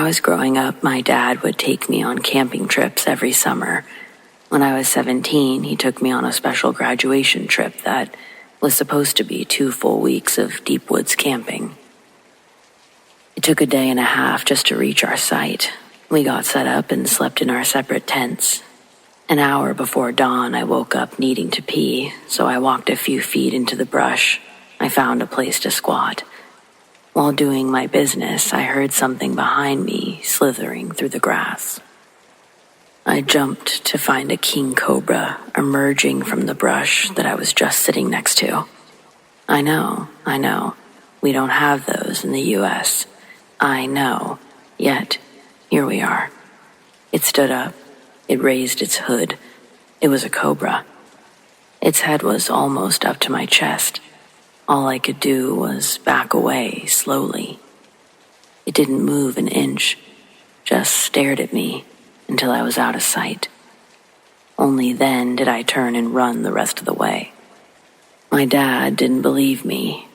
I was growing up, my dad would take me on camping trips every summer. When I was 17, he took me on a special graduation trip that was supposed to be 2 full weeks of deep woods camping. It took a day and a half just to reach our site. We got set up and slept in our separate tents. An hour before dawn, I woke up needing to pee, so I walked a few feet into the brush. I found a place to squat. While doing my business, I heard something behind me slithering through the grass. I jumped to find a king cobra emerging from the brush that I was just sitting next to. I know. We don't have those in the U.S. I know. Yet, here we are. It stood up. It raised its hood. It was a cobra. Its head was almost up to my chest. All I could do was back away slowly. It didn't move an inch, just stared at me until I was out of sight. Only then did I turn and run the rest of the way. My dad didn't believe me.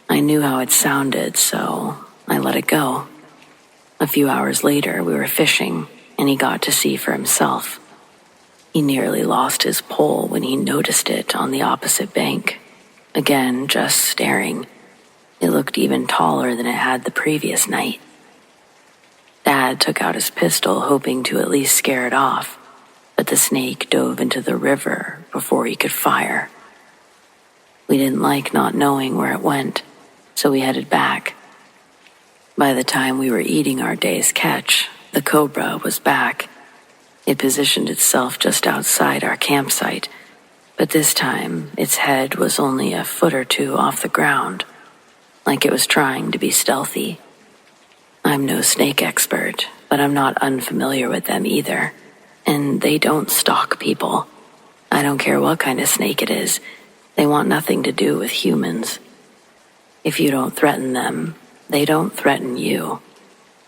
I knew how it sounded, so I let it go. A few hours later, we were fishing, and he got to see for himself. He nearly lost his pole when he noticed it on the opposite bank. Again, just staring. It looked even taller than it had the previous night. Dad took out his pistol, hoping to at least scare it off, but the snake dove into the river before he could fire. We didn't like not knowing where it went, so we headed back. By the time we were eating our day's catch, the cobra was back. It positioned itself just outside our campsite, but this time its head was only a foot or two off the ground, like it was trying to be stealthy. I'm no snake expert, but I'm not unfamiliar with them either, and they don't stalk people. I don't care what kind of snake it is. They want nothing to do with humans. If you don't threaten them, they don't threaten you.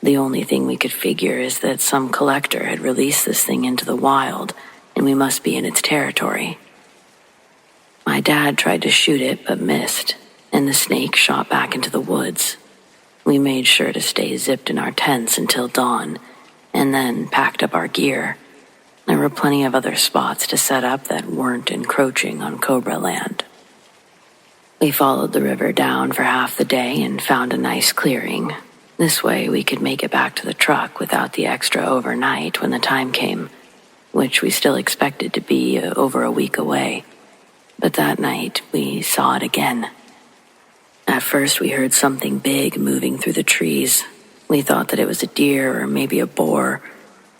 The only thing we could figure is that some collector had released this thing into the wild, and we must be in its territory. My dad tried to shoot it, but missed, and the snake shot back into the woods. We made sure to stay zipped in our tents until dawn, and then packed up our gear. There were plenty of other spots to set up that weren't encroaching on Cobra land. We followed the river down for half the day and found a nice clearing. This way we could make it back to the truck without the extra overnight when the time came, which we still expected to be over a week away. But that night we saw it again. At first we heard something big moving through the trees. We thought that it was a deer or maybe a boar,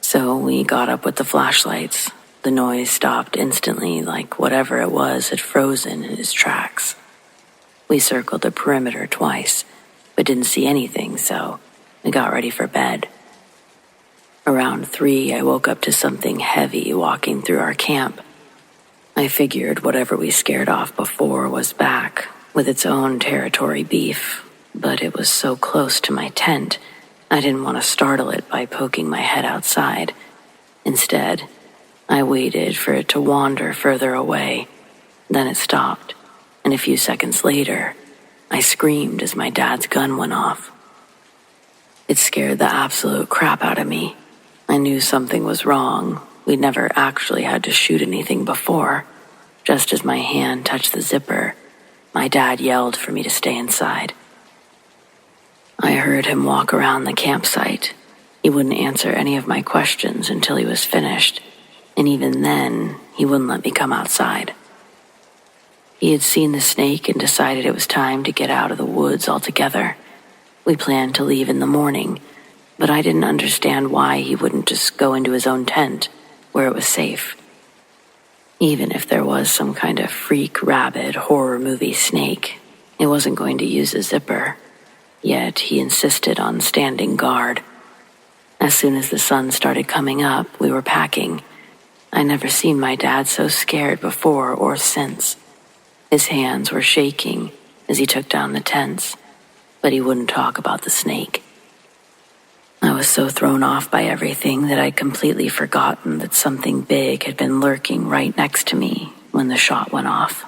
so we got up with the flashlights. The noise stopped instantly, like whatever it was had frozen in its tracks. We circled the perimeter twice, but didn't see anything, so we got ready for bed. Around 3, I woke up to something heavy walking through our camp. I figured whatever we scared off before was back, with its own territory beef, but it was so close to my tent, I didn't want to startle it by poking my head outside. Instead, I waited for it to wander further away. Then it stopped, and a few seconds later, I screamed as my dad's gun went off. It scared the absolute crap out of me. I knew something was wrong. We'd never actually had to shoot anything before. Just as my hand touched the zipper, my dad yelled for me to stay inside. I heard him walk around the campsite. He wouldn't answer any of my questions until he was finished, and even then, he wouldn't let me come outside. He had seen the snake and decided it was time to get out of the woods altogether. We planned to leave in the morning, but I didn't understand why he wouldn't just go into his own tent, where it was safe. Even if there was some kind of freak, rabid, horror movie snake, it wasn't going to use a zipper. Yet he insisted on standing guard. As soon as the sun started coming up, we were packing. I never seen my dad so scared before or since. His hands were shaking as he took down the tents, but he wouldn't talk about the snake. I was so thrown off by everything that I'd completely forgotten that something big had been lurking right next to me when the shot went off.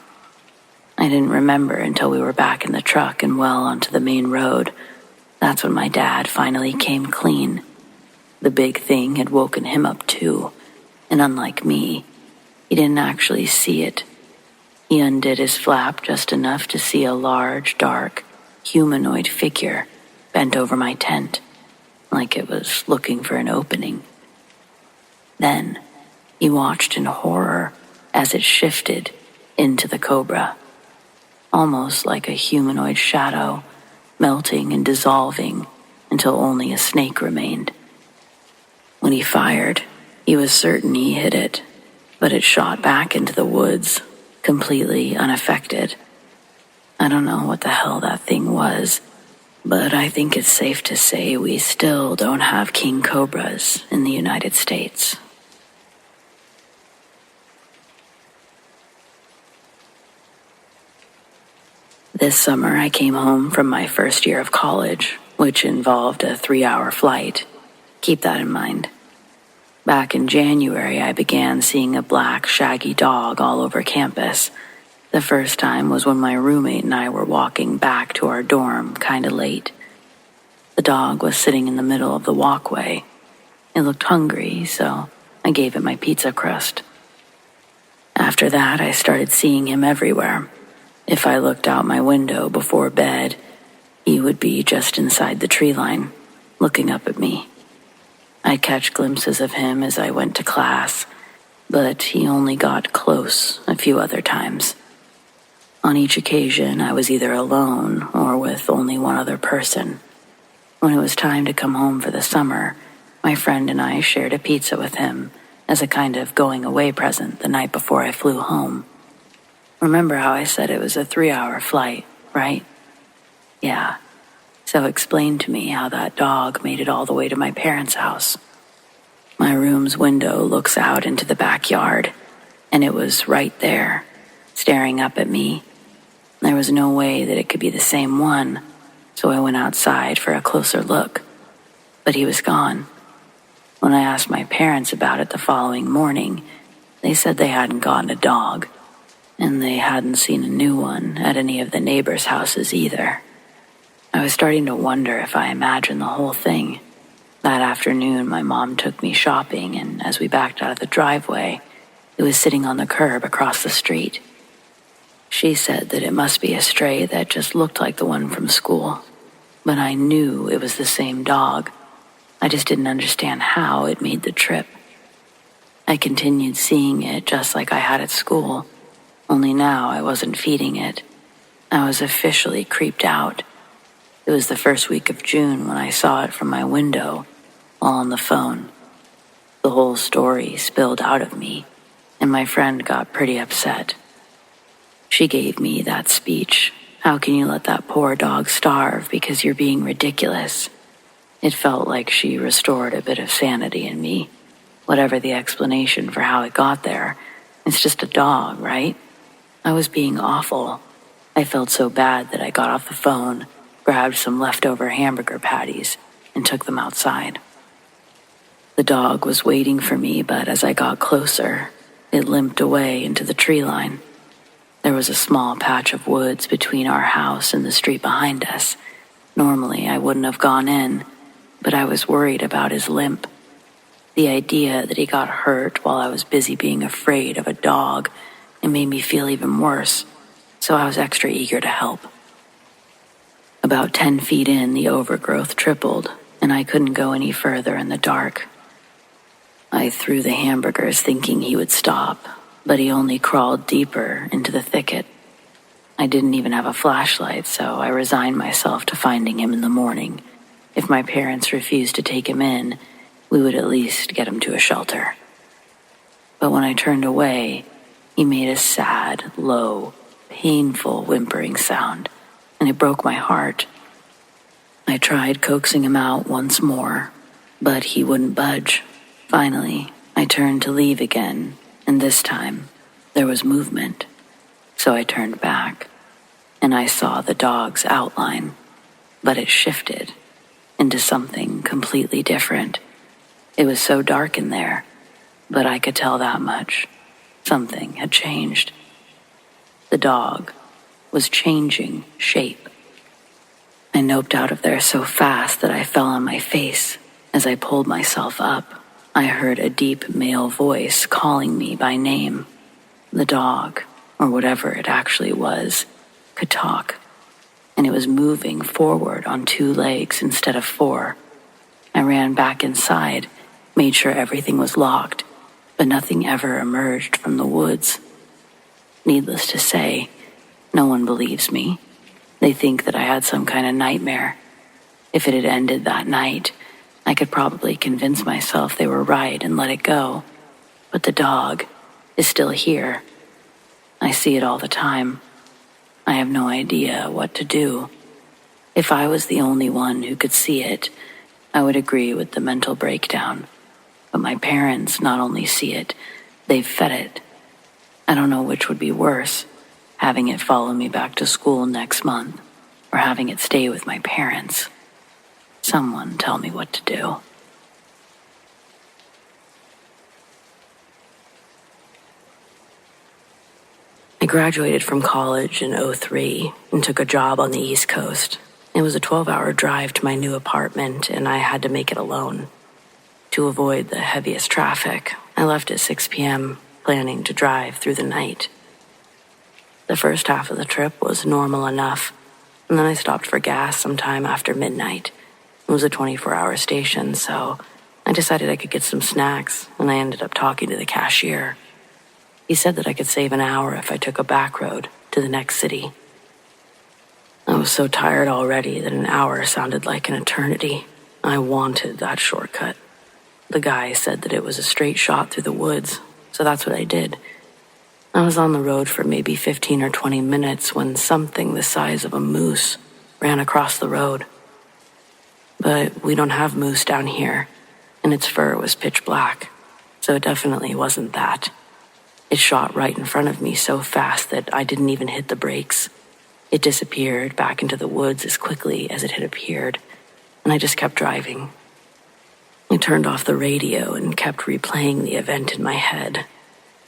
I didn't remember until we were back in the truck and well onto the main road. That's when my dad finally came clean. The big thing had woken him up too, and unlike me, he didn't actually see it. He undid his flap just enough to see a large, dark, humanoid figure bent over my tent, like it was looking for an opening. Then he watched in horror as it shifted into the cobra, almost like a humanoid shadow, melting and dissolving until only a snake remained. When he fired, he was certain he hit it, but it shot back into the woods, completely unaffected. I don't know what the hell that thing was, but I think it's safe to say we still don't have king cobras in the United States. This summer, I came home from my first year of college, which involved a 3-hour flight. Keep that in mind. Back in January, I began seeing a black, shaggy dog all over campus. The first time was when my roommate and I were walking back to our dorm kinda late. The dog was sitting in the middle of the walkway. It looked hungry, so I gave it my pizza crust. After that, I started seeing him everywhere. If I looked out my window before bed, he would be just inside the tree line, looking up at me. I'd catch glimpses of him as I went to class, but he only got close a few other times. On each occasion, I was either alone or with only one other person. When it was time to come home for the summer, my friend and I shared a pizza with him as a kind of going-away present the night before I flew home. Remember how I said it was a 3-hour flight, right? Yeah. So explain to me how that dog made it all the way to my parents' house. My room's window looks out into the backyard, and it was right there, staring up at me. There was no way that it could be the same one, so I went outside for a closer look. But he was gone. When I asked my parents about it the following morning, they said they hadn't gotten a dog, and they hadn't seen a new one at any of the neighbors' houses either. I was starting to wonder if I imagined the whole thing. That afternoon, my mom took me shopping, and as we backed out of the driveway, it was sitting on the curb across the street. She said that it must be a stray that just looked like the one from school, but I knew it was the same dog. I just didn't understand how it made the trip. I continued seeing it just like I had at school, only now I wasn't feeding it. I was officially creeped out. It was the first week of June when I saw it from my window while on the phone. The whole story spilled out of me, and my friend got pretty upset. She gave me that speech, "How can you let that poor dog starve because you're being ridiculous?" It felt like she restored a bit of sanity in me. Whatever the explanation for how it got there, it's just a dog, right? I was being awful. I felt so bad that I got off the phone, grabbed some leftover hamburger patties, and took them outside. The dog was waiting for me, but as I got closer, it limped away into the tree line. There was a small patch of woods between our house and the street behind us. Normally, I wouldn't have gone in, but I was worried about his limp. The idea that he got hurt while I was busy being afraid of a dog, it made me feel even worse, so I was extra eager to help. About 10 feet in, the overgrowth tripled, and I couldn't go any further in the dark. I threw the hamburgers thinking he would stop, but he only crawled deeper into the thicket. I didn't even have a flashlight, so I resigned myself to finding him in the morning. If my parents refused to take him in, we would at least get him to a shelter. But when I turned away, he made a sad, low, painful whimpering sound, and it broke my heart. I tried coaxing him out once more, but he wouldn't budge. Finally, I turned to leave again, and this time, there was movement. So I turned back, and I saw the dog's outline, but it shifted into something completely different. It was so dark in there, but I could tell that much. Something had changed. The dog was changing shape. I noped out of there so fast that I fell on my face As I pulled myself up, I heard a deep male voice calling me by name. The dog, or whatever it actually was, could talk, and it was moving forward on 2 legs instead of 4. I ran back inside, made sure everything was locked, but nothing ever emerged from the woods. Needless to say, no one believes me. They think that I had some kind of nightmare. If it had ended that night, I could probably convince myself they were right and let it go. But the dog is still here. I see it all the time. I have no idea what to do. If I was the only one who could see it, I would agree with the mental breakdown. But my parents not only see it, they've fed it. I don't know which would be worse, having it follow me back to school next month, or having it stay with my parents. Someone tell me what to do. I graduated from college in '03 and took a job on the East Coast. It was a 12-hour drive to my new apartment, and I had to make it alone. To avoid the heaviest traffic, I left at 6 p.m., planning to drive through the night. The first half of the trip was normal enough, and then I stopped for gas sometime after midnight. It was a 24-hour station, so I decided I could get some snacks, and I ended up talking to the cashier. He said that I could save an hour if I took a back road to the next city. I was so tired already that an hour sounded like an eternity. I wanted that shortcut. The guy said that it was a straight shot through the woods, so that's what I did. I was on the road for maybe 15 or 20 minutes when something the size of a moose ran across the road. But we don't have moose down here, and its fur was pitch black, so it definitely wasn't that. It shot right in front of me so fast that I didn't even hit the brakes. It disappeared back into the woods as quickly as it had appeared, and I just kept driving. I turned off the radio and kept replaying the event in my head.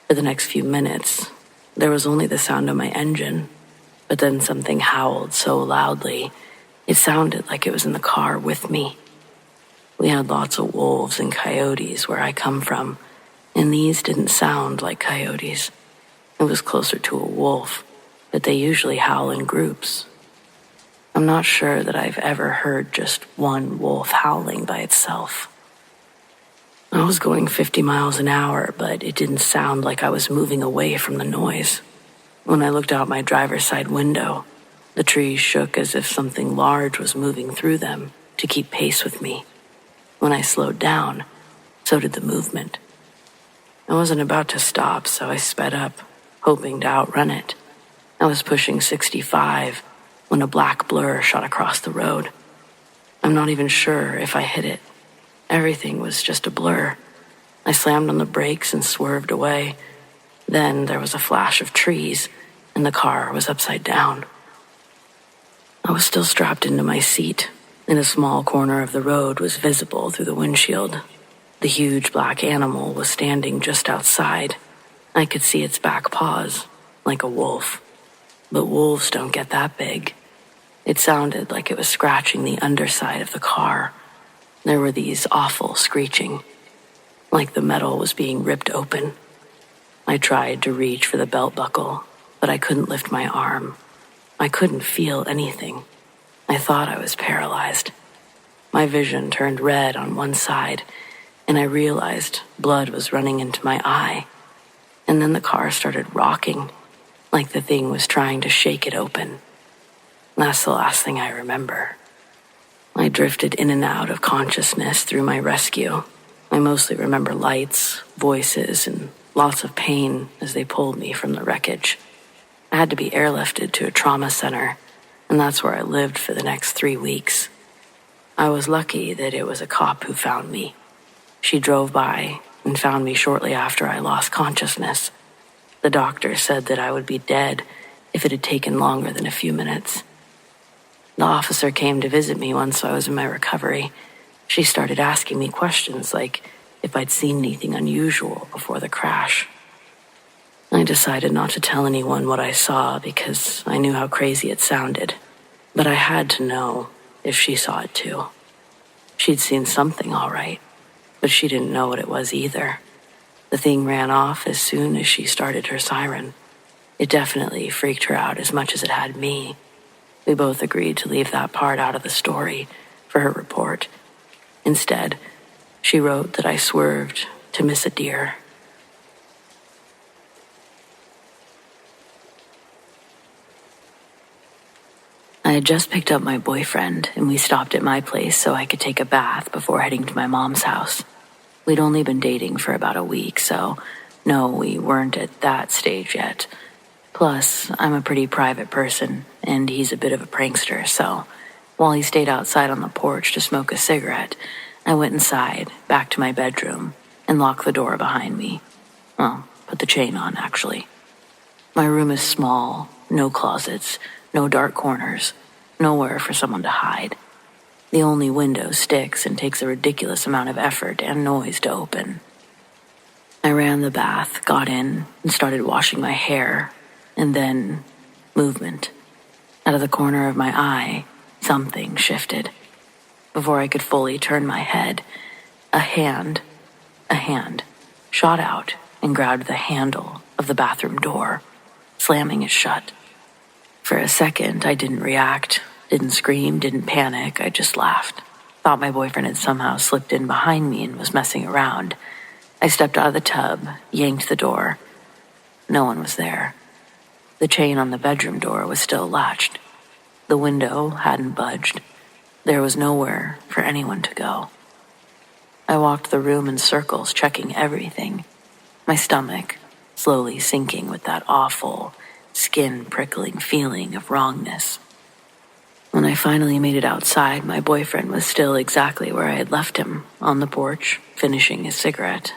For the next few minutes, there was only the sound of my engine, but then something howled so loudly, it sounded like it was in the car with me. We had lots of wolves and coyotes where I come from, and these didn't sound like coyotes. It was closer to a wolf, but they usually howl in groups. I'm not sure that I've ever heard just one wolf howling by itself. I was going 50 miles an hour, but it didn't sound like I was moving away from the noise. When I looked out my driver's side window, the trees shook as if something large was moving through them to keep pace with me. When I slowed down, so did the movement. I wasn't about to stop, so I sped up, hoping to outrun it. I was pushing 65 when a black blur shot across the road. I'm not even sure if I hit it. Everything was just a blur. I slammed on the brakes and swerved away. Then there was a flash of trees, and the car was upside down. I was still strapped into my seat, and a small corner of the road was visible through the windshield. The huge black animal was standing just outside. I could see its back paws, like a wolf. But wolves don't get that big. It sounded like it was scratching the underside of the car. There were these awful screeching, like the metal was being ripped open. I tried to reach for the belt buckle, but I couldn't lift my arm. I couldn't feel anything. I thought I was paralyzed. My vision turned red on one side, and I realized blood was running into my eye. And then the car started rocking, like the thing was trying to shake it open. That's the last thing I remember. I drifted in and out of consciousness through my rescue. I mostly remember lights, voices, and lots of pain as they pulled me from the wreckage. I had to be airlifted to a trauma center, and that's where I lived for the next 3 weeks. I was lucky that it was a cop who found me. She drove by and found me shortly after I lost consciousness. The doctor said that I would be dead if it had taken longer than a few minutes. The officer came to visit me once I was in my recovery. She started asking me questions like if I'd seen anything unusual before the crash. I decided not to tell anyone what I saw because I knew how crazy it sounded, but I had to know if she saw it too. She'd seen something all right, but she didn't know what it was either. The thing ran off as soon as she started her siren. It definitely freaked her out as much as it had me. We both agreed to leave that part out of the story for her report. Instead, she wrote that I swerved to miss a deer. I had just picked up my boyfriend, and we stopped at my place so I could take a bath before heading to my mom's house. We'd only been dating for about a week, so no, we weren't at that stage yet. Plus, I'm a pretty private person, and he's a bit of a prankster, so while he stayed outside on the porch to smoke a cigarette, I went inside, back to my bedroom, and locked the door behind me. Well, put the chain on, actually. My room is small, no closets, no dark corners, nowhere for someone to hide. The only window sticks and takes a ridiculous amount of effort and noise to open. I ran the bath, got in, and started washing my hair, and then movement. Out of the corner of my eye, something shifted. Before I could fully turn my head, a hand, shot out and grabbed the handle of the bathroom door, slamming it shut. For a second, I didn't react, didn't scream, didn't panic. I just laughed. Thought my boyfriend had somehow slipped in behind me and was messing around. I stepped out of the tub, yanked the door. No one was there. The chain on the bedroom door was still latched. The window hadn't budged. There was nowhere for anyone to go. I walked the room in circles, checking everything. My stomach slowly sinking with that awful, skin-prickling feeling of wrongness. When I finally made it outside, my boyfriend was still exactly where I had left him, on the porch, finishing his cigarette.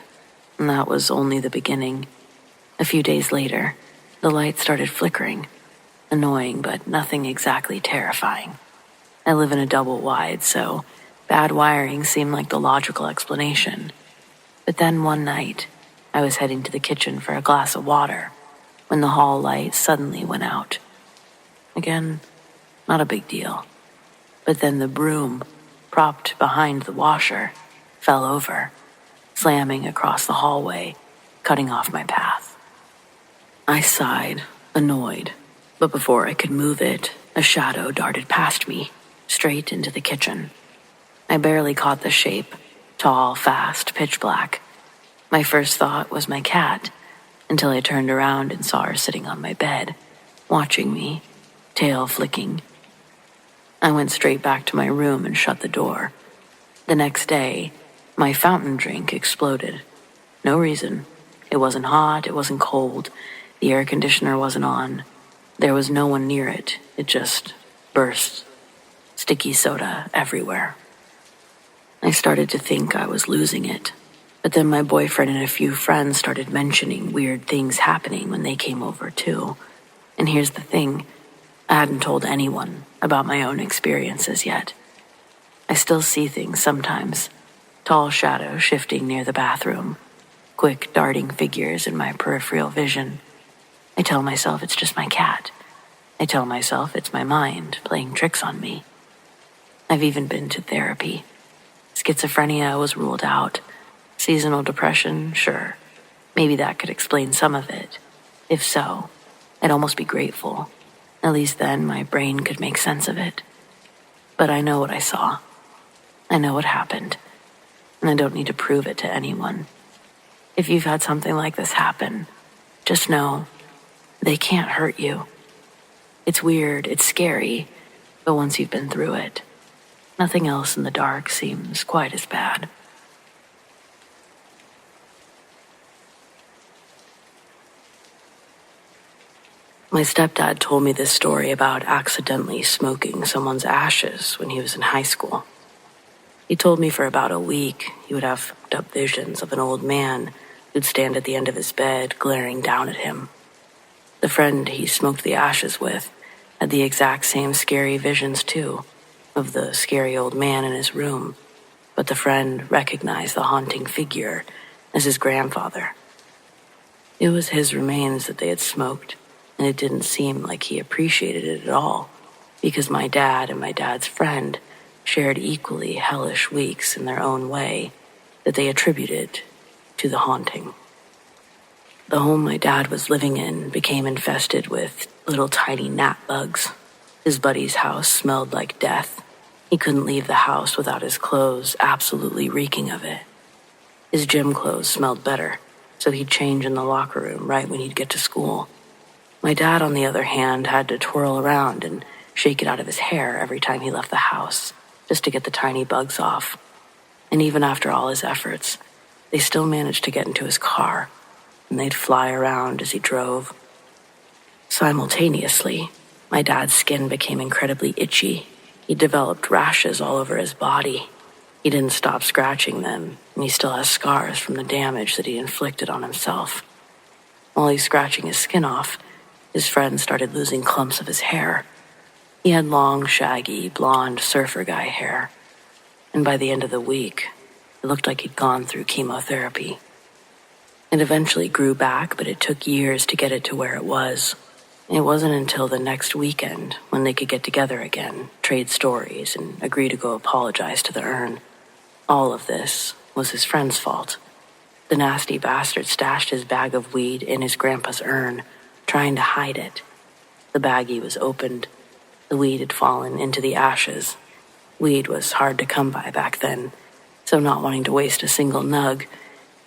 And that was only the beginning. A few days later, the light started flickering. Annoying, but nothing exactly terrifying. I live in a double wide, so bad wiring seemed like the logical explanation. But then one night, I was heading to the kitchen for a glass of water when the hall light suddenly went out. Again, not a big deal. But then the broom, propped behind the washer, fell over, slamming across the hallway, cutting off my path. I sighed, annoyed, but before I could move it, a shadow darted past me, straight into the kitchen. I barely caught the shape, tall, fast, pitch black. My first thought was my cat, until I turned around and saw her sitting on my bed, watching me, tail flicking. I went straight back to my room and shut the door. The next day, my fountain drink exploded. No reason. It wasn't hot, it wasn't cold, the air conditioner wasn't on. There was no one near it. It just burst. Sticky soda everywhere. I started to think I was losing it. But then my boyfriend and a few friends started mentioning weird things happening when they came over too. And here's the thing, I hadn't told anyone about my own experiences yet. I still see things sometimes. Tall shadows shifting near the bathroom. Quick darting figures in my peripheral vision. I tell myself it's just my cat. I tell myself it's my mind playing tricks on me. I've even been to therapy. Schizophrenia was ruled out. Seasonal depression, sure. Maybe that could explain some of it. If so, I'd almost be grateful. At least then my brain could make sense of it. But I know what I saw. I know what happened. And I don't need to prove it to anyone. If you've had something like this happen, just know they can't hurt you. It's weird, it's scary, but once you've been through it, nothing else in the dark seems quite as bad. My stepdad told me this story about accidentally smoking someone's ashes when he was in high school. He told me for about a week he would have fucked up visions of an old man who'd stand at the end of his bed glaring down at him. The friend he smoked the ashes with had the exact same scary visions too, of the scary old man in his room, but the friend recognized the haunting figure as his grandfather. It was his remains that they had smoked, and it didn't seem like he appreciated it at all, because my dad and my dad's friend shared equally hellish weeks in their own way that they attributed to the haunting. The home my dad was living in became infested with little tiny gnat bugs. His buddy's house smelled like death. He couldn't leave the house without his clothes absolutely reeking of it. His gym clothes smelled better, so he'd change in the locker room right when he'd get to school. My dad, on the other hand, had to twirl around and shake it out of his hair every time he left the house, just to get the tiny bugs off. And even after all his efforts, they still managed to get into his car, and they'd fly around as he drove. Simultaneously, my dad's skin became incredibly itchy. He developed rashes all over his body. He didn't stop scratching them, and he still has scars from the damage that he inflicted on himself. While he's scratching his skin off, his friends started losing clumps of his hair. He had long, shaggy, blonde surfer guy hair, and by the end of the week, it looked like he'd gone through chemotherapy. It eventually grew back, but it took years to get it to where it was. It wasn't until the next weekend when they could get together again, trade stories, and agree to go apologize to the urn. All of this was his friend's fault. The nasty bastard stashed his bag of weed in his grandpa's urn, trying to hide it. The baggie was opened. The weed had fallen into the ashes. Weed was hard to come by back then, so not wanting to waste a single nug,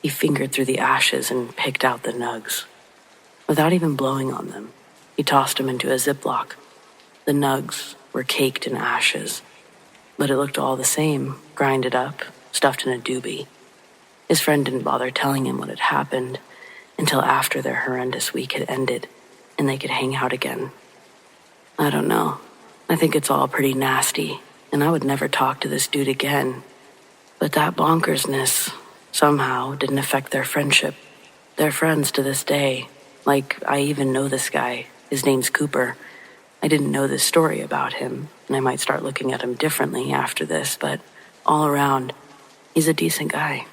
he fingered through the ashes and picked out the nugs. Without even blowing on them, he tossed them into a Ziploc. The nugs were caked in ashes, but it looked all the same, grinded up, stuffed in a doobie. His friend didn't bother telling him what had happened until after their horrendous week had ended and they could hang out again. I don't know. I think it's all pretty nasty, and I would never talk to this dude again. But that bonkersness somehow didn't affect their friendship. They're friends to this day. Like, I even know this guy. His name's Cooper. I didn't know this story about him, and I might start looking at him differently after this, but all around, he's a decent guy.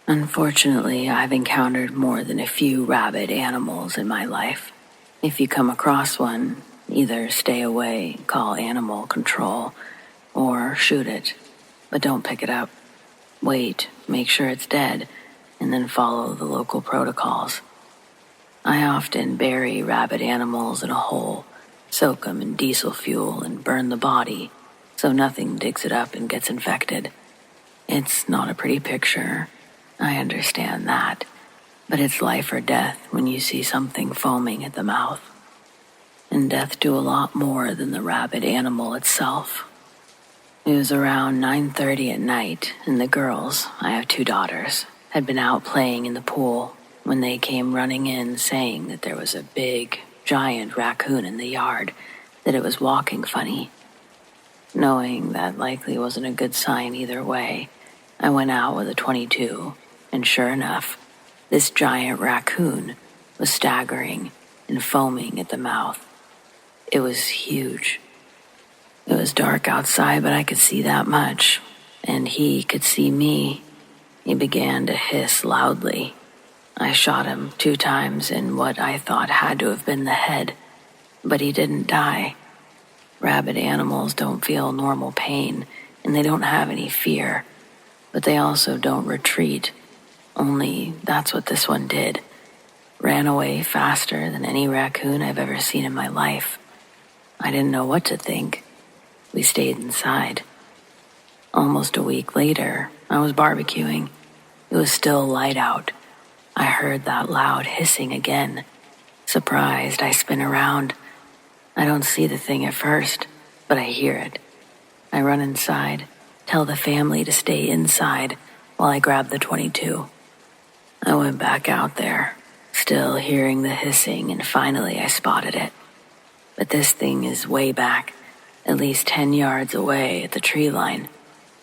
Unfortunately, I've encountered more than a few rabid animals in my life. If you come across one, either stay away, call animal control, or shoot it, but don't pick it up. Wait, make sure it's dead, and then follow the local protocols. I often bury rabid animals in a hole, soak them in diesel fuel, and burn the body so nothing digs it up and gets infected. It's not a pretty picture, I understand that, but it's life or death when you see something foaming at the mouth. And death do a lot more than the rabid animal itself. It was around 9:30 at night, and the girls, I have 2 daughters, had been out playing in the pool when they came running in saying that there was a big, giant raccoon in the yard, that it was walking funny. Knowing that likely wasn't a good sign either way, I went out with a .22, and sure enough, this giant raccoon was staggering and foaming at the mouth. It was huge. It was dark outside, but I could see that much, and he could see me. He began to hiss loudly. I shot him 2 times in what I thought had to have been the head, but he didn't die. Rabid animals don't feel normal pain, and they don't have any fear, but they also don't retreat. Only that's what this one did. Ran away faster than any raccoon I've ever seen in my life. I didn't know what to think. We stayed inside. Almost a week later, I was barbecuing. It was still light out. I heard that loud hissing again. Surprised, I spin around. I don't see the thing at first, but I hear it. I run inside, tell the family to stay inside while I grab the .22. I went back out there, still hearing the hissing, and finally I spotted it. But this thing is way back, at least 10 yards away at the tree line,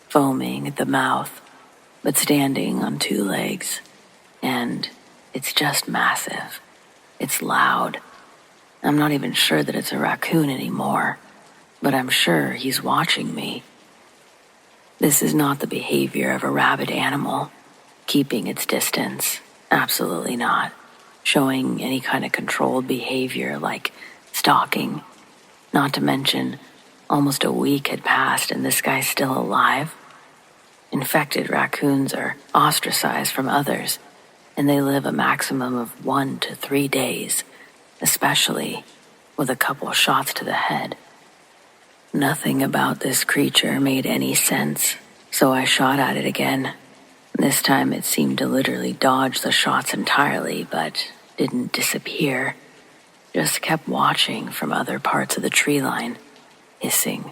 foaming at the mouth, but standing on 2 legs. And it's just massive. It's loud. I'm not even sure that it's a raccoon anymore, but I'm sure he's watching me. This is not the behavior of a rabid animal, keeping its distance. Absolutely not. showing any kind of controlled behavior like stalking. Not to mention, almost a week had passed and this guy's still alive. Infected raccoons are ostracized from others, and they live a maximum of 1 to 3 days, especially with a couple shots to the head. Nothing about this creature made any sense, so I shot at it again. This time it seemed to literally dodge the shots entirely, but didn't disappear. Just kept watching from other parts of the tree line, hissing.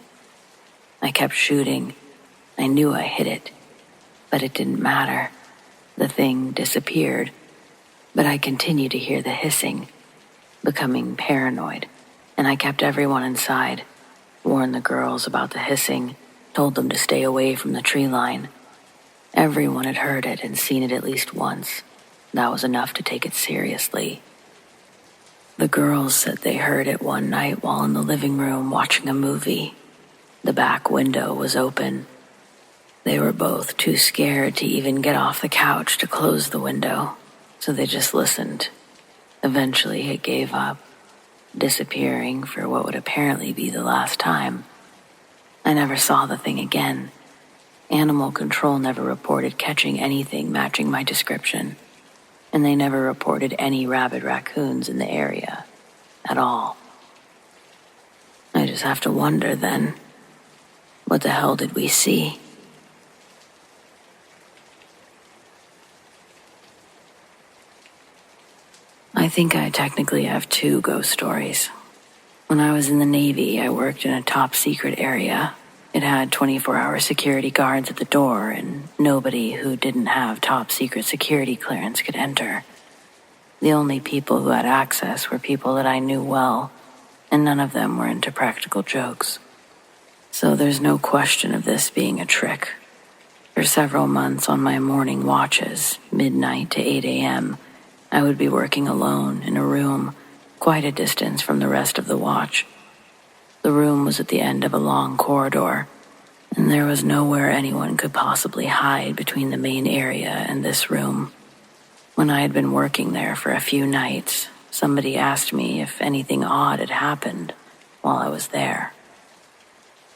I kept shooting. I knew I hit it, but it didn't matter. The thing disappeared, but I continued to hear the hissing, becoming paranoid, and I kept everyone inside, warned the girls about the hissing, told them to stay away from the tree line. Everyone had heard it and seen it at least once. That was enough to take it seriously. The girls said they heard it one night while in the living room watching a movie. The back window was open. They were both too scared to even get off the couch to close the window, so they just listened. Eventually it gave up, disappearing for what would apparently be the last time. I never saw the thing again. Animal control never reported catching anything matching my description, and they never reported any rabid raccoons in the area at all. I just have to wonder then, what the hell did we see? I think I technically have 2 ghost stories. When I was in the Navy, I worked in a top secret area. It had 24-hour security guards at the door, and nobody who didn't have top secret security clearance could enter. The only people who had access were people that I knew well, and none of them were into practical jokes. So there's no question of this being a trick. For several months on my morning watches, midnight to 8 a.m., I would be working alone in a room quite a distance from the rest of the watch. The room was at the end of a long corridor, and there was nowhere anyone could possibly hide between the main area and this room. When I had been working there for a few nights, somebody asked me if anything odd had happened while I was there.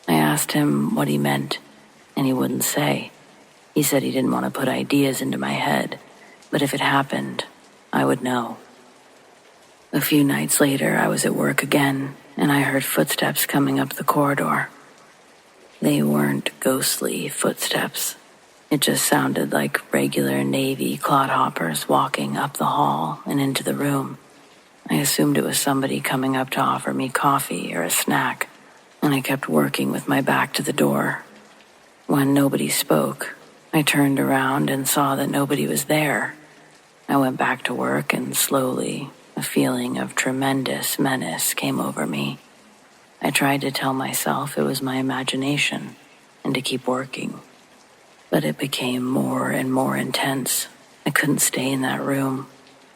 I asked him what he meant, and he wouldn't say. He said he didn't want to put ideas into my head, but if it happened, I would know. A few nights later, I was at work again, and I heard footsteps coming up the corridor. They weren't ghostly footsteps. It just sounded like regular Navy clodhoppers walking up the hall and into the room. I assumed it was somebody coming up to offer me coffee or a snack, and I kept working with my back to the door. When nobody spoke, I turned around and saw that nobody was there. I went back to work, and slowly, a feeling of tremendous menace came over me. I tried to tell myself it was my imagination and to keep working, but it became more and more intense. I couldn't stay in that room.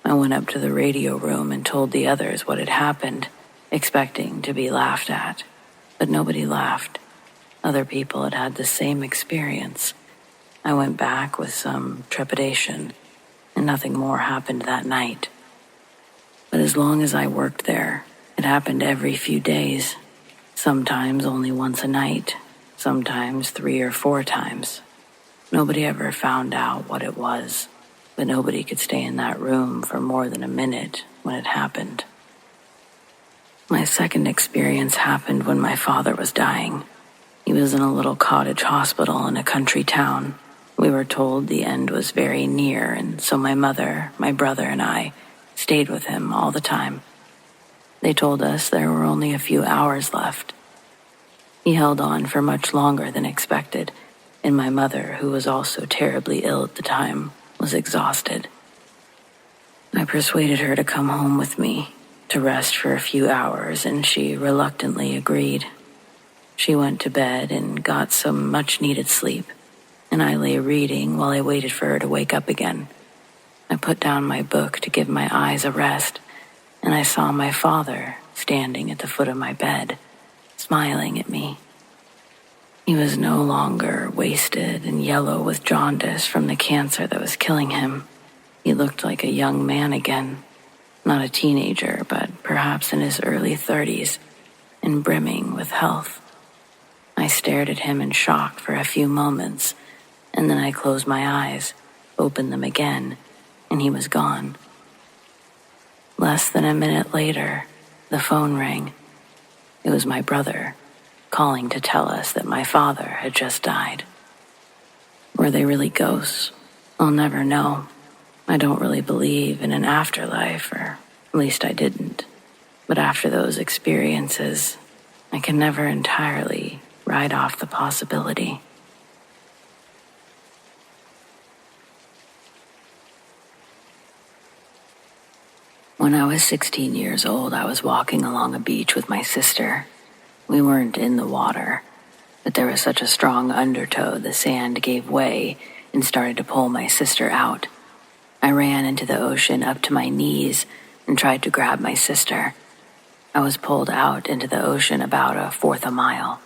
I went up to the radio room and told the others what had happened, expecting to be laughed at, but nobody laughed. Other people had had the same experience. I went back with some trepidation, and nothing more happened that night. But as long as I worked there, it happened every few days, sometimes only once a night, sometimes 3 or 4 times. Nobody ever found out what it was, but nobody could stay in that room for more than a minute when it happened. My second experience happened when my father was dying. He was in a little cottage hospital in a country town. We were told the end was very near, and so my mother, my brother, and I stayed with him all the time. They told us there were only a few hours left. He held on for much longer than expected, and my mother, who was also terribly ill at the time, was exhausted. I persuaded her to come home with me, to rest for a few hours, and she reluctantly agreed. She went to bed and got some much-needed sleep, and I lay reading while I waited for her to wake up again. I put down my book to give my eyes a rest, and I saw my father standing at the foot of my bed, smiling at me. He was no longer wasted and yellow with jaundice from the cancer that was killing him. He looked like a young man again, not a teenager, but perhaps in his early 30s, and brimming with health. I stared at him in shock for a few moments, and then I closed my eyes, opened them again, and he was gone. Less than a minute later, the phone rang. It was my brother, calling to tell us that my father had just died. Were they really ghosts? I'll never know. I don't really believe in an afterlife, or at least I didn't. But after those experiences, I can never entirely write off the possibility. When I was 16 years old, I was walking along a beach with my sister. We weren't in the water, but there was such a strong undertow the sand gave way and started to pull my sister out. I ran into the ocean up to my knees and tried to grab my sister. I was pulled out into the ocean about a fourth a mile.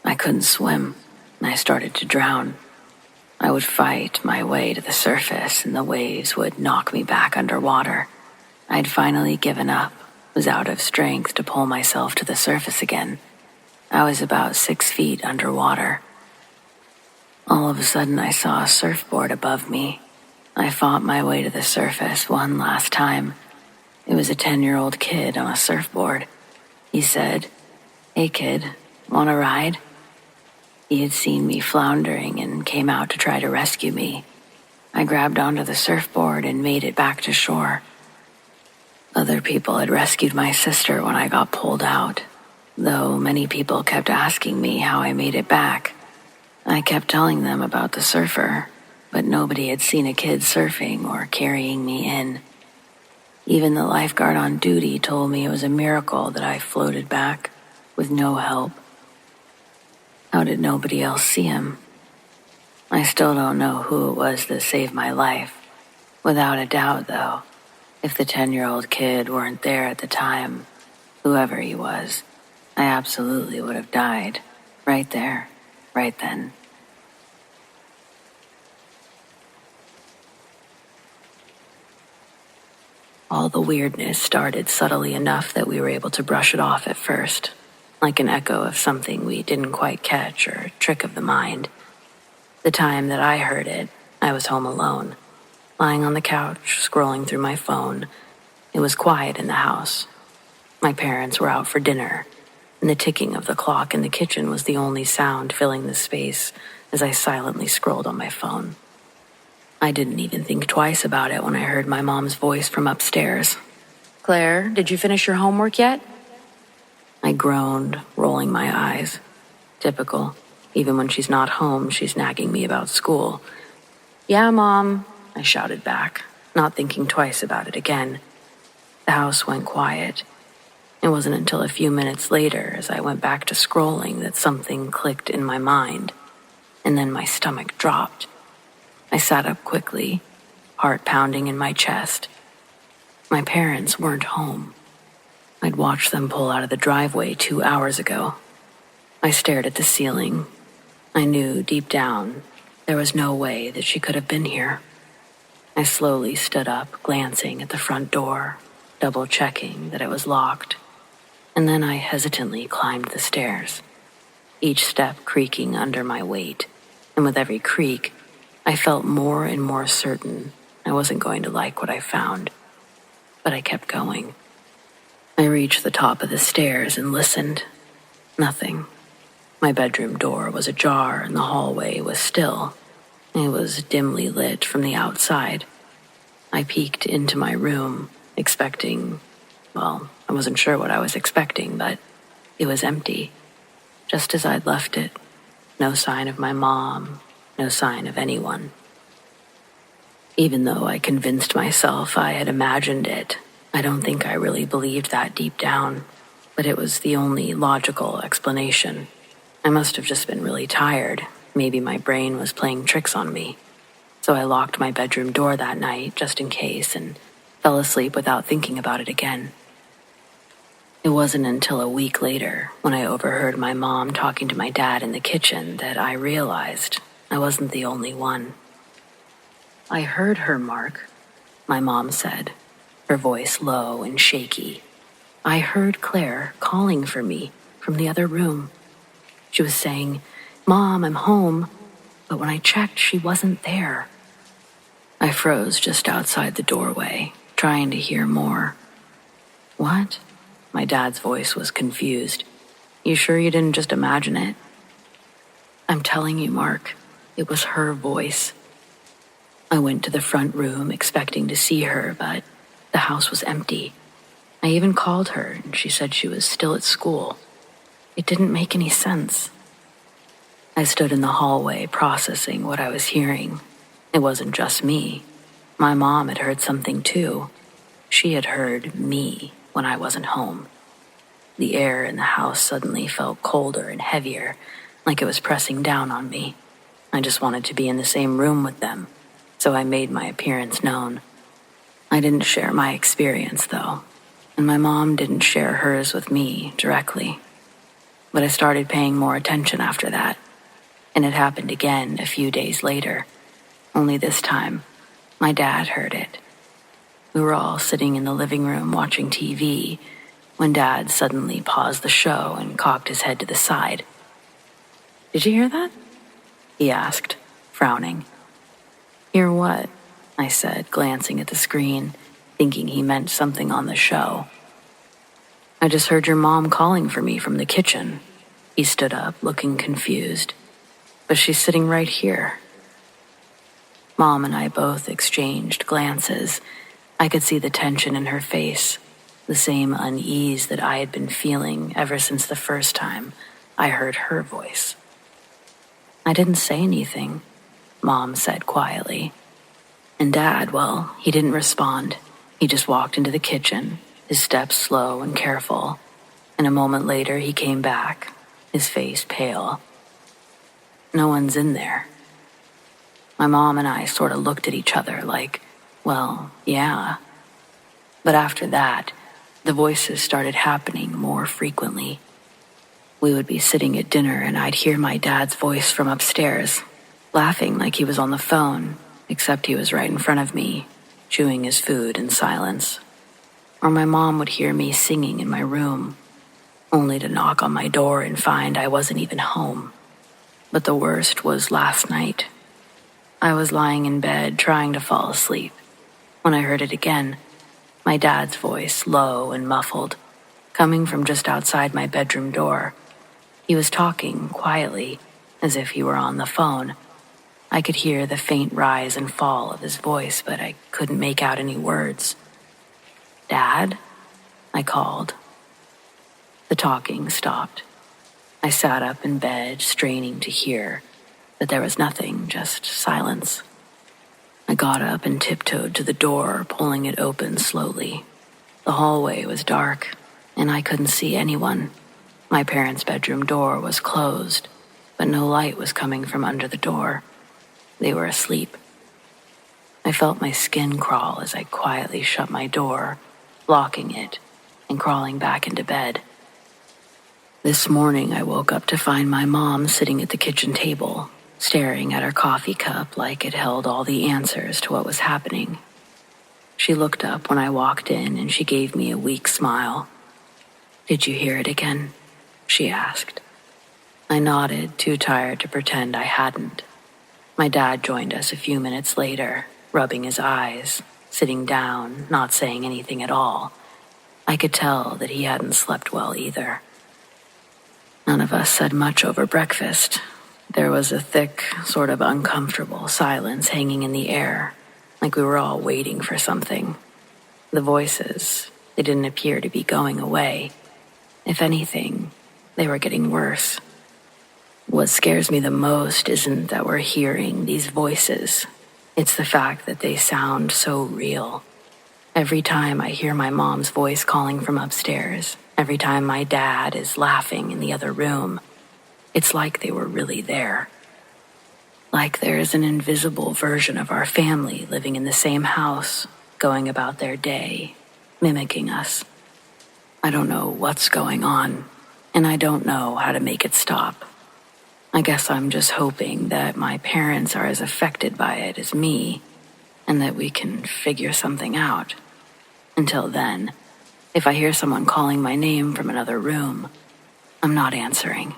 I couldn't swim, and I started to drown. I would fight my way to the surface, and the waves would knock me back underwater. I'd finally given up, was out of strength to pull myself to the surface again. I was about 6 feet underwater. All of a sudden, I saw a surfboard above me. I fought my way to the surface one last time. It was a 10-year-old kid on a surfboard. He said, "Hey kid, want a ride?" He had seen me floundering and came out to try to rescue me. I grabbed onto the surfboard and made it back to shore. Other people had rescued my sister when I got pulled out, though many people kept asking me how I made it back. I kept telling them about the surfer, but nobody had seen a kid surfing or carrying me in. Even the lifeguard on duty told me it was a miracle that I floated back with no help. How did nobody else see him? I still don't know who it was that saved my life. Without a doubt, though, if the 10-year-old kid weren't there at the time, whoever he was, I absolutely would have died. Right there, right then. All the weirdness started subtly enough that we were able to brush it off at first, like an echo of something we didn't quite catch or a trick of the mind. The time that I heard it, I was home alone, lying on the couch, scrolling through my phone. It was quiet in the house. My parents were out for dinner, and the ticking of the clock in the kitchen was the only sound filling the space as I silently scrolled on my phone. I didn't even think twice about it when I heard my mom's voice from upstairs. "Claire, did you finish your homework yet?" I groaned, rolling my eyes. Typical. Even when she's not home, she's nagging me about school. "Yeah, Mom," I shouted back, not thinking twice about it again. The house went quiet. It wasn't until a few minutes later, as I went back to scrolling, that something clicked in my mind, and then my stomach dropped. I sat up quickly, heart pounding in my chest. My parents weren't home. I'd watched them pull out of the driveway 2 hours ago. I stared at the ceiling. I knew deep down there was no way that she could have been here. I slowly stood up, glancing at the front door, double-checking that it was locked, and then I hesitantly climbed the stairs, each step creaking under my weight, and with every creak, I felt more and more certain I wasn't going to like what I found, but I kept going. I reached the top of the stairs and listened. Nothing. My bedroom door was ajar and the hallway was still. It was dimly lit from the outside. I peeked into my room, expecting, well, I wasn't sure what I was expecting, but it was empty, just as I'd left it. No sign of my mom, no sign of anyone. Even though I convinced myself I had imagined it, I don't think I really believed that deep down, but it was the only logical explanation. I must have just been really tired. Maybe my brain was playing tricks on me. So I locked my bedroom door that night just in case and fell asleep without thinking about it again. It wasn't until a week later, when I overheard my mom talking to my dad in the kitchen, that I realized I wasn't the only one. "I heard her, Mark," my mom said. her voice low and shaky. I heard Claire calling for me from the other room. She was saying, "Mom, I'm home," but when I checked, she wasn't there. I froze just outside the doorway, trying to hear more. "What?" My dad's voice was confused. "You sure you didn't just imagine it?" "I'm telling you, Mark, it was her voice." I went to the front room expecting to see her, but the house was empty. I even called her, and she said she was still at school. It didn't make any sense. I stood in the hallway processing what I was hearing. It wasn't just me. My mom had heard something too. She had heard me when I wasn't home. The air in the house suddenly felt colder and heavier, like it was pressing down on me. I just wanted to be in the same room with them, so I made my appearance known. I didn't share my experience, though, and my mom didn't share hers with me directly. But I started paying more attention after that, and it happened again a few days later. Only this time, my dad heard it. We were all sitting in the living room watching TV when Dad suddenly paused the show and cocked his head to the side. "Did you hear that?" he asked, frowning. "Hear what?" I said, glancing at the screen, thinking he meant something on the show. "I just heard your mom calling for me from the kitchen." He stood up, looking confused. "But she's sitting right here." Mom and I both exchanged glances. I could see the tension in her face, the same unease that I had been feeling ever since the first time I heard her voice. "I didn't say anything," Mom said quietly. And Dad, well, he didn't respond. He just walked into the kitchen, his steps slow and careful, and a moment later he came back, his face pale. "No one's in there." My mom and I sort of looked at each other like, well, yeah. But after that, the voices started happening more frequently. We would be sitting at dinner and I'd hear my dad's voice from upstairs, laughing like he was on the phone, except he was right in front of me, chewing his food in silence. Or my mom would hear me singing in my room, only to knock on my door and find I wasn't even home. But the worst was last night. I was lying in bed trying to fall asleep when I heard it again, my dad's voice, low and muffled, coming from just outside my bedroom door. He was talking quietly, as if he were on the phone. I could hear the faint rise and fall of his voice, but I couldn't make out any words. "Dad?" I called. The talking stopped. I sat up in bed, straining to hear, but there was nothing, just silence. I got up and tiptoed to the door, pulling it open slowly. The hallway was dark, and I couldn't see anyone. My parents' bedroom door was closed, but no light was coming from under the door. They were asleep. I felt my skin crawl as I quietly shut my door, locking it and crawling back into bed. This morning I woke up to find my mom sitting at the kitchen table, staring at her coffee cup like it held all the answers to what was happening. She looked up when I walked in and she gave me a weak smile. "Did you hear it again?" she asked. I nodded, too tired to pretend I hadn't. My dad joined us a few minutes later, rubbing his eyes, sitting down, not saying anything at all. I could tell that he hadn't slept well either. None of us said much over breakfast. There was a thick, sort of uncomfortable silence hanging in the air, like we were all waiting for something. The voices, they didn't appear to be going away. If anything, they were getting worse. What scares me the most isn't that we're hearing these voices. It's the fact that they sound so real. Every time I hear my mom's voice calling from upstairs, every time my dad is laughing in the other room, it's like they were really there. Like there is an invisible version of our family living in the same house, going about their day, mimicking us. I don't know what's going on, and I don't know how to make it stop. I guess I'm just hoping that my parents are as affected by it as me, and that we can figure something out. Until then, if I hear someone calling my name from another room, I'm not answering.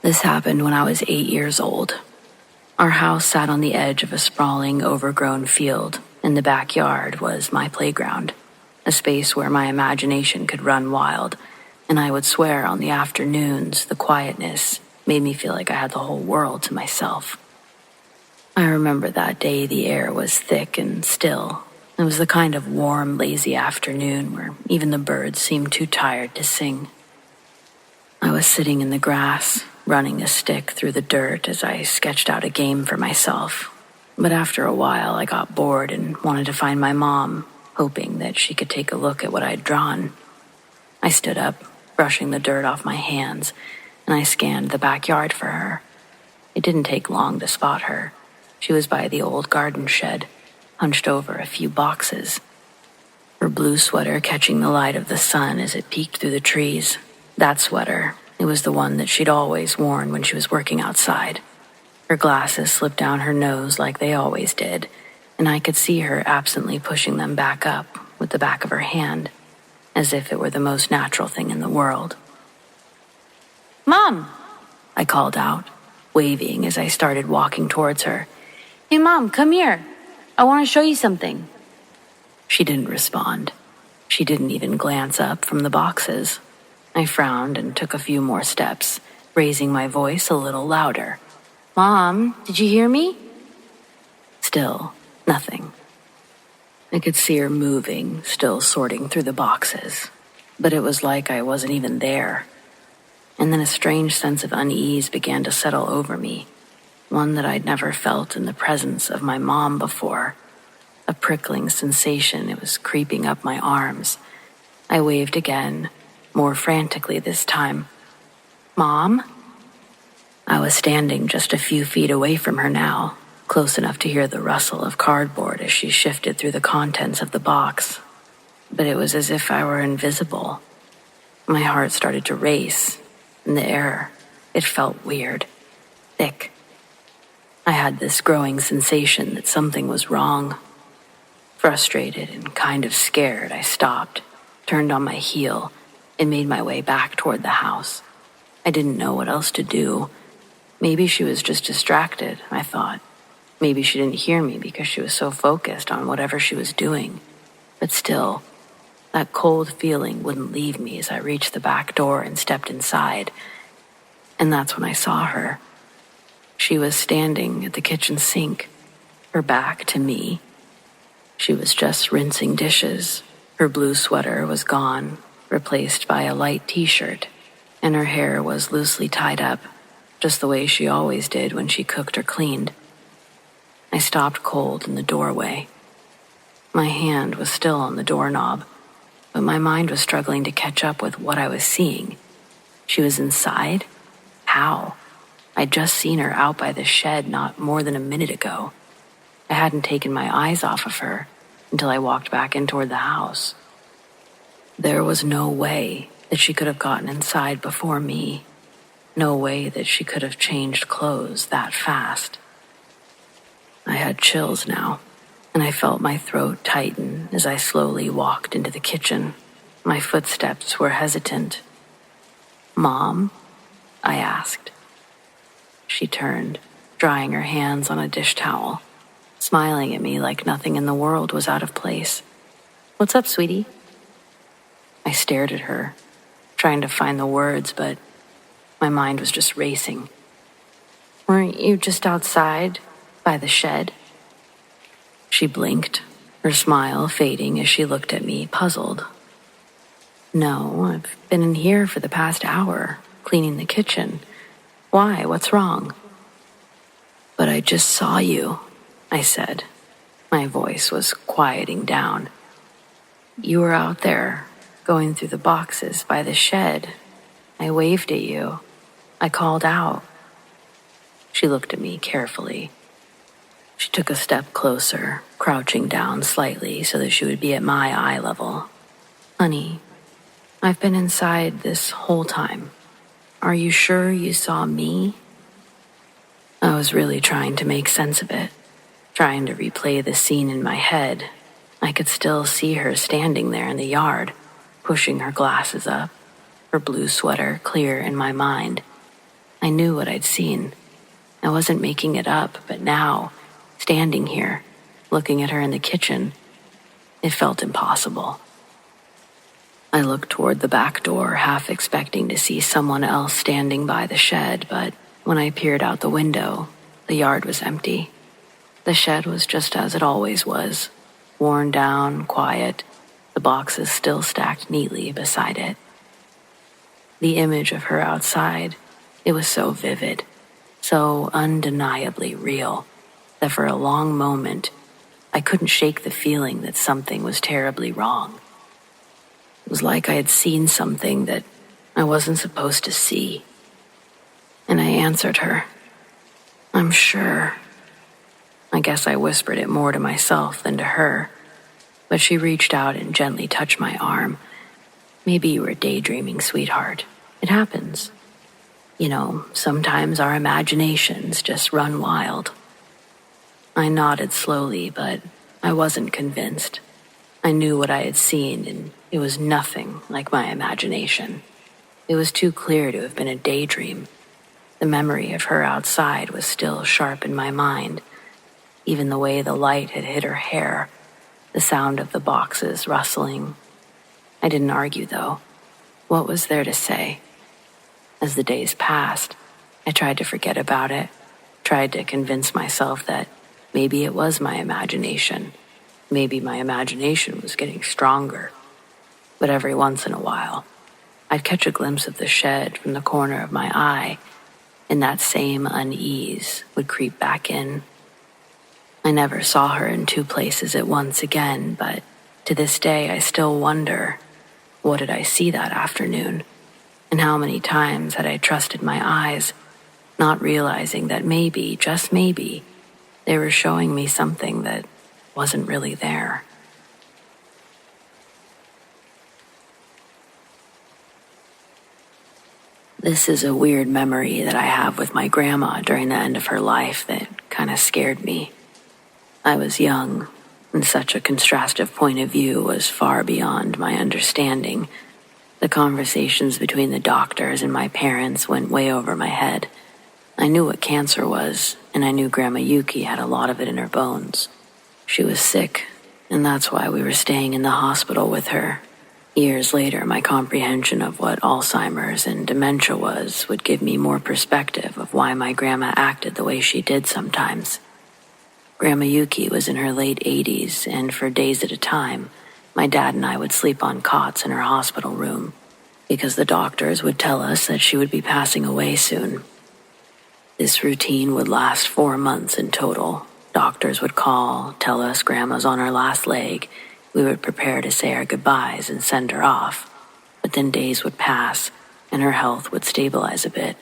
This happened when I was 8 years old. Our house sat on the edge of a sprawling, overgrown field, and the backyard was my playground, a space where my imagination could run wild, and I would swear on the afternoons the quietness made me feel like I had the whole world to myself. I remember that day the air was thick and still. It was the kind of warm, lazy afternoon where even the birds seemed too tired to sing. I was sitting in the grass, running a stick through the dirt as I sketched out a game for myself. But after a while, I got bored and wanted to find my mom, hoping that she could take a look at what I'd drawn. I stood up, brushing the dirt off my hands, and I scanned the backyard for her. It didn't take long to spot her. She was by the old garden shed, hunched over a few boxes, her blue sweater catching the light of the sun as it peeked through the trees. That sweater, it was the one that she'd always worn when she was working outside. Her glasses slipped down her nose like they always did, and I could see her absently pushing them back up with the back of her hand, as if it were the most natural thing in the world. "Mom!" I called out, waving as I started walking towards her. "Hey, Mom, come here. I want to show you something." She didn't respond. She didn't even glance up from the boxes. I frowned and took a few more steps, raising my voice a little louder. "Mom, did you hear me?" Still, nothing. I could see her moving, still sorting through the boxes, but it was like I wasn't even there. And then a strange sense of unease began to settle over me, one that I'd never felt in the presence of my mom before. A prickling sensation, it was creeping up my arms. I waved again, more frantically this time. "Mom?" I was standing just a few feet away from her now, close enough to hear the rustle of cardboard as she shifted through the contents of the box. But it was as if I were invisible. My heart started to race. In the air, it felt weird, thick. I had this growing sensation that something was wrong. Frustrated and kind of scared, I stopped, turned on my heel, and made my way back toward the house. I didn't know what else to do. Maybe she was just distracted, I thought. Maybe she didn't hear me because she was so focused on whatever she was doing. But still, that cold feeling wouldn't leave me as I reached the back door and stepped inside. And that's when I saw her. She was standing at the kitchen sink, her back to me. She was just rinsing dishes. Her blue sweater was gone, replaced by a light t-shirt, and her hair was loosely tied up, just the way she always did when she cooked or cleaned. I stopped cold in the doorway. My hand was still on the doorknob, but my mind was struggling to catch up with what I was seeing. She was inside? How? I'd just seen her out by the shed not more than a minute ago. I hadn't taken my eyes off of her until I walked back in toward the house. There was no way that she could have gotten inside before me. No way that she could have changed clothes that fast. I had chills now, and I felt my throat tighten as I slowly walked into the kitchen. My footsteps were hesitant. "Mom?" I asked. She turned, drying her hands on a dish towel, smiling at me like nothing in the world was out of place. "What's up, sweetie?" I stared at her, trying to find the words, but my mind was just racing. "Weren't you just outside, by the shed?" She blinked, her smile fading as she looked at me, puzzled. "No, I've been in here for the past hour, cleaning the kitchen. Why? What's wrong?" "But I just saw you," I said. My voice was quieting down. "You were out there, going through the boxes by the shed. I waved at you. I called out." She looked at me carefully. She took a step closer, crouching down slightly so that she would be at my eye level. "Honey, I've been inside this whole time. Are you sure you saw me?" I was really trying to make sense of it. Trying to replay the scene in my head, I could still see her standing there in the yard, pushing her glasses up, her blue sweater clear in my mind. I knew what I'd seen. I wasn't making it up, but now, standing here, looking at her in the kitchen, it felt impossible. I looked toward the back door, half expecting to see someone else standing by the shed, but when I peered out the window, the yard was empty. The shed was just as it always was, worn down, quiet, the boxes still stacked neatly beside it. The image of her outside, it was so vivid, so undeniably real, that for a long moment, I couldn't shake the feeling that something was terribly wrong. It was like I had seen something that I wasn't supposed to see. And I answered her, "I'm sure." I guess I whispered it more to myself than to her, but she reached out and gently touched my arm. "Maybe you were daydreaming, sweetheart. It happens. You know, sometimes our imaginations just run wild." I nodded slowly, but I wasn't convinced. I knew what I had seen, and it was nothing like my imagination. It was too clear to have been a daydream. The memory of her outside was still sharp in my mind. Even the way the light had hit her hair, the sound of the boxes rustling. I didn't argue, though. What was there to say? As the days passed, I tried to forget about it, tried to convince myself that maybe it was my imagination. Maybe my imagination was getting stronger. But every once in a while, I'd catch a glimpse of the shed from the corner of my eye, and that same unease would creep back in. I never saw her in two places at once again, but to this day I still wonder, what did I see that afternoon? And how many times had I trusted my eyes, not realizing that maybe, just maybe, they were showing me something that wasn't really there. This is a weird memory that I have with my grandma during the end of her life that kind of scared me. I was young, and such a contrastive point of view was far beyond my understanding. The conversations between the doctors and my parents went way over my head. I knew what cancer was, and I knew Grandma Yuki had a lot of it in her bones. She was sick, and that's why we were staying in the hospital with her. Years later, my comprehension of what Alzheimer's and dementia was would give me more perspective of why my grandma acted the way she did sometimes. Grandma Yuki was in her late 80s, and for days at a time, my dad and I would sleep on cots in her hospital room, because the doctors would tell us that she would be passing away soon. This routine would last 4 months in total. Doctors would call, tell us Grandma's on her last leg. We would prepare to say our goodbyes and send her off. But then days would pass, and her health would stabilize a bit.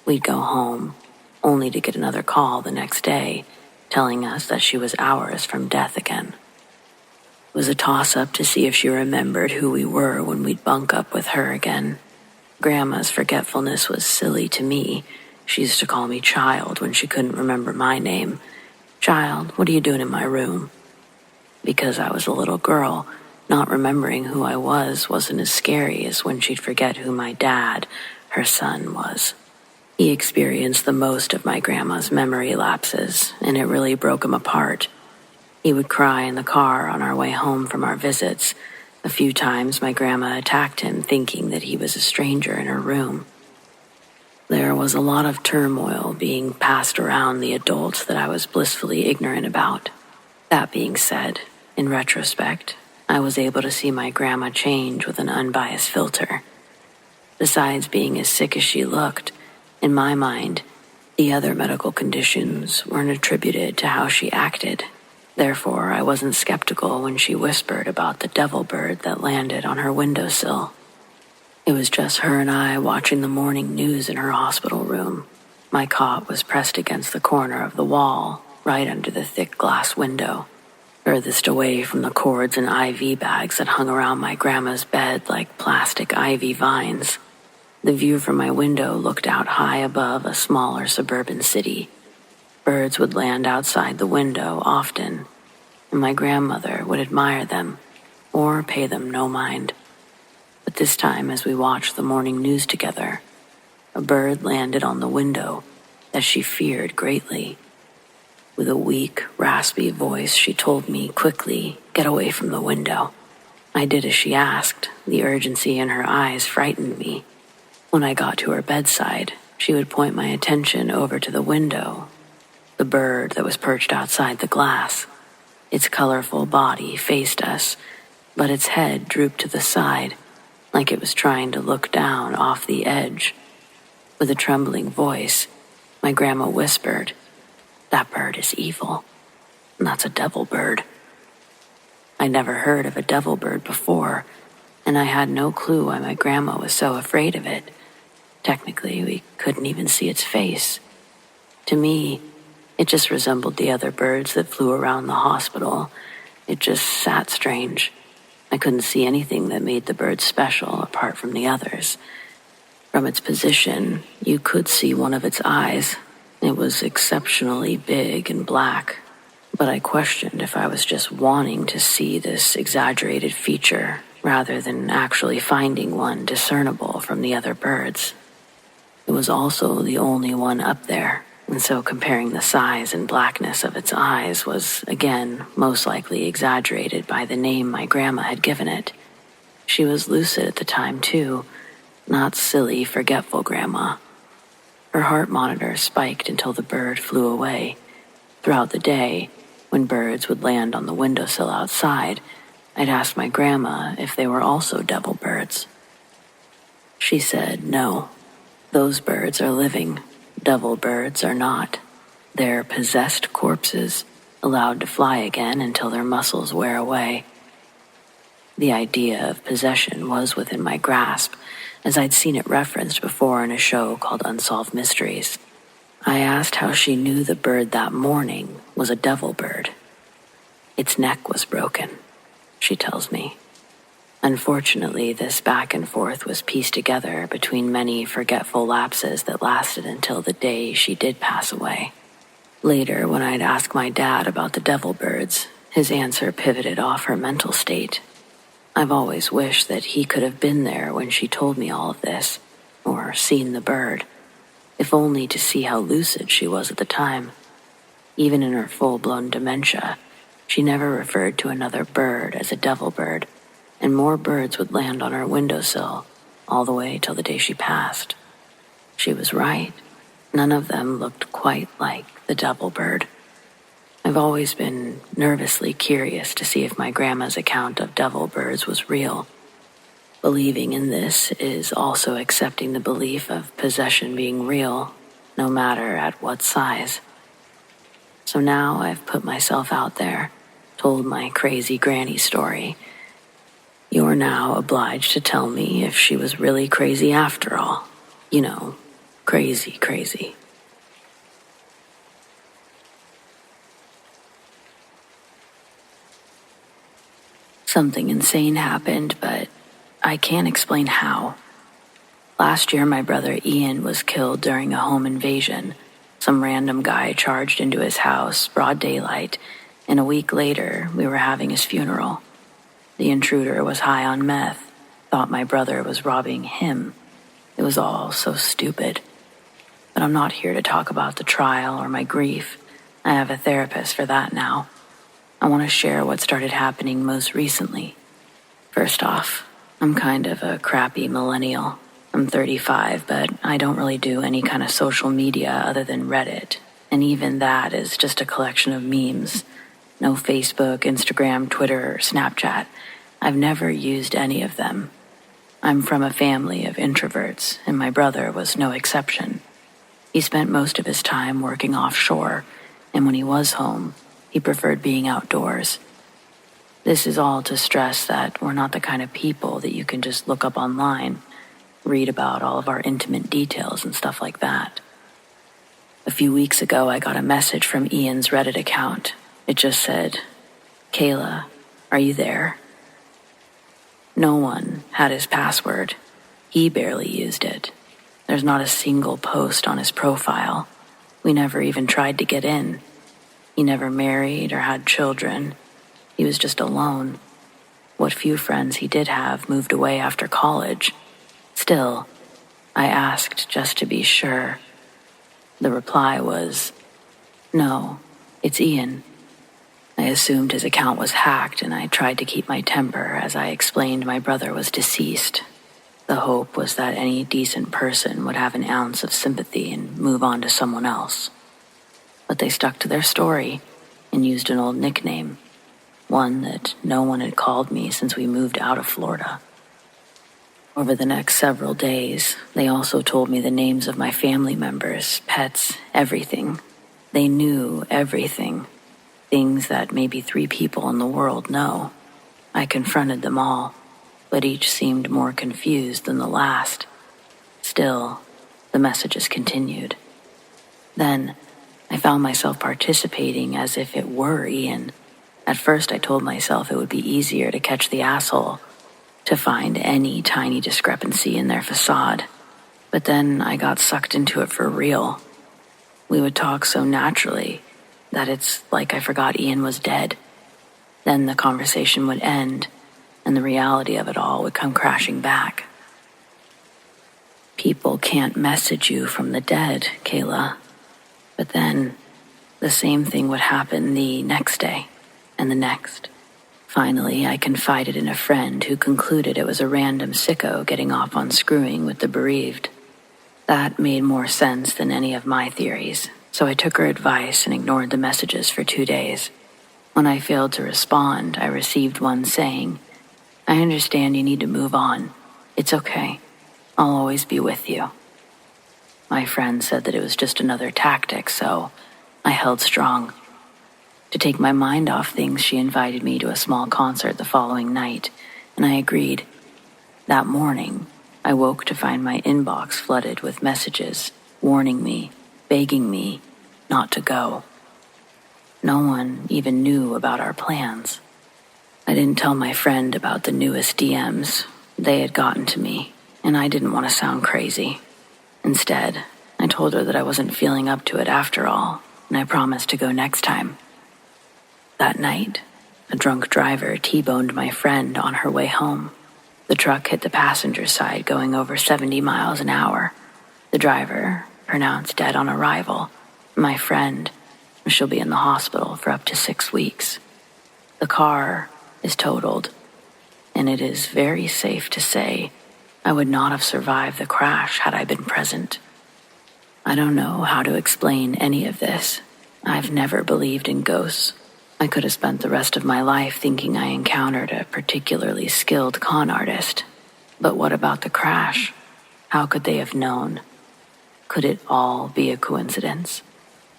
We'd go home, only to get another call the next day, telling us that she was hours from death again. It was a toss-up to see if she remembered who we were when we'd bunk up with her again. Grandma's forgetfulness was silly to me. She used to call me Child when she couldn't remember my name. "Child, what are you doing in my room?" Because I was a little girl, not remembering who I was wasn't as scary as when she'd forget who my dad, her son, was. He experienced the most of my grandma's memory lapses, and it really broke him apart. He would cry in the car on our way home from our visits. A few times my grandma attacked him, thinking that he was a stranger in her room. There was a lot of turmoil being passed around the adults that I was blissfully ignorant about. That being said, in retrospect, I was able to see my grandma change with an unbiased filter. Besides being as sick as she looked, in my mind, the other medical conditions weren't attributed to how she acted. Therefore, I wasn't skeptical when she whispered about the devil bird that landed on her windowsill. It was just her and I watching the morning news in her hospital room. My cot was pressed against the corner of the wall, right under the thick glass window, furthest away from the cords and IV bags that hung around my grandma's bed like plastic ivy vines. The view from my window looked out high above a smaller suburban city. Birds would land outside the window often, and my grandmother would admire them or pay them no mind. But this time, as we watched the morning news together, a bird landed on the window that she feared greatly. With a weak, raspy voice, she told me quickly, "Get away from the window." I did as she asked. The urgency in her eyes frightened me. When I got to her bedside, she would point my attention over to the window, the bird that was perched outside the glass. Its colorful body faced us, but its head drooped to the side, like it was trying to look down off the edge. With a trembling voice, my grandma whispered, "That bird is evil. That's a devil bird." I'd never heard of a devil bird before, and I had no clue why my grandma was so afraid of it. Technically, we couldn't even see its face. To me, it just resembled the other birds that flew around the hospital. It just sat strange. I couldn't see anything that made the bird special apart from the others. From its position, you could see one of its eyes. It was exceptionally big and black, but I questioned if I was just wanting to see this exaggerated feature rather than actually finding one discernible from the other birds. It was also the only one up there, and so comparing the size and blackness of its eyes was, again, most likely exaggerated by the name my grandma had given it. She was lucid at the time, too, not silly, forgetful grandma. Her heart monitor spiked until the bird flew away. Throughout the day, when birds would land on the windowsill outside, I'd ask my grandma if they were also devil birds. She said, "No, those birds are living. Devil birds are not. They're possessed corpses, allowed to fly again until their muscles wear away." The idea of possession was within my grasp, as I'd seen it referenced before in a show called Unsolved Mysteries. I asked how she knew the bird that morning was a devil bird. "Its neck was broken," she tells me. Unfortunately, this back and forth was pieced together between many forgetful lapses that lasted until the day she did pass away. Later, when I'd ask my dad about the devil birds, his answer pivoted off her mental state. I've always wished that he could have been there when she told me all of this, or seen the bird, if only to see how lucid she was at the time. Even in her full-blown dementia, she never referred to another bird as a devil bird, and more birds would land on her windowsill all the way till the day she passed. She was right. None of them looked quite like the devil bird. I've always been nervously curious to see if my grandma's account of devil birds was real. Believing in this is also accepting the belief of possession being real, no matter at what size. So now I've put myself out there, told my crazy granny story. You're now obliged to tell me if she was really crazy after all. You know, crazy, crazy. Something insane happened, but I can't explain how. Last year, my brother Ian was killed during a home invasion. Some random guy charged into his house, broad daylight, and a week later, we were having his funeral. The intruder was high on meth, thought my brother was robbing him. It was all so stupid. But I'm not here to talk about the trial or my grief. I have a therapist for that now. I want to share what started happening most recently. First off, I'm kind of a crappy millennial. I'm 35, but I don't really do any kind of social media other than Reddit, and even that is just a collection of memes. No Facebook, Instagram, Twitter, or Snapchat. I've never used any of them. I'm from a family of introverts, and my brother was no exception. He spent most of his time working offshore, and when he was home, he preferred being outdoors. This is all to stress that we're not the kind of people that you can just look up online, read about all of our intimate details and stuff like that. A few weeks ago, I got a message from Ian's Reddit account. It just said, "Kayla, are you there?" No one had his password. He barely used it. There's not a single post on his profile. We never even tried to get in. He never married or had children. He was just alone. What few friends he did have moved away after college. Still, I asked just to be sure. The reply was, "No, it's Ian." I assumed his account was hacked, and I tried to keep my temper as I explained my brother was deceased. The hope was that any decent person would have an ounce of sympathy and move on to someone else. But they stuck to their story and used an old nickname, one that no one had called me since we moved out of Florida. Over the next several days, they also told me the names of my family members, pets, everything. They knew everything. Things that maybe 3 people in the world know. I confronted them all, but each seemed more confused than the last. Still, the messages continued. Then, I found myself participating as if it were Ian. At first, I told myself it would be easier to catch the asshole, to find any tiny discrepancy in their facade. But then I got sucked into it for real. We would talk so naturally that it's like I forgot Ian was dead. Then the conversation would end, and the reality of it all would come crashing back. People can't message you from the dead, Kayla. But then, the same thing would happen the next day, and the next. Finally, I confided in a friend who concluded it was a random sicko getting off on screwing with the bereaved. That made more sense than any of my theories, so I took her advice and ignored the messages for 2 days. When I failed to respond, I received one saying, "I understand you need to move on. It's okay. I'll always be with you." My friend said that it was just another tactic, so I held strong. To take my mind off things, she invited me to a small concert the following night, and I agreed. That morning, I woke to find my inbox flooded with messages, warning me, begging me not to go. No one even knew about our plans. I didn't tell my friend about the newest DMs. They had gotten to me, and I didn't want to sound crazy. Instead, I told her that I wasn't feeling up to it after all, and I promised to go next time. That night, a drunk driver T-boned my friend on her way home. The truck hit the passenger side going over 70 miles an hour. The driver, pronounced dead on arrival. My friend, she'll be in the hospital for up to 6 weeks. The car is totaled, and it is very safe to say I would not have survived the crash had I been present. I don't know how to explain any of this. I've never believed in ghosts. I could have spent the rest of my life thinking I encountered a particularly skilled con artist. But what about the crash? How could they have known? Could it all be a coincidence?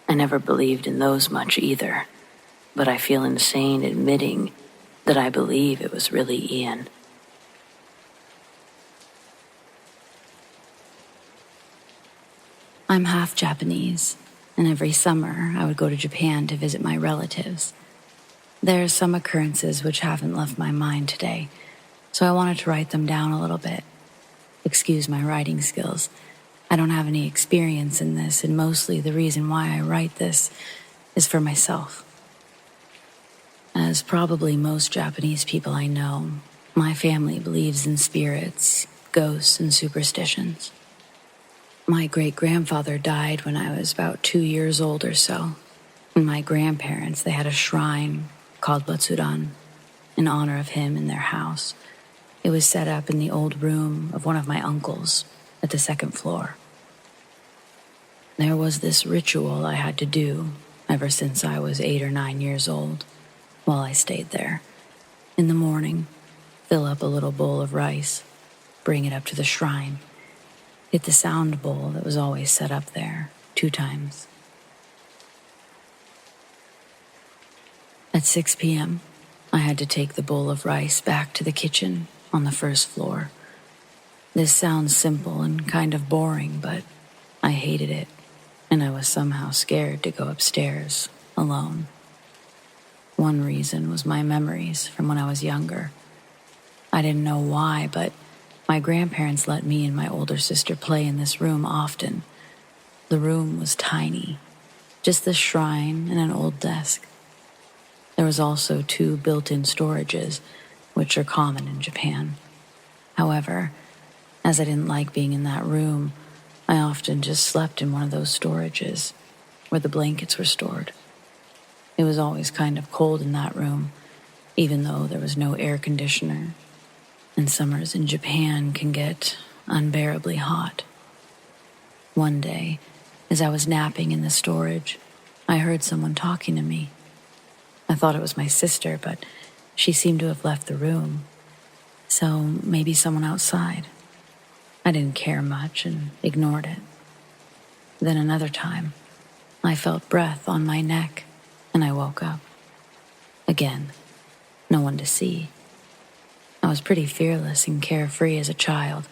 I never believed in those much either, but I feel insane admitting that I believe it was really Ian. I'm half Japanese, and every summer I would go to Japan to visit my relatives. There are some occurrences which haven't left my mind today, so I wanted to write them down a little bit. Excuse my writing skills. I don't have any experience in this, and mostly the reason why I write this is for myself. As probably most Japanese people I know, my family believes in spirits, ghosts, and superstitions. My great-grandfather died when I was about 2 years old or so. And my grandparents, they had a shrine called Butsudan in honor of him in their house. It was set up in the old room of one of my uncles at the 2nd floor. There was this ritual I had to do ever since I was 8 or 9 years old while I stayed there. In the morning, fill up a little bowl of rice, bring it up to the shrine, hit the sound bowl that was always set up there 2 times. At 6 p.m., I had to take the bowl of rice back to the kitchen on the 1st floor. This sounds simple and kind of boring, but I hated it, and I was somehow scared to go upstairs alone. One reason was my memories from when I was younger. I didn't know why, but my grandparents let me and my older sister play in this room often. The room was tiny, just the shrine and an old desk. There was also 2 built-in storages, which are common in Japan. However, as I didn't like being in that room, I often just slept in one of those storages, where the blankets were stored. It was always kind of cold in that room, even though there was no air conditioner, and summers in Japan can get unbearably hot. One day, as I was napping in the storage, I heard someone talking to me. I thought it was my sister, but she seemed to have left the room, so maybe someone outside. I didn't care much and ignored it. Then another time, I felt breath on my neck, and I woke up. Again, no one to see. I was pretty fearless and carefree as a child.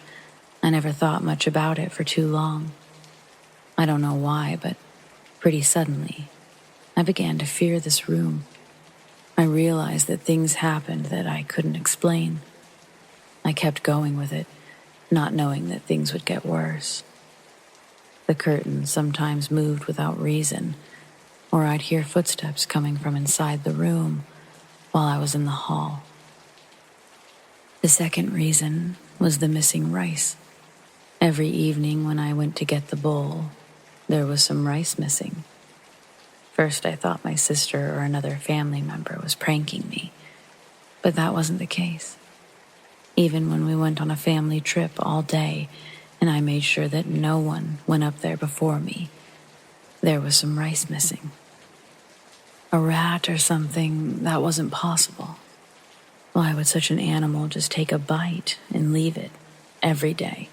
I never thought much about it for too long. I don't know why, but pretty suddenly, I began to fear this room. I realized that things happened that I couldn't explain. I kept going with it, not knowing that things would get worse. The curtains sometimes moved without reason, or I'd hear footsteps coming from inside the room while I was in the hall. The second reason was the missing rice. Every evening when I went to get the bowl, there was some rice missing. First, I thought my sister or another family member was pranking me, but that wasn't the case. Even when we went on a family trip all day, and I made sure that no one went up there before me, there was some rice missing. A rat or something, that wasn't possible. Why would such an animal just take a bite and leave it every day?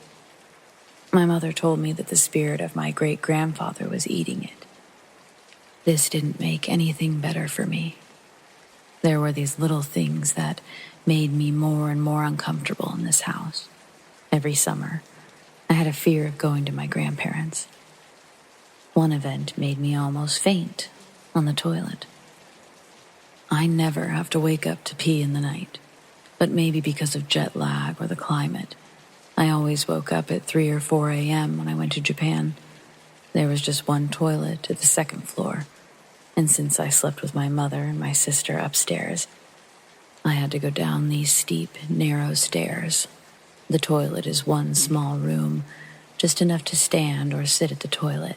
My mother told me that the spirit of my great-grandfather was eating it. This didn't make anything better for me. There were these little things that made me more and more uncomfortable in this house. Every summer, I had a fear of going to my grandparents'. One event made me almost faint on the toilet. I never have to wake up to pee in the night, but maybe because of jet lag or the climate, I always woke up at 3 or 4 a.m. when I went to Japan. There was just one toilet at the second floor, and since I slept with my mother and my sister upstairs, I had to go down these steep, narrow stairs. The toilet is one small room, just enough to stand or sit at the toilet.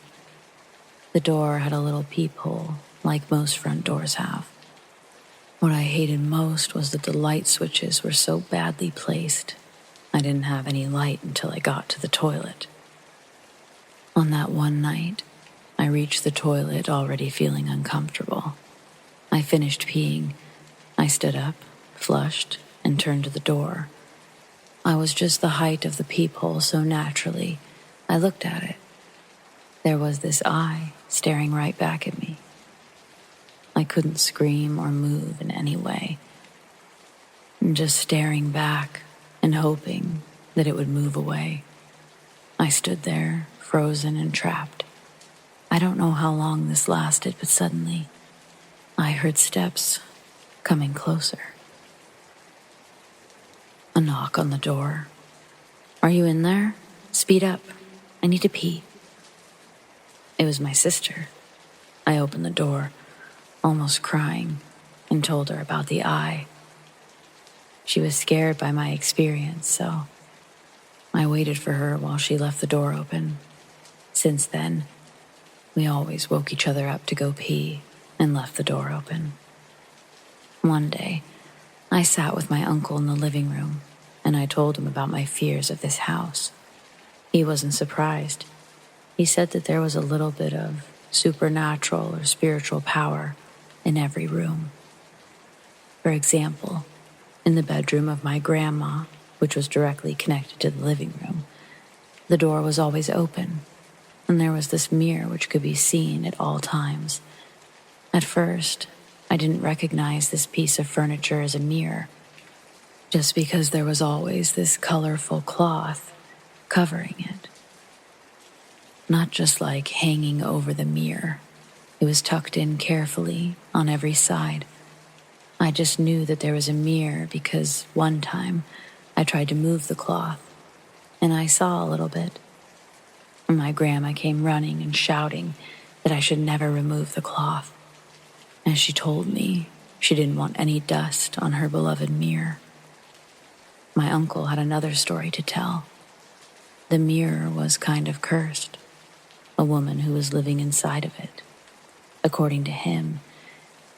The door had a little peephole, like most front doors have. What I hated most was that the light switches were so badly placed. I didn't have any light until I got to the toilet. On that one night, I reached the toilet already feeling uncomfortable. I finished peeing. I stood up, flushed, and turned to the door. I was just the height of the peephole, so naturally, I looked at it. There was this eye staring right back at me. I couldn't scream or move in any way. Just staring back and hoping that it would move away. I stood there, frozen and trapped. I don't know how long this lasted, but suddenly, I heard steps coming closer. A knock on the door. "Are you in there? Speed up. I need to pee." It was my sister. I opened the door, almost crying, and told her about the eye. She was scared by my experience, so I waited for her while she left the door open. Since then, we always woke each other up to go pee and left the door open. One day, I sat with my uncle in the living room, and I told him about my fears of this house. He wasn't surprised. He said that there was a little bit of supernatural or spiritual power in every room. For example, in the bedroom of my grandma, which was directly connected to the living room, the door was always open, and there was this mirror which could be seen at all times. At first, I didn't recognize this piece of furniture as a mirror, just because there was always this colorful cloth covering it. Not just like hanging over the mirror. It was tucked in carefully on every side. I just knew that there was a mirror because one time I tried to move the cloth, and I saw a little bit. And my grandma came running and shouting, that I should never remove the cloth, and she told me she didn't want any dust on her beloved mirror. My uncle had another story to tell. The mirror was kind of cursed, a woman who was living inside of it. According to him,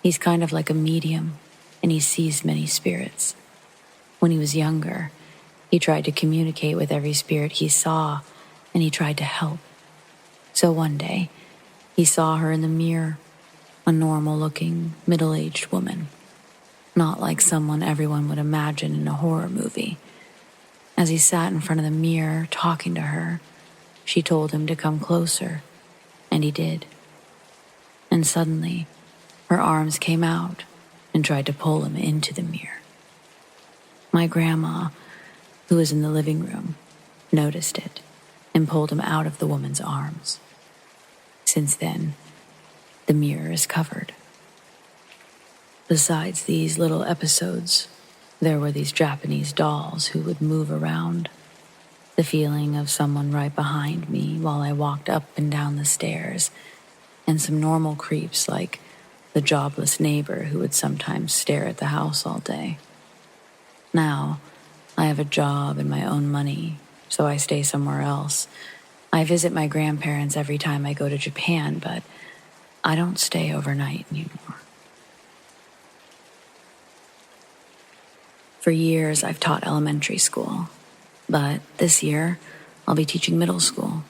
he's kind of like a medium, and he sees many spirits. When he was younger, he tried to communicate with every spirit he saw, and he tried to help. So one day, he saw her in the mirror, a normal-looking, middle-aged woman, not like someone everyone would imagine in a horror movie. As he sat in front of the mirror talking to her, she told him to come closer, and he did. And suddenly, her arms came out and tried to pull him into the mirror. My grandma, who was in the living room, noticed it and pulled him out of the woman's arms. Since then, the mirror is covered. Besides these little episodes, there were these Japanese dolls who would move around. The feeling of someone right behind me while I walked up and down the stairs, and some normal creeps like the jobless neighbor who would sometimes stare at the house all day. Now, I have a job and my own money, so I stay somewhere else. I visit my grandparents every time I go to Japan, but I don't stay overnight anymore. For years, I've taught elementary school, but this year, I'll be teaching middle school.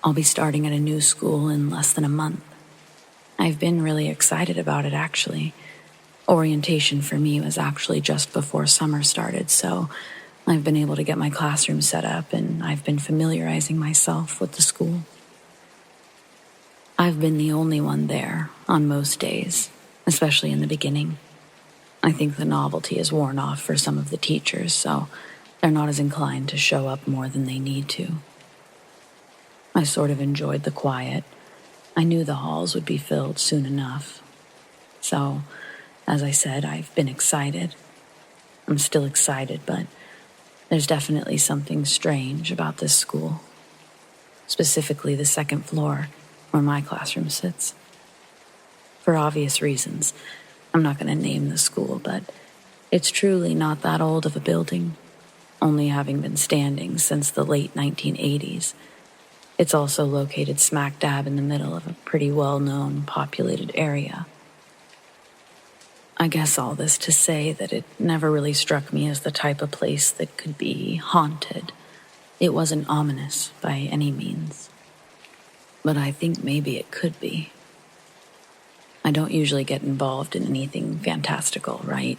I'll be starting at a new school in less than a month. I've been really excited about it, actually. Orientation for me was actually just before summer started, so I've been able to get my classroom set up, and I've been familiarizing myself with the school. I've been the only one there on most days, especially in the beginning. I think the novelty is worn off for some of the teachers, so they're not as inclined to show up more than they need to. I sort of enjoyed the quiet. I knew the halls would be filled soon enough. So, as I said, I've been excited. I'm still excited, but there's definitely something strange about this school. Specifically the second floor, where my classroom sits. For obvious reasons, I'm not going to name the school, but it's truly not that old of a building, only having been standing since the late 1980s. It's also located smack dab in the middle of a pretty well-known, populated area. I guess all this to say that it never really struck me as the type of place that could be haunted. It wasn't ominous by any means. But I think maybe it could be. I don't usually get involved in anything fantastical, right?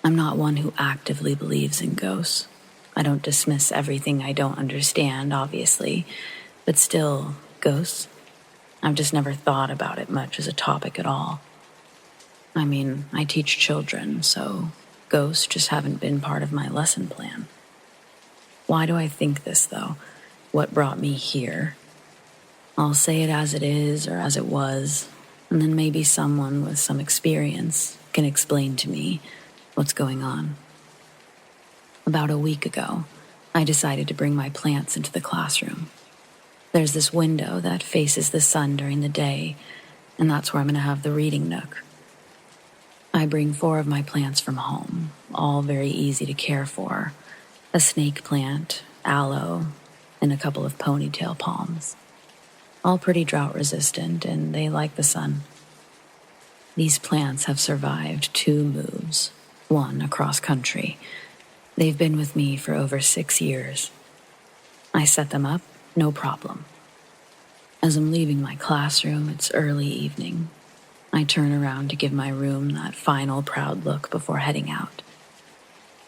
I'm not one who actively believes in ghosts. I don't dismiss everything I don't understand, obviously, but still, ghosts? I've just never thought about it much as a topic at all. I mean, I teach children, so ghosts just haven't been part of my lesson plan. Why do I think this, though? What brought me here? I'll say it as it is or as it was, and then maybe someone with some experience can explain to me what's going on. About a week ago, I decided to bring my plants into the classroom. There's this window that faces the sun during the day, and that's where I'm going to have the reading nook. I bring 4 of my plants from home, all very easy to care for. A snake plant, aloe, and a couple of ponytail palms. All pretty drought resistant, and they like the sun. These plants have survived 2 moves, 1 across country. They've been with me for over 6 years. I set them up, no problem. As I'm leaving my classroom, it's early evening. I turn around to give my room that final proud look before heading out.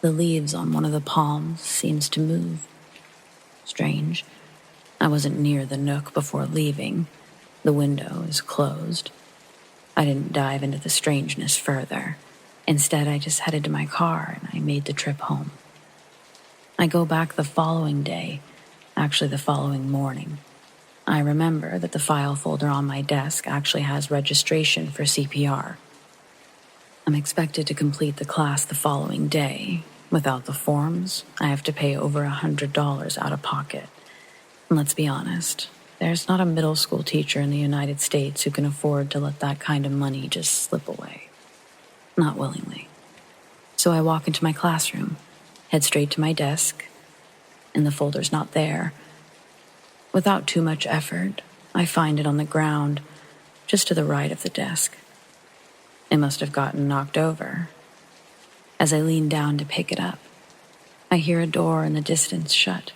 The leaves on one of the palms seems to move. Strange. I wasn't near the nook before leaving. The window is closed. I didn't dive into the strangeness further. Instead, I just headed to my car and I made the trip home. I go back the following day, actually the following morning. I remember that the file folder on my desk actually has registration for CPR. I'm expected to complete the class the following day. Without the forms, I have to pay over $100 out of pocket. And let's be honest, there's not a middle school teacher in the United States who can afford to let that kind of money just slip away. Not willingly. So I walk into my classroom, head straight to my desk, and the folder's not there. Without too much effort, I find it on the ground, just to the right of the desk. It must have gotten knocked over. As I lean down to pick it up, I hear a door in the distance shut.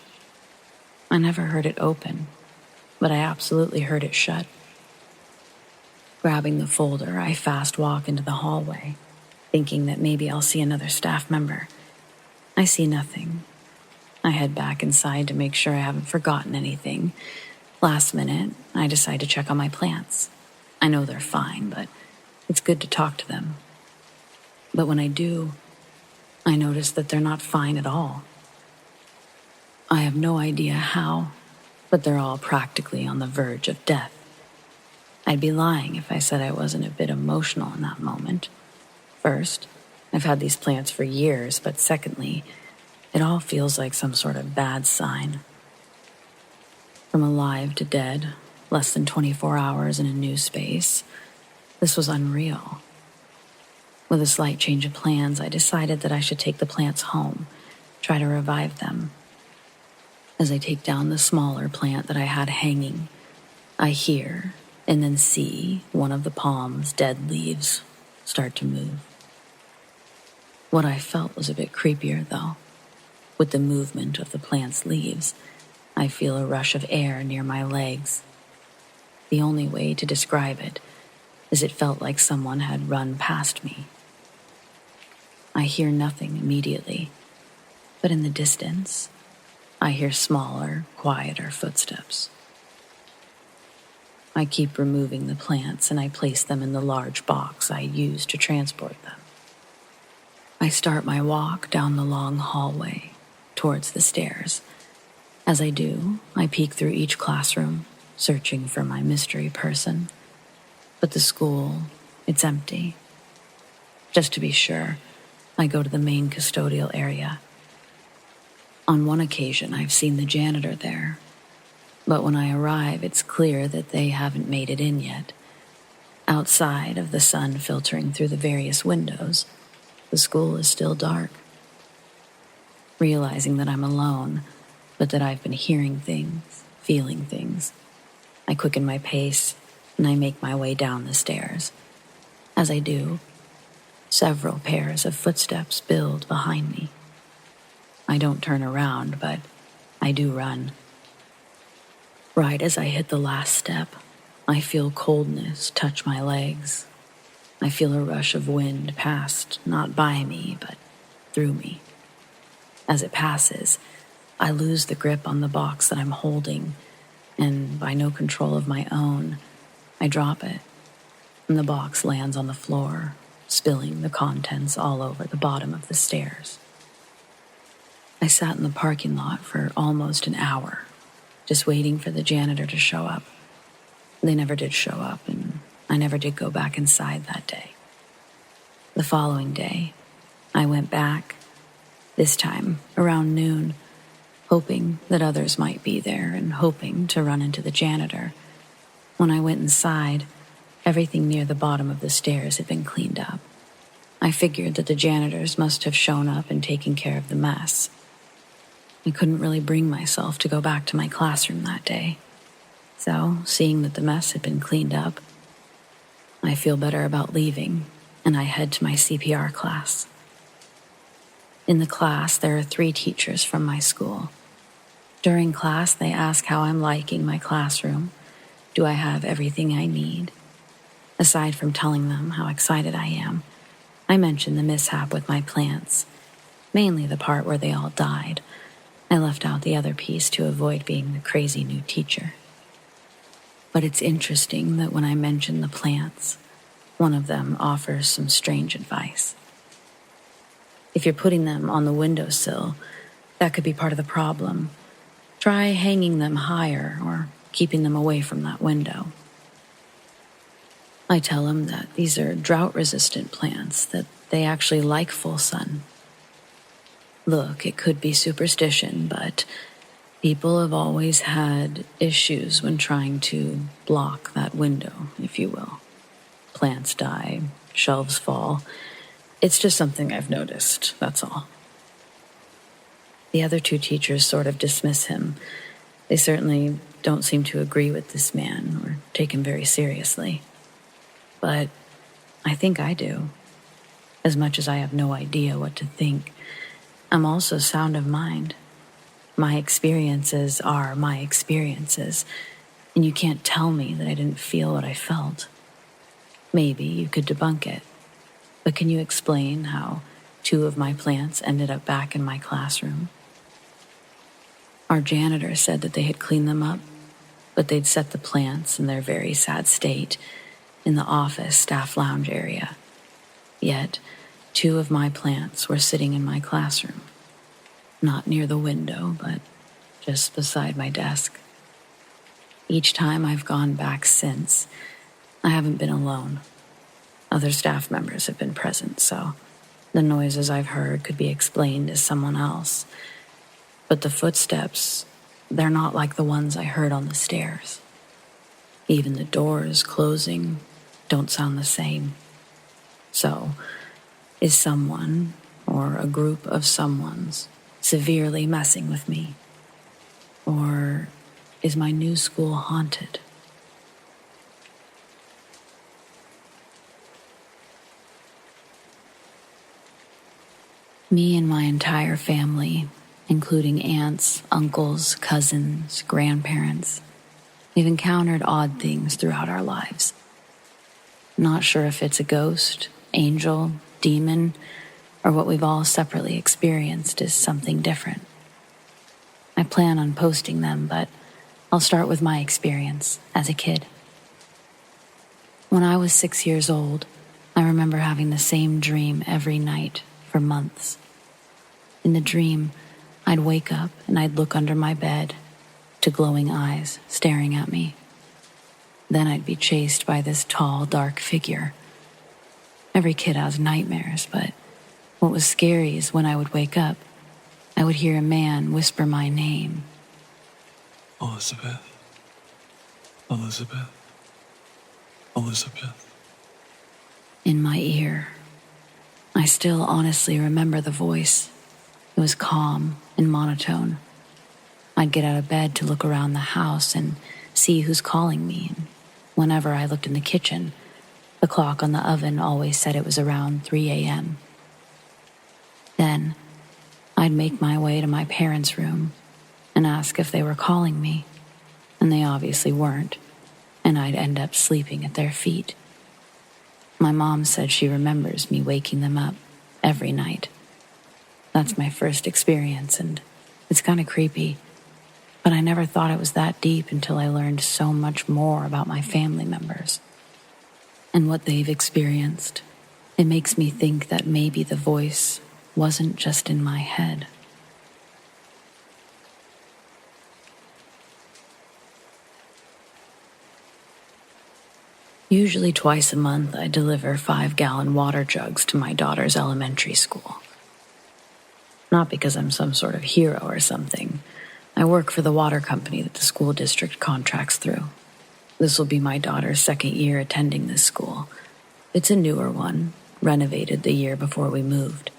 I never heard it open, but I absolutely heard it shut. Grabbing the folder, I fast walk into the hallway, thinking that maybe I'll see another staff member. I see nothing. I head back inside to make sure I haven't forgotten anything. Last minute, I decide to check on my plants. I know they're fine, but it's good to talk to them. But when I do, I notice that they're not fine at all. I have no idea how, but they're all practically on the verge of death. I'd be lying if I said I wasn't a bit emotional in that moment. First, I've had these plants for years, but secondly, it all feels like some sort of bad sign. From alive to dead, less than 24 hours in a new space, this was unreal. With a slight change of plans, I decided that I should take the plants home, try to revive them. As I take down the smaller plant that I had hanging, I hear and then see one of the palm's dead leaves start to move. What I felt was a bit creepier, though. With the movement of the plant's leaves, I feel a rush of air near my legs. The only way to describe it is it felt like someone had run past me. I hear nothing immediately, but in the distance, I hear smaller, quieter footsteps. I keep removing the plants and I place them in the large box I use to transport them. I start my walk down the long hallway towards the stairs. As I do, I peek through each classroom, searching for my mystery person. But the school, it's empty. Just to be sure, I go to the main custodial area. On one occasion, I've seen the janitor there, but when I arrive, it's clear that they haven't made it in yet. Outside of the sun filtering through the various windows, the school is still dark. Realizing that I'm alone, but that I've been hearing things, feeling things, I quicken my pace and I make my way down the stairs. As I do, several pairs of footsteps build behind me. I don't turn around, but I do run. Right as I hit the last step, I feel coldness touch my legs. I feel a rush of wind past, not by me, but through me. As it passes, I lose the grip on the box that I'm holding, and by no control of my own, I drop it, and the box lands on the floor, spilling the contents all over the bottom of the stairs. I sat in the parking lot for almost an hour, just waiting for the janitor to show up. They never did show up, and I never did go back inside that day. The following day, I went back, this time around noon, hoping that others might be there and hoping to run into the janitor. When I went inside, everything near the bottom of the stairs had been cleaned up. I figured that the janitors must have shown up and taken care of the mess. I couldn't really bring myself to go back to my classroom that day. So, seeing that the mess had been cleaned up, I feel better about leaving, and I head to my CPR class. In the class, there are 3 teachers from my school. During class, they ask how I'm liking my classroom. Do I have everything I need? Aside from telling them how excited I am, I mention the mishap with my plants, mainly the part where they all died. I left out the other piece to avoid being the crazy new teacher. But it's interesting that when I mention the plants, one of them offers some strange advice. If you're putting them on the windowsill, that could be part of the problem. Try hanging them higher or keeping them away from that window. I tell him that these are drought-resistant plants, that they actually like full sun. Look, it could be superstition, but People have always had issues when trying to block that window, if you will. Plants die, shelves fall. It's just something I've noticed, that's all. The other two teachers sort of dismiss him. They certainly don't seem to agree with this man or take him very seriously. But I think I do. As much as I have no idea what to think, I'm also sound of mind. My experiences are my experiences, and you can't tell me that I didn't feel what I felt. Maybe you could debunk it, but can you explain how 2 of my plants ended up back in my classroom? Our janitor said that they had cleaned them up, but they'd set the plants in their very sad state in the office staff lounge area. Yet, 2 of my plants were sitting in my classroom. Not near the window, but just beside my desk. Each time I've gone back since, I haven't been alone. Other staff members have been present, so the noises I've heard could be explained as someone else. But the footsteps, they're not like the ones I heard on the stairs. Even the doors closing don't sound the same. So, is someone, or a group of someones, severely messing with me? Or is my new school haunted? Me and my entire family, including aunts, uncles, cousins, grandparents, we've encountered odd things throughout our lives. Not sure if it's a ghost, angel, demon, or what we've all separately experienced is something different. I plan on posting them, but I'll start with my experience as a kid. When I was 6 years old, I remember having the same dream every night for months. In the dream, I'd wake up and I'd look under my bed to glowing eyes staring at me. Then I'd be chased by this tall, dark figure. Every kid has nightmares, but what was scary is when I would wake up, I would hear a man whisper my name. Elizabeth. Elizabeth. Elizabeth. In my ear. I still honestly remember the voice. It was calm and monotone. I'd get out of bed to look around the house and see who's calling me. And whenever I looked in the kitchen, the clock on the oven always said it was around 3 a.m. Then, I'd make my way to my parents' room and ask if they were calling me, and they obviously weren't, and I'd end up sleeping at their feet. My mom said she remembers me waking them up every night. That's my first experience, and it's kind of creepy, but I never thought it was that deep until I learned so much more about my family members and what they've experienced. It makes me think that maybe the voice wasn't just in my head. Usually twice a month, I deliver 5-gallon water jugs to my daughter's elementary school. Not because I'm some sort of hero or something. I work for the water company that the school district contracts through. This will be my daughter's 2nd year attending this school. It's a newer one, renovated the year before we moved.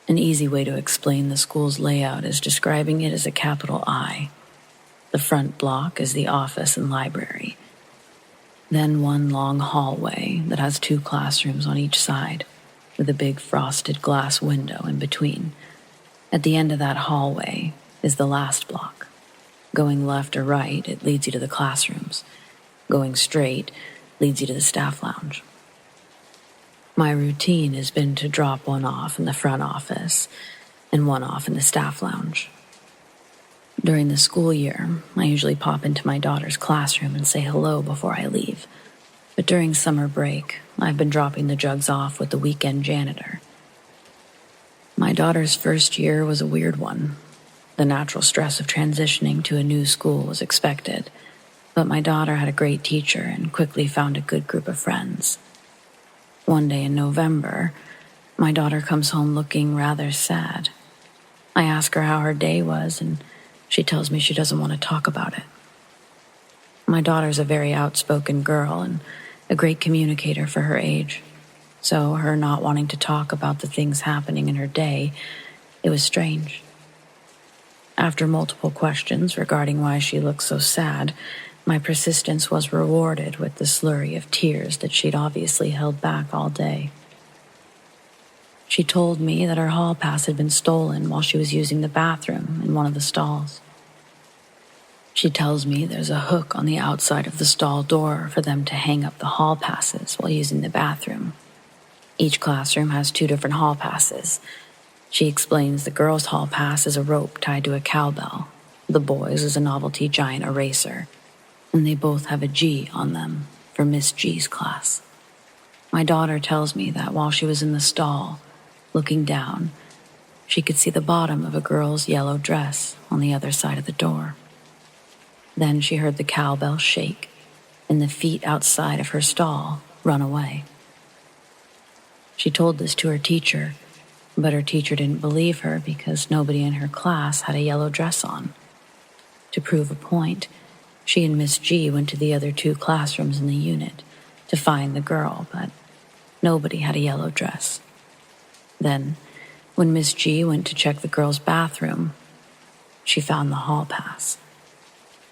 An easy way to explain the school's layout is describing it as a capital I. The front block is the office and library. Then one long hallway that has 2 classrooms on each side, with a big frosted glass window in between. At the end of that hallway is the last block. Going left or right, it leads you to the classrooms. Going straight leads you to the staff lounge. My routine has been to drop one off in the front office and one off in the staff lounge. During the school year, I usually pop into my daughter's classroom and say hello before I leave. But during summer break, I've been dropping the jugs off with the weekend janitor. My daughter's first year was a weird one. The natural stress of transitioning to a new school was expected, but my daughter had a great teacher and quickly found a good group of friends. One day in November, my daughter comes home looking rather sad. I ask her how her day was, and She tells me she doesn't want to talk about it. My daughter's a very outspoken girl and a great communicator for her age. So her not wanting to talk about the things happening in her day, it was strange. After multiple questions regarding why she looked so sad, my persistence was rewarded with the slurry of tears that she'd obviously held back all day. She told me that her hall pass had been stolen while she was using the bathroom in one of the stalls. She tells me there's a hook on the outside of the stall door for them to hang up the hall passes while using the bathroom. Each classroom has 2 different hall passes. She explains the girls' hall pass is a rope tied to a cowbell. The boys is a novelty giant eraser. And they both have a G on them for Miss G's class. My daughter tells me that while she was in the stall, looking down, she could see the bottom of a girl's yellow dress on the other side of the door. Then she heard the cowbell shake and the feet outside of her stall run away. She told this to her teacher, but her teacher didn't believe her because nobody in her class had a yellow dress on. To prove a point, she and Miss G went to the other 2 classrooms in the unit to find the girl, but nobody had a yellow dress. Then, when Miss G went to check the girl's bathroom, she found the hall pass.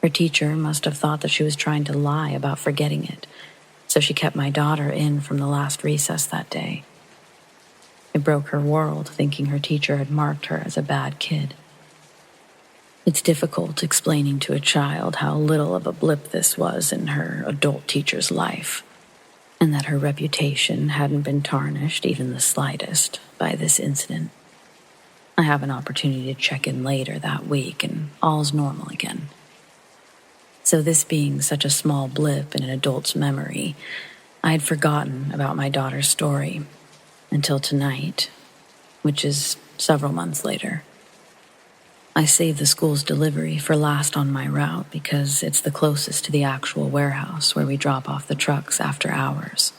Her teacher must have thought that she was trying to lie about forgetting it, so she kept my daughter in from the last recess that day. It broke her world thinking her teacher had marked her as a bad kid. It's difficult explaining to a child how little of a blip this was in her adult teacher's life, and that her reputation hadn't been tarnished even the slightest by this incident. I have an opportunity to check in later that week, and all's normal again. So this being such a small blip in an adult's memory, I had forgotten about my daughter's story until tonight, which is several months later. I saved the school's delivery for last on my route because it's the closest to the actual warehouse where we drop off the trucks after hours.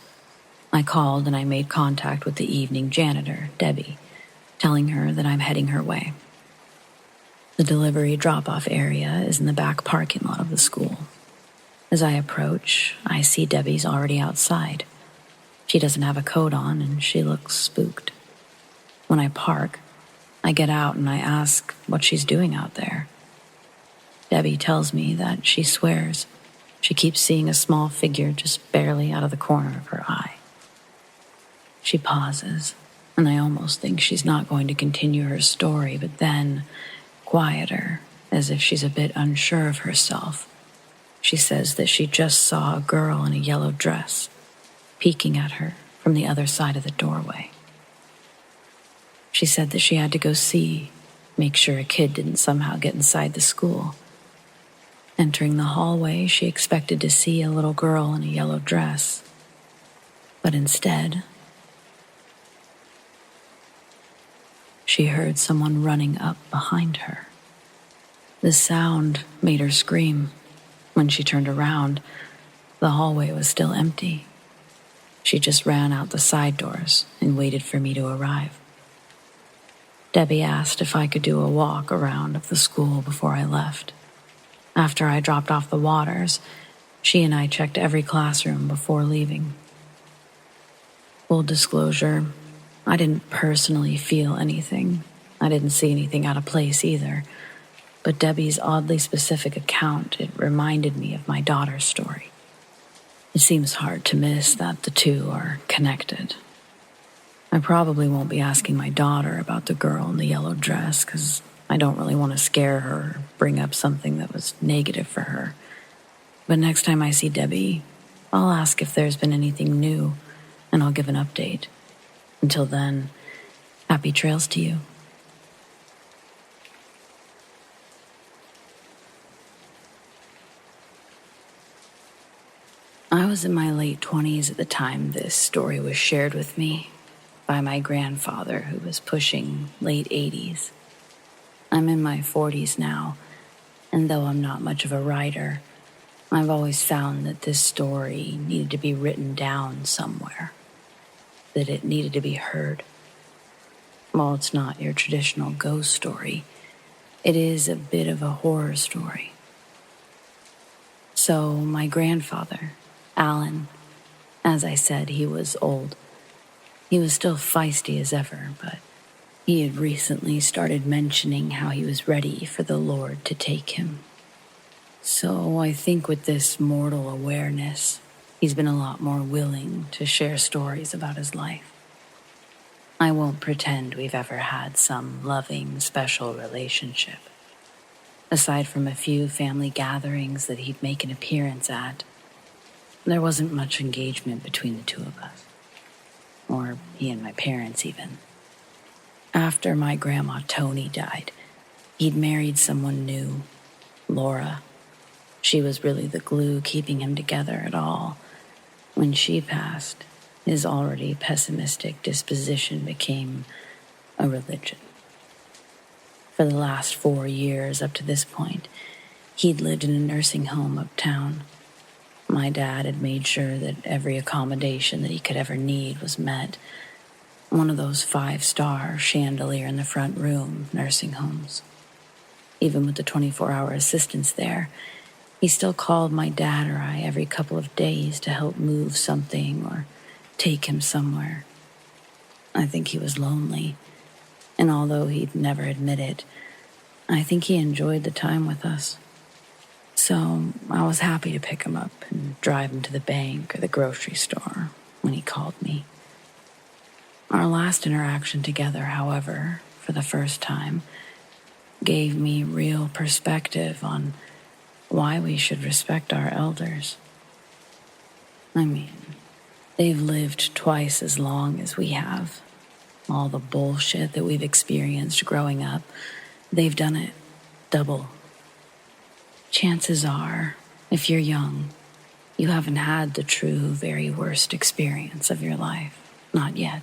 I called and I made contact with the evening janitor, Debbie, telling her that I'm heading her way. The delivery drop-off area is in the back parking lot of the school. As I approach, I see Debbie's already outside. She doesn't have a coat on and she looks spooked. When I park, I get out and I ask what she's doing out there. Debbie tells me that she swears she keeps seeing a small figure just barely out of the corner of her eye. She pauses, and I almost think she's not going to continue her story, but then, quieter, as if she's a bit unsure of herself, she says that she just saw a girl in a yellow dress peeking at her from the other side of the doorway. She said that she had to go see, make sure a kid didn't somehow get inside the school. Entering the hallway, she expected to see a little girl in a yellow dress, but instead, she heard someone running up behind her. The sound made her scream. When she turned around, the hallway was still empty. She just ran out the side doors and waited for me to arrive. Debbie asked if I could do a walk around of the school before I left. After I dropped off the waters, she and I checked every classroom before leaving. Full disclosure, I didn't personally feel anything. I didn't see anything out of place either. But Debbie's oddly specific account, it reminded me of my daughter's story. It seems hard to miss that the two are connected. I probably won't be asking my daughter about the girl in the yellow dress because I don't really want to scare her or bring up something that was negative for her. But next time I see Debbie, I'll ask if there's been anything new, and I'll give an update. Until then, happy trails to you. I was in my late 20s at the time this story was shared with me by my grandfather, who was pushing late 80s. I'm in my 40s now, and though I'm not much of a writer, I've always found that this story needed to be written down somewhere, that it needed to be heard. While it's not your traditional ghost story, It is a bit of a horror story. So my grandfather, Alan, as I said, he was old. He was still feisty as ever, but he had recently started mentioning how he was ready for the Lord to take him. So I think with this mortal awareness, he's been a lot more willing to share stories about his life. I won't pretend we've ever had some loving, special relationship. Aside from a few family gatherings that he'd make an appearance at, there wasn't much engagement between the two of us. Or he and my parents, even. After my grandma Tony died, he'd married someone new, Laura. She was really the glue keeping him together at all. When she passed, his already pessimistic disposition became a religion. For the last 4 years up to this point, he'd lived in a nursing home uptown. My dad had made sure that every accommodation that he could ever need was met. One of those 5-star chandelier in the front room nursing homes. Even with the 24-hour assistance there, he still called my dad or I every couple of days to help move something or take him somewhere. I think he was lonely. And although he'd never admit it, I think he enjoyed the time with us. So I was happy to pick him up and drive him to the bank or the grocery store when he called me. Our last interaction together, however, for the first time, gave me real perspective on why we should respect our elders. I mean, they've lived twice as long as we have. All the bullshit that we've experienced growing up, they've done it double. Chances are, if you're young, you haven't had the true, very worst experience of your life. Not yet.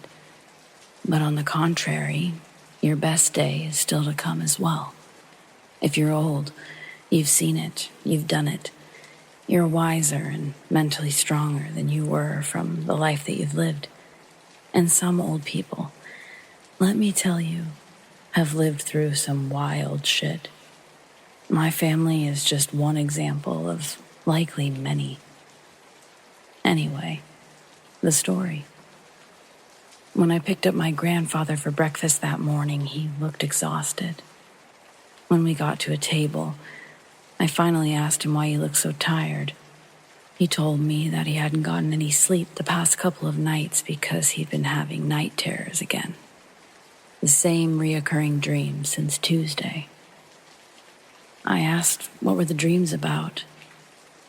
But on the contrary, your best day is still to come as well. If you're old, you've seen it, you've done it. You're wiser and mentally stronger than you were from the life that you've lived. And some old people, let me tell you, have lived through some wild shit. My family is just one example of likely many. Anyway, the story. When I picked up my grandfather for breakfast that morning, he looked exhausted. When we got to a table, I finally asked him why he looked so tired. He told me that he hadn't gotten any sleep the past couple of nights because he'd been having night terrors again. The same reoccurring dreams since Tuesday. I asked what were the dreams about,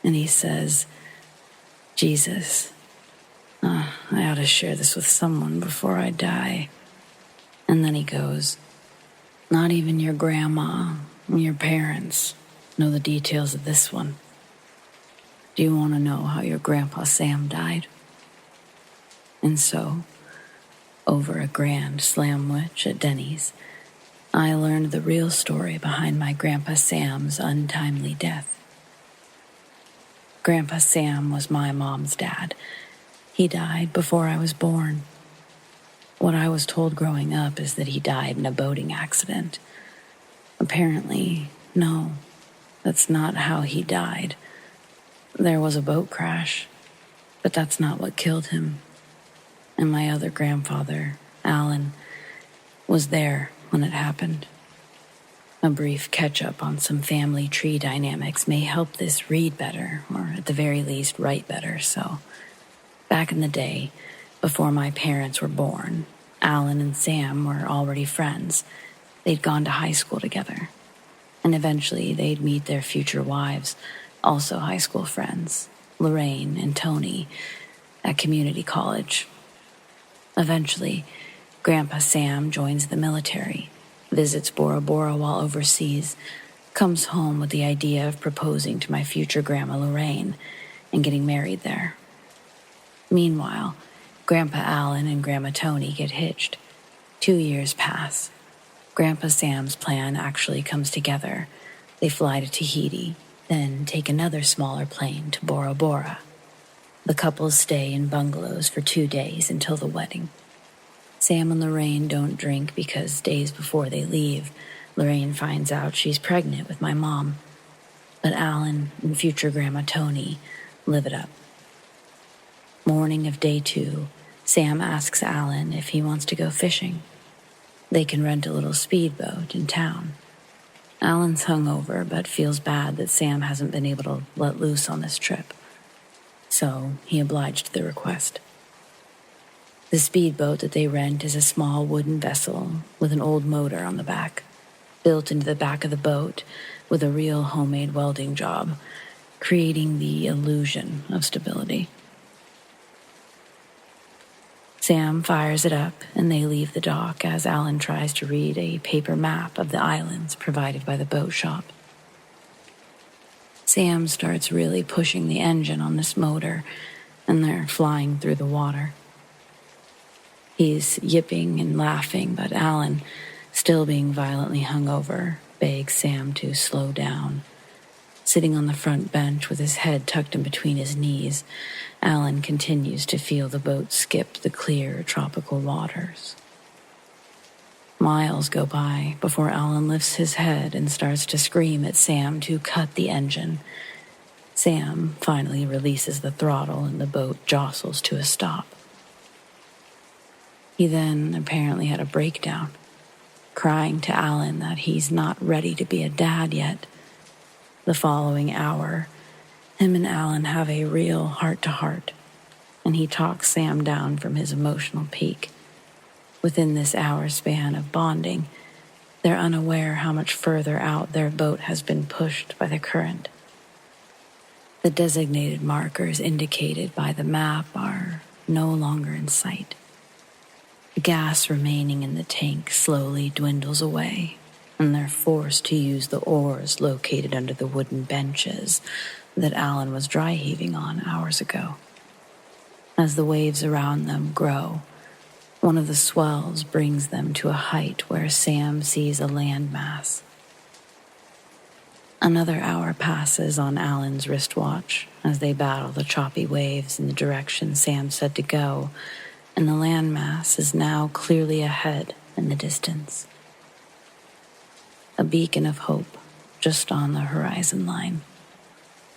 and he says, Jesus, I ought to share this with someone before I die. And then he goes, not even your grandma or your parents know the details of this one. Do you want to know how your grandpa Sam died? And so, over a grand slamwich at Denny's, I learned the real story behind my Grandpa Sam's untimely death. Grandpa Sam was my mom's dad. He died before I was born. What I was told growing up is that he died in a boating accident. Apparently, no, that's not how he died. There was a boat crash, but that's not what killed him. And my other grandfather, Alan, was there when it happened. A brief catch-up on some family tree dynamics may help this read better, or at the very least write better. So, back in the day, before my parents were born, Alan and Sam were already friends. They'd gone to high school together. And eventually they'd meet their future wives, also high school friends, Lorraine and Tony, at community college. Eventually, Grandpa Sam joins the military, visits Bora Bora while overseas, comes home with the idea of proposing to my future Grandma Lorraine and getting married there. Meanwhile, Grandpa Alan and Grandma Tony get hitched. 2 years pass. Grandpa Sam's plan actually comes together. They fly to Tahiti, then take another smaller plane to Bora Bora. The couples stay in bungalows for 2 days until the wedding. Sam and Lorraine don't drink because days before they leave, Lorraine finds out she's pregnant with my mom, but Alan and future Grandma Tony live it up. Morning of day 2, Sam asks Alan if he wants to go fishing. They can rent a little speedboat in town. Alan's hungover, but feels bad that Sam hasn't been able to let loose on this trip, so he obliged the request. The speedboat that they rent is a small wooden vessel with an old motor on the back, built into the back of the boat with a real homemade welding job, creating the illusion of stability. Sam fires it up, and they leave the dock as Alan tries to read a paper map of the islands provided by the boat shop. Sam starts really pushing the engine on this motor, and they're flying through the water. He's yipping and laughing, but Alan, still being violently hungover, begs Sam to slow down. Sitting on the front bench with his head tucked in between his knees, Alan continues to feel the boat skip the clear tropical waters. Miles go by before Alan lifts his head and starts to scream at Sam to cut the engine. Sam finally releases the throttle and the boat jostles to a stop. He then apparently had a breakdown, crying to Alan that he's not ready to be a dad yet. The following hour, him and Alan have a real heart-to-heart, and he talks Sam down from his emotional peak. Within this hour span of bonding, they're unaware how much further out their boat has been pushed by the current. The designated markers indicated by the map are no longer in sight. The gas remaining in the tank slowly dwindles away, and they're forced to use the oars located under the wooden benches that Alan was dry heaving on hours ago. As the waves around them grow, one of the swells brings them to a height where Sam sees a landmass. Another hour passes on Alan's wristwatch as they battle the choppy waves in the direction Sam said to go, and the landmass is now clearly ahead in the distance. A beacon of hope just on the horizon line.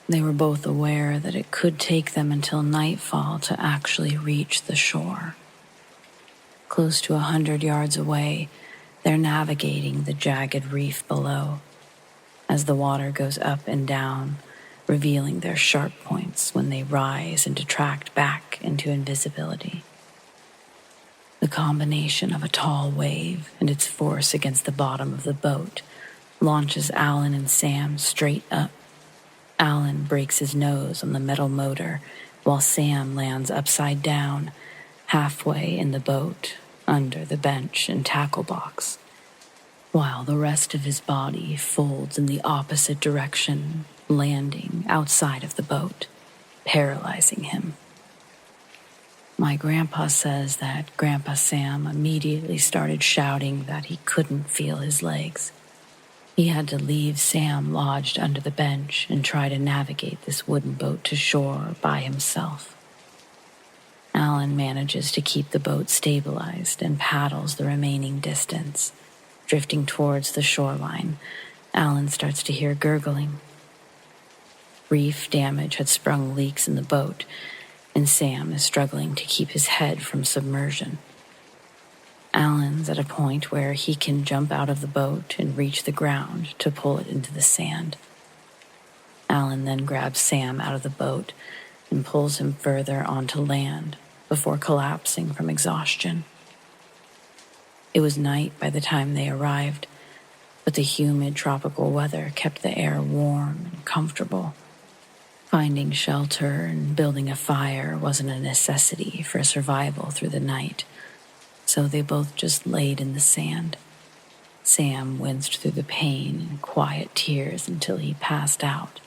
They were both aware that it could take them until nightfall to actually reach the shore. Close to 100 yards away, they're navigating the jagged reef below, as the water goes up and down, revealing their sharp points when they rise and detract back into invisibility. The combination of a tall wave and its force against the bottom of the boat launches Alan and Sam straight up. Alan breaks his nose on the metal motor, while Sam lands upside down, halfway in the boat, under the bench and tackle box, while the rest of his body folds in the opposite direction, landing outside of the boat, paralyzing him. My grandpa says that Grandpa Sam immediately started shouting that he couldn't feel his legs. He had to leave Sam lodged under the bench and try to navigate this wooden boat to shore by himself. Alan manages to keep the boat stabilized and paddles the remaining distance. Drifting towards the shoreline, Alan starts to hear gurgling. Reef damage had sprung leaks in the boat, and Sam is struggling to keep his head from submersion. Alan's at a point where he can jump out of the boat and reach the ground to pull it into the sand. Alan then grabs Sam out of the boat and pulls him further onto land before collapsing from exhaustion. It was night by the time they arrived, but the humid tropical weather kept the air warm and comfortable. Finding shelter and building a fire wasn't a necessity for survival through the night, so they both just laid in the sand. Sam winced through the pain and quiet tears until he passed out.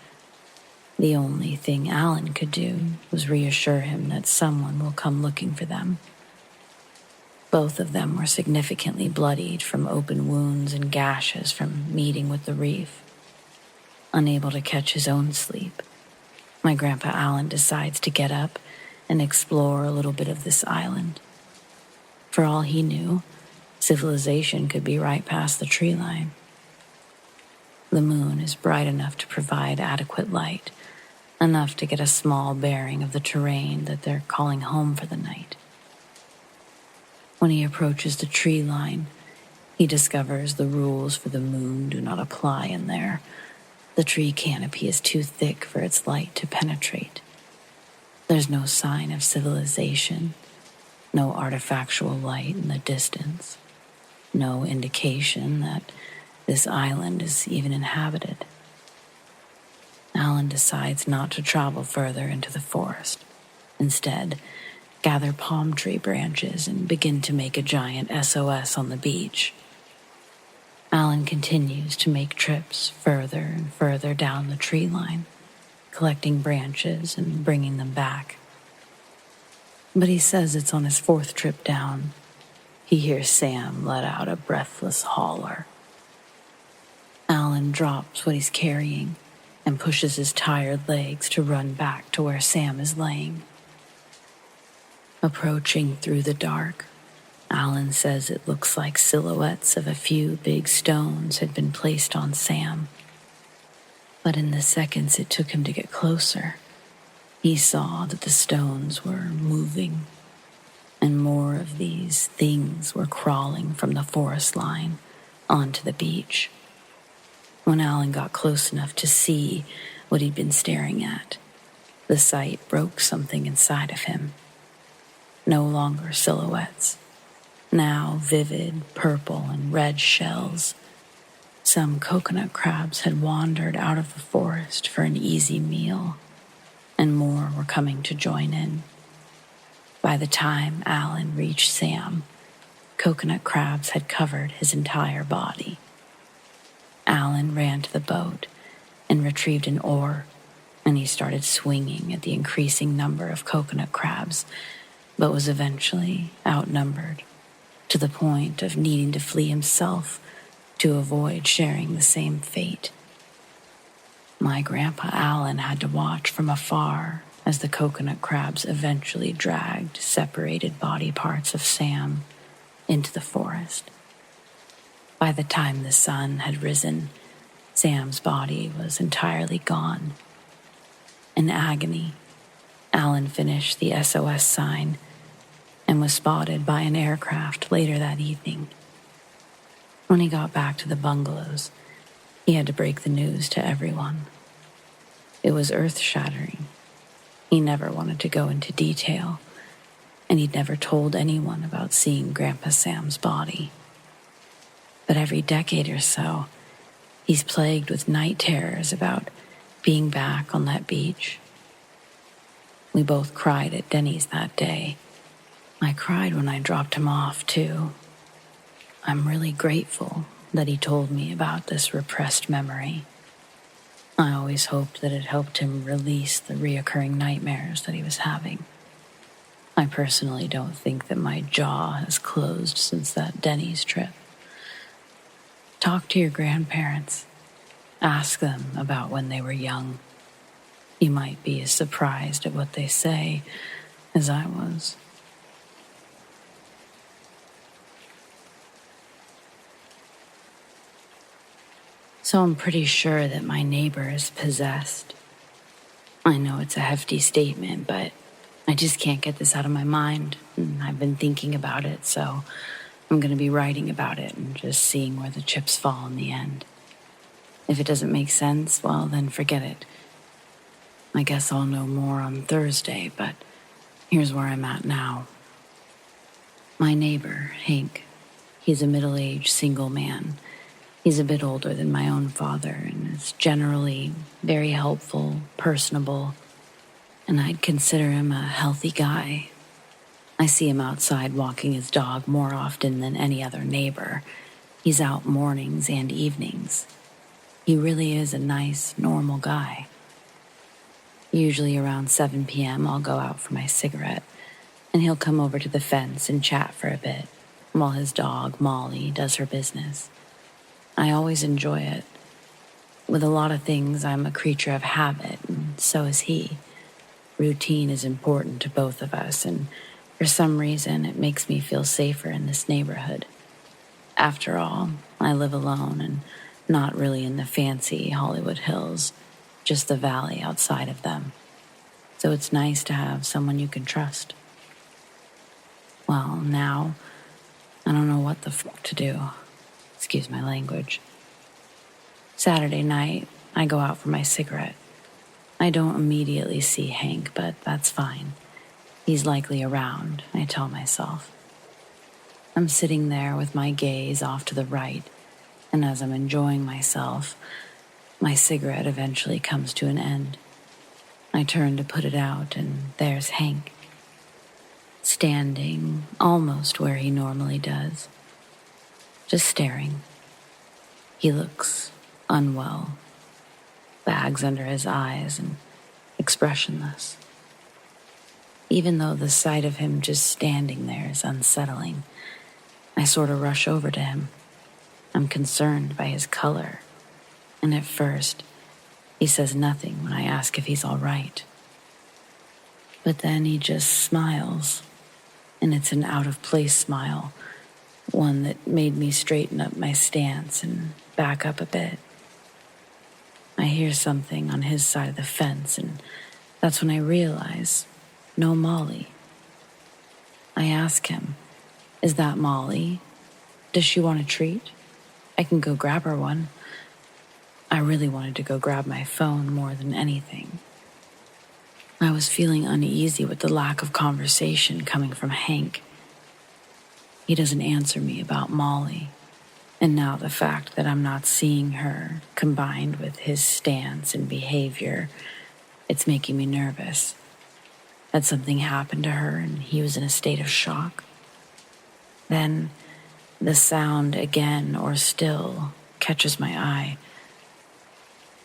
The only thing Alan could do was reassure him that someone will come looking for them. Both of them were significantly bloodied from open wounds and gashes from meeting with the reef. Unable to catch his own sleep, my Grandpa Alan decides to get up and explore a little bit of this island. For all he knew, civilization could be right past the tree line. The moon is bright enough to provide adequate light, enough to get a small bearing of the terrain that they're calling home for the night. When he approaches the tree line, he discovers the rules for the moon do not apply in there. The tree canopy is too thick for its light to penetrate. There's no sign of civilization, no artifactual light in the distance, no indication that this island is even inhabited. Alan decides not to travel further into the forest. Instead, gather palm tree branches and begin to make a giant SOS on the beach. Alan continues to make trips further and further down the tree line, collecting branches and bringing them back. But he says it's on his fourth trip down. He hears Sam let out a breathless holler. Alan drops what he's carrying and pushes his tired legs to run back to where Sam is laying. Approaching through the dark, Alan says it looks like silhouettes of a few big stones had been placed on Sam. But in the seconds it took him to get closer, he saw that the stones were moving, and more of these things were crawling from the forest line onto the beach. When Alan got close enough to see what he'd been staring at, the sight broke something inside of him. No longer silhouettes, now vivid purple and red shells. Some coconut crabs had wandered out of the forest for an easy meal, and more were coming to join in. By the time Alan reached Sam, coconut crabs had covered his entire body. Alan ran to the boat and retrieved an oar, and he started swinging at the increasing number of coconut crabs, but was eventually outnumbered to the point of needing to flee himself to avoid sharing the same fate. My Grandpa Alan had to watch from afar as the coconut crabs eventually dragged separated body parts of Sam into the forest. By the time the sun had risen, Sam's body was entirely gone. In agony, Alan finished the SOS sign and was spotted by an aircraft later that evening. When he got back to the bungalows, he had to break the news to everyone. It was earth-shattering. He never wanted to go into detail, and he'd never told anyone about seeing Grandpa Sam's body. But every decade or so, he's plagued with night terrors about being back on that beach. We both cried at Denny's that day. I cried when I dropped him off, too. I'm really grateful that he told me about this repressed memory. I always hoped that it helped him release the reoccurring nightmares that he was having. I personally don't think that my jaw has closed since that Denny's trip. Talk to your grandparents. Ask them about when they were young. You might be as surprised at what they say as I was. So I'm pretty sure that my neighbor is possessed. I know it's a hefty statement, but I just can't get this out of my mind. And I've been thinking about it, so I'm going to be writing about it and just seeing where the chips fall in the end. If it doesn't make sense, well, then forget it. I guess I'll know more on Thursday, but here's where I'm at now. My neighbor, Hank, he's a middle-aged single man. He's a bit older than my own father and is generally very helpful, personable, and I'd consider him a healthy guy. I see him outside walking his dog more often than any other neighbor. He's out mornings and evenings. He really is a nice, normal guy. Usually around 7 p.m. I'll go out for my cigarette, and he'll come over to the fence and chat for a bit, while his dog, Molly, does her business. I always enjoy it. With a lot of things, I'm a creature of habit, and so is he. Routine is important to both of us, and for some reason, it makes me feel safer in this neighborhood. After all, I live alone, and not really in the fancy Hollywood hills, just the valley outside of them. So it's nice to have someone you can trust. Well, now, I don't know what the fuck to do. Excuse my language. Saturday night, I go out for my cigarette. I don't immediately see Hank, but that's fine. He's likely around, I tell myself. I'm sitting there with my gaze off to the right, and as I'm enjoying myself, my cigarette eventually comes to an end. I turn to put it out, and there's Hank, standing almost where he normally does, just staring. He looks unwell, bags under his eyes and expressionless. Even though the sight of him just standing there is unsettling, I sort of rush over to him. I'm concerned by his color, and at first, he says nothing when I ask if he's all right. But then he just smiles, and it's an out-of-place smile, one that made me straighten up my stance and back up a bit. I hear something on his side of the fence, and that's when I realize, no Molly. I ask him, is that Molly? Does she want a treat? I can go grab her one. I really wanted to go grab my phone more than anything. I was feeling uneasy with the lack of conversation coming from Hank. He doesn't answer me about Molly, and now the fact that I'm not seeing her, combined with his stance and behavior, it's making me nervous. Had something happened to her and he was in a state of shock? Then the sound again, or still, catches my eye.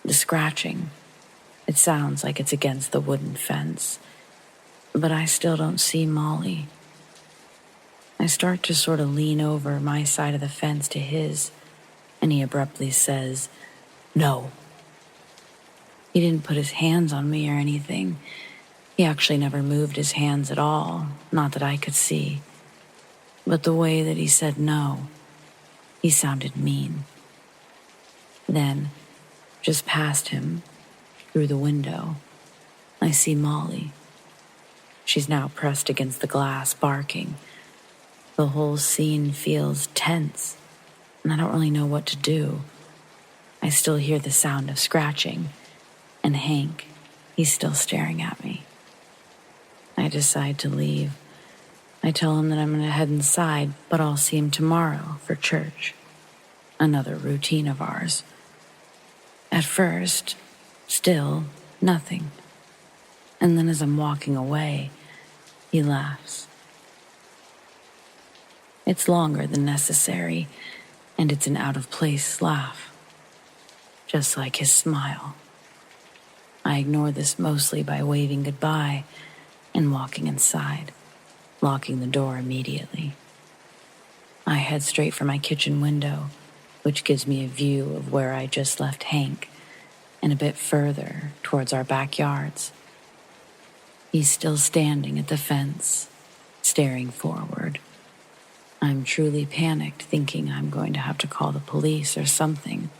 The scratching. It sounds like it's against the wooden fence, but I still don't see Molly. I start to sort of lean over my side of the fence to his, and he abruptly says, "No." He didn't put his hands on me or anything. He actually never moved his hands at all, not that I could see. But the way that he said no, he sounded mean. Then, just past him, through the window, I see Molly. She's now pressed against the glass, barking. The whole scene feels tense, and I don't really know what to do. I still hear the sound of scratching, and Hank, he's still staring at me. I decide to leave. I tell him that I'm going to head inside, but I'll see him tomorrow for church. Another routine of ours. At first, still nothing. And then as I'm walking away, he laughs. It's longer than necessary, and it's an out-of-place laugh. Just like his smile. I ignore this mostly by waving goodbye and walking inside, locking the door immediately. I head straight for my kitchen window, which gives me a view of where I just left Hank, and a bit further towards our backyards. He's still standing at the fence, staring forward. I'm truly panicked, thinking I'm going to have to call the police or something.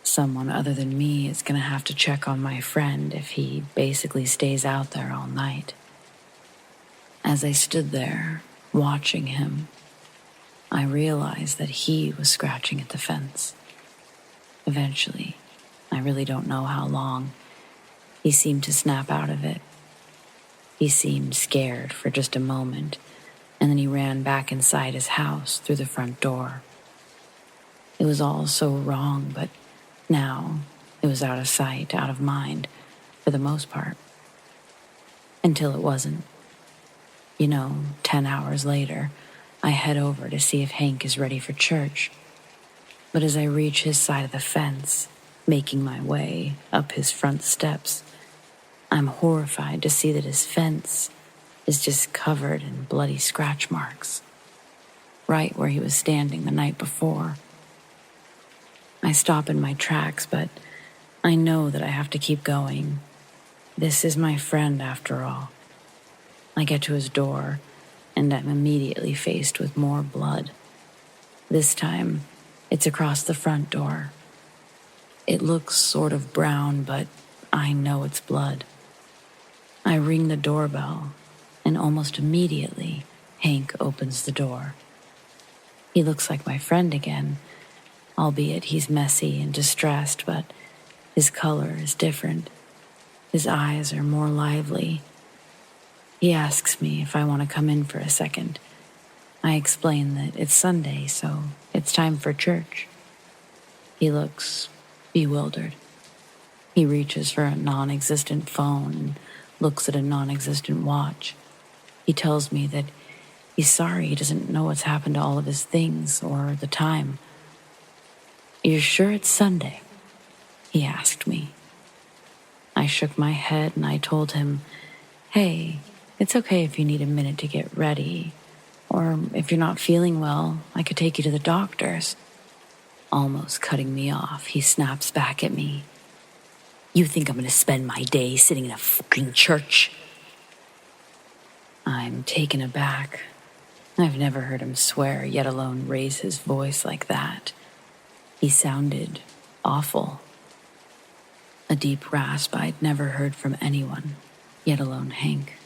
Someone other than me is going to have to check on my friend if he basically stays out there all night. As I stood there, watching him, I realized that he was scratching at the fence. Eventually, I really don't know how long, he seemed to snap out of it. He seemed scared for just a moment, and then he ran back inside his house through the front door. It was all so wrong, but now it was out of sight, out of mind, for the most part. Until it wasn't. 10 hours later, I head over to see if Hank is ready for church. But as I reach his side of the fence, making my way up his front steps, I'm horrified to see that his fence is just covered in bloody scratch marks, right where he was standing the night before. I stop in my tracks, but I know that I have to keep going. This is my friend, after all. I get to his door, and I'm immediately faced with more blood. This time, It's across the front door. It looks sort of brown, but I know it's blood. I ring the doorbell, and almost immediately, Hank opens the door. He looks like my friend again, albeit he's messy and distressed, but his color is different. His eyes are more lively. He asks me if I want to come in for a second. I explain that it's Sunday, so it's time for church. He looks bewildered. He reaches for a non-existent phone and looks at a non-existent watch. He tells me that he's sorry he doesn't know what's happened to all of his things or the time. "You're sure it's Sunday?" he asked me. I shook my head and I told him, "Hey, it's okay if you need a minute to get ready. Or if you're not feeling well, I could take you to the doctor's." Almost cutting me off, he snaps back at me. "You think I'm going to spend my day sitting in a fucking church?" I'm taken aback. I've never heard him swear, yet alone raise his voice like that. He sounded awful. A deep rasp I'd never heard from anyone, yet alone Hank.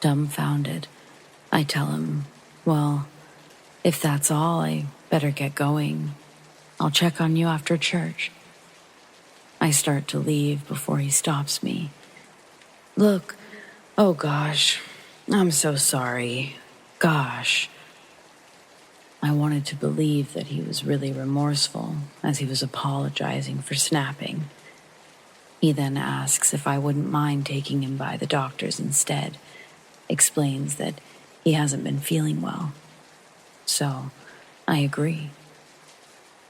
Dumbfounded, I tell him, "Well, if that's all, I better get going. I'll check on you after church." I start to leave before he stops me. "Look, oh gosh, I'm so sorry. Gosh." I wanted to believe that he was really remorseful, as he was apologizing for snapping. He then asks if I wouldn't mind taking him by the doctor's instead, explains that he hasn't been feeling well. So, I agree.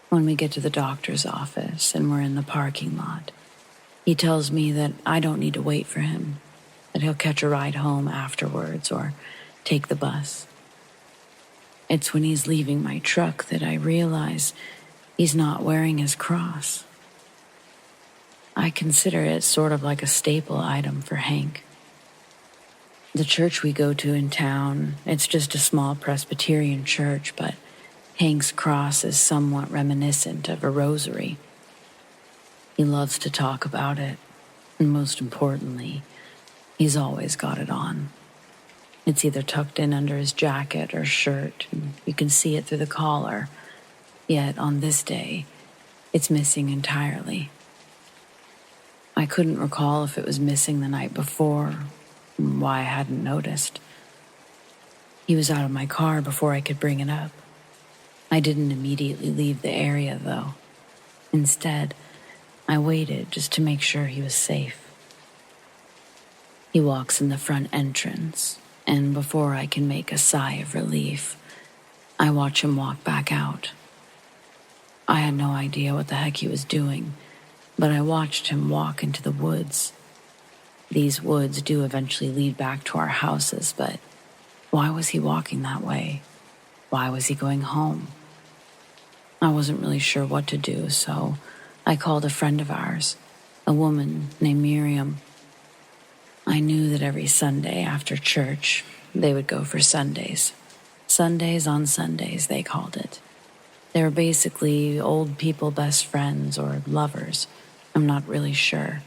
When we get to the doctor's office and we're in the parking lot, he tells me that I don't need to wait for him, that he'll catch a ride home afterwards or take the bus. It's when he's leaving my truck that I realize he's not wearing his cross. I consider it sort of like a staple item for Hank. The church we go to in town, it's just a small Presbyterian church, but Hank's cross is somewhat reminiscent of a rosary. He loves to talk about it, and most importantly, he's always got it on. It's either tucked in under his jacket or shirt, and you can see it through the collar. Yet on this day, it's missing entirely. I couldn't recall if it was missing the night before, and why I hadn't noticed. He was out of my car before I could bring it up. I didn't immediately leave the area, though. Instead, I waited just to make sure he was safe. He walks in the front entrance, and before I can make a sigh of relief, I watch him walk back out. I had no idea what the heck he was doing, but I watched him walk into the woods. These woods do eventually lead back to our houses, but why was he walking that way? Why was he going home? I wasn't really sure what to do, so I called a friend of ours, a woman named Miriam. I knew that every Sunday after church, they would go for Sundays. Sundays on Sundays, they called it. They were basically old people best friends or lovers. I'm not really sure.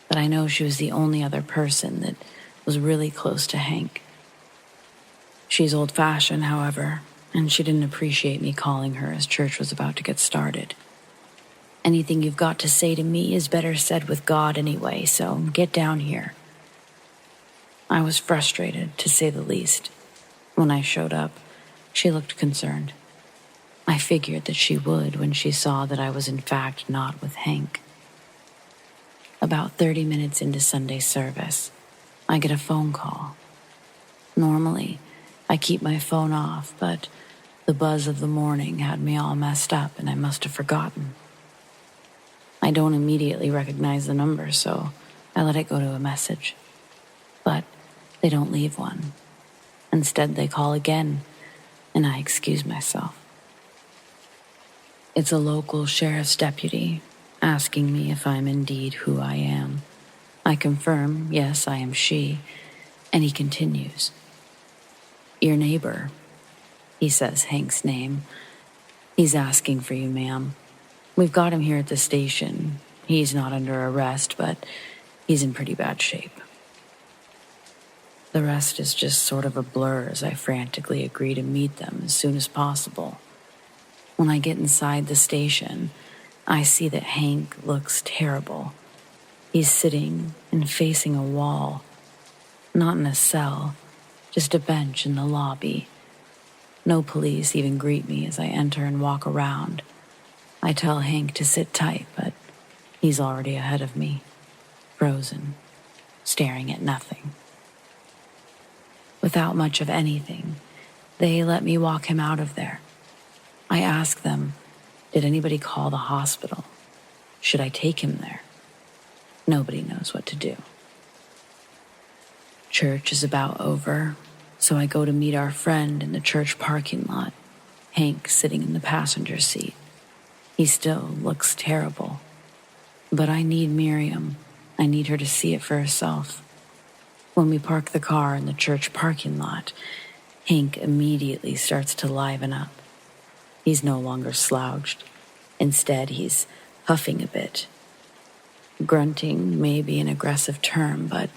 But I know she was the only other person that was really close to Hank. She's old-fashioned, however, and she didn't appreciate me calling her as church was about to get started. "Anything you've got to say to me is better said with God anyway, so get down here." I was frustrated, to say the least. When I showed up, she looked concerned. I figured that she would when she saw that I was in fact not with Hank. About 30 minutes into Sunday service, I get a phone call. Normally, I keep my phone off, but the buzz of the morning had me all messed up and I must have forgotten. I don't immediately recognize the number, so I let it go to a message. But they don't leave one. Instead, they call again, and I excuse myself. It's a local sheriff's deputy asking me if I'm indeed who I am. I confirm, yes, I am she, and he continues. "Your neighbor," he says Hank's name. He's asking for you, ma'am. We've got him here at the station. He's not under arrest, but he's in pretty bad shape. The rest is just sort of a blur as I frantically agree to meet them as soon as possible. When I get inside the station, I see that Hank looks terrible. He's sitting and facing a wall. Not in a cell, just a bench in the lobby. No police even greet me as I enter and walk around. I tell Hank to sit tight, but he's already ahead of me, frozen, staring at nothing. Without much of anything, they let me walk him out of there. I ask them, did anybody call the hospital? Should I take him there? Nobody knows what to do. Church is about over, so I go to meet our friend in the church parking lot, Hank sitting in the passenger seat. He still looks terrible. But I need Miriam. I need her to see it for herself. When we park the car in the church parking lot, Hank immediately starts to liven up. He's no longer slouched. Instead, he's huffing a bit. Grunting may be an aggressive term, but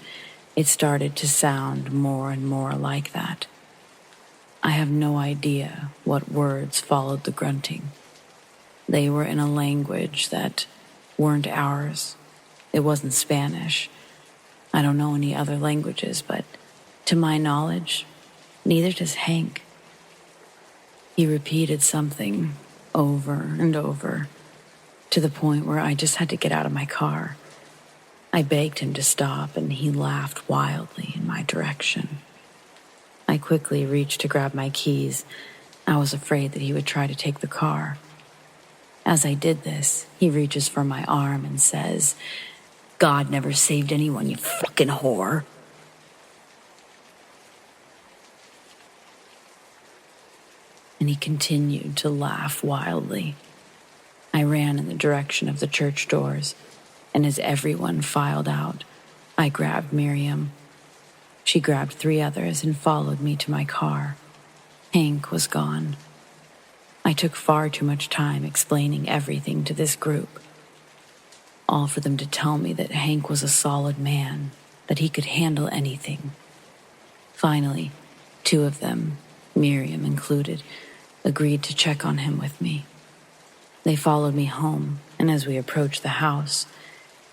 it started to sound more and more like that. I have no idea what words followed the grunting. They were in a language that weren't ours. It wasn't Spanish. I don't know any other languages, but to my knowledge, neither does Hank. He repeated something over and over, to the point where I just had to get out of my car. I begged him to stop, and he laughed wildly in my direction. I quickly reached to grab my keys. I was afraid that he would try to take the car. As I did this, he reaches for my arm and says, "God never saved anyone, you fucking whore." And he continued to laugh wildly. I ran in the direction of the church doors, and as everyone filed out, I grabbed Miriam. She grabbed 3 others and followed me to my car. Hank was gone. I took far too much time explaining everything to this group, all for them to tell me that Hank was a solid man, that he could handle anything. Finally, 2 of them, Miriam included, agreed to check on him with me. They followed me home, and as we approached the house,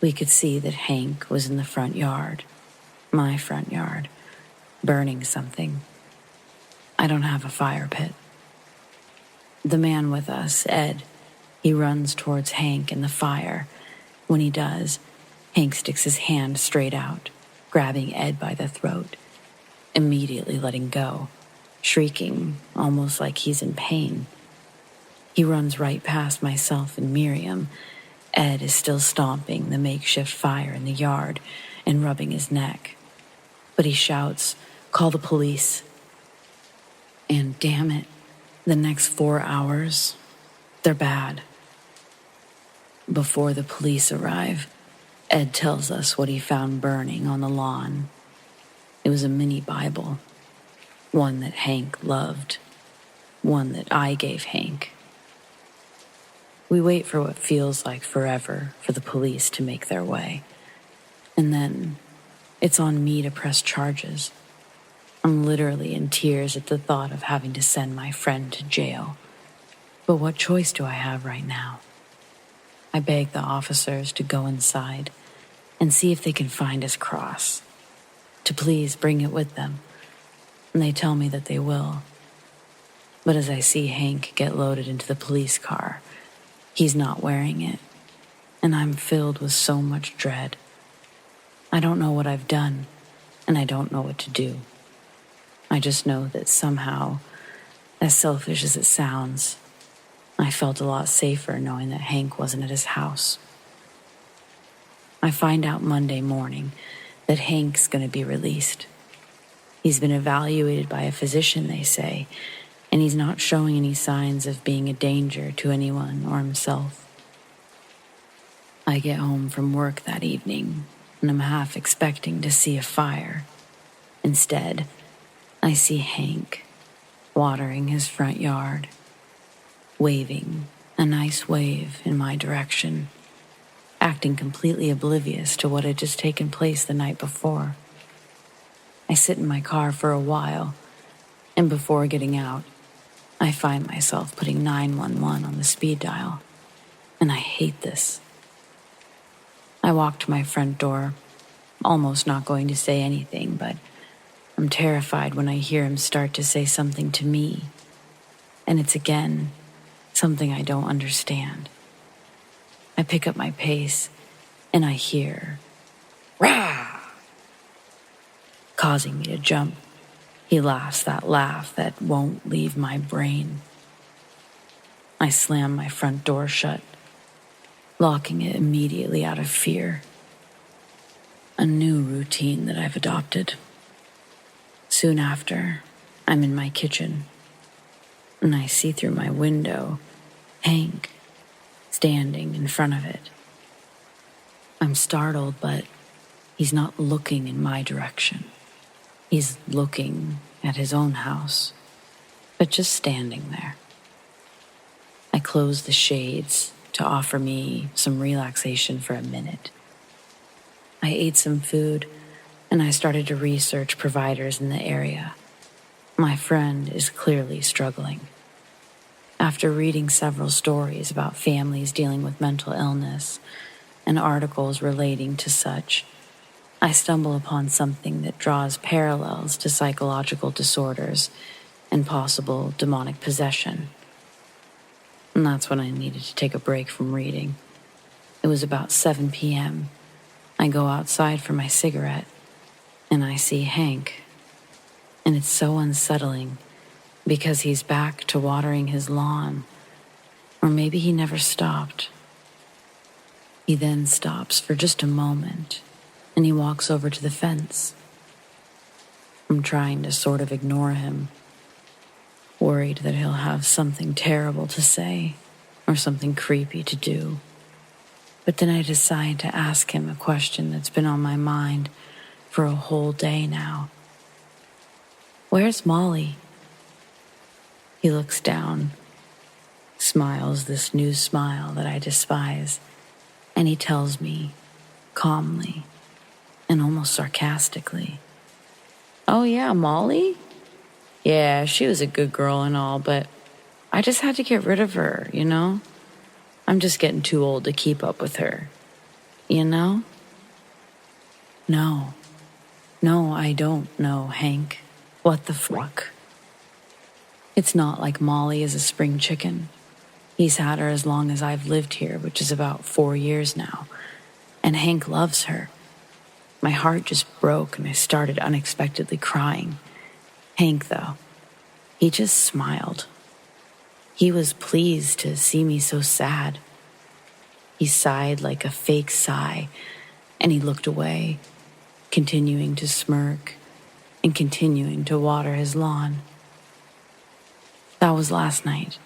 we could see that Hank was in the front yard, my front yard, burning something. I don't have a fire pit. The man with us, Ed, he runs towards Hank and the fire. When he does, Hank sticks his hand straight out, grabbing Ed by the throat, immediately letting go, shrieking almost like he's in pain. He runs right past myself and Miriam. Ed is still stomping the makeshift fire in the yard and rubbing his neck. But he shouts, "Call the police." And damn it, the next 4 hours, they're bad. Before the police arrive, Ed tells us what he found burning on the lawn. It was a mini Bible, one that Hank loved, one that I gave Hank. We wait for what feels like forever for the police to make their way. And then it's on me to press charges. I'm literally in tears at the thought of having to send my friend to jail. But what choice do I have right now? I beg the officers to go inside and see if they can find his cross, to please bring it with them. And they tell me that they will. But as I see Hank get loaded into the police car, he's not wearing it, and I'm filled with so much dread. I don't know what I've done, and I don't know what to do. I just know that somehow, as selfish as it sounds, I felt a lot safer knowing that Hank wasn't at his house. I find out Monday morning that Hank's going to be released. He's been evaluated by a physician, they say, and he's not showing any signs of being a danger to anyone or himself. I get home from work that evening, and I'm half expecting to see a fire. Instead, I see Hank watering his front yard. waving a nice wave in my direction, acting completely oblivious to what had just taken place the night before. I sit in my car for a while, and before getting out, I find myself putting 911 on the speed dial, and I hate this. I walk to my front door, almost not going to say anything, but I'm terrified when I hear him start to say something to me, and it's again something I don't understand. I pick up my pace, and I hear, "Rah!" causing me to jump. He laughs that laugh that won't leave my brain. I slam my front door shut, locking it immediately out of fear. A new routine that I've adopted. Soon after, I'm in my kitchen, and I see through my window Hank standing in front of it. I'm startled, but he's not looking in my direction. He's looking at his own house, but just standing there. I close the shades to offer me some relaxation for a minute. I ate some food, and I started to research providers in the area. My friend is clearly struggling. After reading several stories about families dealing with mental illness and articles relating to such, I stumble upon something that draws parallels to psychological disorders and possible demonic possession. And that's when I needed to take a break from reading. It was about 7 p.m. I go outside for my cigarette, and I see Hank. And it's so unsettling because he's back to watering his lawn. Or maybe he never stopped. He then stops for just a moment, and he walks over to the fence. I'm trying to sort of ignore him, worried that he'll have something terrible to say or something creepy to do. But then I decide to ask him a question that's been on my mind for a whole day now. "Where's Molly?" He looks down, smiles this new smile that I despise, and he tells me, calmly and almost sarcastically, "Oh yeah, Molly? Yeah, she was a good girl and all, but I just had to get rid of her, you know? I'm just getting too old to keep up with her, you know?" No, I don't know, Hank. What the fuck? It's not like Molly is a spring chicken. He's had her as long as I've lived here, which is about 4 years now, and Hank loves her. My heart just broke and I started unexpectedly crying. Hank, though, he just smiled. He was pleased to see me so sad. He sighed like a fake sigh, and he looked away, continuing to smirk and continuing to water his lawn. That was last night.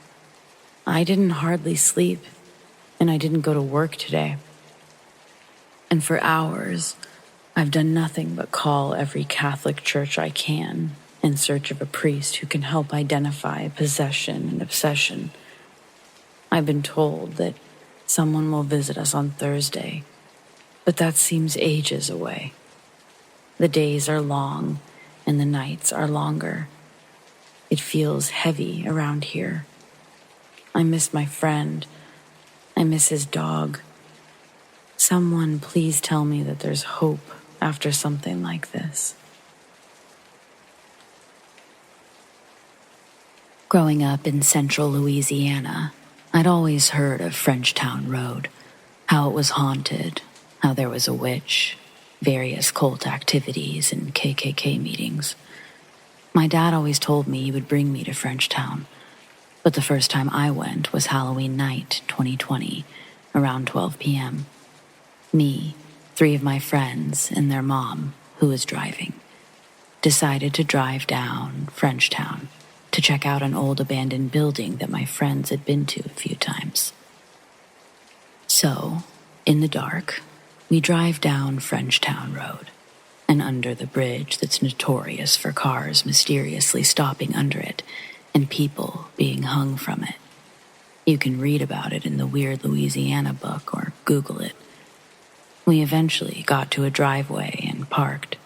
I didn't hardly sleep, and I didn't go to work today. And for hours, I've done nothing but call every Catholic church I can in search of a priest who can help identify possession and obsession. I've been told that someone will visit us on Thursday, but that seems ages away. The days are long, and the nights are longer. It feels heavy around here. I miss my friend. I miss his dog. Someone please tell me that there's hope after something like this. Growing up in central Louisiana, I'd always heard of Frenchtown Road, how it was haunted, how there was a witch, various cult activities, and KKK meetings. My dad always told me he would bring me to Frenchtown, but the first time I went was Halloween night, 2020, around 12 p.m. Me, 3 of my friends, and their mom, who was driving, decided to drive down Frenchtown to check out an old abandoned building that my friends had been to a few times. So, in the dark, we drive down Frenchtown Road and under the bridge that's notorious for cars mysteriously stopping under it and people being hung from it. You can read about it in the Weird Louisiana book or Google it. We eventually got to a driveway and parked.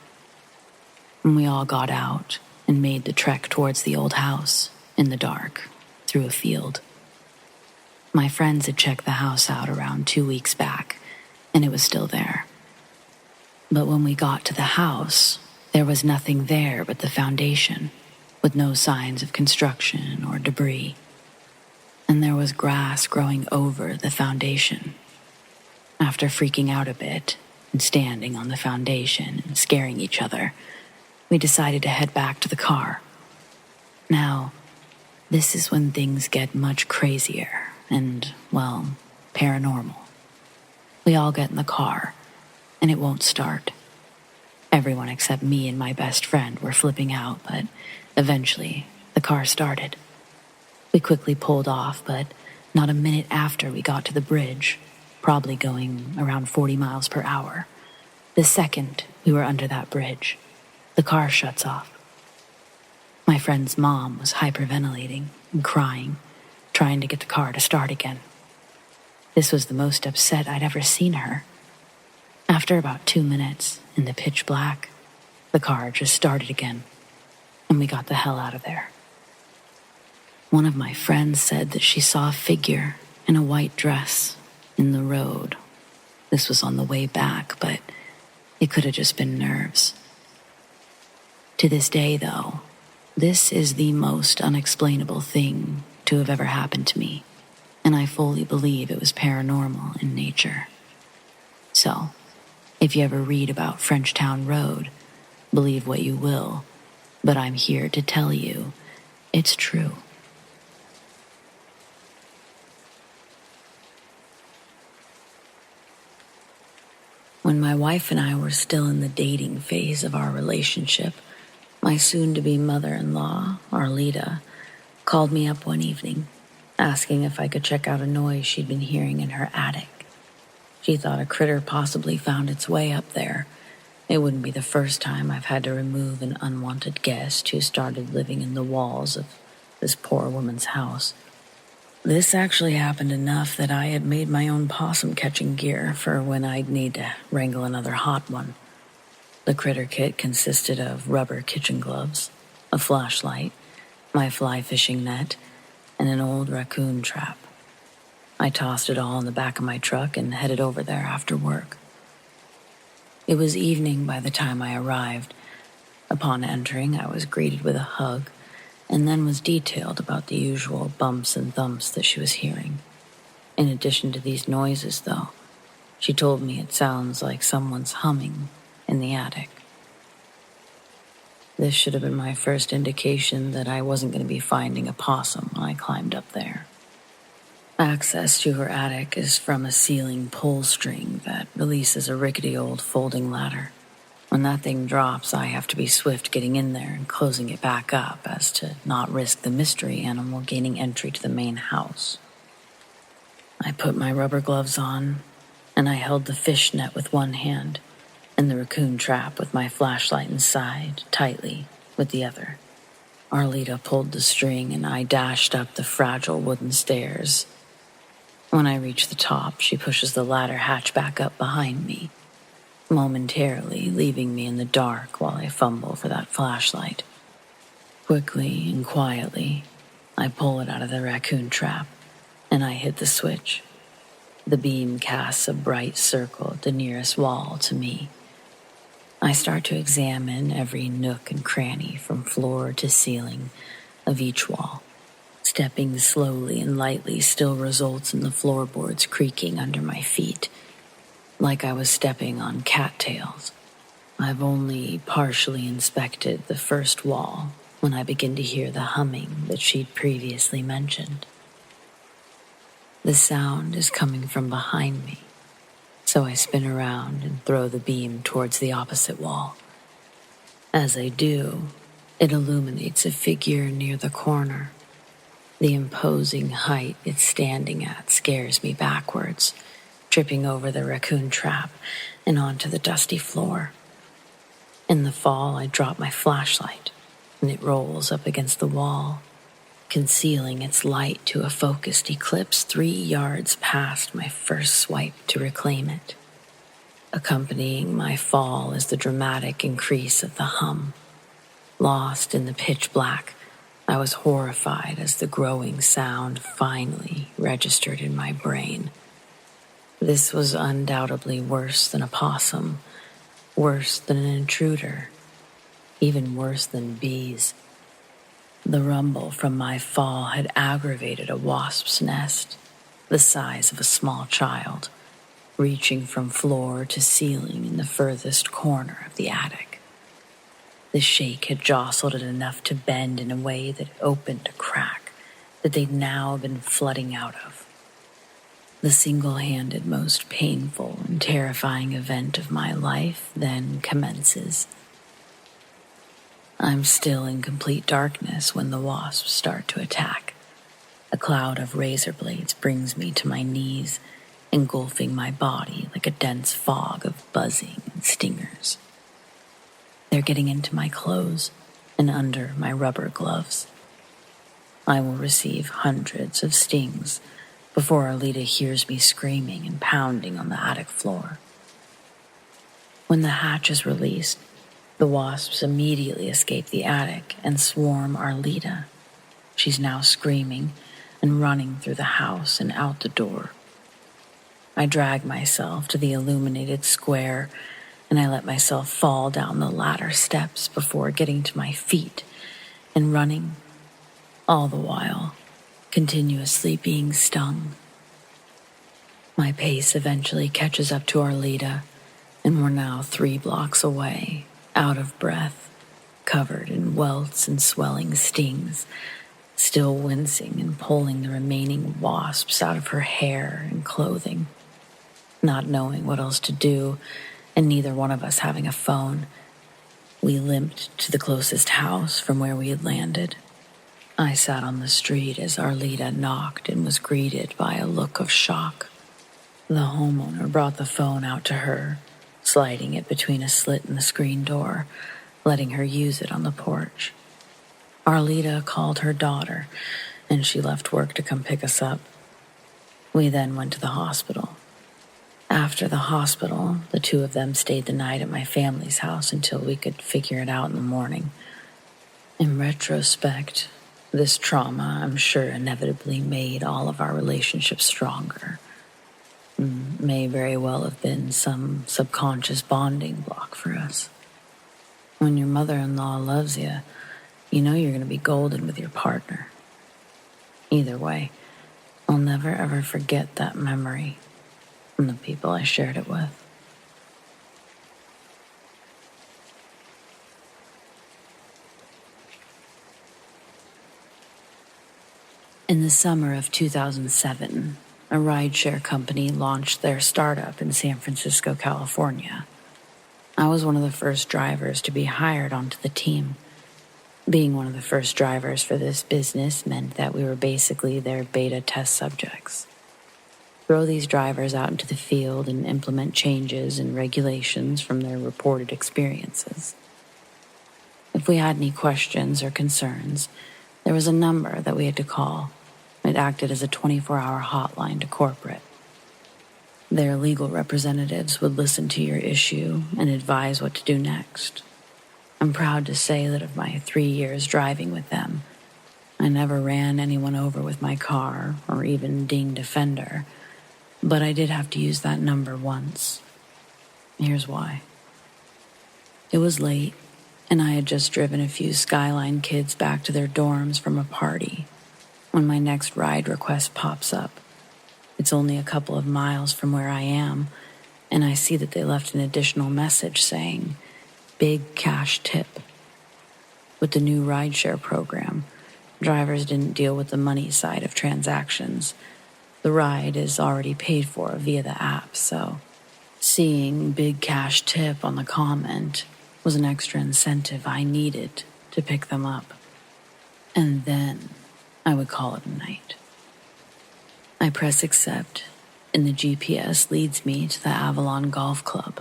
And we all got out and made the trek towards the old house, in the dark, through a field. My friends had checked the house out around 2 weeks back, and it was still there. But when we got to the house, there was nothing there but the foundation, with no signs of construction or debris. And there was grass growing over the foundation. After freaking out a bit and standing on the foundation and scaring each other, we decided to head back to the car. Now, this is when things get much crazier and, well, paranormal. We all get in the car, and it won't start. Everyone except me and my best friend were flipping out, but eventually the car started. We quickly pulled off, but not a minute after we got to the bridge, probably going around 40 miles per hour, the second we were under that bridge, the car shuts off. My friend's mom was hyperventilating and crying, trying to get the car to start again. This was the most upset I'd ever seen her. After about 2 minutes, in the pitch black, the car just started again, and we got the hell out of there. One of my friends said that she saw a figure in a white dress in the road. This was on the way back, but it could have just been nerves. To this day, though, this is the most unexplainable thing to have ever happened to me, and I fully believe it was paranormal in nature. So, if you ever read about Frenchtown Road, believe what you will, but I'm here to tell you it's true. When my wife and I were still in the dating phase of our relationship, my soon-to-be mother-in-law, Arlita, called me up one evening, asking if I could check out a noise she'd been hearing in her attic. She thought a critter possibly found its way up there. It wouldn't be the first time I've had to remove an unwanted guest who started living in the walls of this poor woman's house. This actually happened enough that I had made my own possum-catching gear for when I'd need to wrangle another hot one. The critter kit consisted of rubber kitchen gloves, a flashlight, my fly fishing net, and an old raccoon trap. I tossed it all in the back of my truck and headed over there after work. It was evening by the time I arrived. Upon entering, I was greeted with a hug, and then was detailed about the usual bumps and thumps that she was hearing. In addition to these noises, though, she told me it sounds like someone's humming in the attic. This should have been my first indication that I wasn't going to be finding a possum when I climbed up there. Access to her attic is from a ceiling pull string that releases a rickety old folding ladder. When that thing drops, I have to be swift getting in there and closing it back up as to not risk the mystery animal gaining entry to the main house. I put my rubber gloves on, and I held the fish net with one hand and the raccoon trap with my flashlight inside tightly with the other. Arlita pulled the string, and I dashed up the fragile wooden stairs. When I reach the top, she pushes the ladder hatch back up behind me, momentarily leaving me in the dark while I fumble for that flashlight. Quickly and quietly, I pull it out of the raccoon trap, and I hit the switch. The beam casts a bright circle at the nearest wall to me. I start to examine every nook and cranny from floor to ceiling of each wall. Stepping slowly and lightly still results in the floorboards creaking under my feet, like I was stepping on cattails. I've only partially inspected the first wall when I begin to hear the humming that she'd previously mentioned. The sound is coming from behind me, so I spin around and throw the beam towards the opposite wall. As I do, it illuminates a figure near the corner. The imposing height it's standing at scares me backwards, tripping over the raccoon trap and onto the dusty floor. In the fall, I drop my flashlight, and it rolls up against the wall. concealing its light to a focused eclipse 3 yards past my first swipe to reclaim it. Accompanying my fall is the dramatic increase of the hum. Lost in the pitch black, I was horrified as the growing sound finally registered in my brain. This was undoubtedly worse than a possum, worse than an intruder, even worse than bees. The rumble from my fall had aggravated a wasp's nest, the size of a small child, reaching from floor to ceiling in the furthest corner of the attic. The shake had jostled it enough to bend in a way that opened a crack that they'd now been flooding out of. The single-handed, most painful and terrifying event of my life then commences. I'm still in complete darkness when the wasps start to attack. A cloud of razor blades brings me to my knees, engulfing my body like a dense fog of buzzing and stingers. They're getting into my clothes and under my rubber gloves. I will receive hundreds of stings before Arlita hears me screaming and pounding on the attic floor. When the hatch is released, the wasps immediately escape the attic and swarm Arlita. She's now screaming and running through the house and out the door. I drag myself to the illuminated square, and I let myself fall down the ladder steps before getting to my feet and running, all the while continuously being stung. My pace eventually catches up to Arlita, and we're now 3 blocks away, out of breath, covered in welts and swelling stings, still wincing and pulling the remaining wasps out of her hair and clothing. Not knowing what else to do, and neither one of us having a phone, we limped to the closest house from where we had landed. I sat on the street as Arlita knocked and was greeted by a look of shock. The homeowner brought the phone out to her, sliding it between a slit in the screen door, letting her use it on the porch. Arlita called her daughter, and she left work to come pick us up. We then went to the hospital. After the hospital, the 2 of them stayed the night at my family's house until we could figure it out in the morning. In retrospect, this trauma, I'm sure, inevitably made all of our relationships stronger. May very well have been some subconscious bonding block for us. When your mother-in-law loves you, you know you're going to be golden with your partner. Either way, I'll never ever forget that memory and the people I shared it with. In the summer of 2007, a rideshare company launched their startup in San Francisco, California. I was one of the first drivers to be hired onto the team. Being one of the first drivers for this business meant that we were basically their beta test subjects. Throw these drivers out into the field and implement changes and regulations from their reported experiences. If we had any questions or concerns, there was a number that we had to call. It acted as a 24-hour hotline to corporate. Their legal representatives would listen to your issue and advise what to do next. I'm proud to say that of my 3 years driving with them, I never ran anyone over with my car or even dinged a fender, but I did have to use that number once. Here's why. It was late, and I had just driven a few Skyline kids back to their dorms from a party when my next ride request pops up. It's only a couple of miles from where I am, and I see that they left an additional message saying, "Big cash tip." With the new rideshare program, drivers didn't deal with the money side of transactions. The ride is already paid for via the app, so seeing "big cash tip" on the comment was an extra incentive I needed to pick them up. And then I would call it a night. I press accept, and the GPS leads me to the Avalon Golf Club.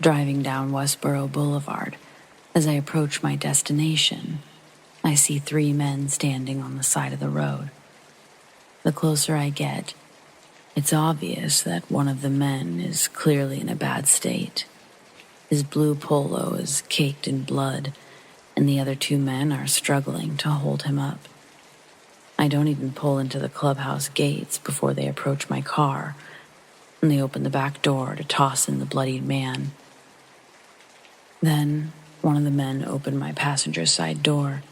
Driving down Westboro Boulevard, as I approach my destination, I I see 3 men standing on the side of the road. The closer I get, it's obvious that one of the men is clearly in a bad state. His blue polo is caked in blood, and the other 2 men are struggling to hold him up. I don't even pull into the clubhouse gates before they approach my car, and they open the back door to toss in the bloodied man. Then one of the men opened my passenger side door,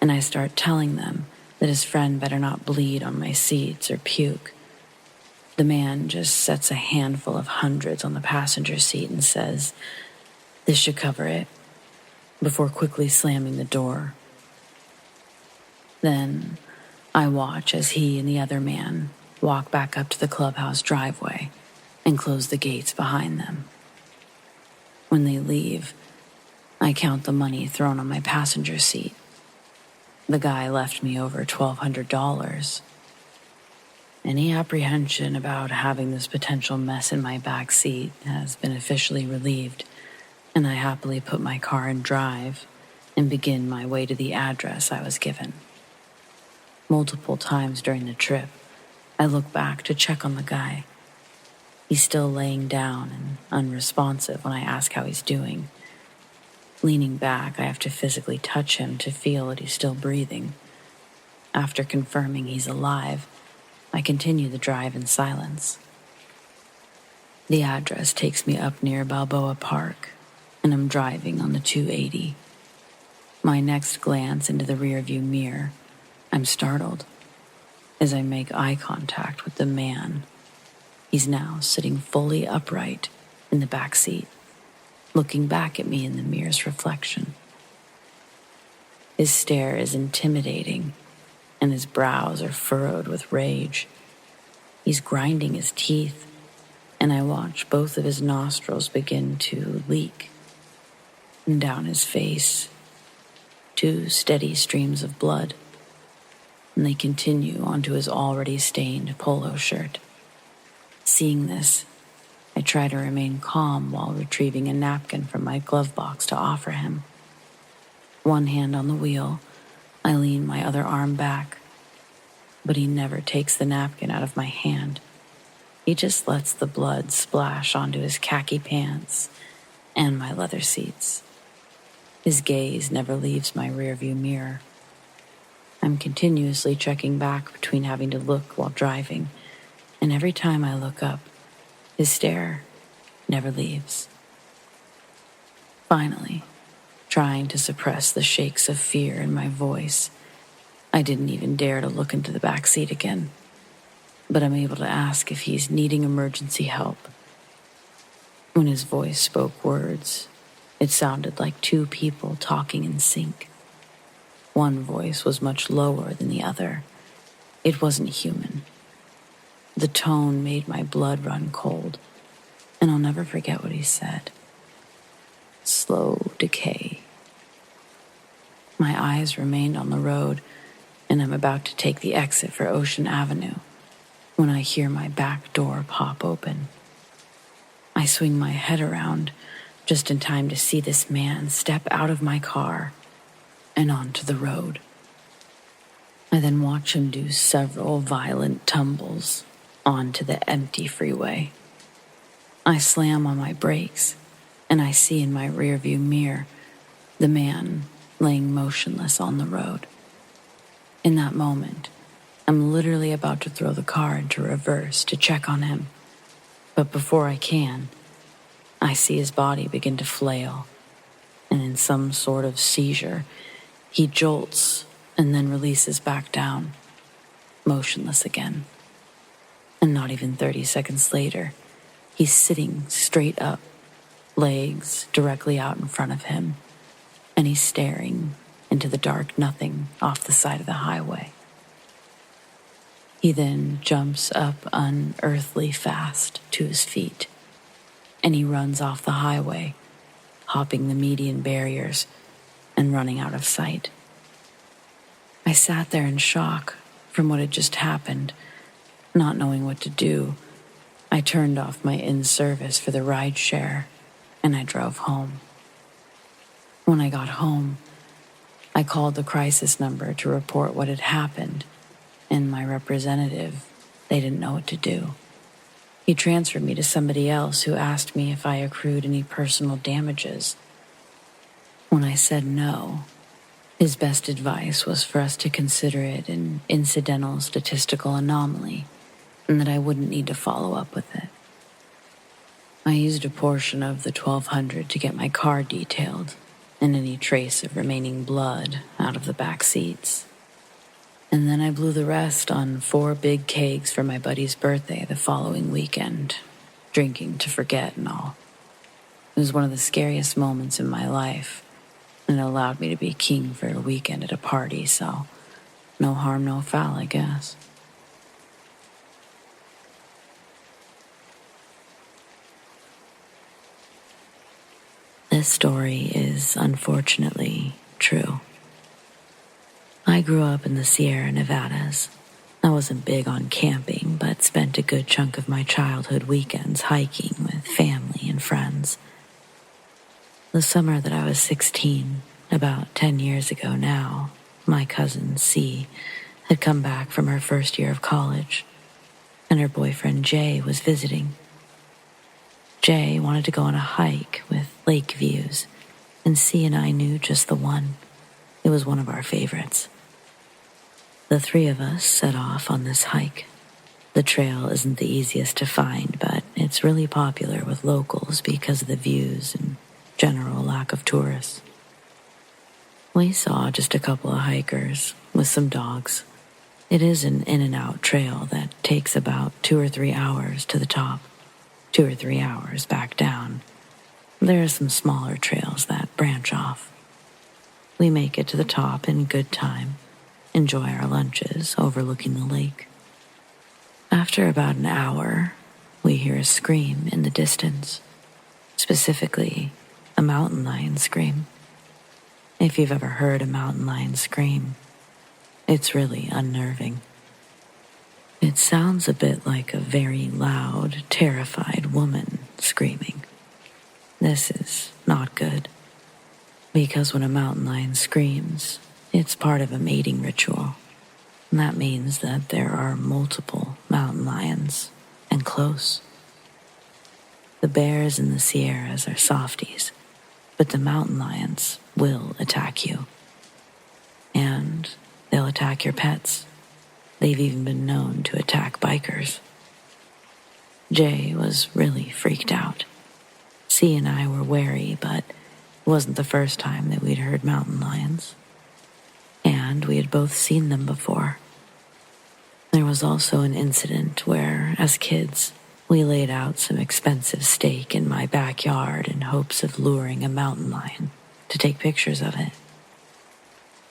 and I start telling them that his friend better not bleed on my seats or puke. The man just sets a handful of hundreds on the passenger seat and says, "This should cover it," before quickly slamming the door. Then I watch as he and the other man walk back up to the clubhouse driveway and close the gates behind them. When they leave, I count the money thrown on my passenger seat. The guy left me over $1,200. Any apprehension about having this potential mess in my back seat has been officially relieved, and I happily put my car in drive and begin my way to the address I was given. Multiple times during the trip, I look back to check on the guy. He's still laying down and unresponsive when I ask how he's doing. Leaning back, I have to physically touch him to feel that he's still breathing. After confirming he's alive, I continue the drive in silence. The address takes me up near Balboa Park, and I'm driving on the 280. My next glance into the rearview mirror, I'm startled as I make eye contact with the man. He's now sitting fully upright in the back seat, looking back at me in the mirror's reflection. His stare is intimidating, and his brows are furrowed with rage. He's grinding his teeth, and I watch both of his nostrils begin to leak. And down his face, 2 steady streams of blood, and they continue onto his already stained polo shirt. Seeing this, I try to remain calm while retrieving a napkin from my glove box to offer him. One hand on the wheel, I lean my other arm back, but he never takes the napkin out of my hand. He just lets the blood splash onto his khaki pants and my leather seats. His gaze never leaves my rearview mirror. I'm continuously checking back between having to look while driving, and every time I look up, his stare never leaves. Finally, trying to suppress the shakes of fear in my voice, I didn't even dare to look into the back seat again, but I'm able to ask if he's needing emergency help. When his voice spoke words, it sounded like 2 people talking in sync. One voice was much lower than the other. It wasn't human. The tone made my blood run cold, and I'll never forget what he said. Slow decay. My eyes remained on the road, and I'm about to take the exit for Ocean Avenue when I hear my back door pop open. I swing my head around just in time to see this man step out of my car and onto the road. I then watch him do several violent tumbles onto the empty freeway. I slam on my brakes, and I see in my rearview mirror the man laying motionless on the road. In that moment, I'm literally about to throw the car into reverse to check on him, but before I can, I see his body begin to flail, and in some sort of seizure, he jolts and then releases back down, motionless again. And not even 30 seconds later, he's sitting straight up, legs directly out in front of him, and he's staring into the dark nothing off the side of the highway. He then jumps up unearthly fast to his feet, and he runs off the highway, hopping the median barriers and running out of sight. I sat there in shock from what had just happened, not knowing what to do. I turned off my in-service for the ride share, and I drove home. When I got home, I called the crisis number to report what had happened, and my representative, they didn't know what to do. He transferred me to somebody else who asked me if I accrued any personal damages. When I said no, his best advice was for us to consider it an incidental statistical anomaly and that I wouldn't need to follow up with it. I used a portion of the $1,200 to get my car detailed and any trace of remaining blood out of the back seats. And then I blew the rest on 4 big kegs for my buddy's birthday the following weekend, drinking to forget and all. It was one of the scariest moments in my life, and it allowed me to be king for a weekend at a party, so no harm, no foul, I guess. This story is unfortunately true. I grew up in the Sierra Nevadas. I wasn't big on camping, but spent a good chunk of my childhood weekends hiking with family and friends. The summer that I was 16, about 10 years ago now, my cousin, C, had come back from her first year of college, and her boyfriend, Jay, was visiting. Jay wanted to go on a hike with lake views, and C and I knew just the one. It was one of our favorites. The 3 of us set off on this hike. The trail isn't the easiest to find, but it's really popular with locals because of the views and general lack of tourists. We saw just a couple of hikers with some dogs. It is an in-and-out trail that takes about 2 or 3 hours to the top, 2 or 3 hours back down. There are some smaller trails that branch off. We make it to the top in good time, enjoy our lunches overlooking the lake. After about an hour, we hear a scream in the distance, specifically a mountain lion scream. If you've ever heard a mountain lion scream, it's really unnerving. It sounds a bit like a very loud, terrified woman screaming. This is not good, because when a mountain lion screams, it's part of a mating ritual, and that means that there are multiple mountain lions, and close. The bears in the Sierras are softies, but the mountain lions will attack you. And they'll attack your pets. They've even been known to attack bikers. Jay was really freaked out. C and I were wary, but it wasn't the first time that we'd heard mountain lions. And we had both seen them before. There was also an incident where, as kids, we laid out some expensive steak in my backyard in hopes of luring a mountain lion to take pictures of it.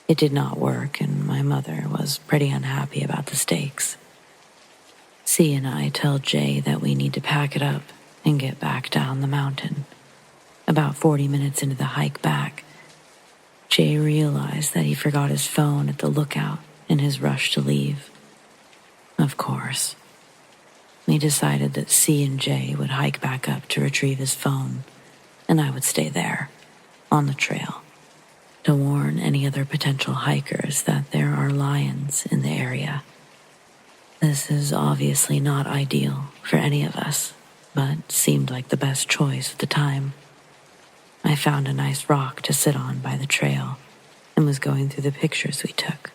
It did not work, and my mother was pretty unhappy about the steaks. C and I tell Jay that we need to pack it up and get back down the mountain. About 40 minutes into the hike back, Jay realized that he forgot his phone at the lookout in his rush to leave. Of course. We decided that C and Jay would hike back up to retrieve his phone, and I would stay there, on the trail, to warn any other potential hikers that there are lions in the area. This is obviously not ideal for any of us, but seemed like the best choice at the time. I found a nice rock to sit on by the trail and was going through the pictures we took.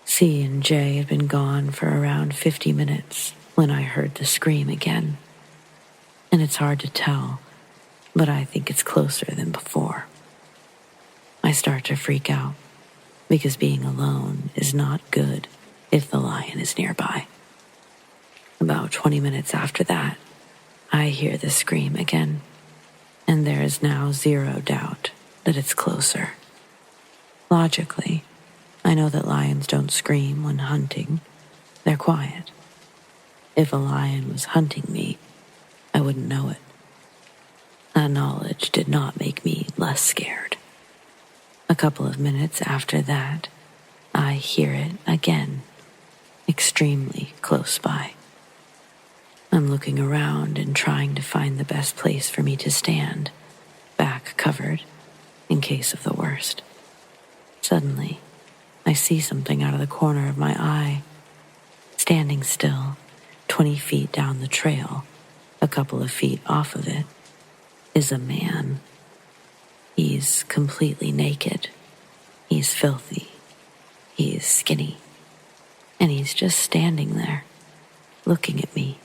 C and Jay had been gone for around 50 minutes when I heard the scream again. And it's hard to tell, but I think it's closer than before. I start to freak out because being alone is not good if the lion is nearby. About 20 minutes after that, I hear the scream again, and there is now zero doubt that it's closer. Logically, I know that lions don't scream when hunting. They're quiet. If a lion was hunting me, I wouldn't know it. That knowledge did not make me less scared. A couple of minutes after that, I hear it again, extremely close by. I'm looking around and trying to find the best place for me to stand, back covered, in case of the worst. Suddenly, I see something out of the corner of my eye. Standing still, 20 feet down the trail, a couple of feet off of it, is a man. He's completely naked. He's filthy. He's skinny. And he's just standing there, looking at me.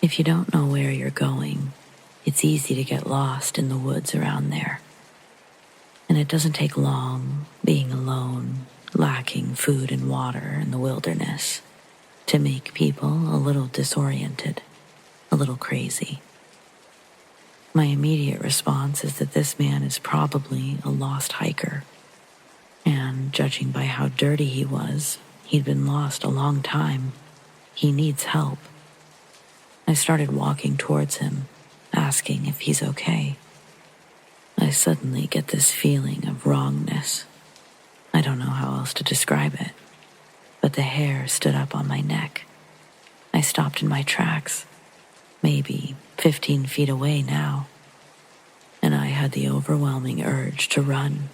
If you don't know where you're going, it's easy to get lost in the woods around there. And it doesn't take long, being alone, lacking food and water in the wilderness, to make people a little disoriented, a little crazy. My immediate response is that this man is probably a lost hiker. And judging by how dirty he was, he'd been lost a long time. He needs help. I started walking towards him, asking if he's okay. I suddenly get this feeling of wrongness. I don't know how else to describe it, but the hair stood up on my neck. I stopped in my tracks, maybe 15 feet away now, and I had the overwhelming urge to run.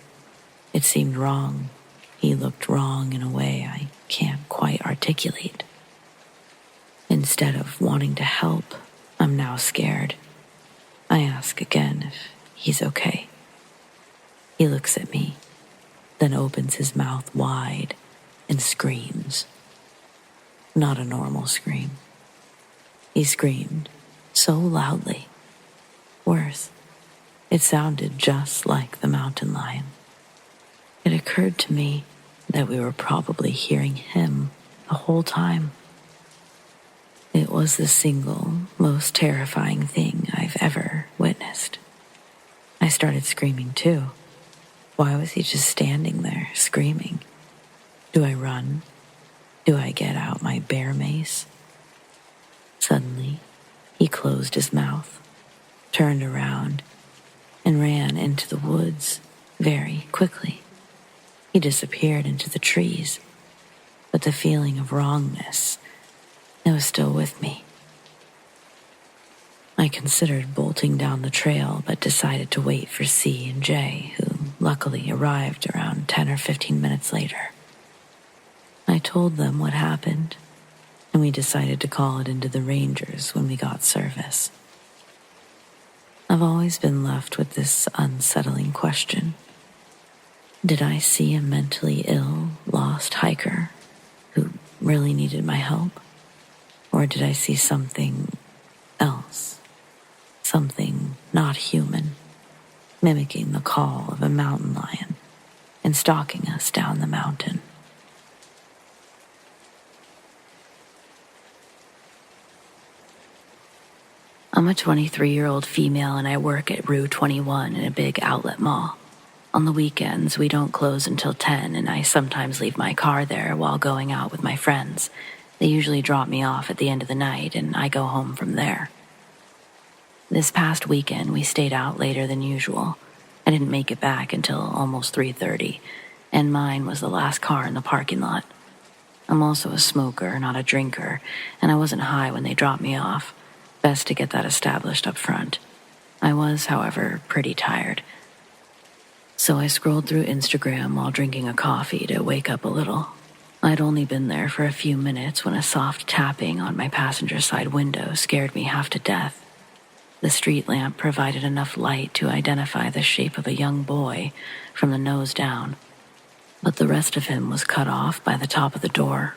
It seemed wrong. He looked wrong in a way I can't quite articulate. Instead of wanting to help, I'm now scared. I ask again if he's okay. He looks at me, then opens his mouth wide and screams. Not a normal scream. He screamed so loudly. Worse, it sounded just like the mountain lion. It occurred to me that we were probably hearing him the whole time. It was the single most terrifying thing I've ever witnessed. I started screaming too. Why was he just standing there screaming? Do I run? Do I get out my bear mace? Suddenly, he closed his mouth, turned around, and ran into the woods very quickly. He disappeared into the trees, but the feeling of wrongness, it was still with me. I considered bolting down the trail, but decided to wait for C and J, who luckily arrived around 10 or 15 minutes later. I told them what happened, and we decided to call it into the Rangers when we got service. I've always been left with this unsettling question. Did I see a mentally ill, lost hiker who really needed my help? Or did I see something else? Something not human, mimicking the call of a mountain lion and stalking us down the mountain. I'm a 23-year-old female and I work at Rue 21 in a big outlet mall. On the weekends, we don't close until 10 and I sometimes leave my car there while going out with my friends. They usually drop me off at the end of the night and I go home from there. This past weekend, we stayed out later than usual. I didn't make it back until almost 3:30, and mine was the last car in the parking lot. I'm also a smoker, not a drinker, and I wasn't high when they dropped me off. Best to get that established up front. I was, however, pretty tired. So I scrolled through Instagram while drinking a coffee to wake up a little. I'd only been there for a few minutes when a soft tapping on my passenger side window scared me half to death. The street lamp provided enough light to identify the shape of a young boy from the nose down, but the rest of him was cut off by the top of the door.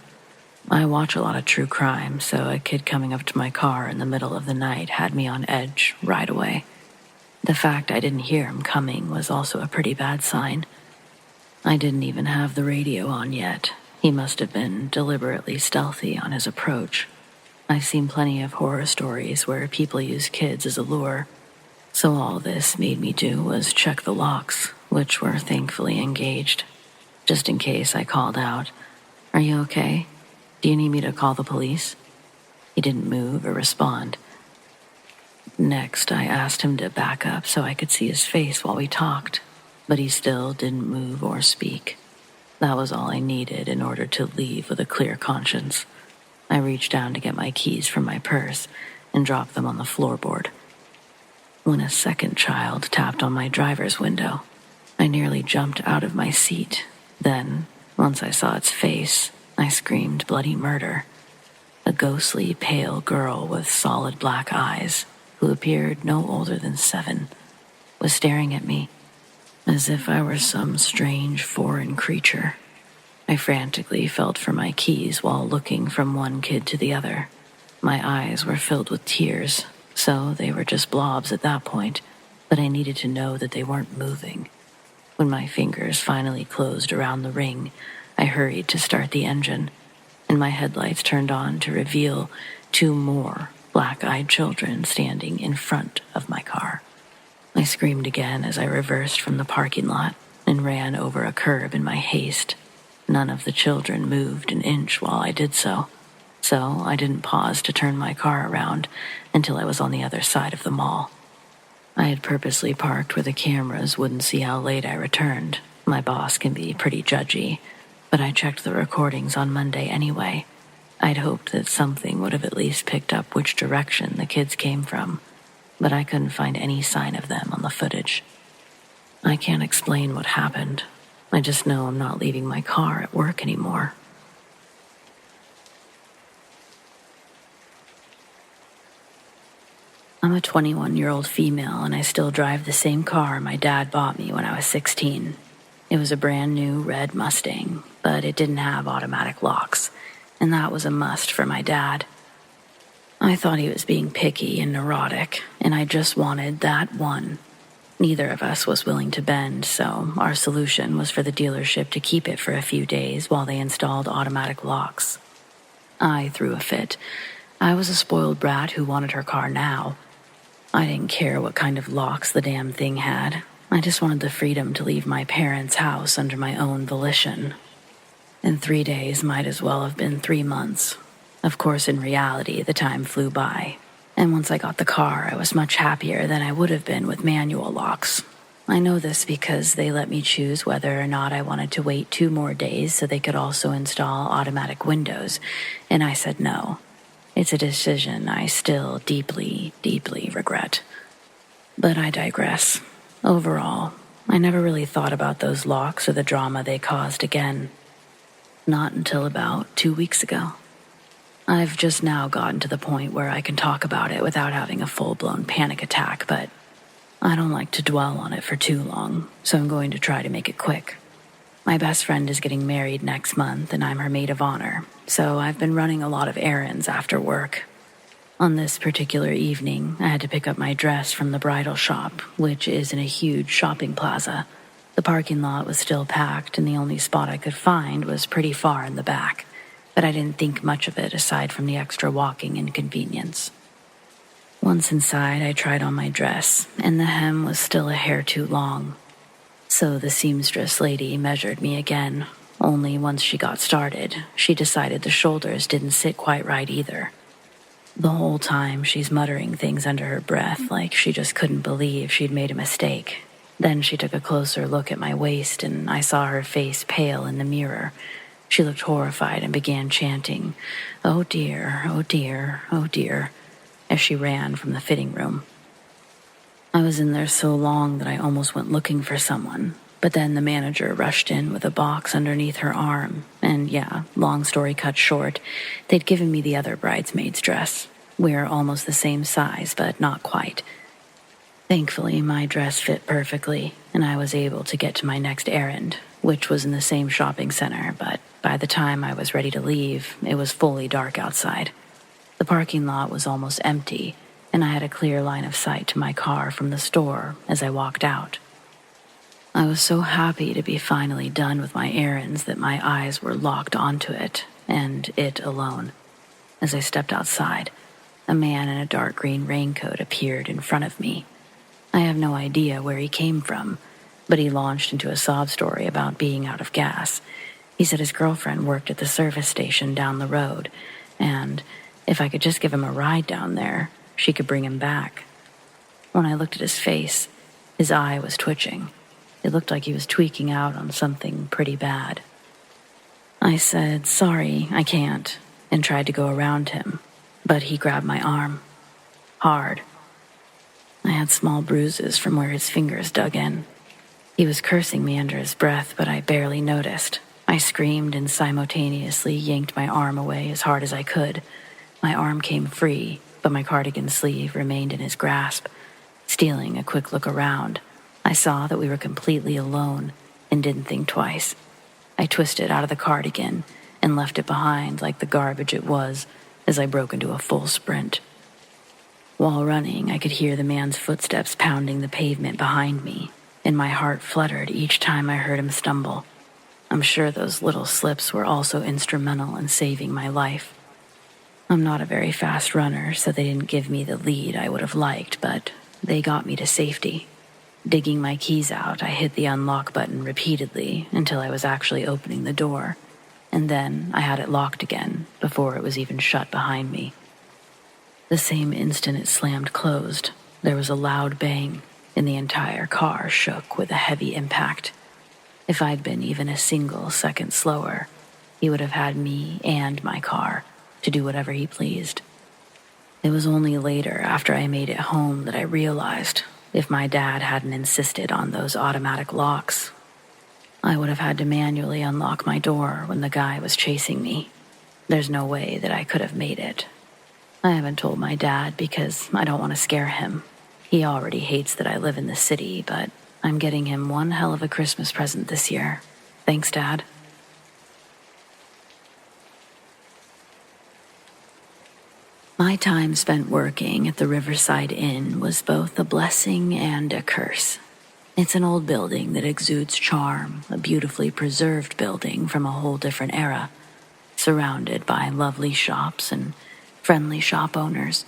I watch a lot of true crime, so a kid coming up to my car in the middle of the night had me on edge right away. The fact I didn't hear him coming was also a pretty bad sign. I didn't even have the radio on yet. He must have been deliberately stealthy on his approach. I've seen plenty of horror stories where people use kids as a lure, so all this made me do was check the locks, which were thankfully engaged. Just in case, I called out, "Are you okay? Do you need me to call the police?" He didn't move or respond. Next, I asked him to back up so I could see his face while we talked, but he still didn't move or speak. That was all I needed in order to leave with a clear conscience. I reached down to get my keys from my purse and dropped them on the floorboard. When a second child tapped on my driver's window, I nearly jumped out of my seat. Then, once I saw its face, I screamed bloody murder. A ghostly, pale girl with solid black eyes, who appeared no older than 7, was staring at me, as if I were some strange foreign creature. I frantically felt for my keys while looking from one kid to the other. My eyes were filled with tears, so they were just blobs at that point, but I needed to know that they weren't moving. When my fingers finally closed around the ring, I hurried to start the engine, and my headlights turned on to reveal 2 more black-eyed children standing in front of my car. I screamed again as I reversed from the parking lot and ran over a curb in my haste. None of the children moved an inch while I did so I didn't pause to turn my car around until I was on the other side of the mall. I had purposely parked where the cameras wouldn't see how late I returned. My boss can be pretty judgy, but I checked the recordings on Monday anyway. I'd hoped that something would have at least picked up which direction the kids came from, but I couldn't find any sign of them on the footage. I can't explain what happened. I just know I'm not leaving my car at work anymore. I'm a 21-year-old female, and I still drive the same car my dad bought me when I was 16. It was a brand new red Mustang, but it didn't have automatic locks, and that was a must for my dad. I thought he was being picky and neurotic, and I just wanted that one. Neither of us was willing to bend, so our solution was for the dealership to keep it for a few days while they installed automatic locks. I threw a fit. I was a spoiled brat who wanted her car now. I didn't care what kind of locks the damn thing had. I just wanted the freedom to leave my parents' house under my own volition. And 3 days might as well have been 3 months. Of course, in reality, the time flew by. And once I got the car, I was much happier than I would have been with manual locks. I know this because they let me choose whether or not I wanted to wait 2 more days so they could also install automatic windows, and I said no. It's a decision I still deeply, deeply regret. But I digress. Overall, I never really thought about those locks or the drama they caused again. Not until about 2 weeks ago. I've just now gotten to the point where I can talk about it without having a full-blown panic attack, but I don't like to dwell on it for too long, so I'm going to try to make it quick. My best friend is getting married next month, and I'm her maid of honor, so I've been running a lot of errands after work. On this particular evening, I had to pick up my dress from the bridal shop, which is in a huge shopping plaza. The parking lot was still packed, and the only spot I could find was pretty far in the back, but I didn't think much of it aside from the extra walking inconvenience. Once inside, I tried on my dress, and the hem was still a hair too long. So the seamstress lady measured me again, only once she got started, she decided the shoulders didn't sit quite right either. The whole time, she's muttering things under her breath like she just couldn't believe she'd made a mistake. Then she took a closer look at my waist, and I saw her face pale in the mirror. She looked horrified and began chanting, "Oh dear, oh dear, oh dear," as she ran from the fitting room. I was in there so long that I almost went looking for someone, but then the manager rushed in with a box underneath her arm, and yeah, long story cut short, they'd given me the other bridesmaid's dress. We're almost the same size, but not quite. Thankfully, my dress fit perfectly, and I was able to get to my next errand, which was in the same shopping center, but by the time I was ready to leave, it was fully dark outside. The parking lot was almost empty, and I had a clear line of sight to my car from the store as I walked out. I was so happy to be finally done with my errands that my eyes were locked onto it, and it alone. As I stepped outside, a man in a dark green raincoat appeared in front of me. I have no idea where he came from, but he launched into a sob story about being out of gas. He said his girlfriend worked at the service station down the road, and if I could just give him a ride down there, she could bring him back. When I looked at his face, his eye was twitching. It looked like he was tweaking out on something pretty bad. I said, "Sorry, I can't," and tried to go around him, but he grabbed my arm. Hard. I had small bruises from where his fingers dug in. He was cursing me under his breath, but I barely noticed. I screamed and simultaneously yanked my arm away as hard as I could. My arm came free, but my cardigan sleeve remained in his grasp. Stealing a quick look around, I saw that we were completely alone and didn't think twice. I twisted out of the cardigan and left it behind like the garbage it was as I broke into a full sprint. While running, I could hear the man's footsteps pounding the pavement behind me, and my heart fluttered each time I heard him stumble. I'm sure those little slips were also instrumental in saving my life. I'm not a very fast runner, so they didn't give me the lead I would have liked, but they got me to safety. Digging my keys out, I hit the unlock button repeatedly until I was actually opening the door, and then I had it locked again before it was even shut behind me. The same instant it slammed closed, there was a loud bang, and the entire car shook with a heavy impact. If I'd been even a single second slower, he would have had me and my car to do whatever he pleased. It was only later, after I made it home, that I realized if my dad hadn't insisted on those automatic locks, I would have had to manually unlock my door when the guy was chasing me. There's no way that I could have made it. I haven't told my dad because I don't want to scare him. He already hates that I live in the city, but I'm getting him one hell of a Christmas present this year. Thanks, Dad. My time spent working at the Riverside Inn was both a blessing and a curse. It's an old building that exudes charm, a beautifully preserved building from a whole different era, surrounded by lovely shops and friendly shop owners.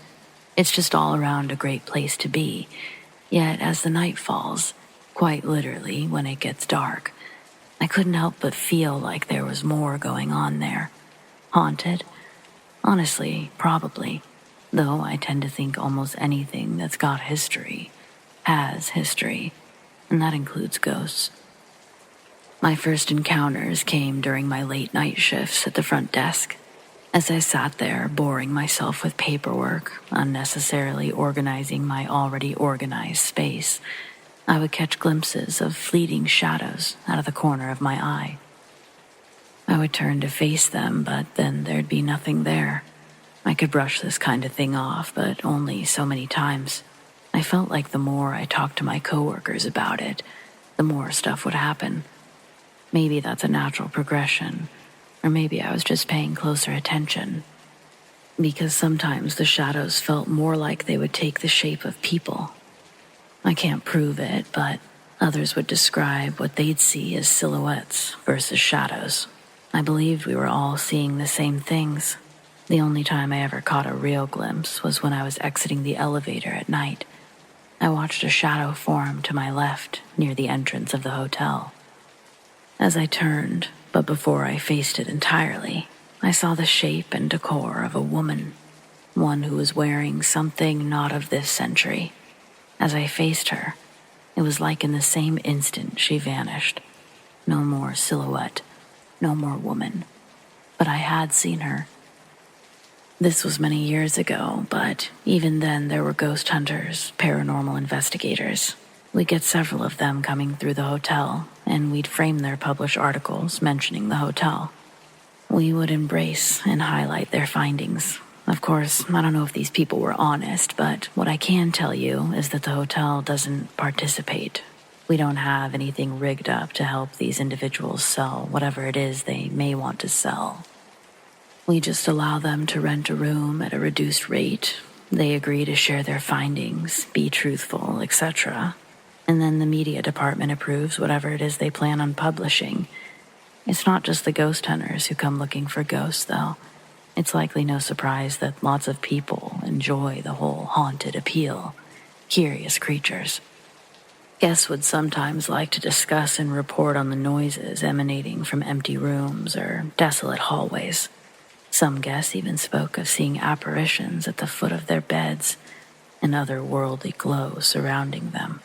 It's just all around a great place to be. Yet as the night falls, quite literally when it gets dark, I couldn't help but feel like there was more going on there. Haunted? Honestly, probably, though I tend to think almost anything that's got history has history, and that includes ghosts. My first encounters came during my late night shifts at the front desk. As I sat there boring myself with paperwork, unnecessarily organizing my already organized space, I would catch glimpses of fleeting shadows out of the corner of my eye. I would turn to face them, but then there'd be nothing there. I could brush this kind of thing off, but only so many times. I felt like the more I talked to my coworkers about it, the more stuff would happen. Maybe that's a natural progression, or maybe I was just paying closer attention. Because sometimes the shadows felt more like they would take the shape of people. I can't prove it, but others would describe what they'd see as silhouettes versus shadows. I believed we were all seeing the same things. The only time I ever caught a real glimpse was when I was exiting the elevator at night. I watched a shadow form to my left near the entrance of the hotel. As I turned, but before I faced it entirely, I saw the shape and decor of a woman, one who was wearing something not of this century. As I faced her, it was like in the same instant she vanished. No more silhouette. No more woman. But I had seen her. This was many years ago, but even then there were ghost hunters, paranormal investigators. We'd get several of them coming through the hotel, and we'd frame their published articles mentioning the hotel. We would embrace and highlight their findings. Of course, I don't know if these people were honest, but what I can tell you is that the hotel doesn't participate. We don't have anything rigged up to help these individuals sell whatever it is they may want to sell. We just allow them to rent a room at a reduced rate. They agree to share their findings, be truthful, etc. And then the media department approves whatever it is they plan on publishing. It's not just the ghost hunters who come looking for ghosts, though. It's likely no surprise that lots of people enjoy the whole haunted appeal. Curious creatures. Guests would sometimes like to discuss and report on the noises emanating from empty rooms or desolate hallways. Some guests even spoke of seeing apparitions at the foot of their beds and otherworldly glow surrounding them.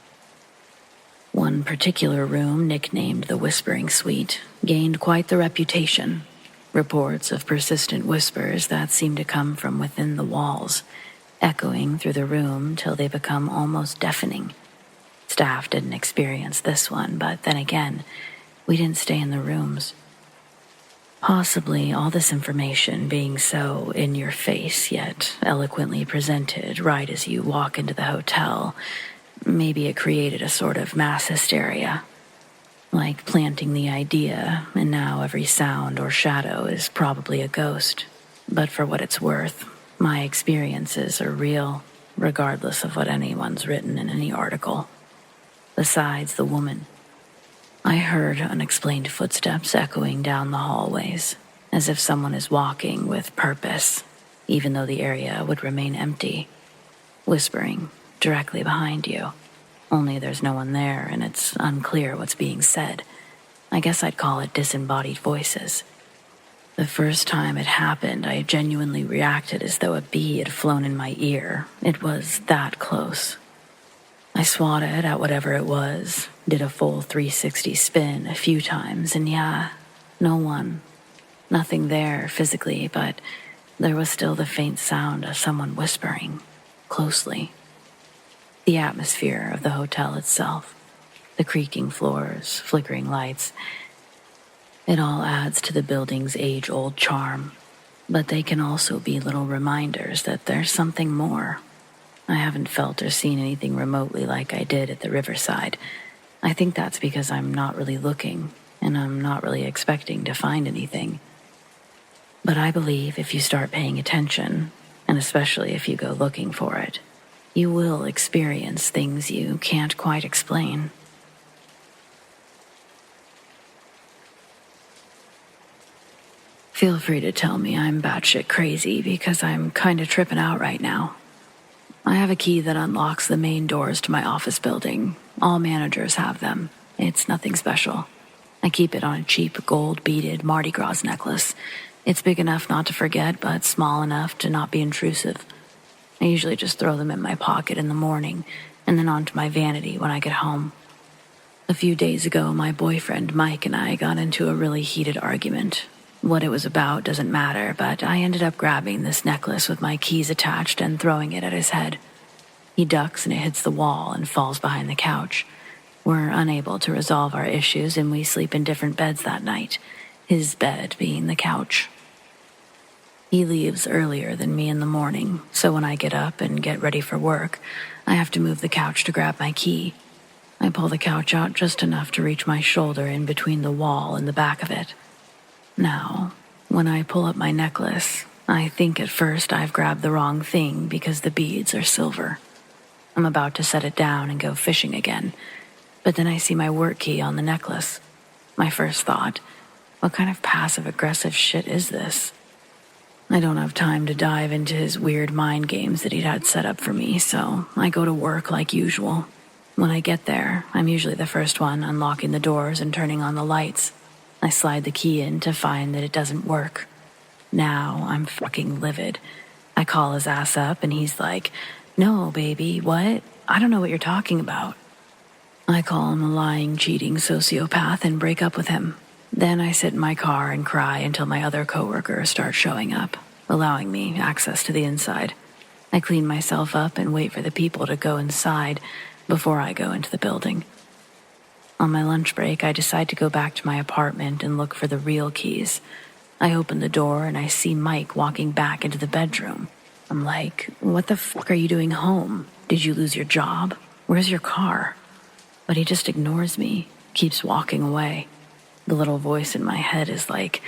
One particular room, nicknamed the Whispering Suite, gained quite the reputation. Reports of persistent whispers that seem to come from within the walls, echoing through the room till they become almost deafening. It's staff didn't experience this one, but then again, we didn't stay in the rooms. Possibly all this information being so in your face yet eloquently presented right as you walk into the hotel, maybe it created a sort of mass hysteria. Like planting the idea, and now every sound or shadow is probably a ghost. But for what it's worth, my experiences are real, regardless of what anyone's written in any article. Besides the woman, I heard unexplained footsteps echoing down the hallways, as if someone is walking with purpose, even though the area would remain empty, whispering directly behind you. Only there's no one there, and it's unclear what's being said. I guess I'd call it disembodied voices. The first time it happened, I genuinely reacted as though a bee had flown in my ear. It was that close. I swatted at whatever it was, did a full 360 spin a few times, and yeah, no one. Nothing there physically, but there was still the faint sound of someone whispering, closely. The atmosphere of the hotel itself, the creaking floors, flickering lights, it all adds to the building's age-old charm, but they can also be little reminders that there's something more. I haven't felt or seen anything remotely like I did at the riverside. I think that's because I'm not really looking, and I'm not really expecting to find anything. But I believe if you start paying attention, and especially if you go looking for it, you will experience things you can't quite explain. Feel free to tell me I'm batshit crazy because I'm kinda tripping out right now. I have a key that unlocks the main doors to my office building. All managers have them. It's nothing special. I keep it on a cheap gold-beaded Mardi Gras necklace. It's big enough not to forget, but small enough to not be intrusive. I usually just throw them in my pocket in the morning and then onto my vanity when I get home. A few days ago, my boyfriend Mike and I got into a really heated argument. What it was about doesn't matter, but I ended up grabbing this necklace with my keys attached and throwing it at his head. He ducks and it hits the wall and falls behind the couch. We're unable to resolve our issues and we sleep in different beds that night, his bed being the couch. He leaves earlier than me in the morning, so when I get up and get ready for work, I have to move the couch to grab my key. I pull the couch out just enough to reach my shoulder in between the wall and the back of it. Now, when I pull up my necklace, I think at first I've grabbed the wrong thing because the beads are silver. I'm about to set it down and go fishing again, but then I see my work key on the necklace. My first thought, what kind of passive-aggressive shit is this? I don't have time to dive into his weird mind games that he'd had set up for me, so I go to work like usual. When I get there, I'm usually the first one unlocking the doors and turning on the lights. I slide the key in to find that it doesn't work. Now I'm fucking livid. I call his ass up and he's like, "No, baby, what? I don't know what you're talking about." I call him a lying, cheating sociopath and break up with him. Then I sit in my car and cry until my other coworkers start showing up, allowing me access to the inside. I clean myself up and wait for the people to go inside before I go into the building. On my lunch break, I decide to go back to my apartment and look for the real keys. I open the door and I see Mike walking back into the bedroom. I'm like, "What the fuck are you doing home? Did you lose your job? Where's your car?" But he just ignores me, keeps walking away. The little voice in my head is like,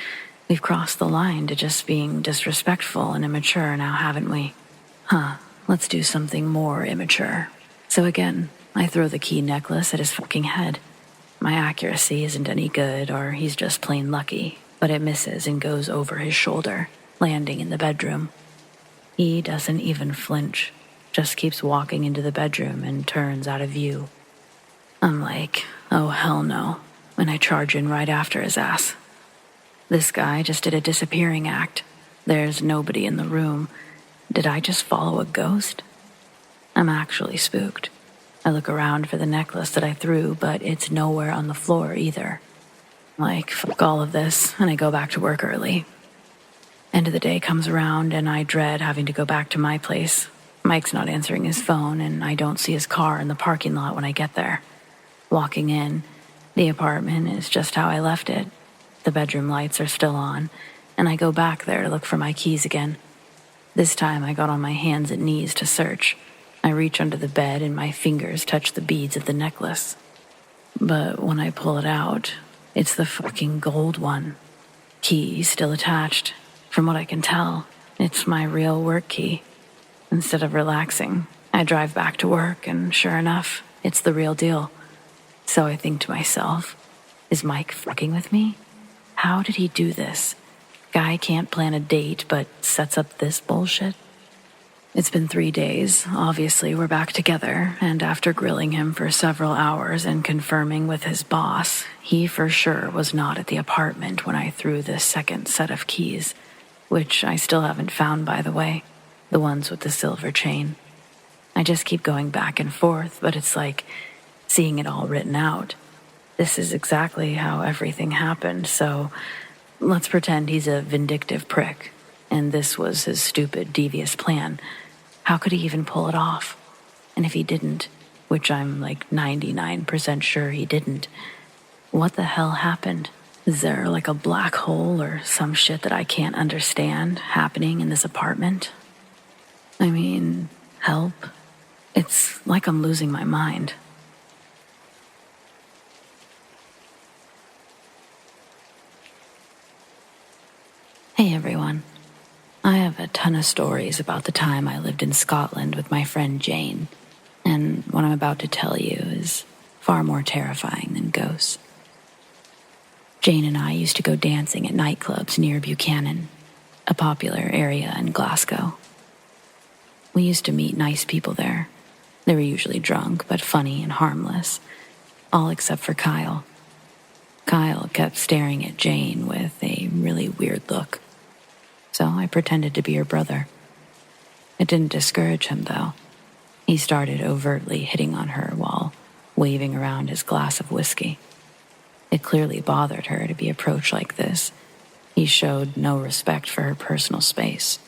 "We've crossed the line to just being disrespectful and immature now, haven't we? Let's do something more immature." So again, I throw the key necklace at his fucking head. My accuracy isn't any good, or he's just plain lucky, but it misses and goes over his shoulder, landing in the bedroom. He doesn't even flinch, just keeps walking into the bedroom and turns out of view. I'm like, oh hell no, and I charge in right after his ass. This guy just did a disappearing act. There's nobody in the room. Did I just follow a ghost? I'm actually spooked. I look around for the necklace that I threw, but it's nowhere on the floor either. Like, fuck all of this, and I go back to work early. End of the day comes around, and I dread having to go back to my place. Mike's not answering his phone, and I don't see his car in the parking lot when I get there. Walking in, the apartment is just how I left it. The bedroom lights are still on, and I go back there to look for my keys again. This time I got on my hands and knees to search. I reach under the bed and my fingers touch the beads of the necklace. But when I pull it out, it's the fucking gold one. Key still attached. From what I can tell, it's my real work key. Instead of relaxing, I drive back to work, and sure enough, it's the real deal. So I think to myself, is Mike fucking with me? How did he do this? Guy can't plan a date, but sets up this bullshit? It's been 3 days. Obviously, we're back together, and after grilling him for several hours and confirming with his boss, he for sure was not at the apartment when I threw this second set of keys, which I still haven't found, by the way, the ones with the silver chain. I just keep going back and forth, but it's like seeing it all written out. This is exactly how everything happened, so let's pretend he's a vindictive prick, and this was his stupid, devious plan. How could he even pull it off? And if he didn't, which I'm like 99% sure he didn't, what the hell happened? Is there like a black hole or some shit that I can't understand happening in this apartment? I mean, help. It's like I'm losing my mind. Hey everyone. I have a ton of stories about the time I lived in Scotland with my friend Jane, and what I'm about to tell you is far more terrifying than ghosts. Jane and I used to go dancing at nightclubs near Buchanan, a popular area in Glasgow. We used to meet nice people there. They were usually drunk, but funny and harmless, all except for Kyle. Kyle kept staring at Jane with a really weird look. So I pretended to be her brother. It didn't discourage him, though. He started overtly hitting on her while waving around his glass of whiskey. It clearly bothered her to be approached like this. He showed no respect for her personal space.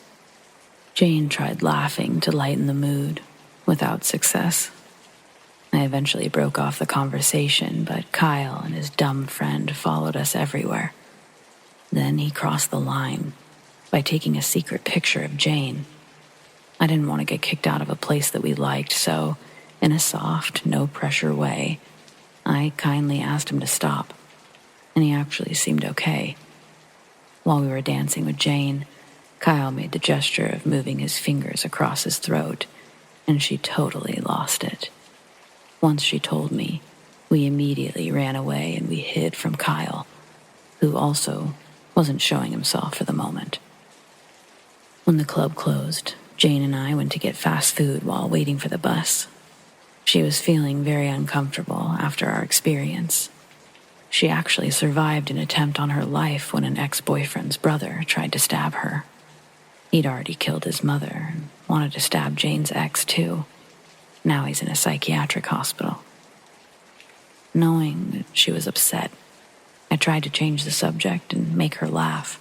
Jane tried laughing to lighten the mood, without success. I eventually broke off the conversation, but Kyle and his dumb friend followed us everywhere. Then he crossed the line by taking a secret picture of Jane. I didn't want to get kicked out of a place that we liked, so, in a soft, no-pressure way, I kindly asked him to stop, and he actually seemed okay. While we were dancing with Jane, Kyle made the gesture of moving his fingers across his throat, and she totally lost it. Once she told me, we immediately ran away and we hid from Kyle, who also wasn't showing himself for the moment. When the club closed, Jane and I went to get fast food while waiting for the bus. She was feeling very uncomfortable after our experience. She actually survived an attempt on her life when an ex-boyfriend's brother tried to stab her. He'd already killed his mother and wanted to stab Jane's ex too. Now he's in a psychiatric hospital. Knowing that she was upset, I tried to change the subject and make her laugh.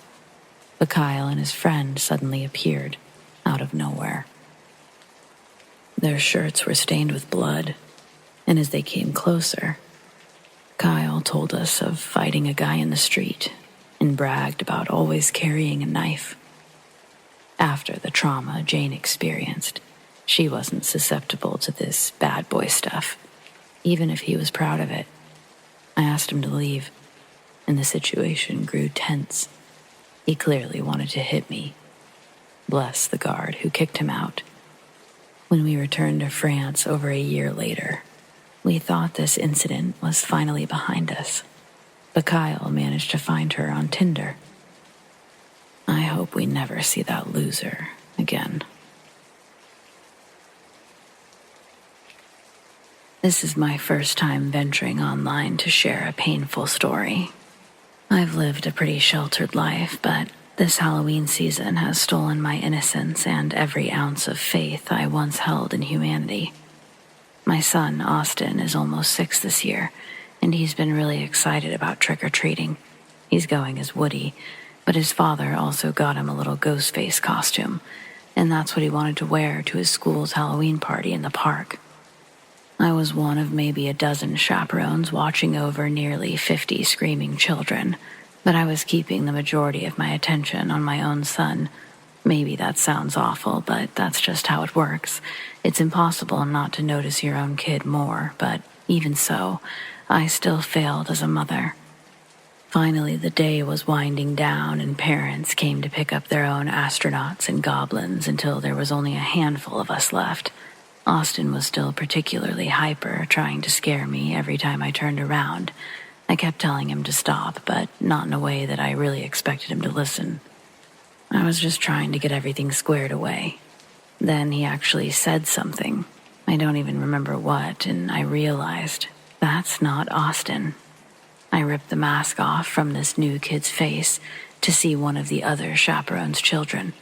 But Kyle and his friend suddenly appeared, out of nowhere. Their shirts were stained with blood, and as they came closer, Kyle told us of fighting a guy in the street and bragged about always carrying a knife. After the trauma Jane experienced, she wasn't susceptible to this bad boy stuff, even if he was proud of it. I asked him to leave, and the situation grew tense. He clearly wanted to hit me. Bless the guard who kicked him out. When we returned to France over a year later, we thought this incident was finally behind us, but Kyle managed to find her on Tinder. I hope we never see that loser again. This is my first time venturing online to share a painful story. I've lived a pretty sheltered life, but this Halloween season has stolen my innocence and every ounce of faith I once held in humanity. My son, Austin, is almost 6 this year, and he's been really excited about trick-or-treating. He's going as Woody, but his father also got him a little ghost face costume, and that's what he wanted to wear to his school's Halloween party in the park. I was one of maybe a dozen chaperones watching over nearly 50 screaming children, but I was keeping the majority of my attention on my own son. Maybe that sounds awful, but that's just how it works. It's impossible not to notice your own kid more, but even so, I still failed as a mother. Finally, the day was winding down and parents came to pick up their own astronauts and goblins until there was only a handful of us left. Austin was still particularly hyper, trying to scare me every time I turned around. I kept telling him to stop, but not in a way that I really expected him to listen. I was just trying to get everything squared away. Then he actually said something. I don't even remember what, and I realized, that's not Austin. I ripped the mask off from this new kid's face to see one of the other chaperone's children.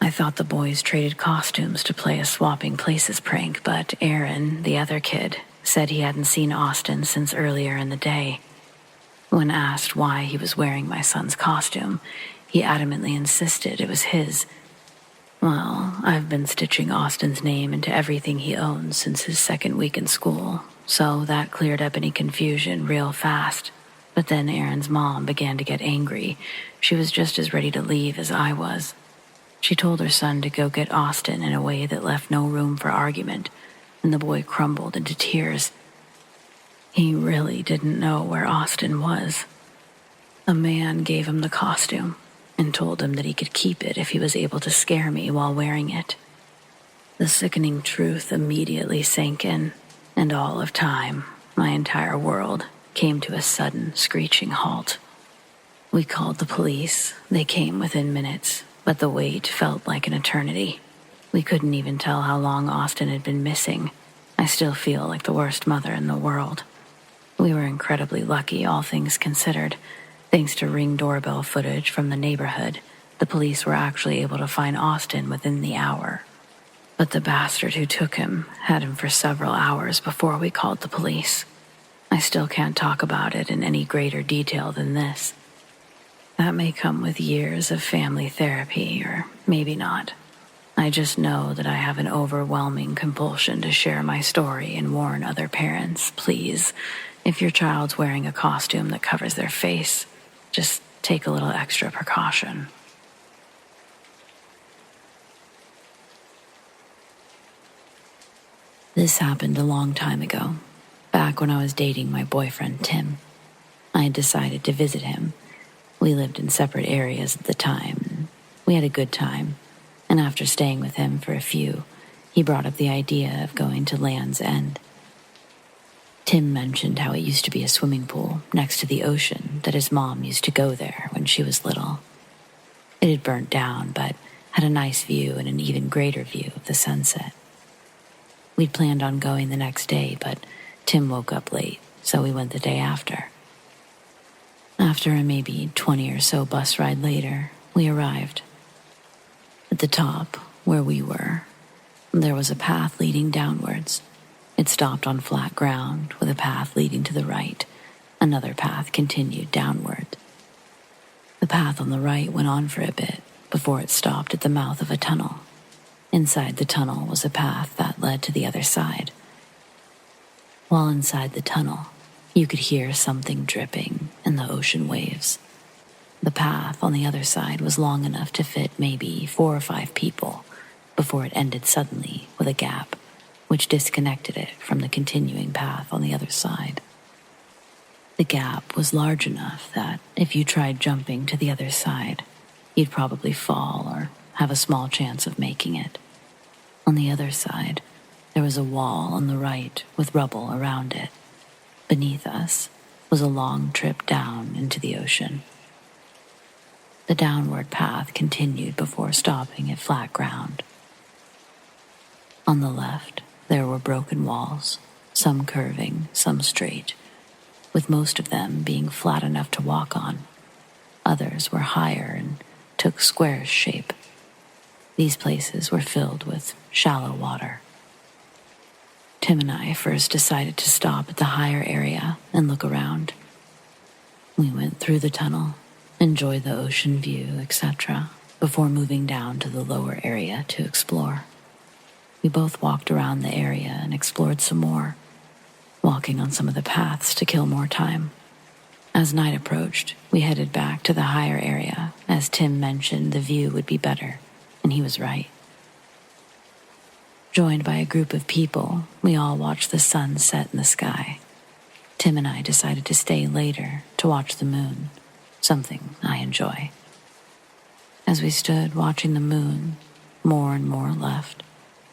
I thought the boys traded costumes to play a swapping places prank, but Aaron, the other kid, said he hadn't seen Austin since earlier in the day. When asked why he was wearing my son's costume, he adamantly insisted it was his. Well, I've been stitching Austin's name into everything he owns since his second week in school, so that cleared up any confusion real fast. But then Aaron's mom began to get angry. She was just as ready to leave as I was. She told her son to go get Austin in a way that left no room for argument, and the boy crumbled into tears. He really didn't know where Austin was. A man gave him the costume and told him that he could keep it if he was able to scare me while wearing it. The sickening truth immediately sank in, and all of time, my entire world, came to a sudden screeching halt. We called the police. They came within minutes, but the wait felt like an eternity. We couldn't even tell how long Austin had been missing. I still feel like the worst mother in the world. We were incredibly lucky, all things considered. Thanks to Ring doorbell footage from the neighborhood, the police were actually able to find Austin within the hour. But the bastard who took him had him for several hours before we called the police. I still can't talk about it in any greater detail than this. That may come with years of family therapy, or maybe not. I just know that I have an overwhelming compulsion to share my story and warn other parents, please, if your child's wearing a costume that covers their face, just take a little extra precaution. This happened a long time ago, back when I was dating my boyfriend, Tim. I had decided to visit him. We lived in separate areas at the time. We had a good time, and after staying with him for a few, he brought up the idea of going to Land's End. Tim mentioned how it used to be a swimming pool next to the ocean, that his mom used to go there when she was little. It had burnt down, but had a nice view and an even greater view of the sunset. We'd planned on going the next day, but Tim woke up late, so we went the day after. After a maybe 20 or so bus ride later, we arrived. At the top, where we were, there was a path leading downwards. It stopped on flat ground with a path leading to the right. Another path continued downward. The path on the right went on for a bit before it stopped at the mouth of a tunnel. Inside the tunnel was a path that led to the other side. While inside the tunnel, you could hear something dripping in the ocean waves. The path on the other side was long enough to fit maybe 4 or 5 people before it ended suddenly with a gap, which disconnected it from the continuing path on the other side. The gap was large enough that if you tried jumping to the other side, you'd probably fall or have a small chance of making it. On the other side, there was a wall on the right with rubble around it. Beneath us was a long trip down into the ocean. The downward path continued before stopping at flat ground. On the left, there were broken walls, some curving, some straight, with most of them being flat enough to walk on. Others were higher and took square shape. These places were filled with shallow water. Tim and I first decided to stop at the higher area and look around. We went through the tunnel, enjoyed the ocean view, etc., before moving down to the lower area to explore. We both walked around the area and explored some more, walking on some of the paths to kill more time. As night approached, we headed back to the higher area, as Tim mentioned the view would be better, and he was right. Joined by a group of people, we all watched the sun set in the sky. Tim and I decided to stay later to watch the moon, something I enjoy. As we stood watching the moon, more and more left,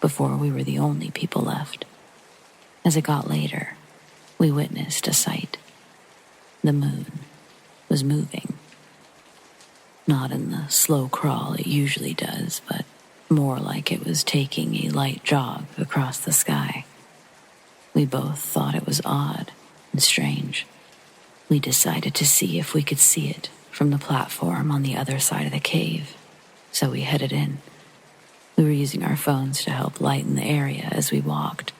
before we were the only people left. As it got later, we witnessed a sight. The moon was moving. Not in the slow crawl it usually does, but more like it was taking a light jog across the sky. We both thought it was odd and strange. We decided to see if we could see it from the platform on the other side of the cave, so we headed in. We were using our phones to help lighten the area as we walked.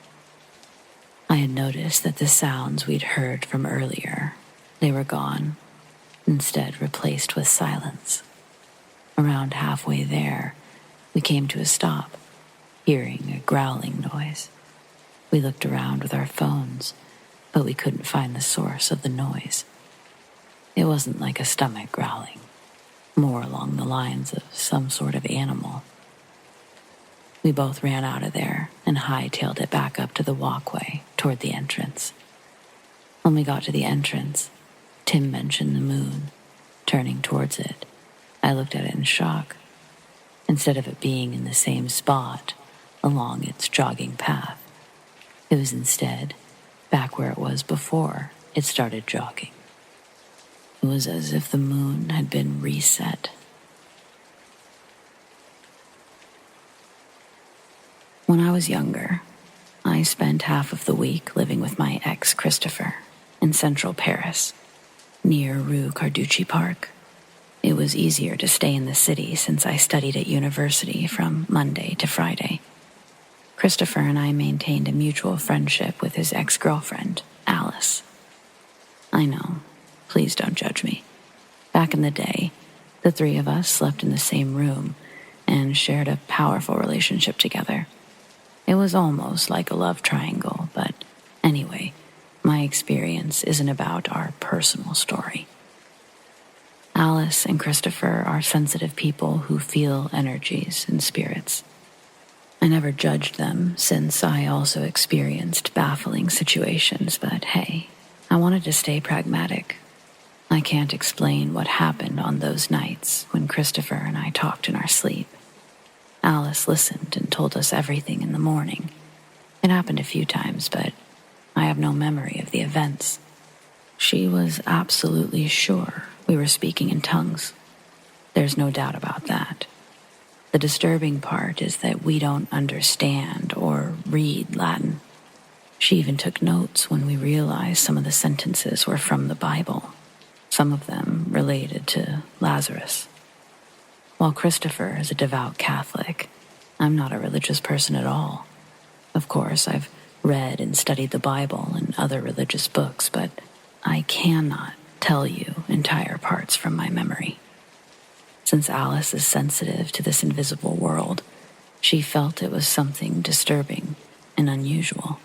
I had noticed that the sounds we'd heard from earlier, they were gone, instead replaced with silence. Around halfway there, we came to a stop, hearing a growling noise. We looked around with our phones, but we couldn't find the source of the noise. It wasn't like a stomach growling, more along the lines of some sort of animal. We both ran out of there and hightailed it back up to the walkway toward the entrance. When we got to the entrance, Tim mentioned the moon, turning towards it. I looked at it in shock. Instead of it being in the same spot along its jogging path, it was instead back where it was before it started jogging. It was as if the moon had been reset. When I was younger, I spent half of the week living with my ex Christopher in central Paris, near Rue Carducci Park. It was easier to stay in the city since I studied at university from Monday to Friday. Christopher and I maintained a mutual friendship with his ex-girlfriend, Alice. I know, please don't judge me. Back in the day, the three of us slept in the same room and shared a powerful relationship together. It was almost like a love triangle, but anyway, my experience isn't about our personal story. Alice and Christopher are sensitive people who feel energies and spirits. I never judged them since I also experienced baffling situations, but hey, I wanted to stay pragmatic. I can't explain what happened on those nights when Christopher and I talked in our sleep. Alice listened and told us everything in the morning. It happened a few times, but I have no memory of the events. She was absolutely sure we were speaking in tongues. There's no doubt about that. The disturbing part is that we don't understand or read Latin. She even took notes when we realized some of the sentences were from the Bible, some of them related to Lazarus. While Christopher is a devout Catholic, I'm not a religious person at all. Of course, I've read and studied the Bible and other religious books, but I cannot tell you entire parts from my memory. Since Alice is sensitive to this invisible world, she felt it was something disturbing and unusual.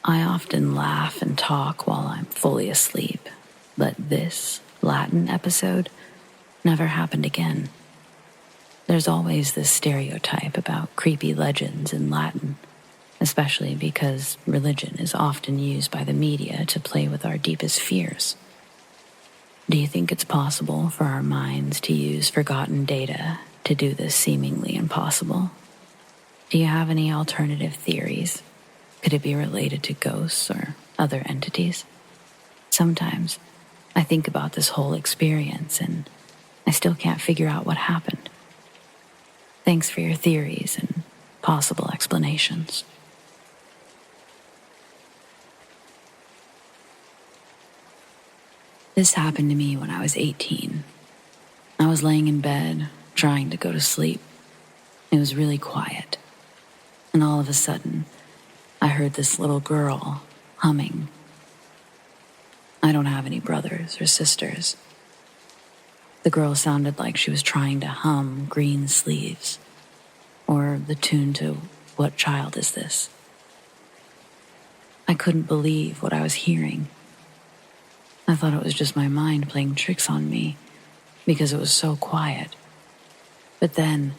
I often laugh and talk while I'm fully asleep, but this Latin episode never happened again. There's always this stereotype about creepy legends in Latin, especially because religion is often used by the media to play with our deepest fears. Do you think it's possible for our minds to use forgotten data to do this seemingly impossible? Do you have any alternative theories? Could it be related to ghosts or other entities? Sometimes I think about this whole experience and I still can't figure out what happened. Thanks for your theories and possible explanations. This happened to me when I was 18. I was laying in bed, trying to go to sleep. It was really quiet. And all of a sudden, I heard this little girl humming. I don't have any brothers or sisters. The girl sounded like she was trying to hum Green Sleeves, or the tune to What Child Is This? I couldn't believe what I was hearing. I thought it was just my mind playing tricks on me because it was so quiet. But then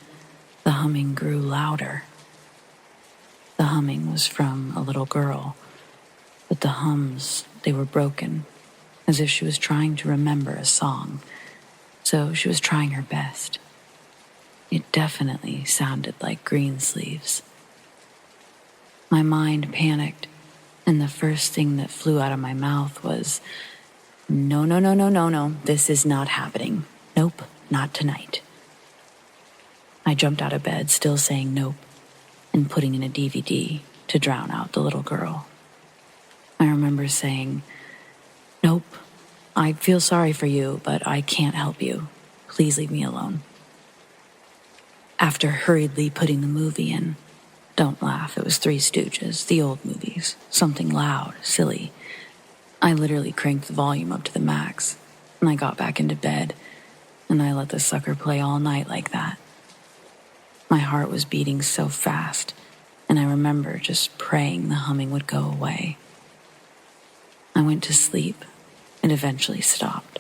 the humming grew louder. The humming was from a little girl, but the hums, they were broken, as if she was trying to remember a song. So she was trying her best. It definitely sounded like Green Sleeves. My mind panicked, and the first thing that flew out of my mouth was, "No, no, no, no, no, no, this is not happening. Nope, not tonight." I jumped out of bed, still saying nope, and putting in a DVD to drown out the little girl. I remember saying, "Nope, I feel sorry for you, but I can't help you. Please leave me alone." After hurriedly putting the movie in, don't laugh, it was Three Stooges, the old movies, something loud, silly. I literally cranked the volume up to the max, and I got back into bed, and I let the sucker play all night like that. My heart was beating so fast, and I remember just praying the humming would go away. I went to sleep. It eventually stopped.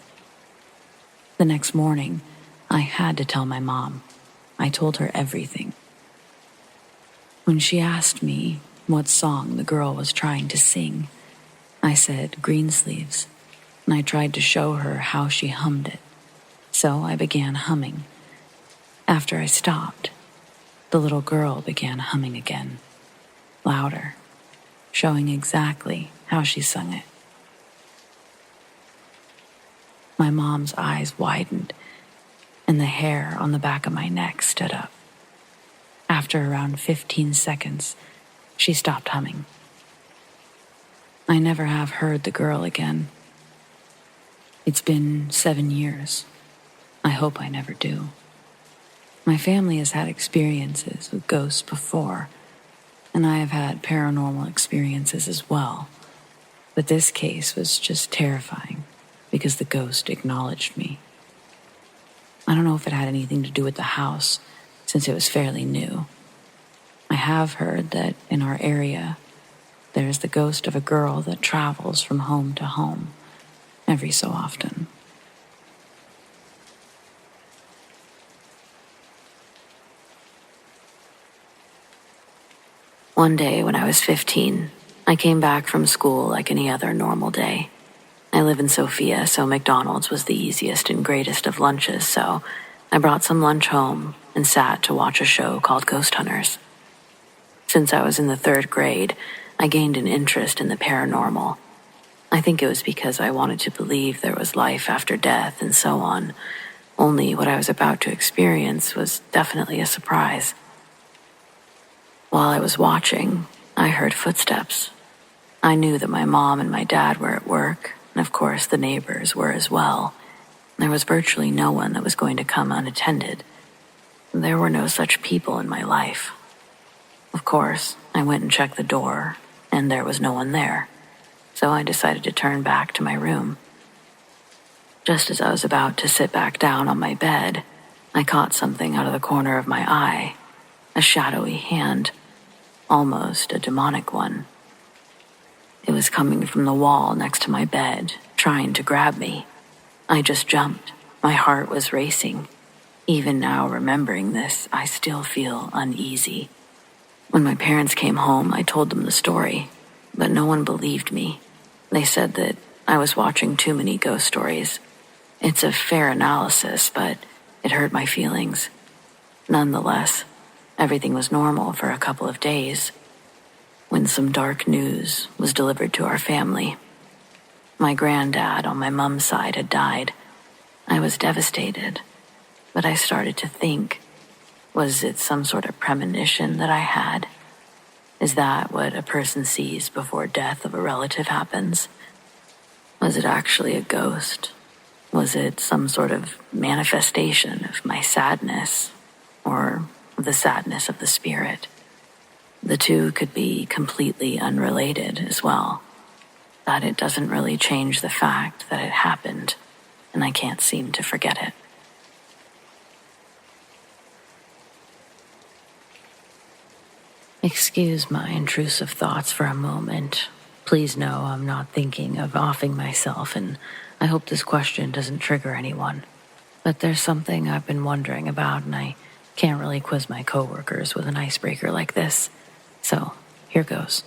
The next morning, I had to tell my mom. I told her everything. When she asked me what song the girl was trying to sing, I said Green Sleeves, and I tried to show her how she hummed it. So I began humming. After I stopped, the little girl began humming again, louder, showing exactly how she sung it. My mom's eyes widened, and the hair on the back of my neck stood up. After around 15 seconds, she stopped humming. I never have heard the girl again. It's been 7 years. I hope I never do. My family has had experiences with ghosts before, and I have had paranormal experiences as well. But this case was just terrifying because the ghost acknowledged me. I don't know if it had anything to do with the house, since it was fairly new. I have heard that in our area, there is the ghost of a girl that travels from home to home every so often. One day when I was 15, I came back from school like any other normal day. I live in Sofia, so McDonald's was the easiest and greatest of lunches, so I brought some lunch home and sat to watch a show called Ghost Hunters. Since I was in the 3rd grade, I gained an interest in the paranormal. I think it was because I wanted to believe there was life after death and so on. Only what I was about to experience was definitely a surprise. While I was watching, I heard footsteps. I knew that my mom and my dad were at work, and of course the neighbors were as well. There was virtually no one that was going to come unattended. There were no such people in my life. Of course, I went and checked the door, and there was no one there. So I decided to turn back to my room. Just as I was about to sit back down on my bed, I caught something out of the corner of my eye, a shadowy hand, almost a demonic one. It was coming from the wall next to my bed, trying to grab me. I just jumped. My heart was racing. Even now, remembering this, I still feel uneasy. When my parents came home, I told them the story, but no one believed me. They said that I was watching too many ghost stories. It's a fair analysis, but it hurt my feelings. Nonetheless, everything was normal for a couple of days, when some dark news was delivered to our family. My granddad on my mom's side had died. I was devastated, but I started to think, was it some sort of premonition that I had? Is that what a person sees before death of a relative happens? Was it actually a ghost? Was it some sort of manifestation of my sadness, or the sadness of the spirit? The two could be completely unrelated as well, but it doesn't really change the fact that it happened, and I can't seem to forget it. Excuse my intrusive thoughts for a moment. Please know I'm not thinking of offing myself, and I hope this question doesn't trigger anyone. But there's something I've been wondering about, and I can't really quiz my coworkers with an icebreaker like this. So, here goes.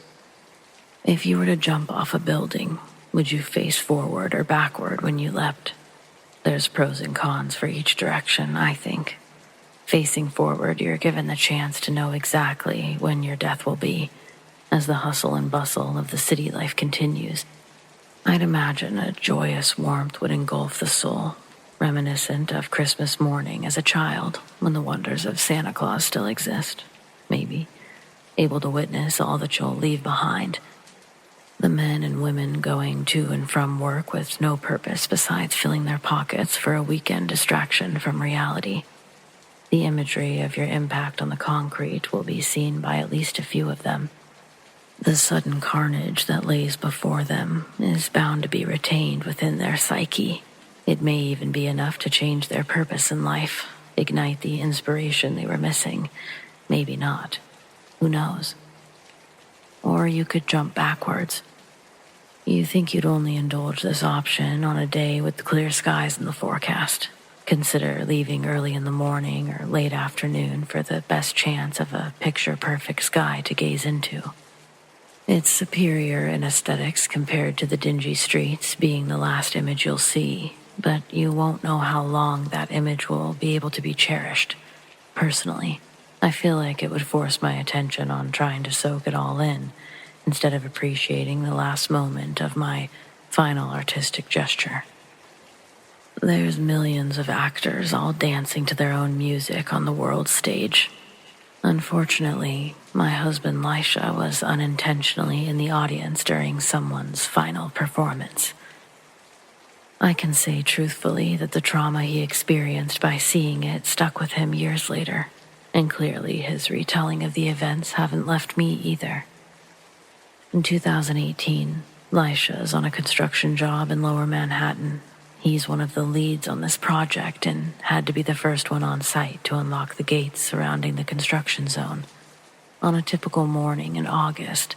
If you were to jump off a building, would you face forward or backward when you leapt? There's pros and cons for each direction, I think. Facing forward, you're given the chance to know exactly when your death will be, as the hustle and bustle of the city life continues. I'd imagine a joyous warmth would engulf the soul, reminiscent of Christmas morning as a child when the wonders of Santa Claus still exist, maybe, able to witness all that you'll leave behind. The men and women going to and from work with no purpose besides filling their pockets for a weekend distraction from reality. The imagery of your impact on the concrete will be seen by at least a few of them. The sudden carnage that lays before them is bound to be retained within their psyche. It may even be enough to change their purpose in life, ignite the inspiration they were missing. Maybe not. Who knows? Or you could jump backwards. You think you'd only indulge this option on a day with clear skies in the forecast. Consider leaving early in the morning or late afternoon for the best chance of a picture-perfect sky to gaze into. It's superior in aesthetics compared to the dingy streets being the last image you'll see, but you won't know how long that image will be able to be cherished. Personally, I feel like it would force my attention on trying to soak it all in, instead of appreciating the last moment of my final artistic gesture. There's millions of actors all dancing to their own music on the world stage. Unfortunately, my husband Lisha was unintentionally in the audience during someone's final performance. I can say truthfully that the trauma he experienced by seeing it stuck with him years later, and clearly his retelling of the events haven't left me either. In 2018, Lisha is on a construction job in Lower Manhattan. He's one of the leads on this project and had to be the first one on site to unlock the gates surrounding the construction zone. On a typical morning in August,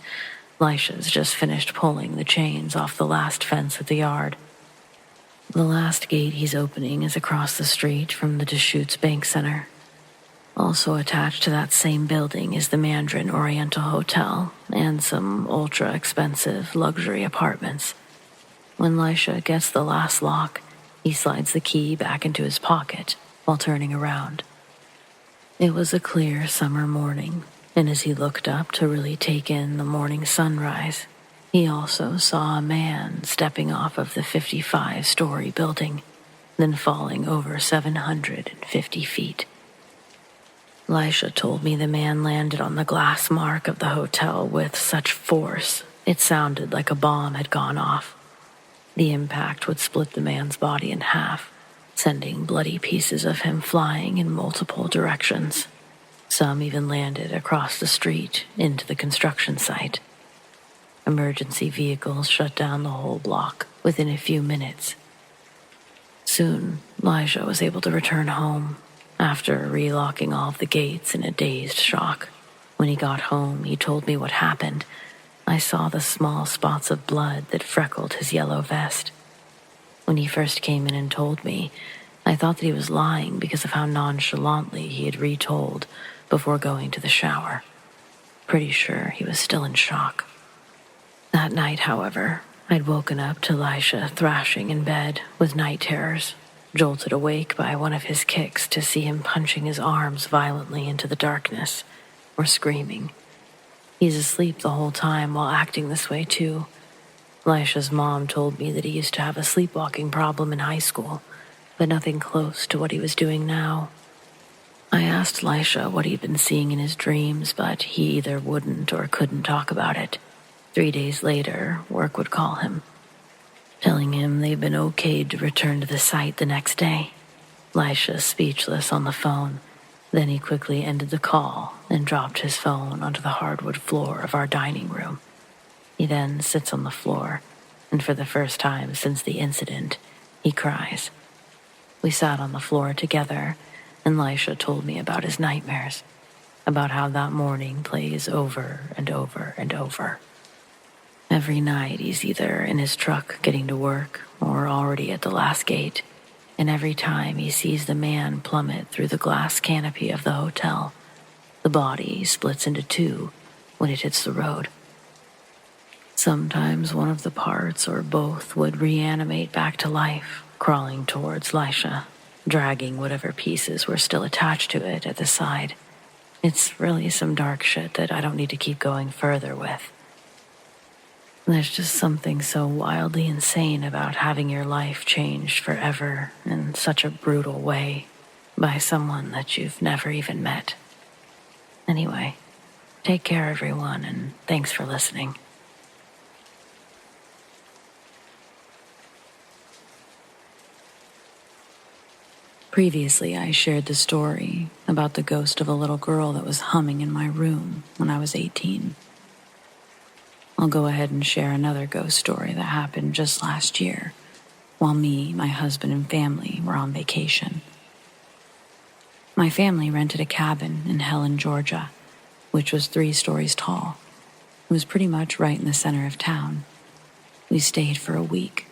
Lisha's just finished pulling the chains off the last fence at the yard. The last gate he's opening is across the street from the Deschutes Bank Center. Also attached to that same building is the Mandarin Oriental Hotel and some ultra-expensive luxury apartments. When Lisha gets the last lock, he slides the key back into his pocket while turning around. It was a clear summer morning, and as he looked up to really take in the morning sunrise, he also saw a man stepping off of the 55-story building, then falling over 750 feet. Lisha told me the man landed on the glass mark of the hotel with such force, it sounded like a bomb had gone off. The impact would split the man's body in half, sending bloody pieces of him flying in multiple directions. Some even landed across the street into the construction site. Emergency vehicles shut down the whole block within a few minutes. Soon, Lisha was able to return home, after relocking all of the gates in a dazed shock. When he got home, he told me what happened. I saw the small spots of blood that freckled his yellow vest. When he first came in and told me, I thought that he was lying because of how nonchalantly he had retold before going to the shower. Pretty sure he was still in shock. That night, however, I'd woken up to Lisha thrashing in bed with night terrors, jolted awake by one of his kicks to see him punching his arms violently into the darkness, or screaming. He's asleep the whole time while acting this way too. Lisha's mom told me that he used to have a sleepwalking problem in high school, but nothing close to what he was doing now. I asked Lisha what he'd been seeing in his dreams, but he either wouldn't or couldn't talk about it. 3 days later, work would call him, telling him they'd been okayed to return to the site the next day. Lisha speechless on the phone. Then he quickly ended the call and dropped his phone onto the hardwood floor of our dining room. He then sits on the floor, and for the first time since the incident, he cries. We sat on the floor together, and Lisha told me about his nightmares, about how that morning plays over and over and over. Every night he's either in his truck getting to work or already at the last gate, and every time he sees the man plummet through the glass canopy of the hotel, the body splits into two when it hits the road. Sometimes one of the parts or both would reanimate back to life, crawling towards Lisha, dragging whatever pieces were still attached to it at the side. It's really some dark shit that I don't need to keep going further with. There's just something so wildly insane about having your life changed forever in such a brutal way by someone that you've never even met. Anyway, take care everyone, and thanks for listening. Previously, I shared the story about the ghost of a little girl that was humming in my room when I was 18. I'll go ahead and share another ghost story that happened just last year, while me, my husband, and family were on vacation. My family rented a cabin in Helen, Georgia, which was 3 stories tall. It was pretty much right in the center of town. We stayed for a week,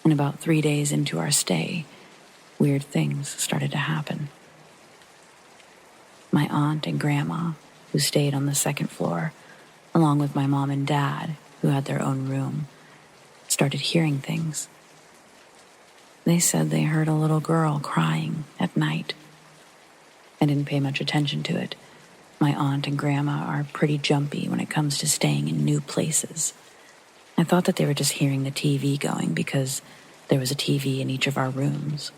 and about 3 days into our stay, weird things started to happen. My aunt and grandma, who stayed on the 2nd floor, along with my mom and dad, who had their own room, started hearing things. They said they heard a little girl crying at night. I didn't pay much attention to it. My aunt and grandma are pretty jumpy when it comes to staying in new places. I thought that they were just hearing the TV going because there was a TV in each of our rooms.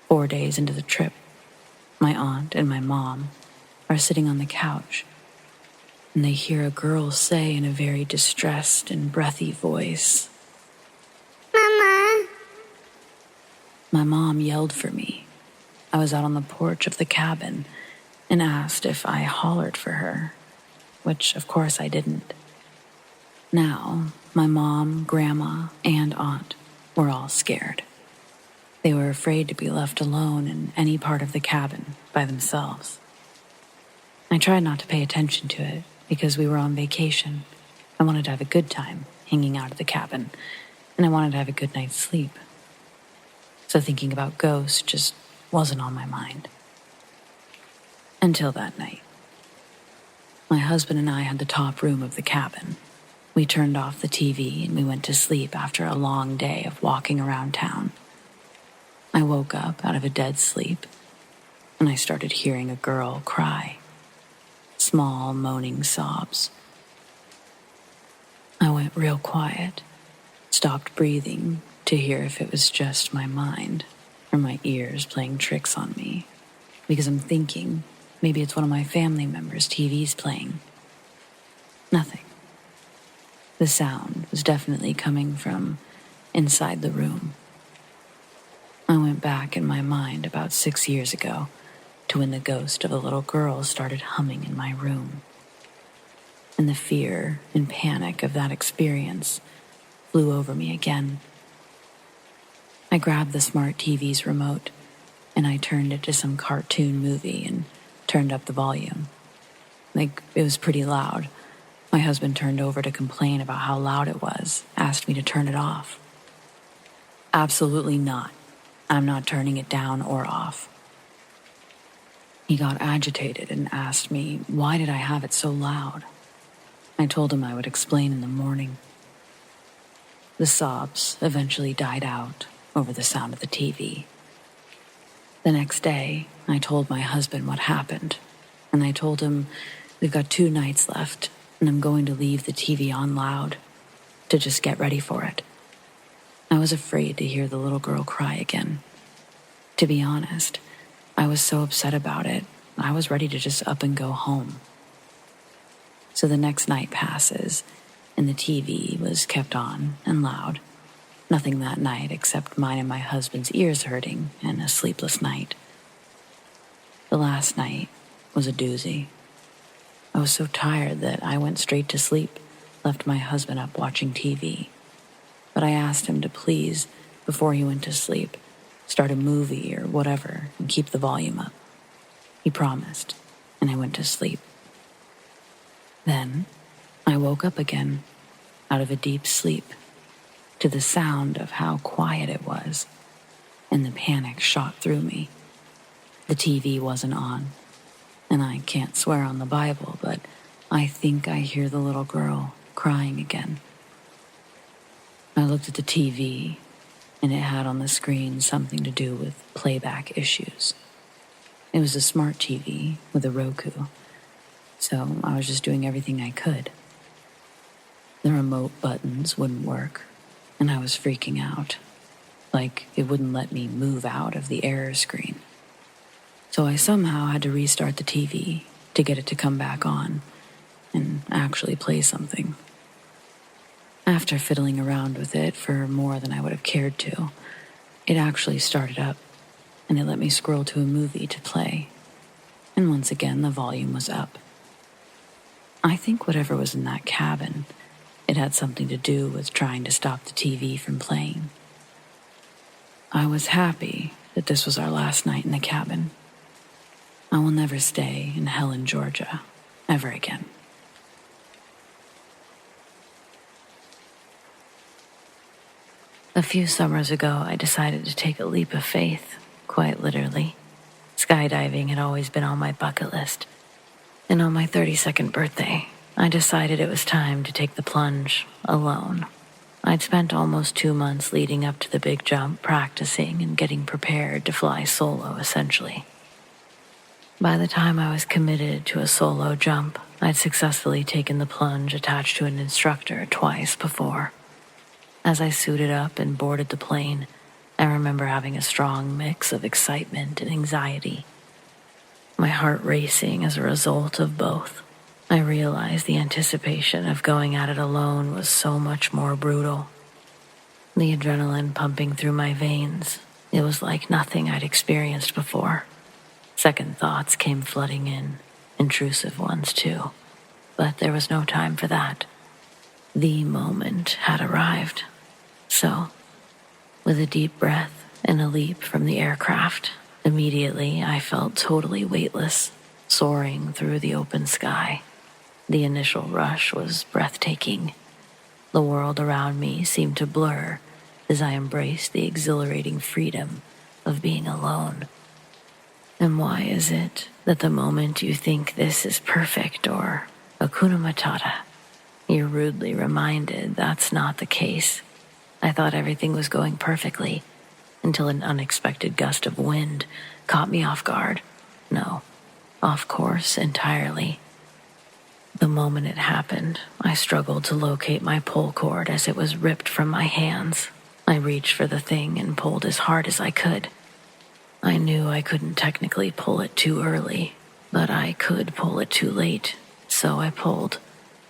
4 days into the trip, my aunt and my mom are sitting on the couch, and they hear a girl say in a very distressed and breathy voice, "Mama." My mom yelled for me. I was out on the porch of the cabin and asked if I hollered for her, which of course I didn't. Now, my mom, grandma, and aunt were all scared. They were afraid to be left alone in any part of the cabin by themselves. I tried not to pay attention to it because we were on vacation. I wanted to have a good time hanging out at the cabin, and I wanted to have a good night's sleep. So thinking about ghosts just wasn't on my mind. Until that night. My husband and I had the top room of the cabin. We turned off the TV and we went to sleep after a long day of walking around town. I woke up out of a dead sleep, and I started hearing a girl cry. Small, moaning sobs. I went real quiet, stopped breathing to hear if it was just my mind or my ears playing tricks on me, because I'm thinking maybe it's one of my family members' TVs playing. Nothing. The sound was definitely coming from inside the room. I went back in my mind about 6 years ago to when the ghost of a little girl started humming in my room. And the fear and panic of that experience flew over me again. I grabbed the smart TV's remote and I turned it to some cartoon movie and turned up the volume. It was pretty loud. My husband turned over to complain about how loud it was, asked me to turn it off. Absolutely not. I'm not turning it down or off. He got agitated and asked me, why did I have it so loud? I told him I would explain in the morning. The sobs eventually died out over the sound of the TV. The next day, I told my husband what happened, and I told him we've got 2 nights left, and I'm going to leave the TV on loud to just get ready for it. I was afraid to hear the little girl cry again. To be honest, I was so upset about it, I was ready to just up and go home. So the next night passes, and the TV was kept on and loud. Nothing that night except mine and my husband's ears hurting and a sleepless night. The last night was a doozy. I was so tired that I went straight to sleep, left my husband up watching TV. But I asked him to please, before he went to sleep, start a movie or whatever and keep the volume up. He promised, and I went to sleep. Then I woke up again out of a deep sleep to the sound of how quiet it was, and the panic shot through me. The TV wasn't on, and I can't swear on the Bible, but I think I hear the little girl crying again. I looked at the TV, and it had on the screen something to do with playback issues. It was a smart TV with a Roku, so I was just doing everything I could. The remote buttons wouldn't work, and I was freaking out, like it wouldn't let me move out of the error screen. So I somehow had to restart the TV to get it to come back on and actually play something. After fiddling around with it for more than I would have cared to, it actually started up, and it let me scroll to a movie to play. And once again, the volume was up. I think whatever was in that cabin, it had something to do with trying to stop the TV from playing. I was happy that this was our last night in the cabin. I will never stay in Helen, Georgia, ever again. A few summers ago, I decided to take a leap of faith, quite literally. Skydiving had always been on my bucket list. And on my 32nd birthday, I decided it was time to take the plunge alone. I'd spent almost 2 months leading up to the big jump practicing and getting prepared to fly solo, essentially. By the time I was committed to a solo jump, I'd successfully taken the plunge attached to an instructor twice before. As I suited up and boarded the plane, I remember having a strong mix of excitement and anxiety. My heart racing as a result of both. I realized the anticipation of going at it alone was so much more brutal. The adrenaline pumping through my veins, it was like nothing I'd experienced before. Second thoughts came flooding in, intrusive ones too. But there was no time for that. The moment had arrived. So, with a deep breath and a leap from the aircraft, immediately I felt totally weightless, soaring through the open sky. The initial rush was breathtaking. The world around me seemed to blur as I embraced the exhilarating freedom of being alone. And why is it that the moment you think this is perfect or Hakuna Matata, you're rudely reminded that's not the case? I thought everything was going perfectly until an unexpected gust of wind caught me off guard. No, off course entirely. The moment it happened, I struggled to locate my pull cord as it was ripped from my hands. I reached for the thing and pulled as hard as I could. I knew I couldn't technically pull it too early, but I could pull it too late, so I pulled,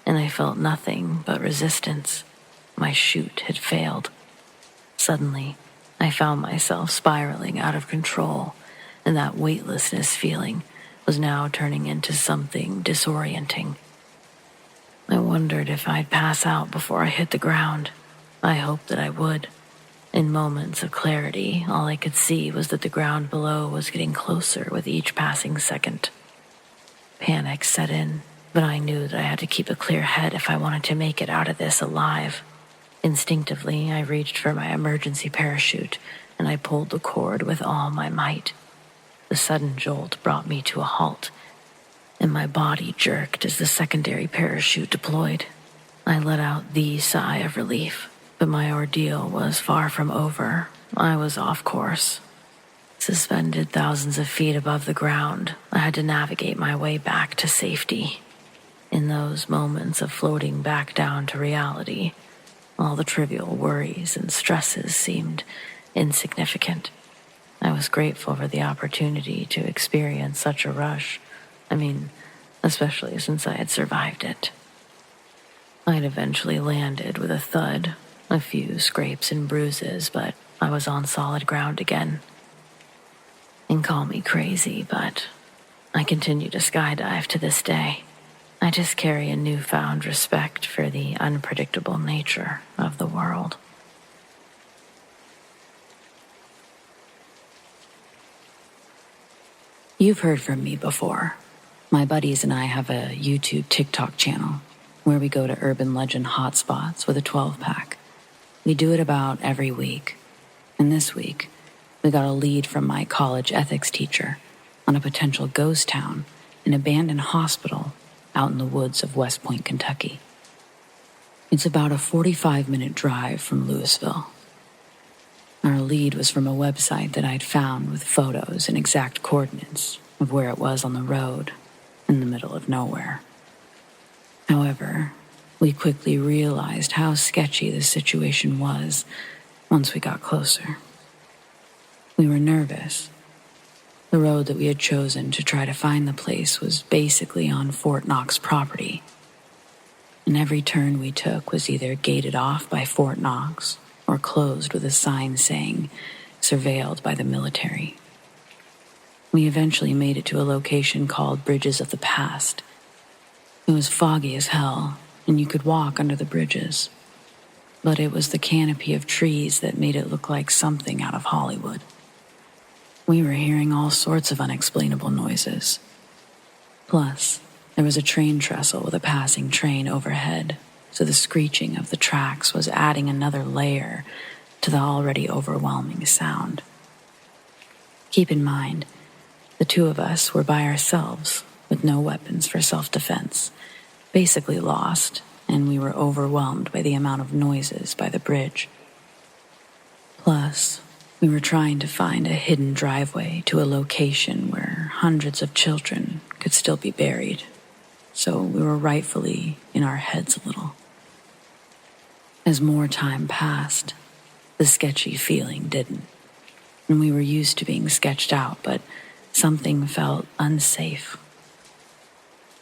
and I felt nothing but resistance. My chute had failed. Suddenly, I found myself spiraling out of control, and that weightlessness feeling was now turning into something disorienting. I wondered if I'd pass out before I hit the ground. I hoped that I would. In moments of clarity, all I could see was that the ground below was getting closer with each passing second. Panic set in, but I knew that I had to keep a clear head if I wanted to make it out of this alive. Instinctively, I reached for my emergency parachute, and I pulled the cord with all my might. The sudden jolt brought me to a halt, and my body jerked as the secondary parachute deployed. I let out the sigh of relief, but my ordeal was far from over. I was off course. Suspended thousands of feet above the ground, I had to navigate my way back to safety. In those moments of floating back down to reality, all the trivial worries and stresses seemed insignificant. I was grateful for the opportunity to experience such a rush. Especially since I had survived it. I'd eventually landed with a thud, a few scrapes and bruises, but I was on solid ground again. And call me crazy, but I continue to skydive to this day. I just carry a newfound respect for the unpredictable nature of the world. You've heard from me before. My buddies and I have a YouTube TikTok channel where we go to urban legend hotspots with a 12-pack. We do it about every week. And this week, we got a lead from my college ethics teacher on a potential ghost town, an abandoned hospital out in the woods of West Point, Kentucky. It's about a 45-minute drive from Louisville. Our lead was from a website that I'd found with photos and exact coordinates of where it was on the road in the middle of nowhere. However, we quickly realized how sketchy the situation was once we got closer. We were nervous. The road that we had chosen to try to find the place was basically on Fort Knox property, and every turn we took was either gated off by Fort Knox or closed with a sign saying, "Surveilled by the military." We eventually made it to a location called Bridges of the Past. It was foggy as hell, and you could walk under the bridges, but it was the canopy of trees that made it look like something out of Hollywood. We were hearing all sorts of unexplainable noises. Plus, there was a train trestle with a passing train overhead, so the screeching of the tracks was adding another layer to the already overwhelming sound. Keep in mind, the two of us were by ourselves with no weapons for self-defense, basically lost, and we were overwhelmed by the amount of noises by the bridge. Plus, we were trying to find a hidden driveway to a location where hundreds of children could still be buried, so we were rightfully in our heads a little. As more time passed, the sketchy feeling didn't, and we were used to being sketched out, but something felt unsafe.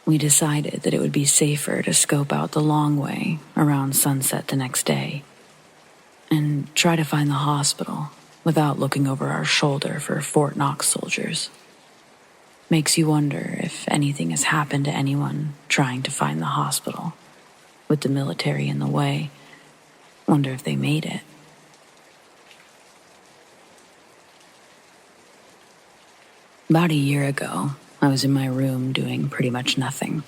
We decided that it would be safer to scope out the long way around sunset the next day and try to find the hospital without looking over our shoulder for Fort Knox soldiers. Makes you wonder if anything has happened to anyone trying to find the hospital. With the military in the way, wonder if they made it. About a year ago, I was in my room doing pretty much nothing.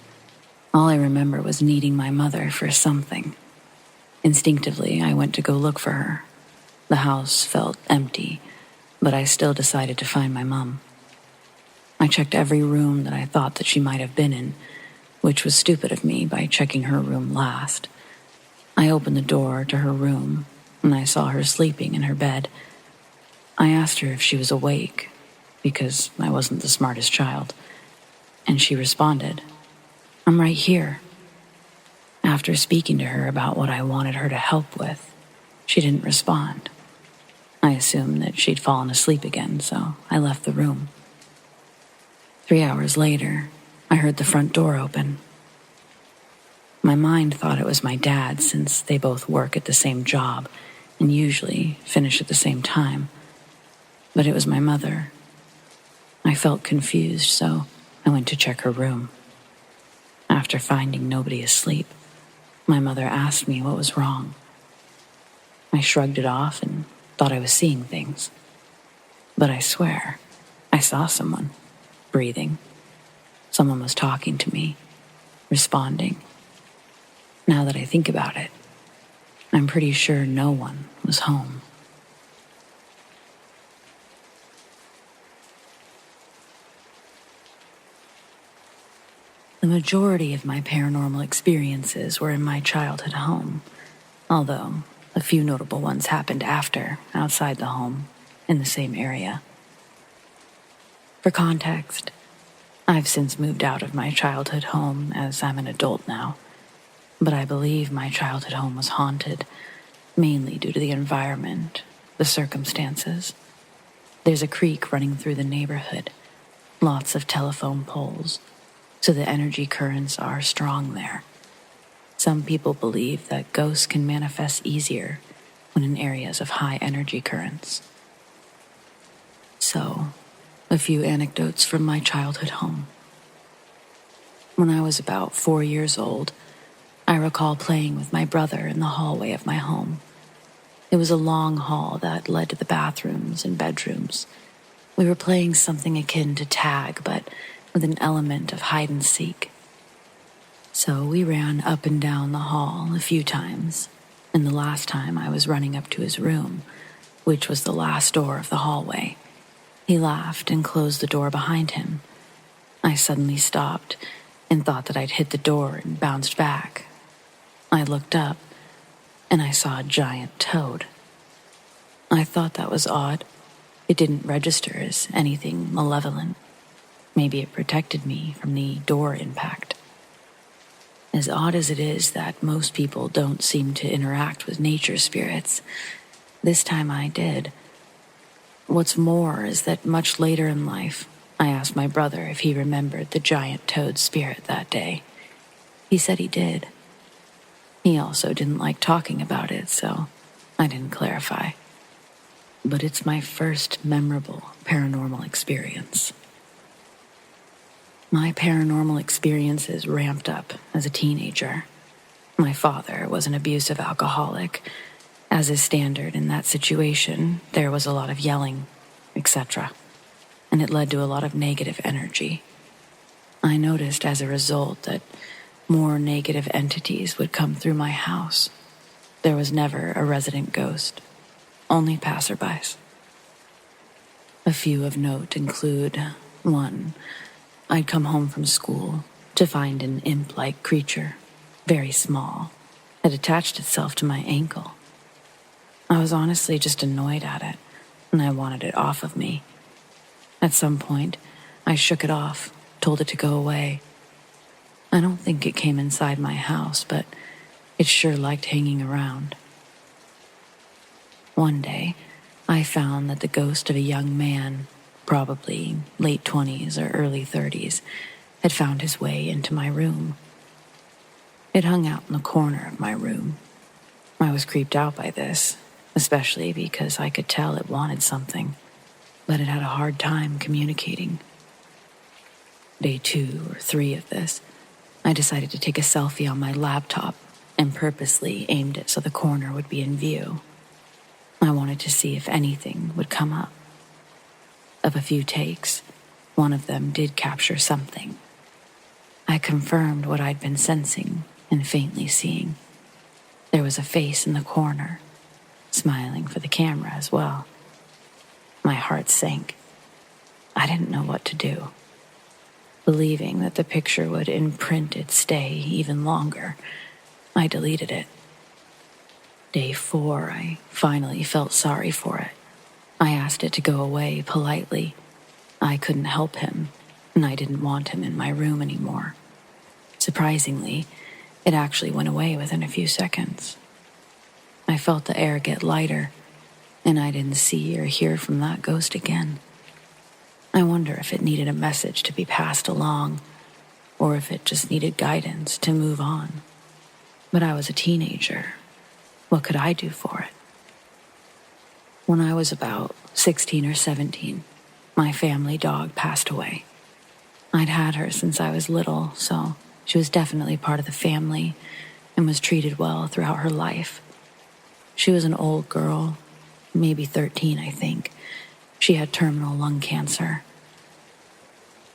All I remember was needing my mother for something. Instinctively, I went to go look for her. The house felt empty, but I still decided to find my mom. I checked every room that I thought that she might have been in, which was stupid of me by checking her room last. I opened the door to her room, and I saw her sleeping in her bed. I asked her if she was awake, because I wasn't the smartest child, and she responded, "I'm right here." After speaking to her about what I wanted her to help with, she didn't respond. I assumed that she'd fallen asleep again, so I left the room. 3 hours later, I heard the front door open. My mind thought it was my dad, since they both work at the same job and usually finish at the same time. But it was my mother. I felt confused, so I went to check her room. After finding nobody asleep, my mother asked me what was wrong. I shrugged it off and thought I was seeing things. But I swear, I saw someone, breathing. Someone was talking to me, responding. Now that I think about it, I'm pretty sure no one was home. The majority of my paranormal experiences were in my childhood home, although a few notable ones happened after, outside the home, in the same area. For context, I've since moved out of my childhood home as I'm an adult now, but I believe my childhood home was haunted, mainly due to the environment, the circumstances. There's a creek running through the neighborhood, lots of telephone poles, so the energy currents are strong there. Some people believe that ghosts can manifest easier when in areas of high energy currents. So, a few anecdotes from my childhood home. When I was about 4 years old, I recall playing with my brother in the hallway of my home. It was a long hall that led to the bathrooms and bedrooms. We were playing something akin to tag, but with an element of hide and seek. So we ran up and down the hall a few times, and the last time I was running up to his room, which was the last door of the hallway. He laughed and closed the door behind him. I suddenly stopped and thought that I'd hit the door and bounced back. I looked up, and I saw a giant toad. I thought that was odd. It didn't register as anything malevolent. Maybe it protected me from the door impact. As odd as it is that most people don't seem to interact with nature spirits, this time I did. What's more is that much later in life, I asked my brother if he remembered the giant toad spirit that day. He said he did. He also didn't like talking about it, so I didn't clarify. But it's my first memorable paranormal experience. My paranormal experiences ramped up as a teenager. My father was an abusive alcoholic. As is standard in that situation, there was a lot of yelling, etc., and it led to a lot of negative energy. I noticed as a result that more negative entities would come through my house. There was never a resident ghost, only passerbys. A few of note include, 1, I'd come home from school to find an imp-like creature, very small, had attached itself to my ankle. I was honestly just annoyed at it, and I wanted it off of me. At some point, I shook it off, told it to go away. I don't think it came inside my house, but it sure liked hanging around. One day, I found that the ghost of a young man, probably late 20s or early 30s, had found his way into my room. It hung out in the corner of my room. I was creeped out by this, especially because I could tell it wanted something, but it had a hard time communicating. Day 2 or 3 of this, I decided to take a selfie on my laptop and purposely aimed it so the corner would be in view. I wanted to see if anything would come up. Of a few takes, one of them did capture something. I confirmed what I'd been sensing and faintly seeing. There was a face in the corner, smiling for the camera as well. My heart sank. I didn't know what to do. Believing that the picture would imprint its stay even longer, I deleted it. Day 4, I finally felt sorry for it. I asked it to go away politely. I couldn't help him, and I didn't want him in my room anymore. Surprisingly, it actually went away within a few seconds. I felt the air get lighter, and I didn't see or hear from that ghost again. I wonder if it needed a message to be passed along, or if it just needed guidance to move on. But I was a teenager. What could I do for it? When I was about 16 or 17, my family dog passed away. I'd had her since I was little, so she was definitely part of the family and was treated well throughout her life. She was an old girl, maybe 13, I think. She had terminal lung cancer.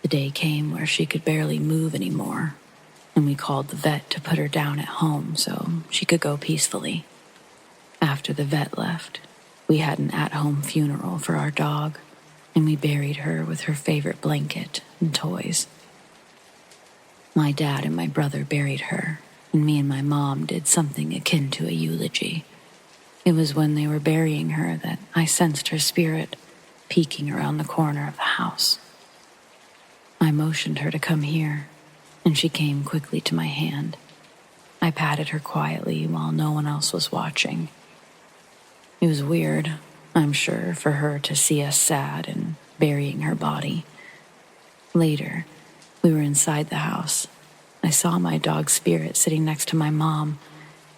The day came where she could barely move anymore, and we called the vet to put her down at home so she could go peacefully. After the vet left, we had an at-home funeral for our dog, and we buried her with her favorite blanket and toys. My dad and my brother buried her, and me and my mom did something akin to a eulogy. It was when they were burying her that I sensed her spirit peeking around the corner of the house. I motioned her to come here, and she came quickly to my hand. I patted her quietly while no one else was watching. It was weird, I'm sure, for her to see us sad and burying her body. Later, we were inside the house. I saw my dog's spirit sitting next to my mom,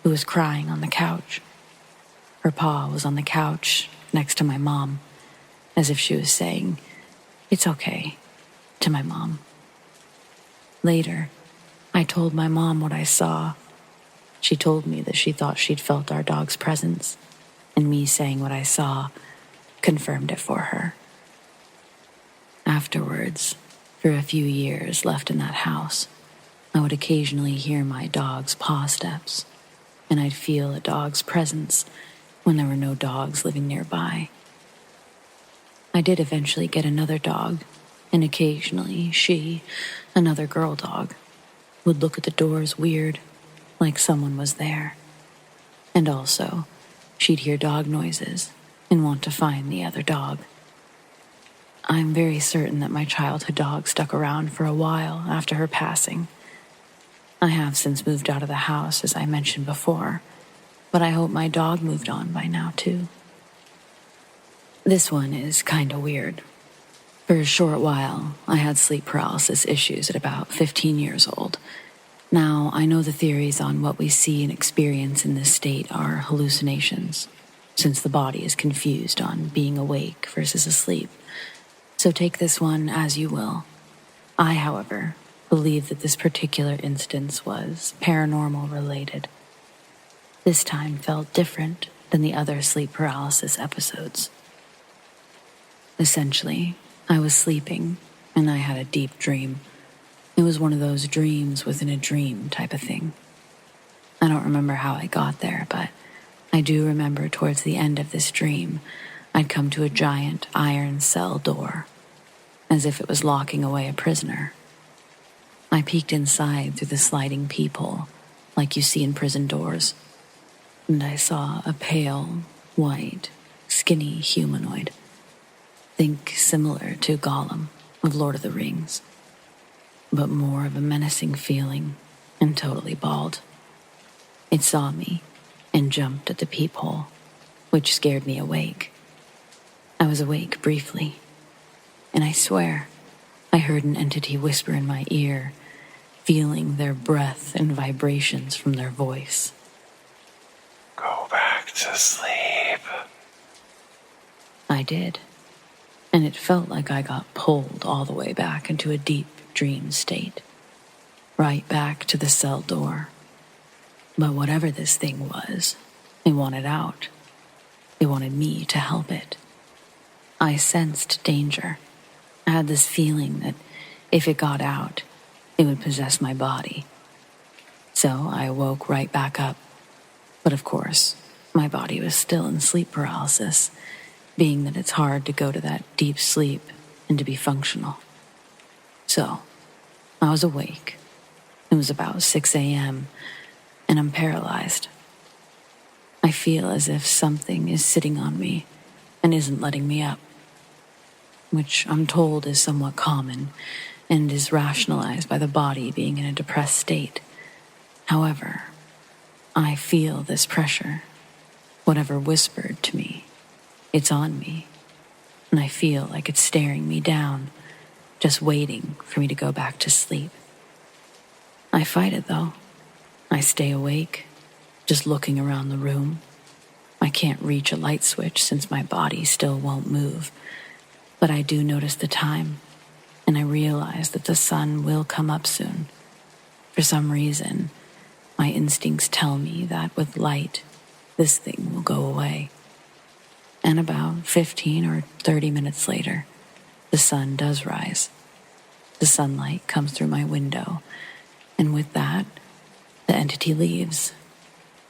who was crying on the couch. Her paw was on the couch next to my mom, as if she was saying, "It's okay," to my mom. Later, I told my mom what I saw. She told me that she thought she'd felt our dog's presence, and me saying what I saw confirmed it for her. Afterwards, For a few years left in that house, I would occasionally hear my dog's paw steps, and I'd feel a dog's presence when there were no dogs living nearby. I did eventually get another dog, and occasionally she, another girl dog, would look at the doors weird, like someone was there. And also, she'd hear dog noises and want to find the other dog. I'm very certain that my childhood dog stuck around for a while after her passing. I have since moved out of the house, as I mentioned before, but I hope my dog moved on by now, too. This one is kinda weird. For a short while, I had sleep paralysis issues at about 15 years old. Now, I know the theories on what we see and experience in this state are hallucinations, since the body is confused on being awake versus asleep. So take this one as you will. I, however, believe that this particular instance was paranormal related. This time felt different than the other sleep paralysis episodes. Essentially, I was sleeping and I had a deep dream. It was one of those dreams within a dream type of thing. I don't remember how I got there, but I do remember towards the end of this dream, I'd come to a giant iron cell door, as if it was locking away a prisoner. I peeked inside through the sliding peephole, like you see in prison doors, and I saw a pale, white, skinny humanoid. Think similar to Gollum of Lord of the Rings, but more of a menacing feeling and totally bald. It saw me and jumped at the peephole, which scared me awake. I was awake briefly, and I swear I heard an entity whisper in my ear, feeling their breath and vibrations from their voice. Go back to sleep. I did, and it felt like I got pulled all the way back into a deep dream state, right back to the cell door. But whatever this thing was, it wanted out. It wanted me to help it. I sensed danger. I had this feeling that if it got out, it would possess my body. So I woke right back up. But of course, my body was still in sleep paralysis, being that it's hard to go to that deep sleep and to be functional. So, I was awake. It was about 6 a.m., and I'm paralyzed. I feel as if something is sitting on me and isn't letting me up, which I'm told is somewhat common and is rationalized by the body being in a depressed state. However, I feel this pressure. Whatever whispered to me, it's on me, and I feel like it's staring me down, just waiting for me to go back to sleep. I fight it, though. I stay awake, just looking around the room. I can't reach a light switch since my body still won't move, but I do notice the time, and I realize that the sun will come up soon. For some reason, my instincts tell me that with light, this thing will go away. And about 15 or 30 minutes later, the sun does rise. The sunlight comes through my window, and with that, the entity leaves,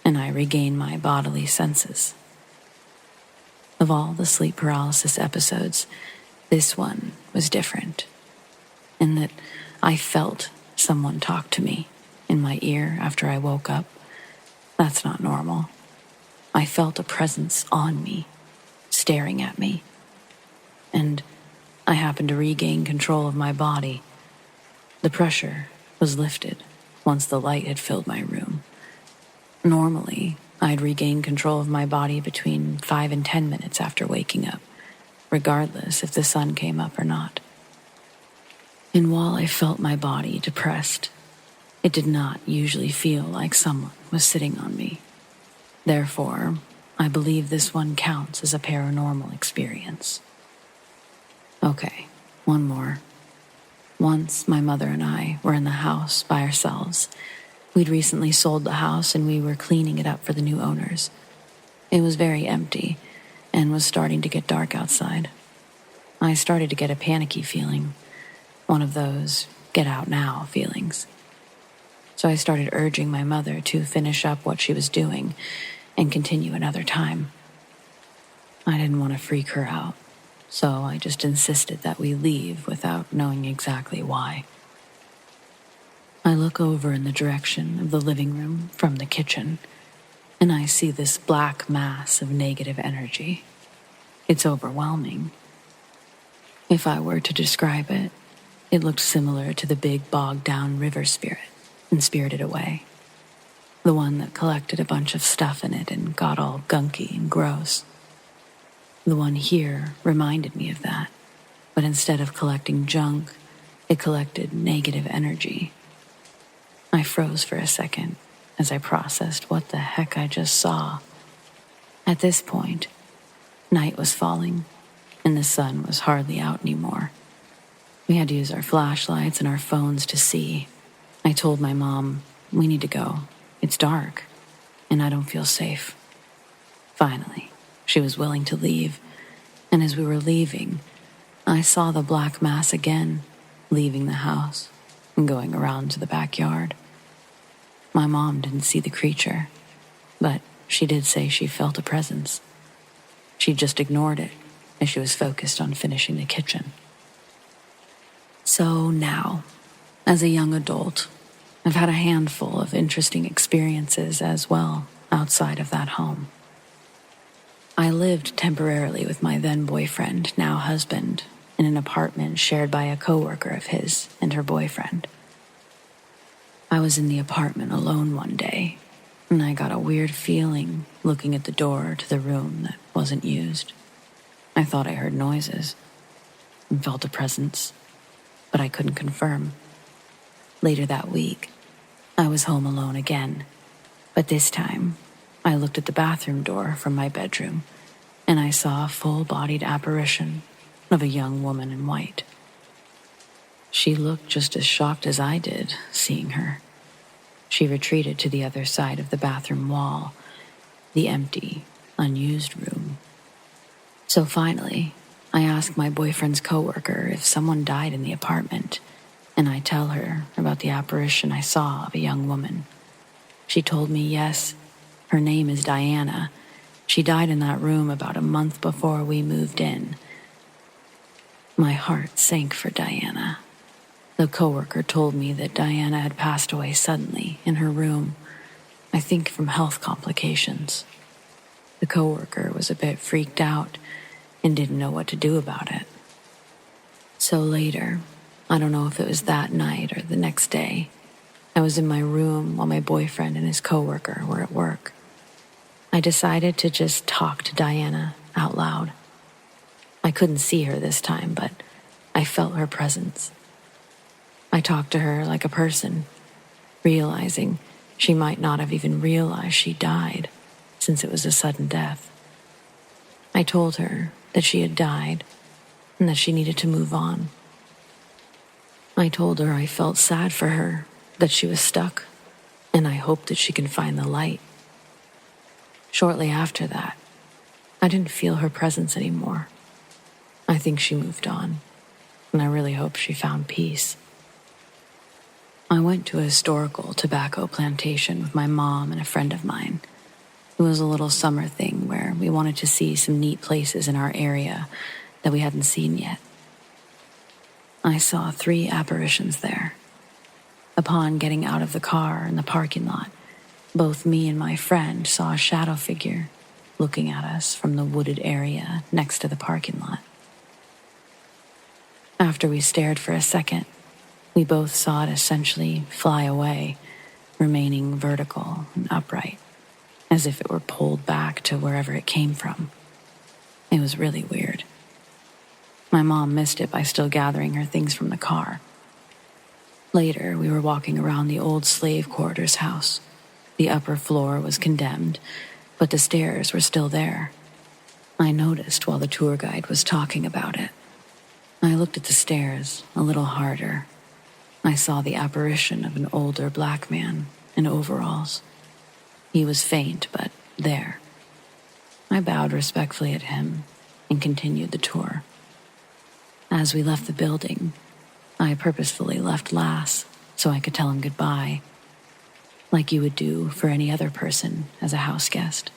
and I regain my bodily senses. Of all the sleep paralysis episodes, this one was different, in that I felt someone talk to me in my ear after I woke up. That's not normal. I felt a presence on me, staring at me, and I happened to regain control of my body. The pressure was lifted once the light had filled my room. Normally, I'd regain control of my body between 5 and 10 minutes after waking up, regardless if the sun came up or not. And while I felt my body depressed, it did not usually feel like someone was sitting on me. Therefore, I believe this one counts as a paranormal experience. Okay, one more. Once my mother and I were in the house by ourselves. We'd recently sold the house and we were cleaning it up for the new owners. It was very empty and was starting to get dark outside. I started to get a panicky feeling. one of those get out now feelings. So I started urging my mother to finish up what she was doing and continue another time. I didn't want to freak her out, so I just insisted that we leave without knowing exactly why. I look over in the direction of the living room from the kitchen, and I see this black mass of negative energy. It's overwhelming. If I were to describe it, it looked similar to the big bogged-down river spirit in Spirited Away, the one that collected a bunch of stuff in it and got all gunky and gross. The one here reminded me of that, but instead of collecting junk, it collected negative energy. I froze for a second as I processed what the heck I just saw. At this point, night was falling, and the sun was hardly out anymore. We had to use our flashlights and our phones to see. I told my mom, we need to go. It's dark, and I don't feel safe. Finally, she was willing to leave, and as we were leaving, I saw the black mass again, leaving the house and going around to the backyard. My mom didn't see the creature, but she did say she felt a presence. She just ignored it as she was focused on finishing the kitchen. So now, as a young adult, I've had a handful of interesting experiences as well outside of that home. I lived temporarily with my then boyfriend, now husband, in an apartment shared by a coworker of his and her boyfriend. I was in the apartment alone one day, and I got a weird feeling looking at the door to the room that wasn't used. I thought I heard noises and felt a presence, but I couldn't confirm. Later that week, I was home alone again, but this time, I looked at the bathroom door from my bedroom, and I saw a full-bodied apparition of a young woman in white. She looked just as shocked as I did, seeing her. She retreated to the other side of the bathroom wall, the empty, unused room. So finally, I asked my boyfriend's coworker if someone died in the apartment, and I tell her about the apparition I saw of a young woman. She told me yes, her name is Diana. She died in that room about a month before we moved in. My heart sank for Diana. The coworker told me that Diana had passed away suddenly in her room, I think from health complications. The coworker was a bit freaked out and didn't know what to do about it. So later, I don't know if it was that night or the next day, I was in my room while my boyfriend and his coworker were at work. I decided to just talk to Diana out loud. I couldn't see her this time, but I felt her presence. I talked to her like a person, realizing she might not have even realized she died, since it was a sudden death. I told her that she had died and that she needed to move on. I told her I felt sad for her, that she was stuck, and I hoped that she can find the light. Shortly after that, I didn't feel her presence anymore. I think she moved on, and I really hope she found peace. I went to a historical tobacco plantation with my mom and a friend of mine. It was a little summer thing where we wanted to see some neat places in our area that we hadn't seen yet. I saw 3 apparitions there. Upon getting out of the car in the parking lot, both me and my friend saw a shadow figure looking at us from the wooded area next to the parking lot. After we stared for a second, we both saw it essentially fly away, remaining vertical and upright, as if it were pulled back to wherever it came from. It was really weird. My mom missed it by still gathering her things from the car. Later, we were walking around the old slave quarters house. The upper floor was condemned, but the stairs were still there. I noticed while the tour guide was talking about it. I looked at the stairs a little harder. I saw the apparition of an older black man in overalls. He was faint, but there. I bowed respectfully at him and continued the tour. As we left the building, I purposefully left last so I could tell him goodbye, like you would do for any other person as a house guest.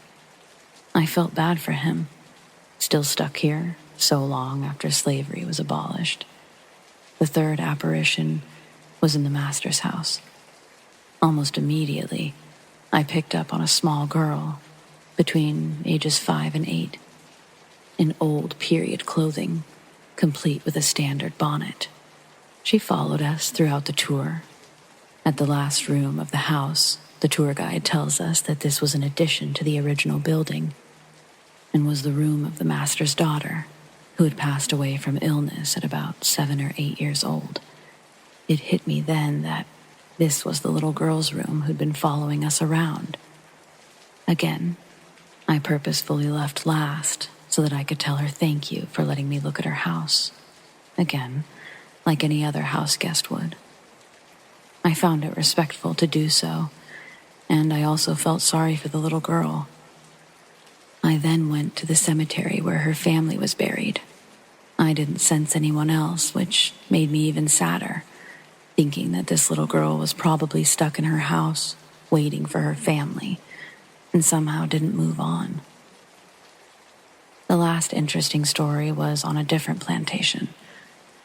I felt bad for him, still stuck here so long after slavery was abolished. The third apparition was in the master's house. Almost immediately, I picked up on a small girl between ages 5 and 8, in old period clothing, complete with a standard bonnet. She followed us throughout the tour. At the last room of the house, the tour guide tells us that this was an addition to the original building and was the room of the master's daughter, who had passed away from illness at about 7 or 8 years old. It hit me then that this was the little girl's room who'd been following us around. Again, I purposefully left last so that I could tell her thank you for letting me look at her house. Again, like any other house guest would. I found it respectful to do so, and I also felt sorry for the little girl. I then went to the cemetery where her family was buried. I didn't sense anyone else, which made me even sadder, thinking that this little girl was probably stuck in her house, waiting for her family, and somehow didn't move on. The last interesting story was on a different plantation.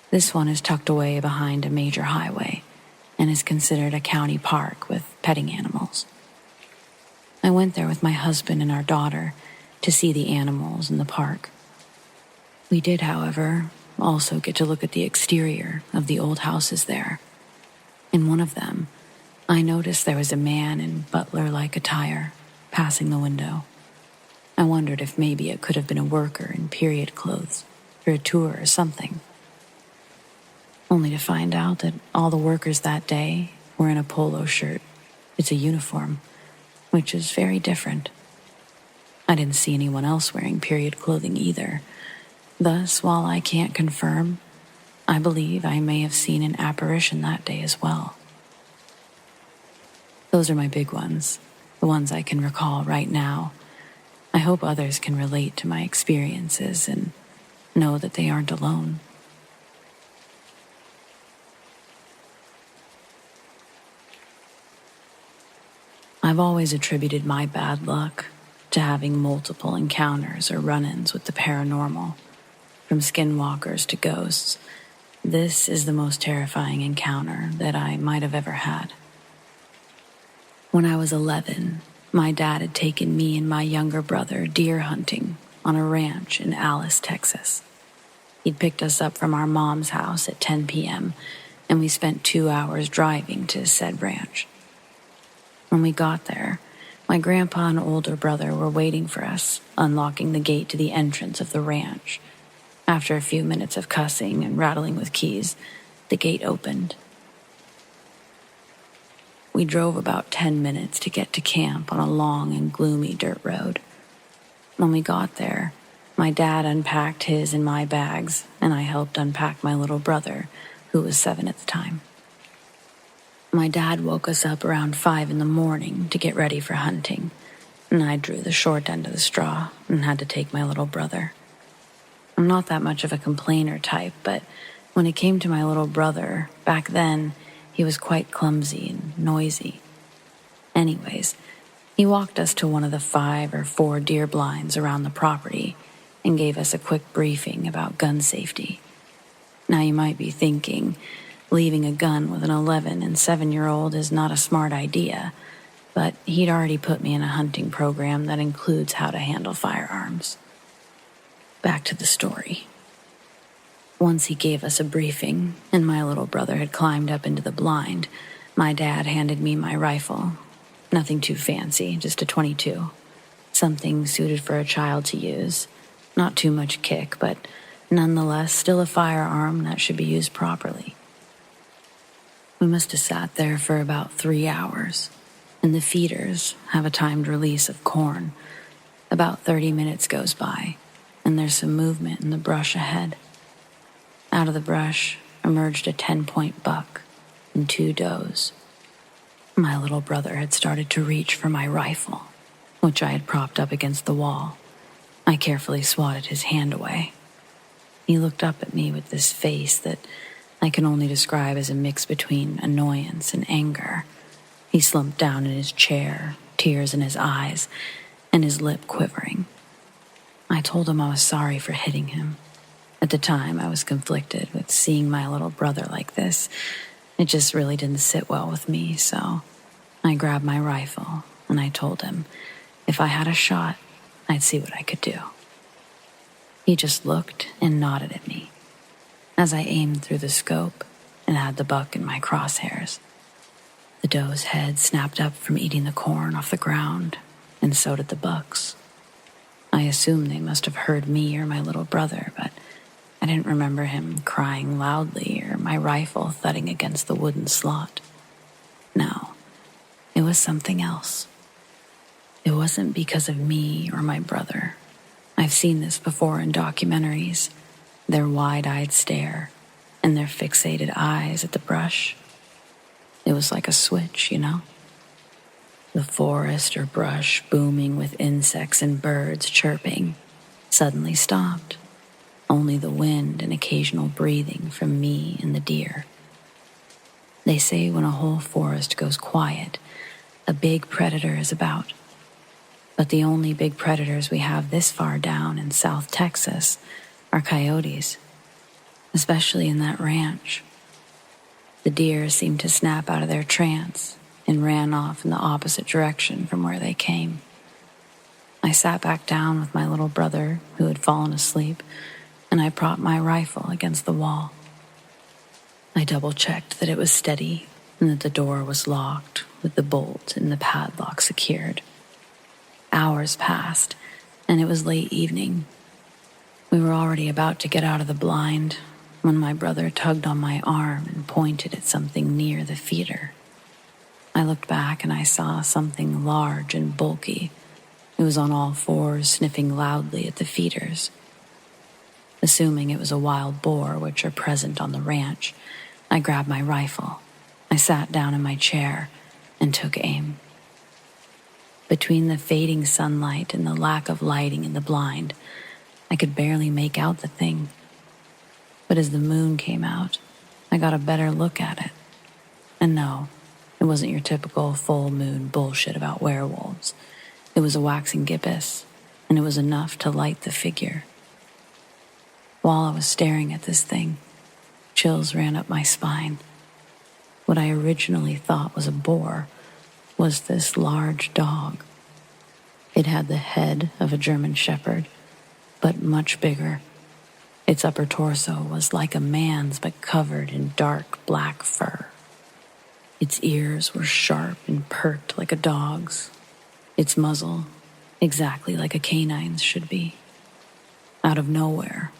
This one is tucked away behind a major highway and is considered a county park with petting animals. I went there with my husband and our daughter to see the animals in the park. We did, however, also get to look at the exterior of the old houses there. In one of them, I noticed there was a man in butler-like attire passing the window. I wondered if maybe it could have been a worker in period clothes for a tour or something. Only to find out that all the workers that day were in a polo shirt. It's a uniform, which is very different. I didn't see anyone else wearing period clothing either. Thus, while I can't confirm, I believe I may have seen an apparition that day as well. Those are my big ones, the ones I can recall right now. I hope others can relate to my experiences and know that they aren't alone. I've always attributed my bad luck to having multiple encounters or run-ins with the paranormal, from skinwalkers to ghosts. This is the most terrifying encounter that I might have ever had. When I was 11, my dad had taken me and my younger brother deer hunting on a ranch in Alice, Texas. He'd picked us up from our mom's house at 10 p.m., and we spent 2 hours driving to said ranch. When we got there, my grandpa and older brother were waiting for us, unlocking the gate to the entrance of the ranch. After a few minutes of cussing and rattling with keys, the gate opened. We drove about 10 minutes to get to camp on a long and gloomy dirt road. When we got there, my dad unpacked his and my bags, and I helped unpack my little brother, who was 7 at the time. My dad woke us up around 5 in the morning to get ready for hunting, and I drew the short end of the straw and had to take my little brother. I'm not that much of a complainer type, but when it came to my little brother, back then, he was quite clumsy and noisy. Anyways, he walked us to one of the 5 or 4 deer blinds around the property and gave us a quick briefing about gun safety. Now you might be thinking, leaving a gun with an 11 and 7-year-old is not a smart idea, but he'd already put me in a hunting program that includes how to handle firearms. Back to the story. Once he gave us a briefing, and my little brother had climbed up into the blind, my dad handed me my rifle. Nothing too fancy, just a .22. Something suited for a child to use. Not too much kick, but nonetheless still a firearm that should be used properly. We must have sat there for about 3 hours, and the feeders have a timed release of corn. About 30 minutes goes by, and there's some movement in the brush ahead. Out of the brush emerged a 10-point buck and 2 does. My little brother had started to reach for my rifle, which I had propped up against the wall. I carefully swatted his hand away. He looked up at me with this face that I can only describe as a mix between annoyance and anger. He slumped down in his chair, tears in his eyes, and his lip quivering. I told him I was sorry for hitting him. At the time, I was conflicted with seeing my little brother like this. It just really didn't sit well with me, so I grabbed my rifle and I told him if I had a shot, I'd see what I could do. He just looked and nodded at me as I aimed through the scope and had the buck in my crosshairs. The doe's head snapped up from eating the corn off the ground, and so did the buck's. I assumed they must have heard me or my little brother, but I didn't remember him crying loudly or my rifle thudding against the wooden slot. No, it was something else. It wasn't because of me or my brother. I've seen this before in documentaries. Their wide-eyed stare and their fixated eyes at the brush. It was like a switch, you know? The forest or brush booming with insects and birds chirping suddenly stopped. Only the wind and occasional breathing from me and the deer. They say when a whole forest goes quiet, a big predator is about. But the only big predators we have this far down in South Texas are coyotes, especially in that ranch. The deer seemed to snap out of their trance and ran off in the opposite direction from where they came. I sat back down with my little brother, who had fallen asleep, and I propped my rifle against the wall. I double-checked that it was steady and that the door was locked with the bolt and the padlock secured. Hours passed, and it was late evening. We were already about to get out of the blind when my brother tugged on my arm and pointed at something near the feeder. I looked back and I saw something large and bulky. It was on all fours, sniffing loudly at the feeders. Assuming it was a wild boar, which are present on the ranch, I grabbed my rifle. I sat down in my chair and took aim. Between the fading sunlight and the lack of lighting in the blind, I could barely make out the thing. But as the moon came out, I got a better look at it. And no, it wasn't your typical full moon bullshit about werewolves. It was a waxing gibbous, and it was enough to light the figure. While I was staring at this thing, chills ran up my spine. What I originally thought was a boar was this large dog. It had the head of a German shepherd, but much bigger. Its upper torso was like a man's but covered in dark black fur. Its ears were sharp and perked like a dog's. Its muzzle, exactly like a canine's should be. Out of nowhere,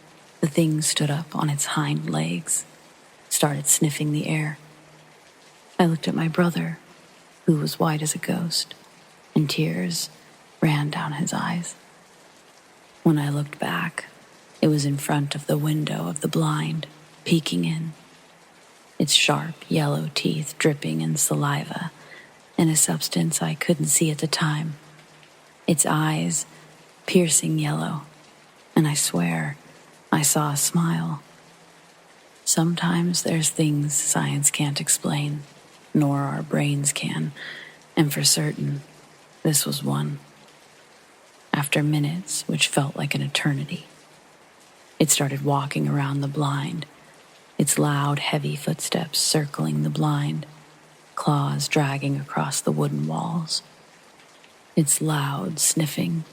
the thing stood up on its hind legs, started sniffing the air. I looked at my brother, who was white as a ghost, and tears ran down his eyes. When I looked back, it was in front of the window of the blind, peeking in. Its sharp, yellow teeth dripping in saliva, and a substance I couldn't see at the time. Its eyes, piercing yellow, and I swear I saw a smile. Sometimes there's things science can't explain, nor our brains can, and for certain, this was one. After minutes, which felt like an eternity, it started walking around the blind, its loud, heavy footsteps circling the blind, claws dragging across the wooden walls. Its loud sniffing.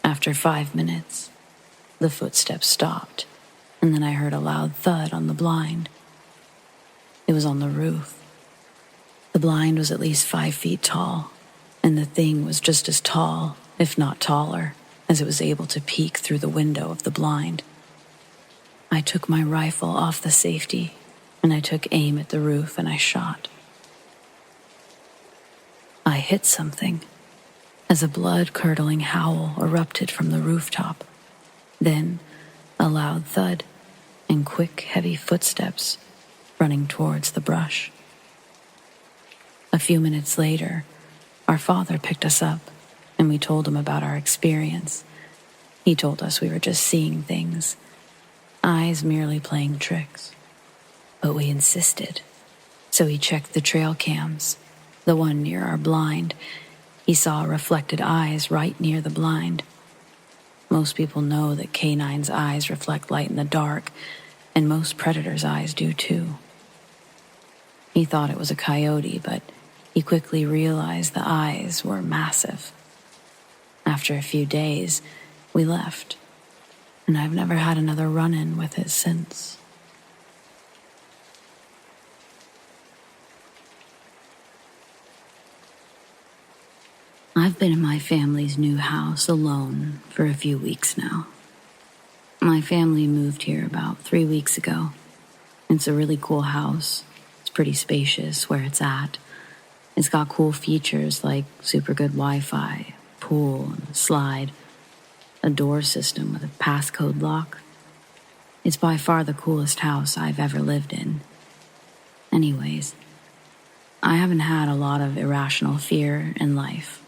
After 5 minutes, the footsteps stopped, and then I heard a loud thud on the blind. It was on the roof. The blind was at least 5 feet tall, and the thing was just as tall, if not taller, as it was able to peek through the window of the blind. I took my rifle off the safety, and I took aim at the roof, and I shot. I hit something, as a blood-curdling howl erupted from the rooftop. Then, a loud thud, and quick, heavy footsteps running towards the brush. A few minutes later, our father picked us up, and we told him about our experience. He told us we were just seeing things, eyes merely playing tricks. but we insisted. So he checked the trail cams, the one near our blind. He saw reflected eyes right near the blind. Most people know that canines' eyes reflect light in the dark, and most predators' eyes do too. He thought it was a coyote, but he quickly realized the eyes were massive. After a few days, we left, and I've never had another run-in with it since. I've been in my family's new house alone for a few weeks now. My family moved here about 3 weeks ago. It's a really cool house. It's pretty spacious where it's at. It's got cool features like super good Wi-Fi, pool, and a slide, a door system with a passcode lock. It's by far the coolest house I've ever lived in. Anyways, I haven't had a lot of irrational fear in life.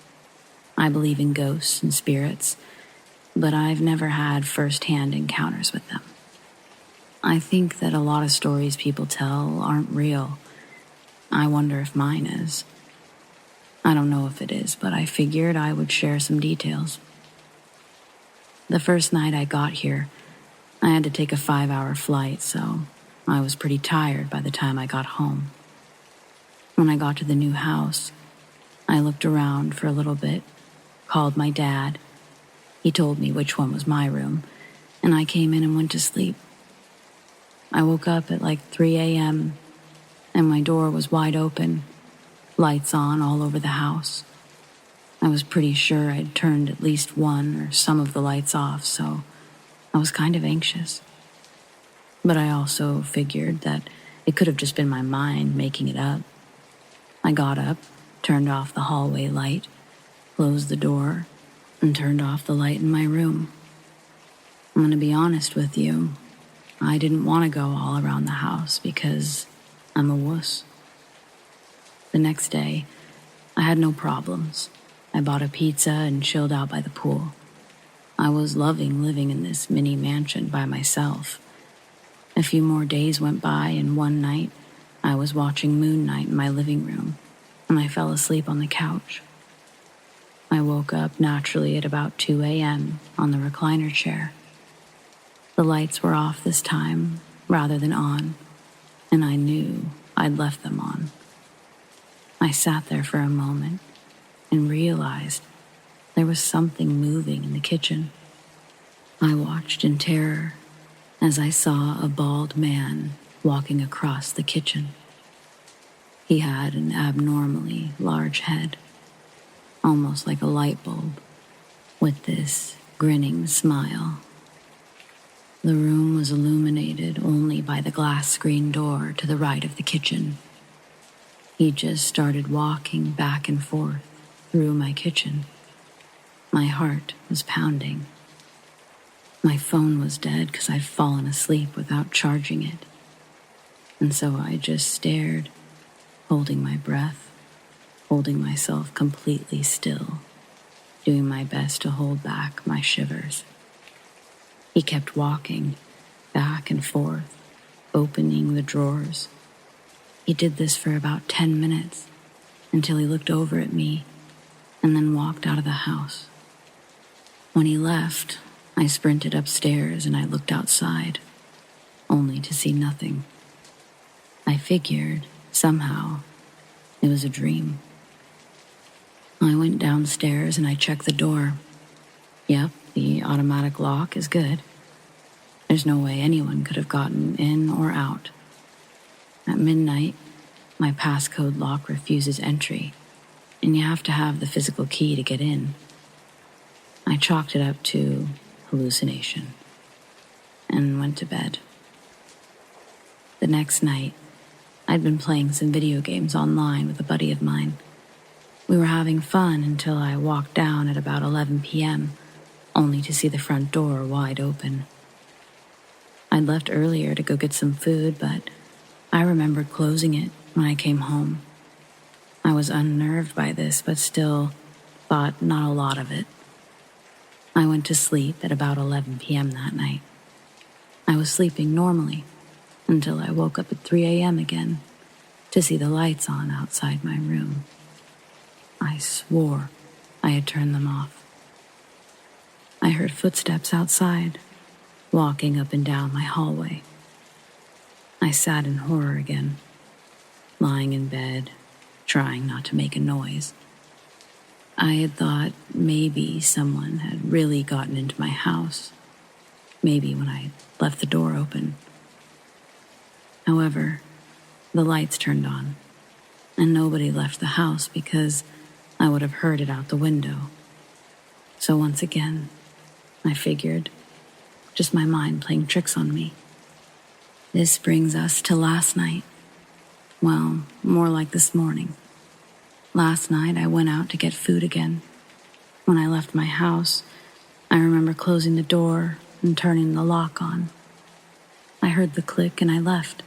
I believe in ghosts and spirits, but I've never had first-hand encounters with them. I think that a lot of stories people tell aren't real. I wonder if mine is. I don't know if it is, but I figured I would share some details. The first night I got here, I had to take a 5-hour flight, so I was pretty tired by the time I got home. When I got to the new house, I looked around for a little bit, called my dad. He told me which one was my room, and I came in and went to sleep. I woke up at like 3 a.m., and my door was wide open, lights on all over the house. I was pretty sure I'd turned at least one or some of the lights off, so I was kind of anxious. But I also figured that it could have just been my mind making it up. I got up, turned off the hallway light, closed the door, and turned off the light in my room. I'm gonna be honest with you. I didn't want to go all around the house because I'm a wuss. The next day, I had no problems. I bought a pizza and chilled out by the pool. I was loving living in this mini mansion by myself. A few more days went by, and one night, I was watching Moon Night in my living room, and I fell asleep on the couch. I woke up naturally at about 2 a.m. on the recliner chair. The lights were off this time, rather than on, and I knew I'd left them on. I sat there for a moment and realized there was something moving in the kitchen. I watched in terror as I saw a bald man walking across the kitchen. He had an abnormally large head, almost like a light bulb, with this grinning smile. The room was illuminated only by the glass screen door to the right of the kitchen. He just started walking back and forth through my kitchen. My heart was pounding. My phone was dead because I'd fallen asleep without charging it. And so I just stared, holding my breath, holding myself completely still, doing my best to hold back my shivers. He kept walking back and forth, opening the drawers. He did this for about 10 minutes until he looked over at me and then walked out of the house. When he left, I sprinted upstairs and I looked outside, only to see nothing. I figured, somehow, it was a dream. I went downstairs and I checked the door. Yep, the automatic lock is good. There's no way anyone could have gotten in or out. At midnight, my passcode lock refuses entry, and you have to have the physical key to get in. I chalked it up to hallucination and went to bed. The next night, I'd been playing some video games online with a buddy of mine. We were having fun until I walked down at about 11 p.m., only to see the front door wide open. I'd left earlier to go get some food, but I remembered closing it when I came home. I was unnerved by this, but still thought not a lot of it. I went to sleep at about 11 p.m. that night. I was sleeping normally until I woke up at 3 a.m. again to see the lights on outside my room. I swore I had turned them off. I heard footsteps outside, walking up and down my hallway. I sat in horror again, lying in bed, trying not to make a noise. I had thought maybe someone had really gotten into my house, maybe when I left the door open. However, the lights turned on, and nobody left the house because I would have heard it out the window. So once again, I figured, just my mind playing tricks on me. This brings us to last night. Well, more like this morning. Last night, I went out to get food again. When I left my house, I remember closing the door and turning the lock on. I heard the click and I left.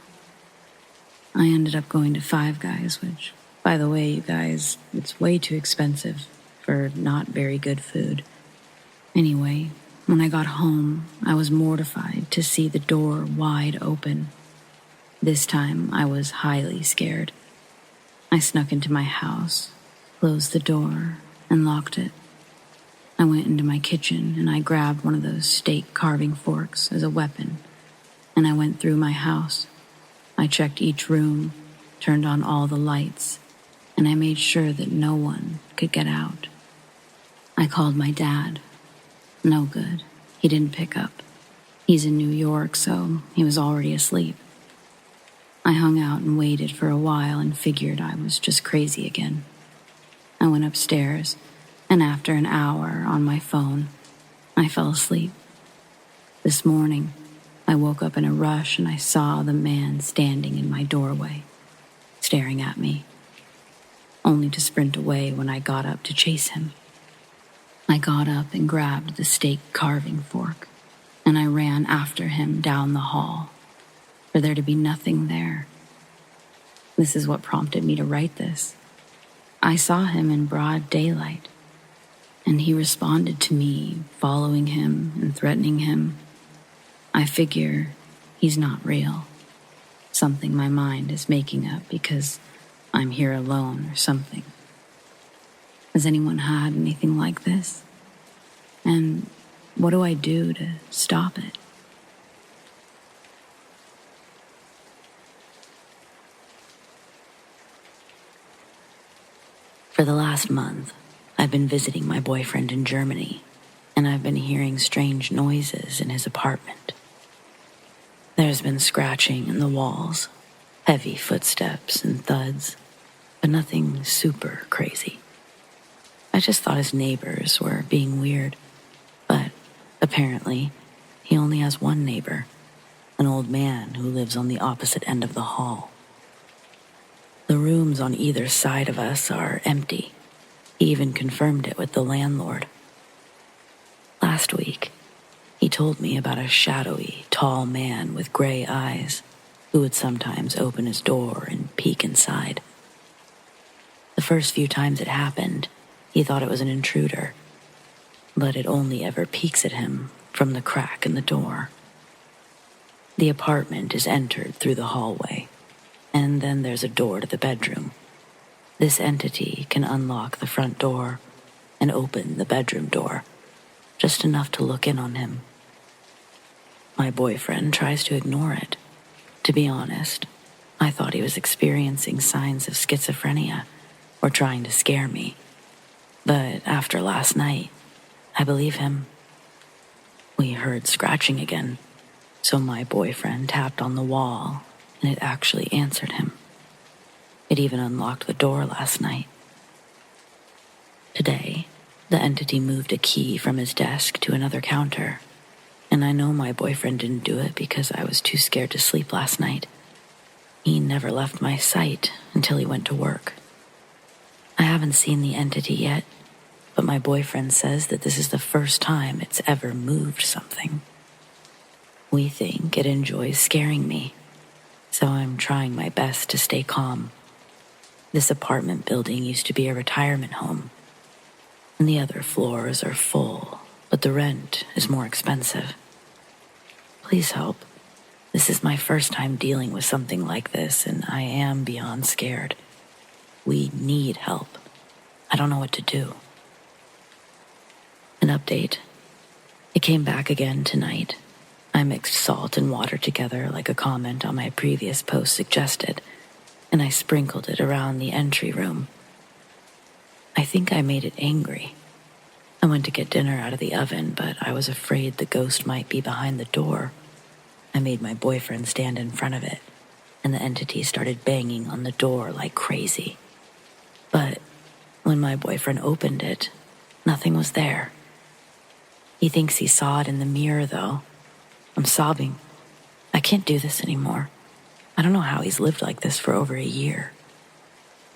I ended up going to Five Guys, which, by the way, you guys, it's way too expensive for not very good food. Anyway, when I got home, I was mortified to see the door wide open. This time, I was highly scared. I snuck into my house, closed the door, and locked it. I went into my kitchen and I grabbed one of those steak carving forks as a weapon, and I went through my house. I checked each room, turned on all the lights, and I made sure that no one could get out. I called my dad. No good. He didn't pick up. He's in New York, so he was already asleep. I hung out and waited for a while and figured I was just crazy again. I went upstairs, and after an hour on my phone, I fell asleep. This morning, I woke up in a rush and I saw the man standing in my doorway, staring at me, only to sprint away when I got up to chase him. I got up and grabbed the steak carving fork, and I ran after him down the hall, for there to be nothing there. This is what prompted me to write this. I saw him in broad daylight, and he responded to me, following him and threatening him. I figure he's not real, something my mind is making up because I'm here alone or something. Has anyone had anything like this? And what do I do to stop it? For the last month, I've been visiting my boyfriend in Germany, and I've been hearing strange noises in his apartment. There's been scratching in the walls, heavy footsteps and thuds, but nothing super crazy. I just thought his neighbors were being weird, but apparently he only has one neighbor, an old man who lives on the opposite end of the hall. The rooms on either side of us are empty. He even confirmed it with the landlord. Last week, he told me about a shadowy, tall man with gray eyes who would sometimes open his door and peek inside. The first few times it happened, he thought it was an intruder, but it only ever peeks at him from the crack in the door. The apartment is entered through the hallway, and then there's a door to the bedroom. This entity can unlock the front door and open the bedroom door, just enough to look in on him. My boyfriend tries to ignore it. To be honest, I thought he was experiencing signs of schizophrenia or trying to scare me. But after last night, I believe him. We heard scratching again, so my boyfriend tapped on the wall, and it actually answered him. It even unlocked the door last night. Today, the entity moved a key from his desk to another counter, and I know my boyfriend didn't do it because I was too scared to sleep last night. He never left my sight until he went to work. I haven't seen the entity yet, but my boyfriend says that this is the first time it's ever moved something. We think it enjoys scaring me, so I'm trying my best to stay calm. This apartment building used to be a retirement home, and the other floors are full, but the rent is more expensive. Please help. This is my first time dealing with something like this, and I am beyond scared. We need help. I don't know what to do. An update. It came back again tonight. I mixed salt and water together like a comment on my previous post suggested, and I sprinkled it around the entry room. I think I made it angry. I went to get dinner out of the oven, but I was afraid the ghost might be behind the door. I made my boyfriend stand in front of it, and the entity started banging on the door like crazy. But when my boyfriend opened it, nothing was there. He thinks he saw it in the mirror, though. I'm sobbing. I can't do this anymore. I don't know how he's lived like this for over a year.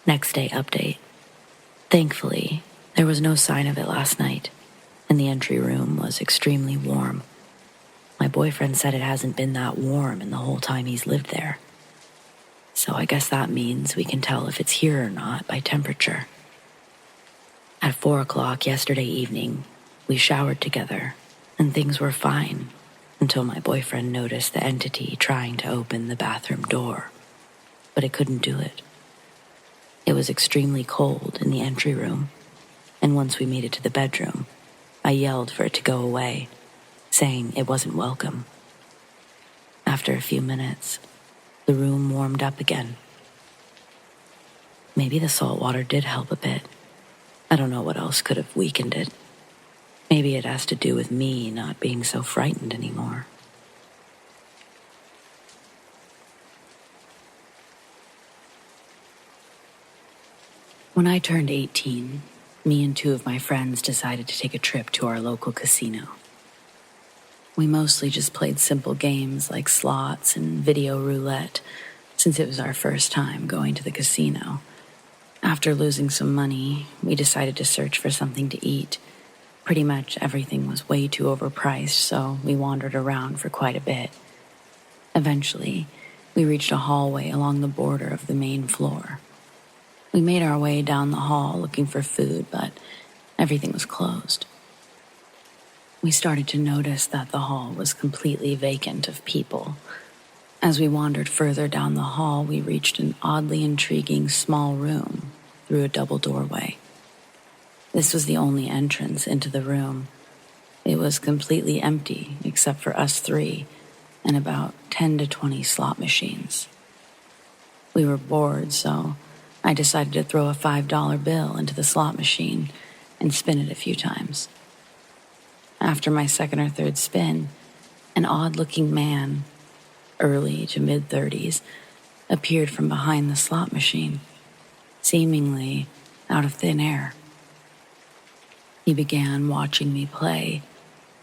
Next day update. Thankfully, there was no sign of it last night, and the entry room was extremely warm. My boyfriend said it hasn't been that warm in the whole time he's lived there. So I guess that means we can tell if it's here or not by temperature. At 4 o'clock yesterday evening, we showered together, and things were fine until my boyfriend noticed the entity trying to open the bathroom door, but it couldn't do it. It was extremely cold in the entry room, and once we made it to the bedroom, I yelled for it to go away, saying it wasn't welcome. After a few minutes, the room warmed up again. Maybe the salt water did help a bit. I don't know what else could have weakened it. Maybe it has to do with me not being so frightened anymore. When I turned 18, me and 2 of my friends decided to take a trip to our local casino. We mostly just played simple games like slots and video roulette, since it was our first time going to the casino. After losing some money, we decided to search for something to eat. Pretty much everything was way too overpriced, so we wandered around for quite a bit. Eventually, we reached a hallway along the border of the main floor. We made our way down the hall looking for food, but everything was closed. We started to notice that the hall was completely vacant of people. As we wandered further down the hall, we reached an oddly intriguing small room through a double doorway. This was the only entrance into the room. It was completely empty except for us 3 and about 10 to 20 slot machines. We were bored, so I decided to throw a $5 bill into the slot machine and spin it a few times. After my second or third spin, an odd-looking man, early to mid-30s, appeared from behind the slot machine, seemingly out of thin air. He began watching me play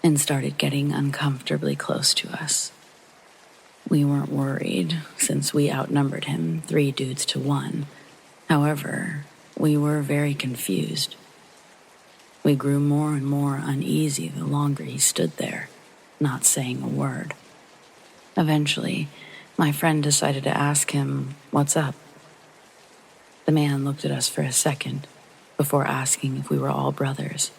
and started getting uncomfortably close to us. We weren't worried, since we outnumbered him 3 dudes to 1. However, we were very confused. We grew more and more uneasy the longer he stood there, not saying a word. Eventually, my friend decided to ask him, "What's up?" The man looked at us for a second before asking if we were all brothers.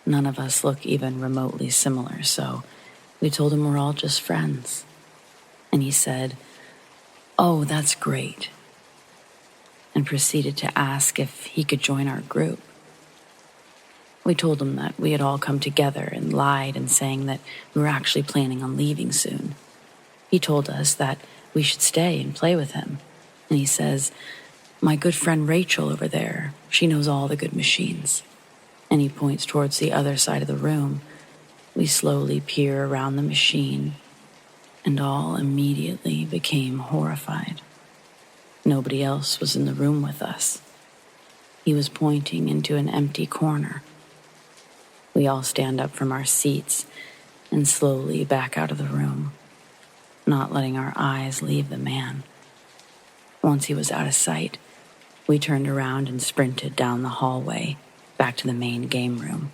None of us look even remotely similar, so we told him we're all just friends. And he said, "Oh, that's great," and proceeded to ask if he could join our group. We told him that we had all come together and lied and saying that we were actually planning on leaving soon. He told us that we should stay and play with him, and he says, "My good friend Rachel over there, she knows all the good machines." And he points towards the other side of the room. We slowly peer around the machine, and all immediately became horrified. Nobody else was in the room with us. He was pointing into an empty corner. We all stand up from our seats and slowly back out of the room, not letting our eyes leave the man. Once he was out of sight, we turned around and sprinted down the hallway back to the main game room.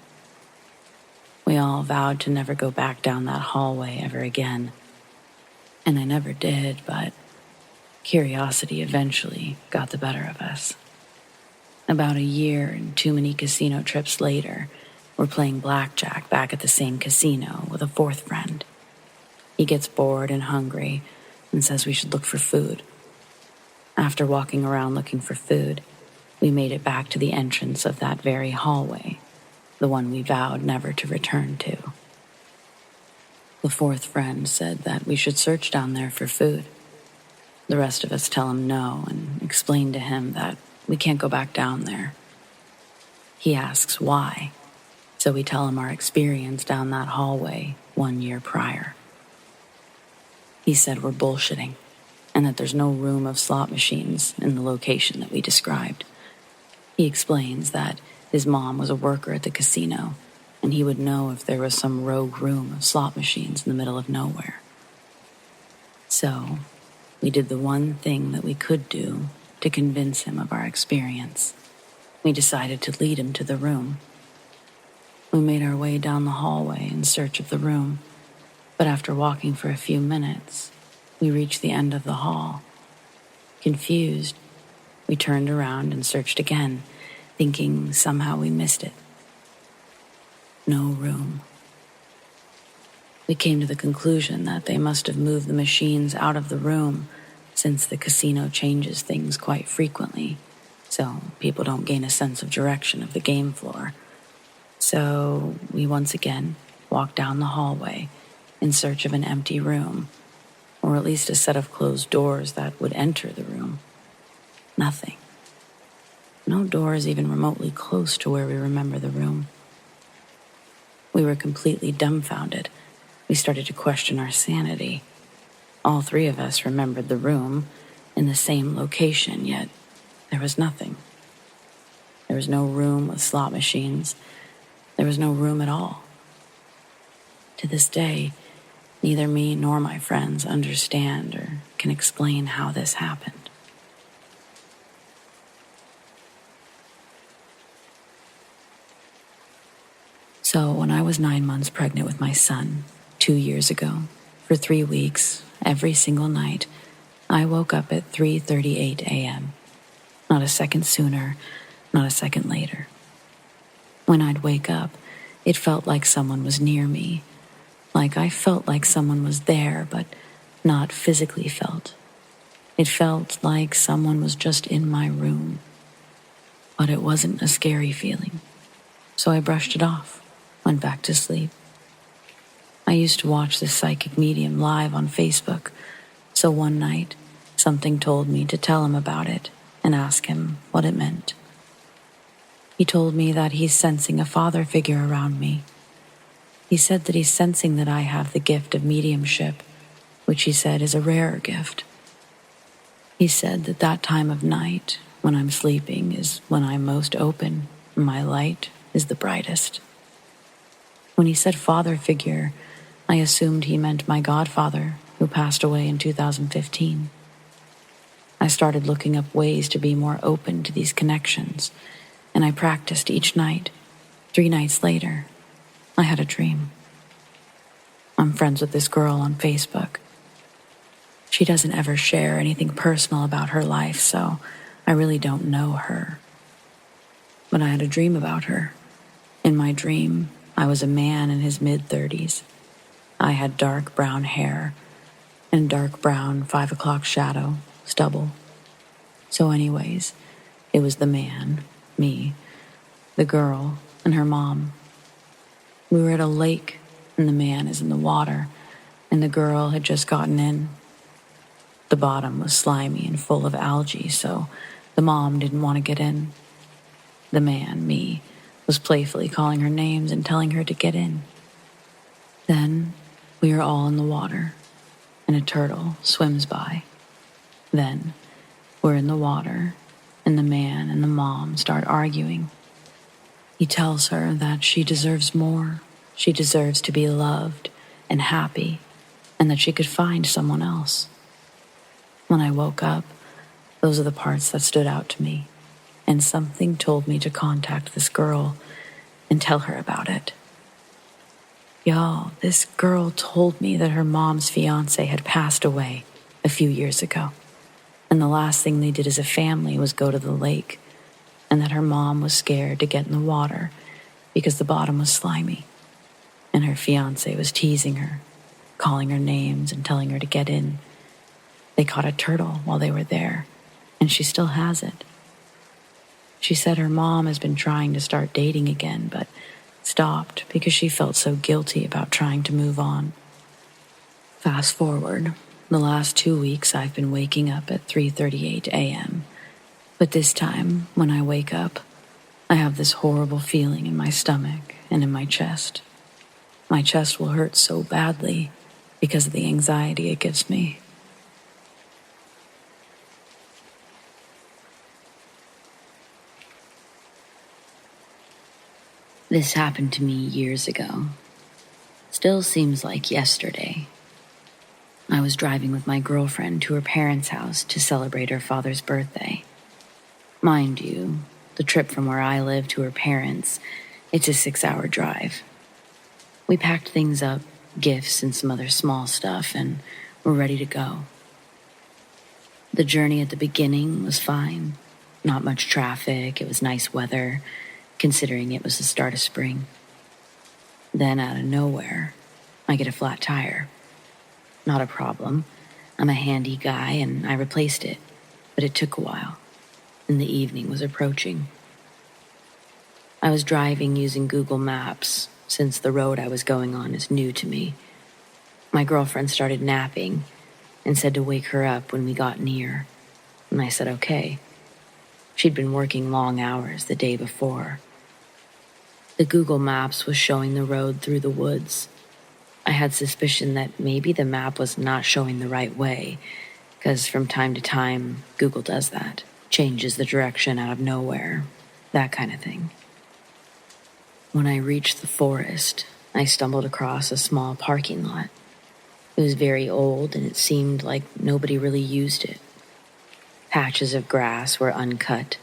We all vowed to never go back down that hallway ever again. And I never did, but curiosity eventually got the better of us. About a year and too many casino trips later, we're playing blackjack back at the same casino with a 4th friend. He gets bored and hungry and says we should look for food. After walking around looking for food, we made it back to the entrance of that very hallway, the one we vowed never to return to. The fourth friend said that we should search down there for food. The rest of us tell him no and explain to him that we can't go back down there. He asks why, so we tell him our experience down that hallway 1 year prior. He said we're bullshitting and that there's no room of slot machines in the location that we described. He explains that his mom was a worker at the casino and he would know if there was some rogue room of slot machines in the middle of nowhere. So, we did the one thing that we could do to convince him of our experience. We decided to lead him to the room. We made our way down the hallway in search of the room, but after walking for a few minutes, we reached the end of the hall. Confused, we turned around and searched again, thinking somehow we missed it. No room. We came to the conclusion that they must have moved the machines out of the room since the casino changes things quite frequently, so people don't gain a sense of direction of the game floor. So we once again walked down the hallway in search of an empty room, or at least a set of closed doors that would enter the room. Nothing. No doors even remotely close to where we remember the room. We were completely dumbfounded. We started to question our sanity. All three of us remembered the room in the same location, yet there was nothing. There was no room with slot machines. There was no room at all. To this day, neither me nor my friends understand or can explain how this happened. So when I was 9 months pregnant with my son, 2 years ago, for 3 weeks, every single night, I woke up at 3:38 a.m. Not a second sooner, not a second later. When I'd wake up, it felt like someone was near me, like I felt like someone was there, but not physically felt. It felt like someone was just in my room. But it wasn't a scary feeling, so I brushed it off, went back to sleep. I used to watch this psychic medium live on Facebook, so one night, something told me to tell him about it and ask him what it meant. He told me that he's sensing a father figure around me. He said that he's sensing that I have the gift of mediumship, which he said is a rarer gift. He said that that time of night, when I'm sleeping, is when I'm most open and my light is the brightest. When he said father figure, I assumed he meant my godfather, who passed away in 2015. I started looking up ways to be more open to these connections, and I practiced each night. 3 nights later, I had a dream. I'm friends with this girl on Facebook. She doesn't ever share anything personal about her life, so I really don't know her. But I had a dream about her. In my dream, I was a man in his mid-30s. I had dark brown hair and dark brown 5 o'clock shadow, stubble. So anyways, it was the man, me, the girl, and her mom. We were at a lake, and the man is in the water, and the girl had just gotten in. The bottom was slimy and full of algae, so the mom didn't want to get in. The man, me, was playfully calling her names and telling her to get in. Then we are all in the water, and a turtle swims by. Then we're in the water, and the man and the mom start arguing. He tells her that she deserves more. She deserves to be loved and happy, and that she could find someone else. When I woke up, those are the parts that stood out to me, and something told me to contact this girl and tell her about it. Y'all, this girl told me that her mom's fiance had passed away a few years ago, and the last thing they did as a family was go to the lake, and that her mom was scared to get in the water because the bottom was slimy, and her fiance was teasing her. calling her names and telling her to get in. They caught a turtle while they were there, and she still has it. She said her mom has been trying to start dating again, but stopped because she felt so guilty about trying to move on. Fast forward, the last 2 weeks I've been waking up at 3:38 a.m., but this time, when I wake up, I have this horrible feeling in my stomach and in my chest. My chest will hurt so badly because of the anxiety it gives me. This happened to me years ago. Still seems like yesterday. I was driving with my girlfriend to her parents' house to celebrate her father's birthday. Mind you, the trip from where I live to her parents, it's a 6-hour drive. We packed things up, gifts and some other small stuff, and were ready to go. The journey at the beginning was fine. Not much traffic, it was nice weather, considering it was the start of spring. Then out of nowhere, I get a flat tire. Not a problem. I'm a handy guy and I replaced it, but it took a while, and the evening was approaching. I was driving using Google Maps, since the road I was going on is new to me. My girlfriend started napping and said to wake her up when we got near, and I said okay. She'd been working long hours the day before. The Google Maps was showing the road through the woods. I had suspicion that maybe the map was not showing the right way, because from time to time, Google does that. Changes the direction out of nowhere, that kind of thing. When I reached the forest, I stumbled across a small parking lot. It was very old and it seemed like nobody really used it. Patches of grass were uncut,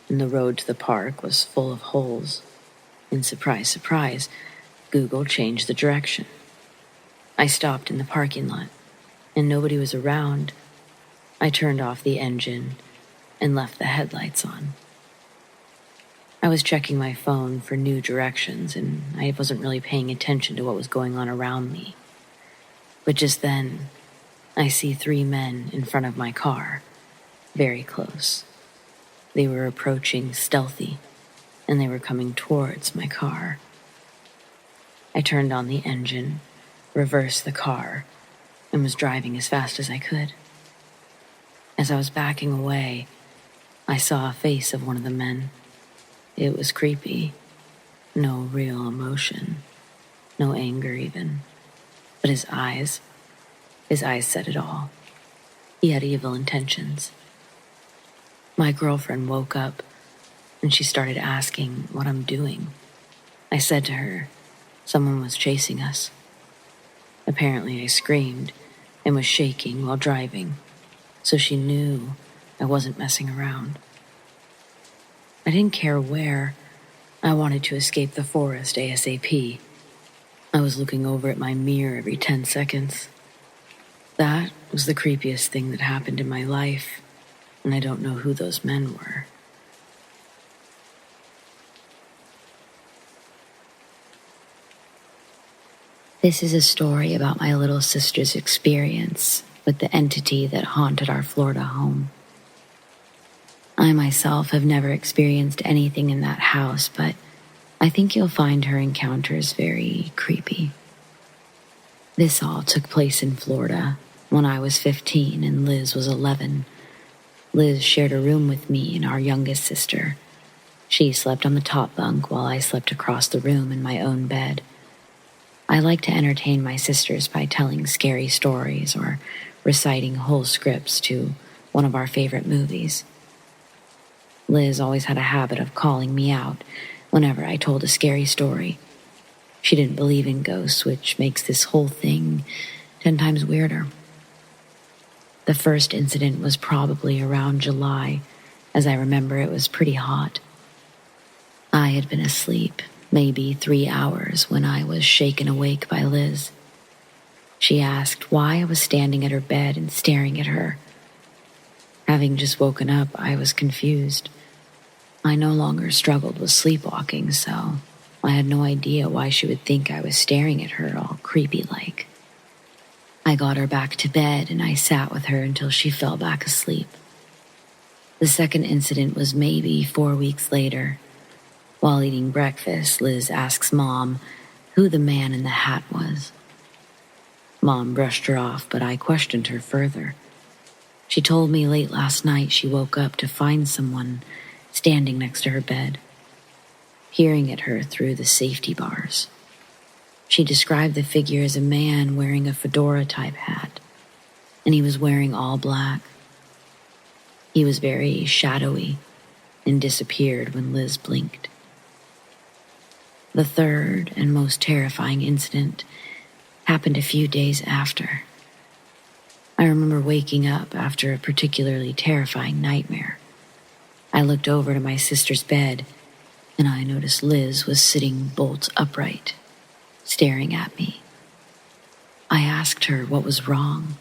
and the road to the park was full of holes. And surprise, surprise, Google changed the direction. I stopped in the parking lot, and nobody was around. I turned off the engine and left the headlights on. I was checking my phone for new directions, and I wasn't really paying attention to what was going on around me. But just then, I see 3 men in front of my car, very close. They were approaching stealthy, and they were coming towards my car. I turned on the engine, reversed the car, and was driving as fast as I could. As I was backing away, I saw a face of one of the men. It was creepy. No real emotion. No anger even. But his eyes said it all. He had evil intentions. My girlfriend woke up, and she started asking what I'm doing. I said to her, someone was chasing us. Apparently I screamed and was shaking while driving, so she knew I wasn't messing around. I didn't care where. I wanted to escape the forest ASAP. I was looking over at my mirror every 10 seconds. That was the creepiest thing that happened in my life, and I don't know who those men were. This is a story about my little sister's experience with the entity that haunted our Florida home. I myself have never experienced anything in that house, but I think you'll find her encounters very creepy. This all took place in Florida when I was 15 and Liz was 11. Liz shared a room with me and our youngest sister. She slept on the top bunk while I slept across the room in my own bed. I like to entertain my sisters by telling scary stories or reciting whole scripts to one of our favorite movies. Liz always had a habit of calling me out whenever I told a scary story. She didn't believe in ghosts, which makes this whole thing 10 times weirder. The first incident was probably around July, as I remember it was pretty hot. I had been asleep maybe 3 hours when I was shaken awake by Liz. She asked why I was standing at her bed and staring at her. Having just woken up, I was confused. I no longer struggled with sleepwalking, so I had no idea why she would think I was staring at her all creepy-like. I got her back to bed and I sat with her until she fell back asleep. The second incident was maybe 4 weeks later. While eating breakfast, Liz asks Mom who the man in the hat was. Mom brushed her off, but I questioned her further. She told me late last night she woke up to find someone standing next to her bed, peering at her through the safety bars. She described the figure as a man wearing a fedora-type hat, and he was wearing all black. He was very shadowy and disappeared when Liz blinked. The third and most terrifying incident happened a few days after. I remember waking up after a particularly terrifying nightmare. I looked over to my sister's bed, and I noticed Liz was sitting bolt upright, staring at me. I asked her what was wrong,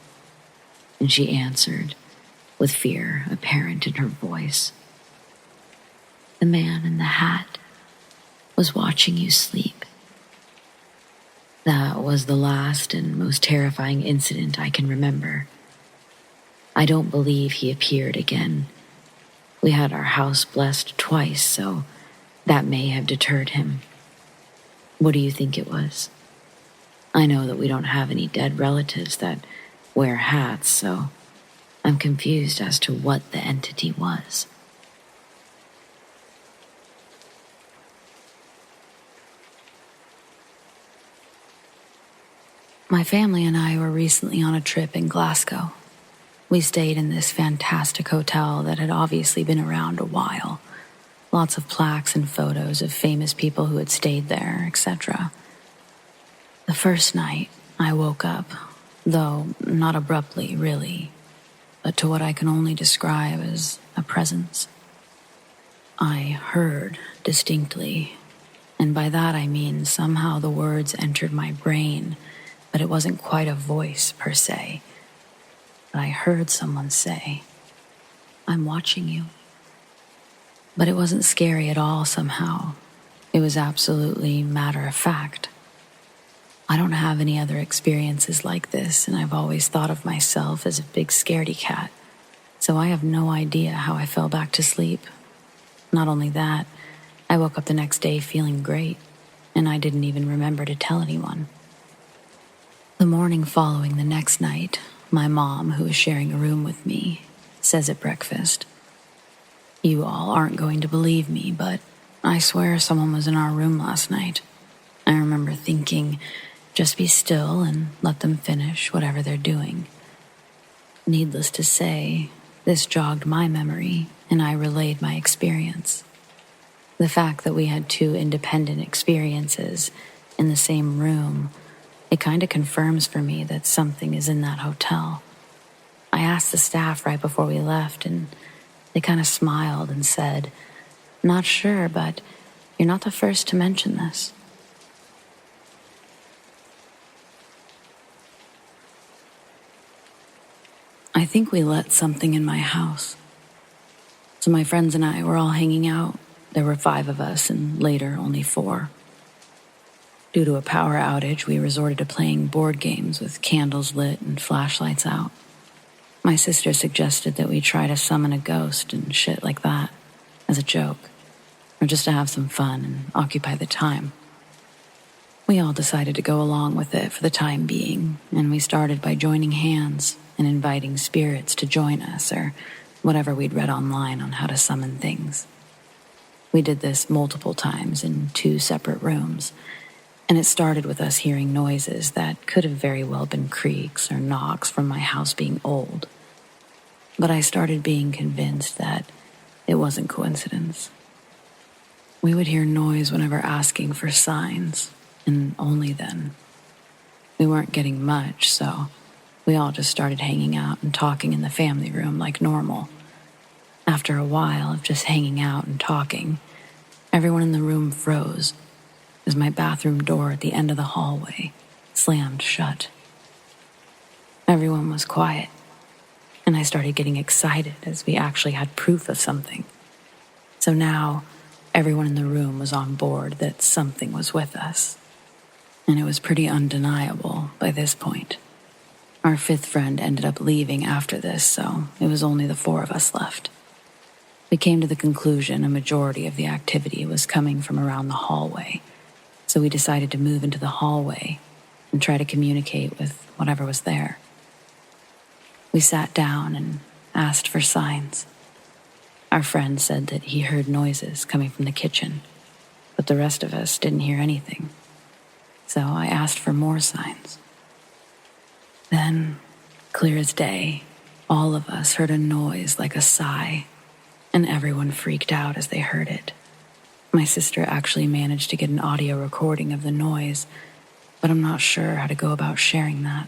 and she answered, with fear apparent in her voice. The man in the hat was watching you sleep. That was the last and most terrifying incident I can remember. I don't believe he appeared again. We had our house blessed twice, so that may have deterred him. What do you think it was? I know that we don't have any dead relatives that wear hats, so I'm confused as to what the entity was. My family and I were recently on a trip in Glasgow. We stayed in this fantastic hotel that had obviously been around a while. Lots of plaques and photos of famous people who had stayed there, etc. The first night, I woke up, though not abruptly, really, but to what I can only describe as a presence. I heard distinctly, and by that I mean somehow the words entered my brain, but it wasn't quite a voice per se. But I heard someone say, "I'm watching you." But it wasn't scary at all somehow. It was absolutely matter of fact. I don't have any other experiences like this, and I've always thought of myself as a big scaredy cat, so I have no idea how I fell back to sleep. Not only that, I woke up the next day feeling great, and I didn't even remember to tell anyone. The morning following the next night, my mom, who was sharing a room with me, says at breakfast, "You all aren't going to believe me, but I swear someone was in our room last night." I remember thinking, just be still and let them finish whatever they're doing. Needless to say, this jogged my memory, and I relayed my experience. The fact that we had two independent experiences in the same room, it kind of confirms for me that something is in that hotel. I asked the staff right before we left, and they kind of smiled and said, "Not sure, but you're not the first to mention this." I think we let something in my house. So my friends and I were all hanging out. There were 5 of us, and later only 4. Due to a power outage, we resorted to playing board games with candles lit and flashlights out. My sister suggested that we try to summon a ghost and shit like that, as a joke, or just to have some fun and occupy the time. We all decided to go along with it for the time being, and we started by joining hands and inviting spirits to join us, or whatever we'd read online on how to summon things. We did this multiple times in 2 separate rooms, and it started with us hearing noises that could have very well been creaks or knocks from my house being old. But I started being convinced that it wasn't coincidence. We would hear noise whenever asking for signs, and only then. We weren't getting much, so we all just started hanging out and talking in the family room like normal. After a while of just hanging out and talking, everyone in the room froze as my bathroom door at the end of the hallway slammed shut. Everyone was quiet, and I started getting excited as we actually had proof of something. So now, everyone in the room was on board that something was with us, and it was pretty undeniable by this point. Our fifth friend ended up leaving after this, so it was only the four of us left. We came to the conclusion a majority of the activity was coming from around the hallway, so we decided to move into the hallway and try to communicate with whatever was there. We sat down and asked for signs. Our friend said that he heard noises coming from the kitchen, but the rest of us didn't hear anything, so I asked for more signs. Then, clear as day, all of us heard a noise like a sigh, and everyone freaked out as they heard it. My sister actually managed to get an audio recording of the noise, but I'm not sure how to go about sharing that.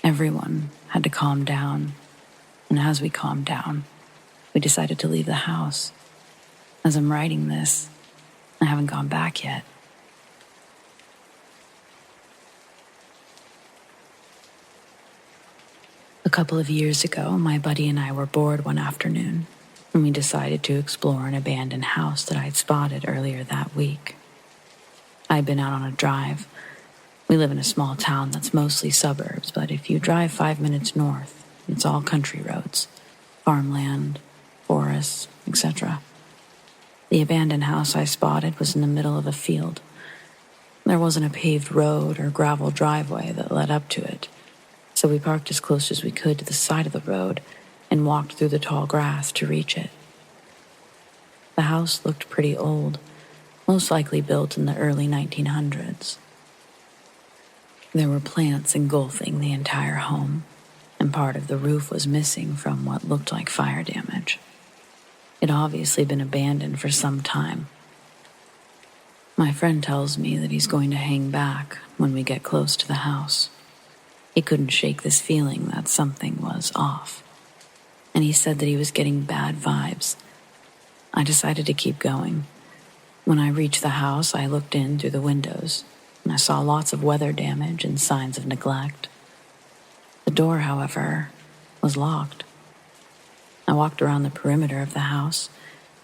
Everyone had to calm down, and as we calmed down, we decided to leave the house. As I'm writing this, I haven't gone back yet. A couple of years ago, my buddy and I were bored one afternoon, and we decided to explore an abandoned house that I'd spotted earlier that week. I'd been out on a drive. We live in a small town that's mostly suburbs, but if you drive 5 minutes north, it's all country roads, farmland, forests, etc. The abandoned house I spotted was in the middle of a field. There wasn't a paved road or gravel driveway that led up to it, so we parked as close as we could to the side of the road and walked through the tall grass to reach it. The house looked pretty old, most likely built in the early 1900s. There were plants engulfing the entire home, and part of the roof was missing from what looked like fire damage. It'd obviously been abandoned for some time. My friend tells me that he's going to hang back when we get close to the house. He couldn't shake this feeling that something was off, and he said that he was getting bad vibes. I decided to keep going. When I reached the house, I looked in through the windows, and I saw lots of weather damage and signs of neglect. The door, however, was locked. I walked around the perimeter of the house,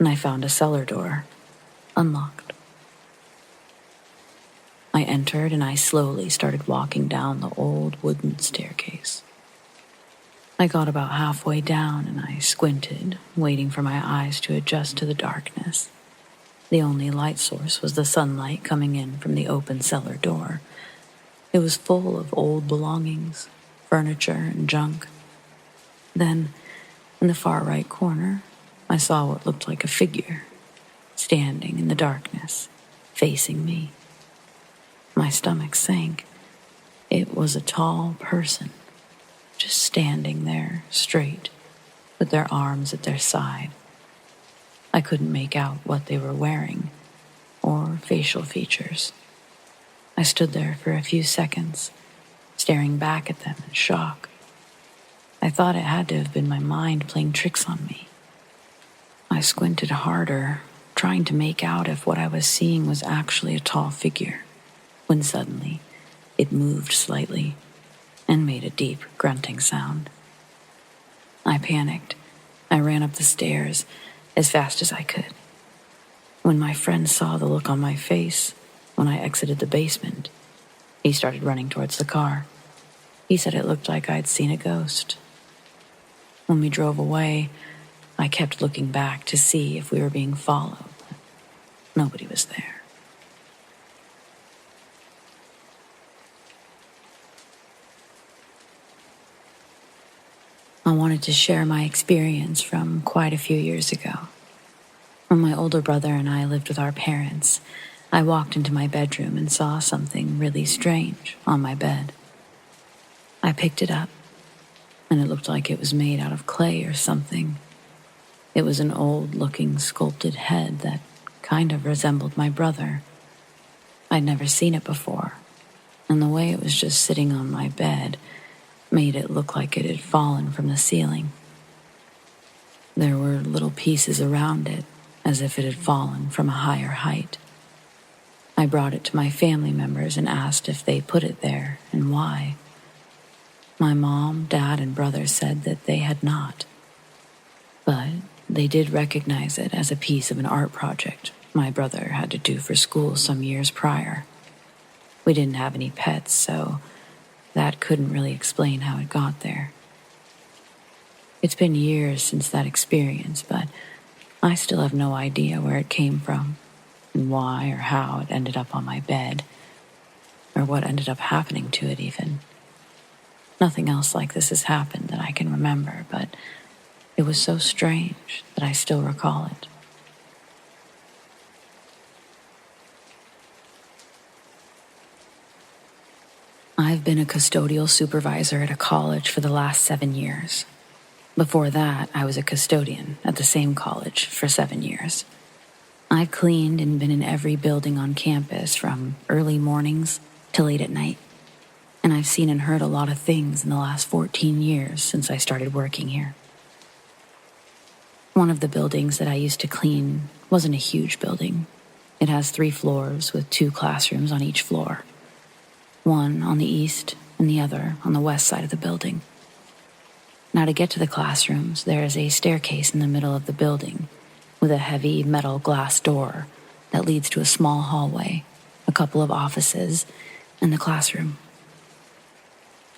and I found a cellar door, unlocked. I entered, and I slowly started walking down the old wooden staircase. I got about halfway down, and I squinted, waiting for my eyes to adjust to the darkness. The only light source was the sunlight coming in from the open cellar door. It was full of old belongings, furniture, and junk. Then, in the far right corner, I saw what looked like a figure, standing in the darkness, facing me. My stomach sank. It was a tall person, just standing there, straight, with their arms at their side. I couldn't make out what they were wearing, or facial features. I stood there for a few seconds, staring back at them in shock. I thought it had to have been my mind playing tricks on me. I squinted harder, trying to make out if what I was seeing was actually a tall figure, when suddenly it moved slightly and made a deep grunting sound. I panicked. I ran up the stairs as fast as I could. When my friend saw the look on my face when I exited the basement, he started running towards the car. He said it looked like I'd seen a ghost. When we drove away, I kept looking back to see if we were being followed, but nobody was there. I wanted to share my experience from quite a few years ago. When my older brother and I lived with our parents, I walked into my bedroom and saw something really strange on my bed. I picked it up, and it looked like it was made out of clay or something. It was an old-looking sculpted head that kind of resembled my brother. I'd never seen it before, and the way it was just sitting on my bed made it look like it had fallen from the ceiling. There were little pieces around it, as if it had fallen from a higher height. I brought it to my family members and asked if they put it there and why. My mom, dad, and brother said that they had not, but they did recognize it as a piece of an art project my brother had to do for school some years prior. We didn't have any pets, so that couldn't really explain how it got there. It's been years since that experience, but I still have no idea where it came from and why or how it ended up on my bed, or what ended up happening to it even. Nothing else like this has happened that I can remember, but it was so strange that I still recall it. I've been a custodial supervisor at a college for the last 7 years. Before that, I was a custodian at the same college for 7 years. I've cleaned and been in every building on campus from early mornings to late at night. And I've seen and heard a lot of things in the last 14 years since I started working here. One of the buildings that I used to clean wasn't a huge building. It has 3 floors with 2 classrooms on each floor. One on the east and the other on the west side of the building. Now, to get to the classrooms, there is a staircase in the middle of the building with a heavy metal glass door that leads to a small hallway, a couple of offices, and the classroom.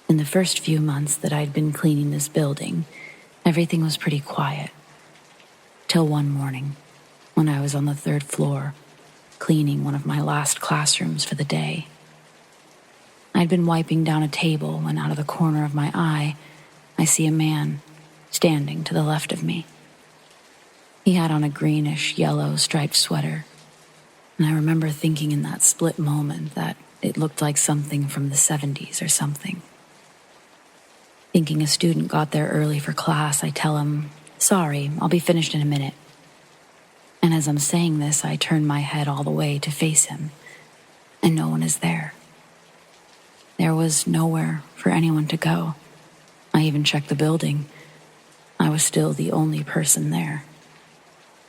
In the first few months that I'd been cleaning this building, everything was pretty quiet. Till one morning, when I was on the 3rd floor, cleaning one of my last classrooms for the day. I'd been wiping down a table when out of the corner of my eye, I see a man standing to the left of me. He had on a greenish-yellow striped sweater, and I remember thinking in that split moment that it looked like something from the 70s or something. Thinking a student got there early for class, I tell him, "Sorry, I'll be finished in a minute." And as I'm saying this, I turn my head all the way to face him, and no one is there. There was nowhere for anyone to go. I even checked the building. I was still the only person there.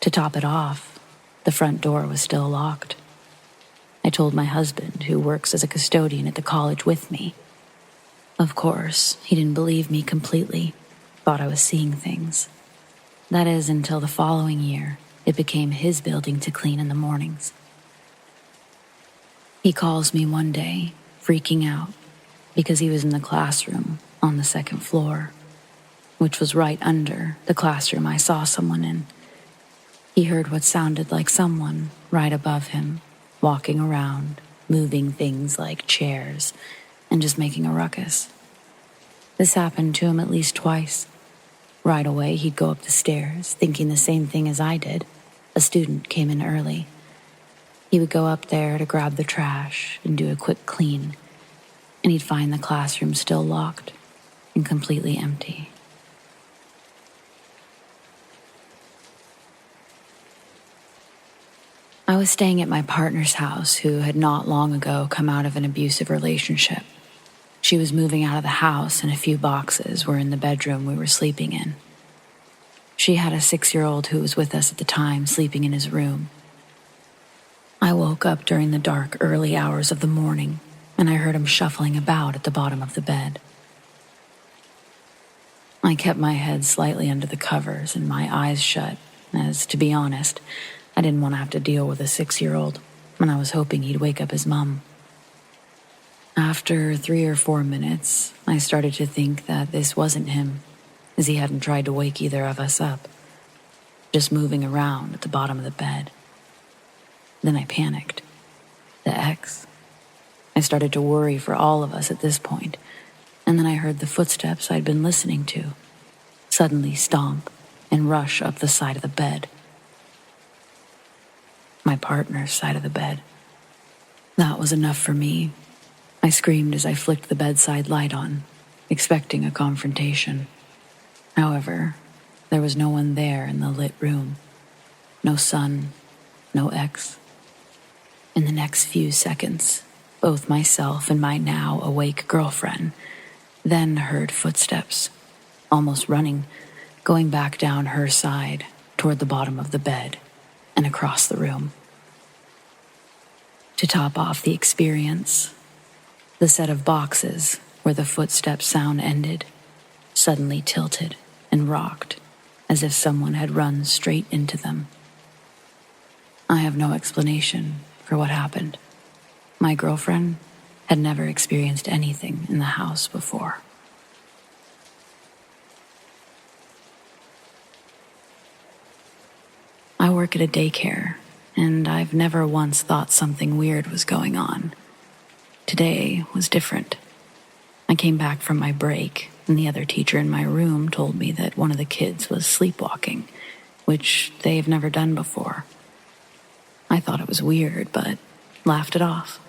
To top it off, the front door was still locked. I told my husband, who works as a custodian at the college with me. Of course, he didn't believe me completely, thought I was seeing things. That is, until the following year, it became his building to clean in the mornings. He calls me one day, freaking out, because he was in the classroom on the 2nd floor, which was right under the classroom I saw someone in. He heard what sounded like someone right above him, walking around, moving things like chairs, and just making a ruckus. This happened to him at least twice. Right away, he'd go up the stairs, thinking the same thing as I did. A student came in early. He would go up there to grab the trash and do a quick clean, and he'd find the classroom still locked and completely empty. I was staying at my partner's house, who had not long ago come out of an abusive relationship. She was moving out of the house, and a few boxes were in the bedroom we were sleeping in. She had a 6-year-old who was with us at the time, sleeping in his room. I woke up during the dark, early hours of the morning, and I heard him shuffling about at the bottom of the bed. I kept my head slightly under the covers and my eyes shut, as, to be honest, I didn't want to have to deal with a 6-year-old, and I was hoping he'd wake up his mom. After 3 or 4 minutes, I started to think that this wasn't him, as he hadn't tried to wake either of us up, just moving around at the bottom of the bed. Then I panicked. The ex. I started to worry for all of us at this point, and then I heard the footsteps I'd been listening to suddenly stomp and rush up the side of the bed. My partner's side of the bed. That was enough for me. I screamed as I flicked the bedside light on, expecting a confrontation. However, there was no one there in the lit room. No son, no ex. In the next few seconds, both myself and my now awake girlfriend then heard footsteps, almost running, going back down her side toward the bottom of the bed and across the room. To top off the experience, the set of boxes where the footstep sound ended suddenly tilted and rocked as if someone had run straight into them. I have no explanation for what happened. My girlfriend had never experienced anything in the house before. I work at a daycare, and I've never once thought something weird was going on. Today was different. I came back from my break, and the other teacher in my room told me that one of the kids was sleepwalking, which they've never done before. I thought it was weird, but laughed it off.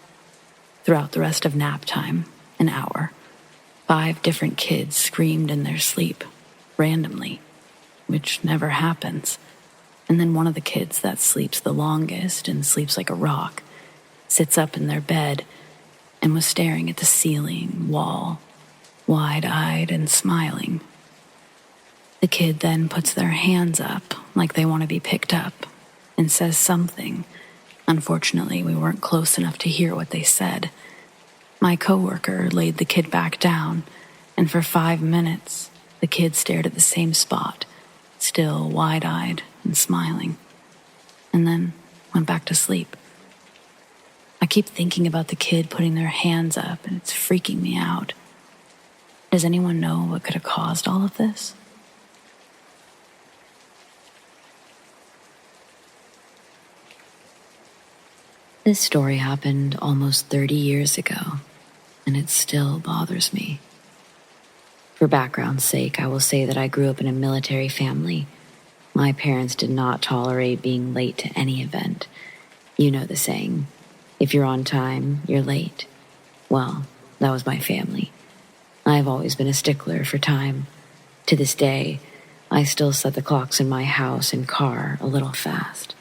Throughout the rest of nap time, an hour, 5 different kids screamed in their sleep, randomly, which never happens. And then one of the kids that sleeps the longest and sleeps like a rock sits up in their bed and was staring at the ceiling, wall, wide-eyed and smiling. The kid then puts their hands up like they want to be picked up and says something. Unfortunately, we weren't close enough to hear what they said. My coworker laid the kid back down, and for 5 minutes, the kid stared at the same spot, still wide-eyed and smiling, and then went back to sleep. I keep thinking about the kid putting their hands up, and it's freaking me out. Does anyone know what could have caused all of this? This story happened almost 30 years ago, and it still bothers me. For background's sake, I will say that I grew up in a military family. My parents did not tolerate being late to any event. You know the saying, if you're on time, you're late. Well, that was my family. I've always been a stickler for time. To this day, I still set the clocks in my house and car a little fast.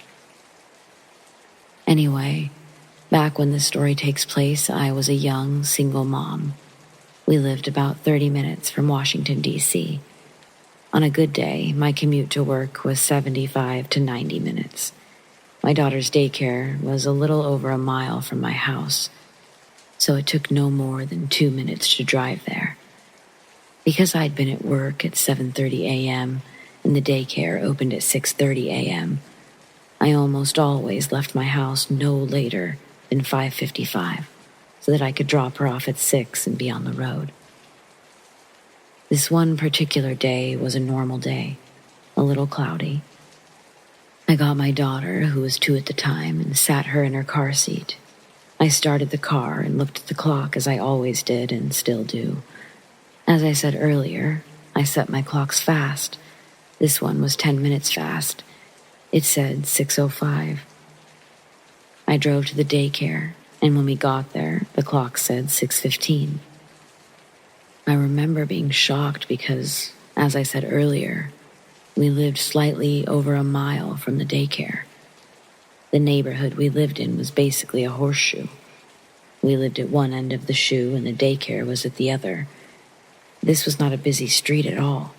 Anyway, back when this story takes place, I was a young, single mom. We lived about 30 minutes from Washington, D.C. On a good day, my commute to work was 75 to 90 minutes. My daughter's daycare was a little over a mile from my house, so it took no more than 2 minutes to drive there. Because I'd been at work at 7:30 a.m. and the daycare opened at 6:30 a.m., I almost always left my house no later than 5:55 so that I could drop her off at 6 and be on the road. This one particular day was a normal day, a little cloudy. I got my daughter, who was 2 at the time, and sat her in her car seat. I started the car and looked at the clock as I always did and still do. As I said earlier, I set my clocks fast. This one was 10 minutes fast. It said 6:05. I drove to the daycare, and when we got there, the clock said 6:15. I remember being shocked because, as I said earlier, we lived slightly over a mile from the daycare. The neighborhood we lived in was basically a horseshoe. We lived at one end of the shoe and the daycare was at the other. This was not a busy street at all.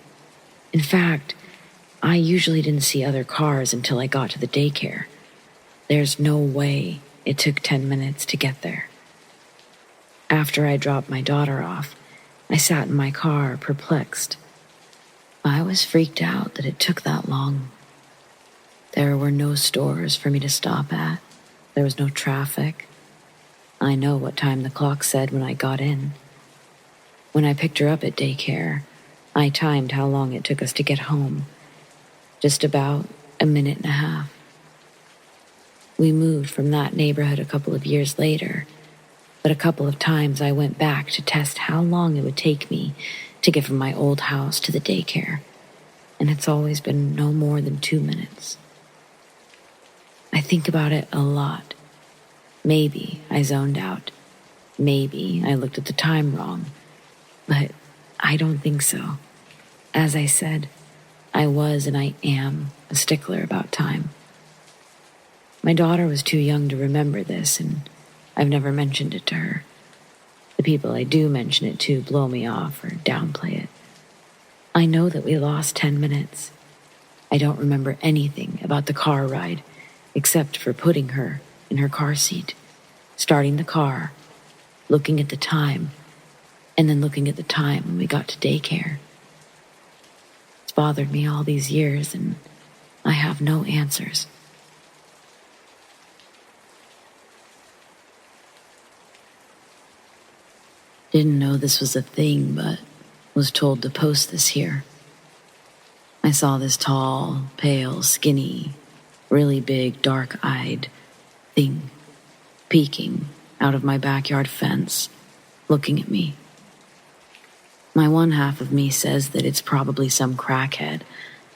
In fact, I usually didn't see other cars until I got to the daycare. There's no way it took 10 minutes to get there. After I dropped my daughter off, I sat in my car, perplexed. I was freaked out that it took that long. There were no stores for me to stop at. There was no traffic. I know what time the clock said when I got in. When I picked her up at daycare, I timed how long it took us to get home. Just about a minute and a half. We moved from that neighborhood a couple of years later, but a couple of times I went back to test how long it would take me to get from my old house to the daycare, and it's always been no more than 2 minutes. I think about it a lot. Maybe I zoned out. Maybe I looked at the time wrong, but I don't think so. As I said, I was and I am a stickler about time. My daughter was too young to remember this, and I've never mentioned it to her. The people I do mention it to blow me off or downplay it. I know that we lost 10 minutes. I don't remember anything about the car ride except for putting her in her car seat, starting the car, looking at the time, and then looking at the time when we got to daycare. It's bothered me all these years, and I have no answers. Didn't know this was a thing, but was told to post this here. I saw this tall, pale, skinny, really big, dark-eyed thing peeking out of my backyard fence, looking at me. My one half of me says that it's probably some crackhead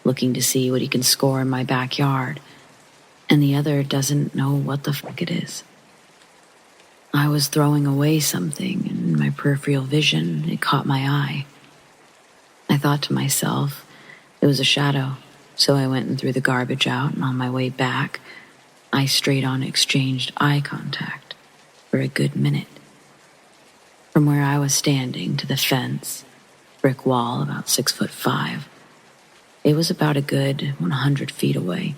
looking to see what he can score in my backyard, and the other doesn't know what the fuck it is. I was throwing away something, and in my peripheral vision, it caught my eye. I thought to myself, it was a shadow, so I went and threw the garbage out, and on my way back, I straight on exchanged eye contact for a good minute. From where I was standing to the fence, brick wall about 6'5", it was about a good 100 feet away.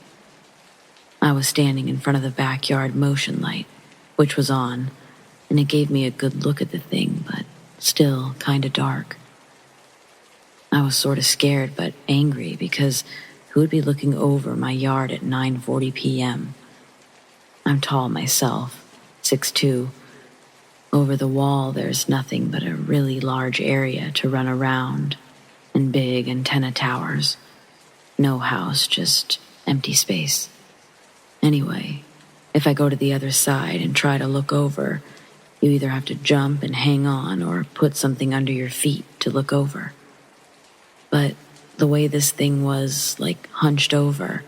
I was standing in front of the backyard motion light, which was on, and it gave me a good look at the thing, but still kinda dark. I was sorta scared but angry because who would be looking over my yard at 9:40 p.m.? I'm tall myself, 6'2". Over the wall there's nothing but a really large area to run around and big antenna towers. No house, just empty space. Anyway, if I go to the other side and try to look over, you either have to jump and hang on or put something under your feet to look over. But the way this thing was, like, hunched over,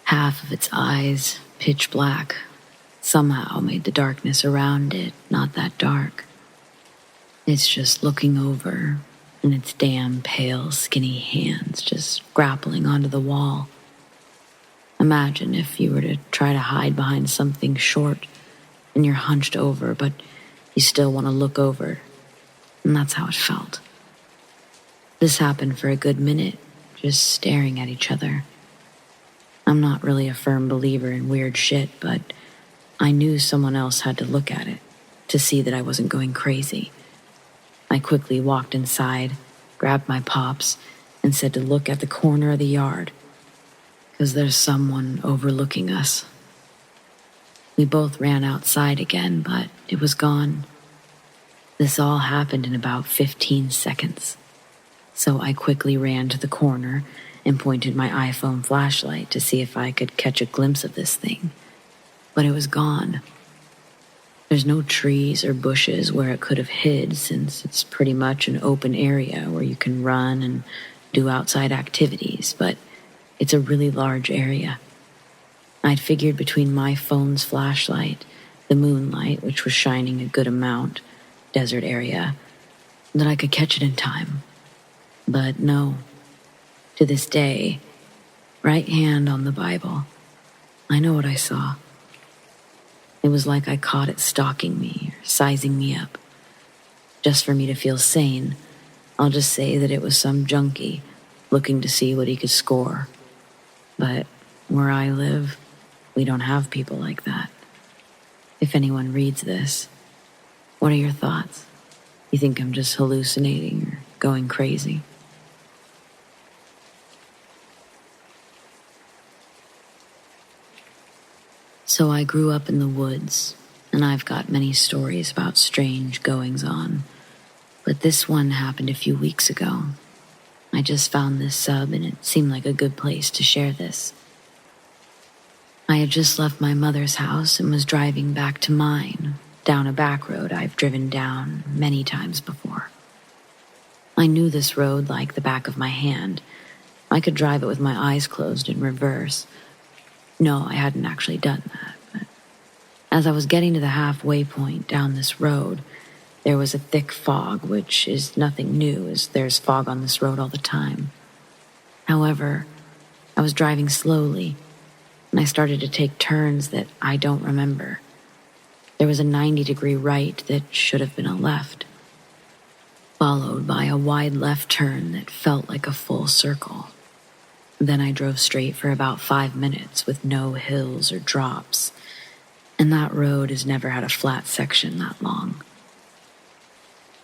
half of its eyes pitch black, somehow made the darkness around it not that dark. It's just looking over, and its damn pale, skinny hands just grappling onto the wall. Imagine if you were to try to hide behind something short and you're hunched over, but you still want to look over. And that's how it felt. This happened for a good minute, just staring at each other. I'm not really a firm believer in weird shit, but I knew someone else had to look at it to see that I wasn't going crazy. I quickly walked inside, grabbed my pops, and said to look at the corner of the yard, because there's someone overlooking us. We both ran outside again, but it was gone. This all happened in about 15 seconds. So I quickly ran to the corner and pointed my iPhone flashlight to see if I could catch a glimpse of this thing. But it was gone. There's no trees or bushes where it could have hid, since it's pretty much an open area where you can run and do outside activities, but it's a really large area. I'd figured between my phone's flashlight, the moonlight, which was shining a good amount, desert area, that I could catch it in time. But no. To this day, right hand on the Bible, I know what I saw. It was like I caught it stalking me or sizing me up. Just for me to feel sane, I'll just say that it was some junkie looking to see what he could score. But where I live, we don't have people like that. If anyone reads this, what are your thoughts? You think I'm just hallucinating or going crazy? So I grew up in the woods, and I've got many stories about strange goings-on. But this one happened a few weeks ago. I just found this sub, and it seemed like a good place to share this. I had just left my mother's house and was driving back to mine, down a back road I've driven down many times before. I knew this road like the back of my hand. I could drive it with my eyes closed in reverse. No, I hadn't actually done that, but as I was getting to the halfway point down this road, there was a thick fog, which is nothing new, as there's fog on this road all the time. However, I was driving slowly, and I started to take turns that I don't remember. There was a 90-degree right that should have been a left, followed by a wide left turn that felt like a full circle. Then I drove straight for about 5 minutes with no hills or drops, and that road has never had a flat section that long.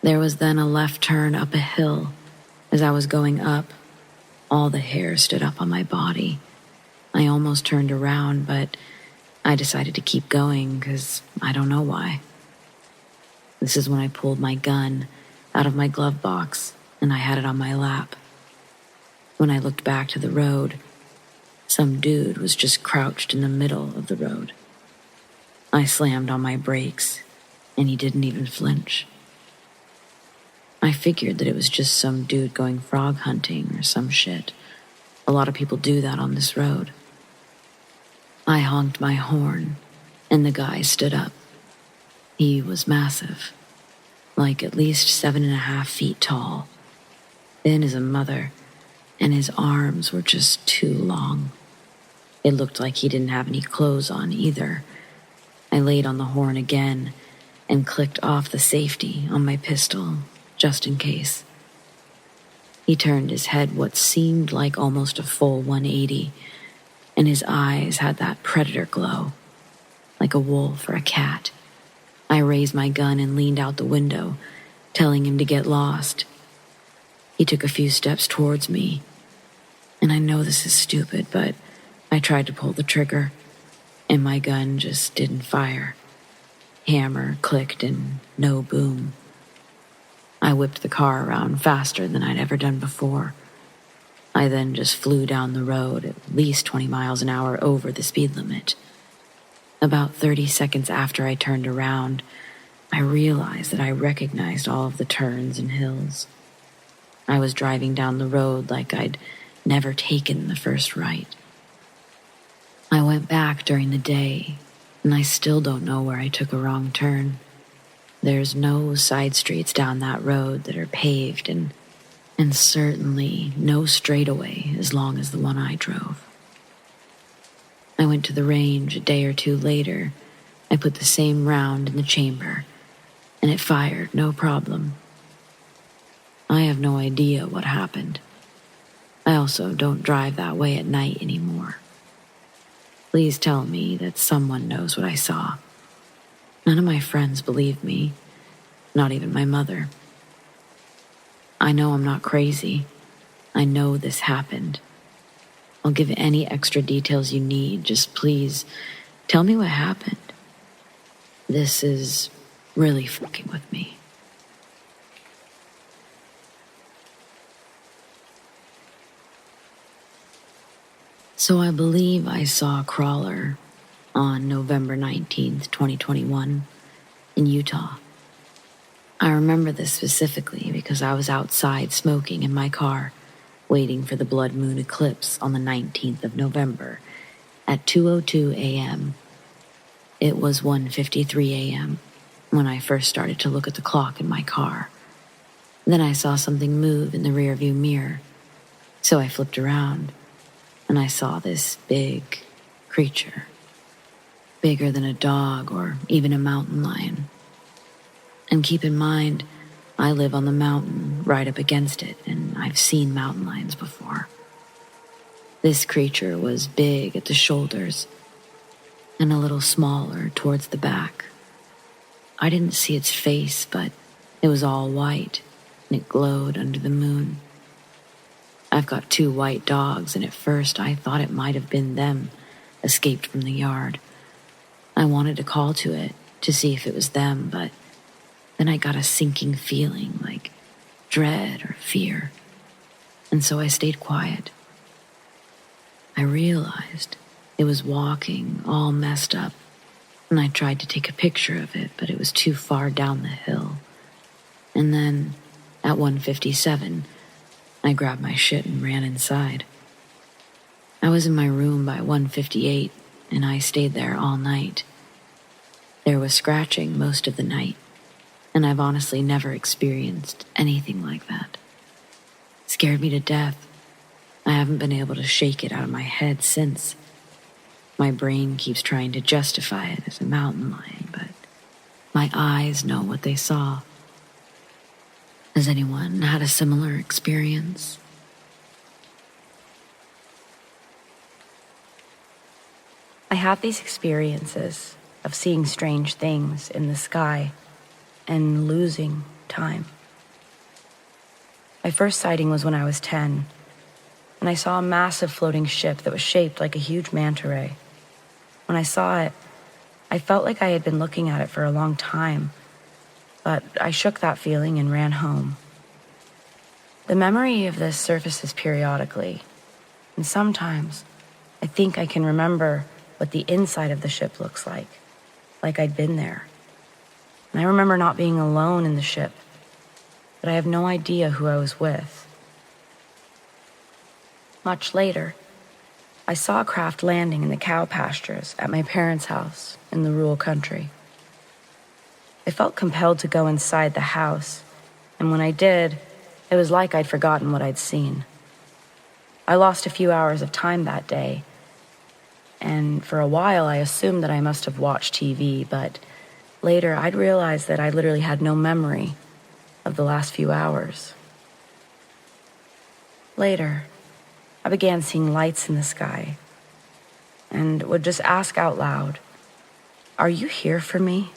There was then a left turn up a hill. As I was going up, all the hair stood up on my body. I almost turned around, but I decided to keep going because I don't know why. This is when I pulled my gun out of my glove box and I had it on my lap. When I looked back to the road, some dude was just crouched in the middle of the road. I slammed on my brakes and he didn't even flinch. I figured that it was just some dude going frog hunting or some shit. A lot of people do that on this road. I honked my horn, and the guy stood up. He was massive, like at least 7.5 feet tall, thin as a mother, and his arms were just too long. It looked like he didn't have any clothes on either. I laid on the horn again and clicked off the safety on my pistol, just in case. He turned his head what seemed like almost a full 180, and his eyes had that predator glow, like a wolf or a cat. I raised my gun and leaned out the window, telling him to get lost. He took a few steps towards me, and I know this is stupid, but I tried to pull the trigger, and my gun just didn't fire. Hammer clicked and no boom. I whipped the car around faster than I'd ever done before. I then just flew down the road at least 20 miles an hour over the speed limit. About 30 seconds after I turned around, I realized that I recognized all of the turns and hills. I was driving down the road like I'd never taken the first right. I went back during the day, and I still don't know where I took a wrong turn. There's no side streets down that road that are paved, and certainly no straightaway as long as the one I drove. I went to the range a day or two later. I put the same round in the chamber, and it fired no problem. I have no idea what happened. I also don't drive that way at night anymore. Please tell me that someone knows what I saw. None of my friends believe me, not even my mother. I know I'm not crazy. I know this happened. I'll give any extra details you need. Just please tell me what happened. This is really fucking with me. So I believe I saw a crawler on November 19th, 2021 in Utah. I remember this specifically because I was outside smoking in my car, waiting for the blood moon eclipse on the 19th of November at 2:02 a.m. It was 1:53 a.m. when I first started to look at the clock in my car. Then I saw something move in the rearview mirror, so I flipped around, and I saw this big creature, bigger than a dog or even a mountain lion. And keep in mind, I live on the mountain right up against it, and I've seen mountain lions before. This creature was big at the shoulders and a little smaller towards the back. I didn't see its face, but it was all white, and it glowed under the moon. I've got 2 white dogs, and at first I thought it might have been them, escaped from the yard. I wanted to call to it to see if it was them, but then I got a sinking feeling like dread or fear, and so I stayed quiet. I realized it was walking all messed up, and I tried to take a picture of it, but it was too far down the hill. And then, at 1:57, I grabbed my shit and ran inside. I was in my room by 1:58, and I stayed there all night. There was scratching most of the night, and I've honestly never experienced anything like that. It scared me to death. I haven't been able to shake it out of my head since. My brain keeps trying to justify it as a mountain lion, but my eyes know what they saw. Has anyone had a similar experience? I have these experiences of seeing strange things in the sky and losing time. My first sighting was when I was 10, and I saw a massive floating ship that was shaped like a huge manta ray. When I saw it, I felt like I had been looking at it for a long time, but I shook that feeling and ran home. The memory of this surfaces periodically, and sometimes I think I can remember what the inside of the ship looks like I'd been there. And I remember not being alone in the ship, but I have no idea who I was with. Much later, I saw a craft landing in the cow pastures at my parents' house in the rural country. I felt compelled to go inside the house, and when I did, it was like I'd forgotten what I'd seen. I lost a few hours of time that day, and for a while I assumed that I must have watched TV, but later I'd realized that I literally had no memory of the last few hours. Later, I began seeing lights in the sky and would just ask out loud, "Are you here for me?"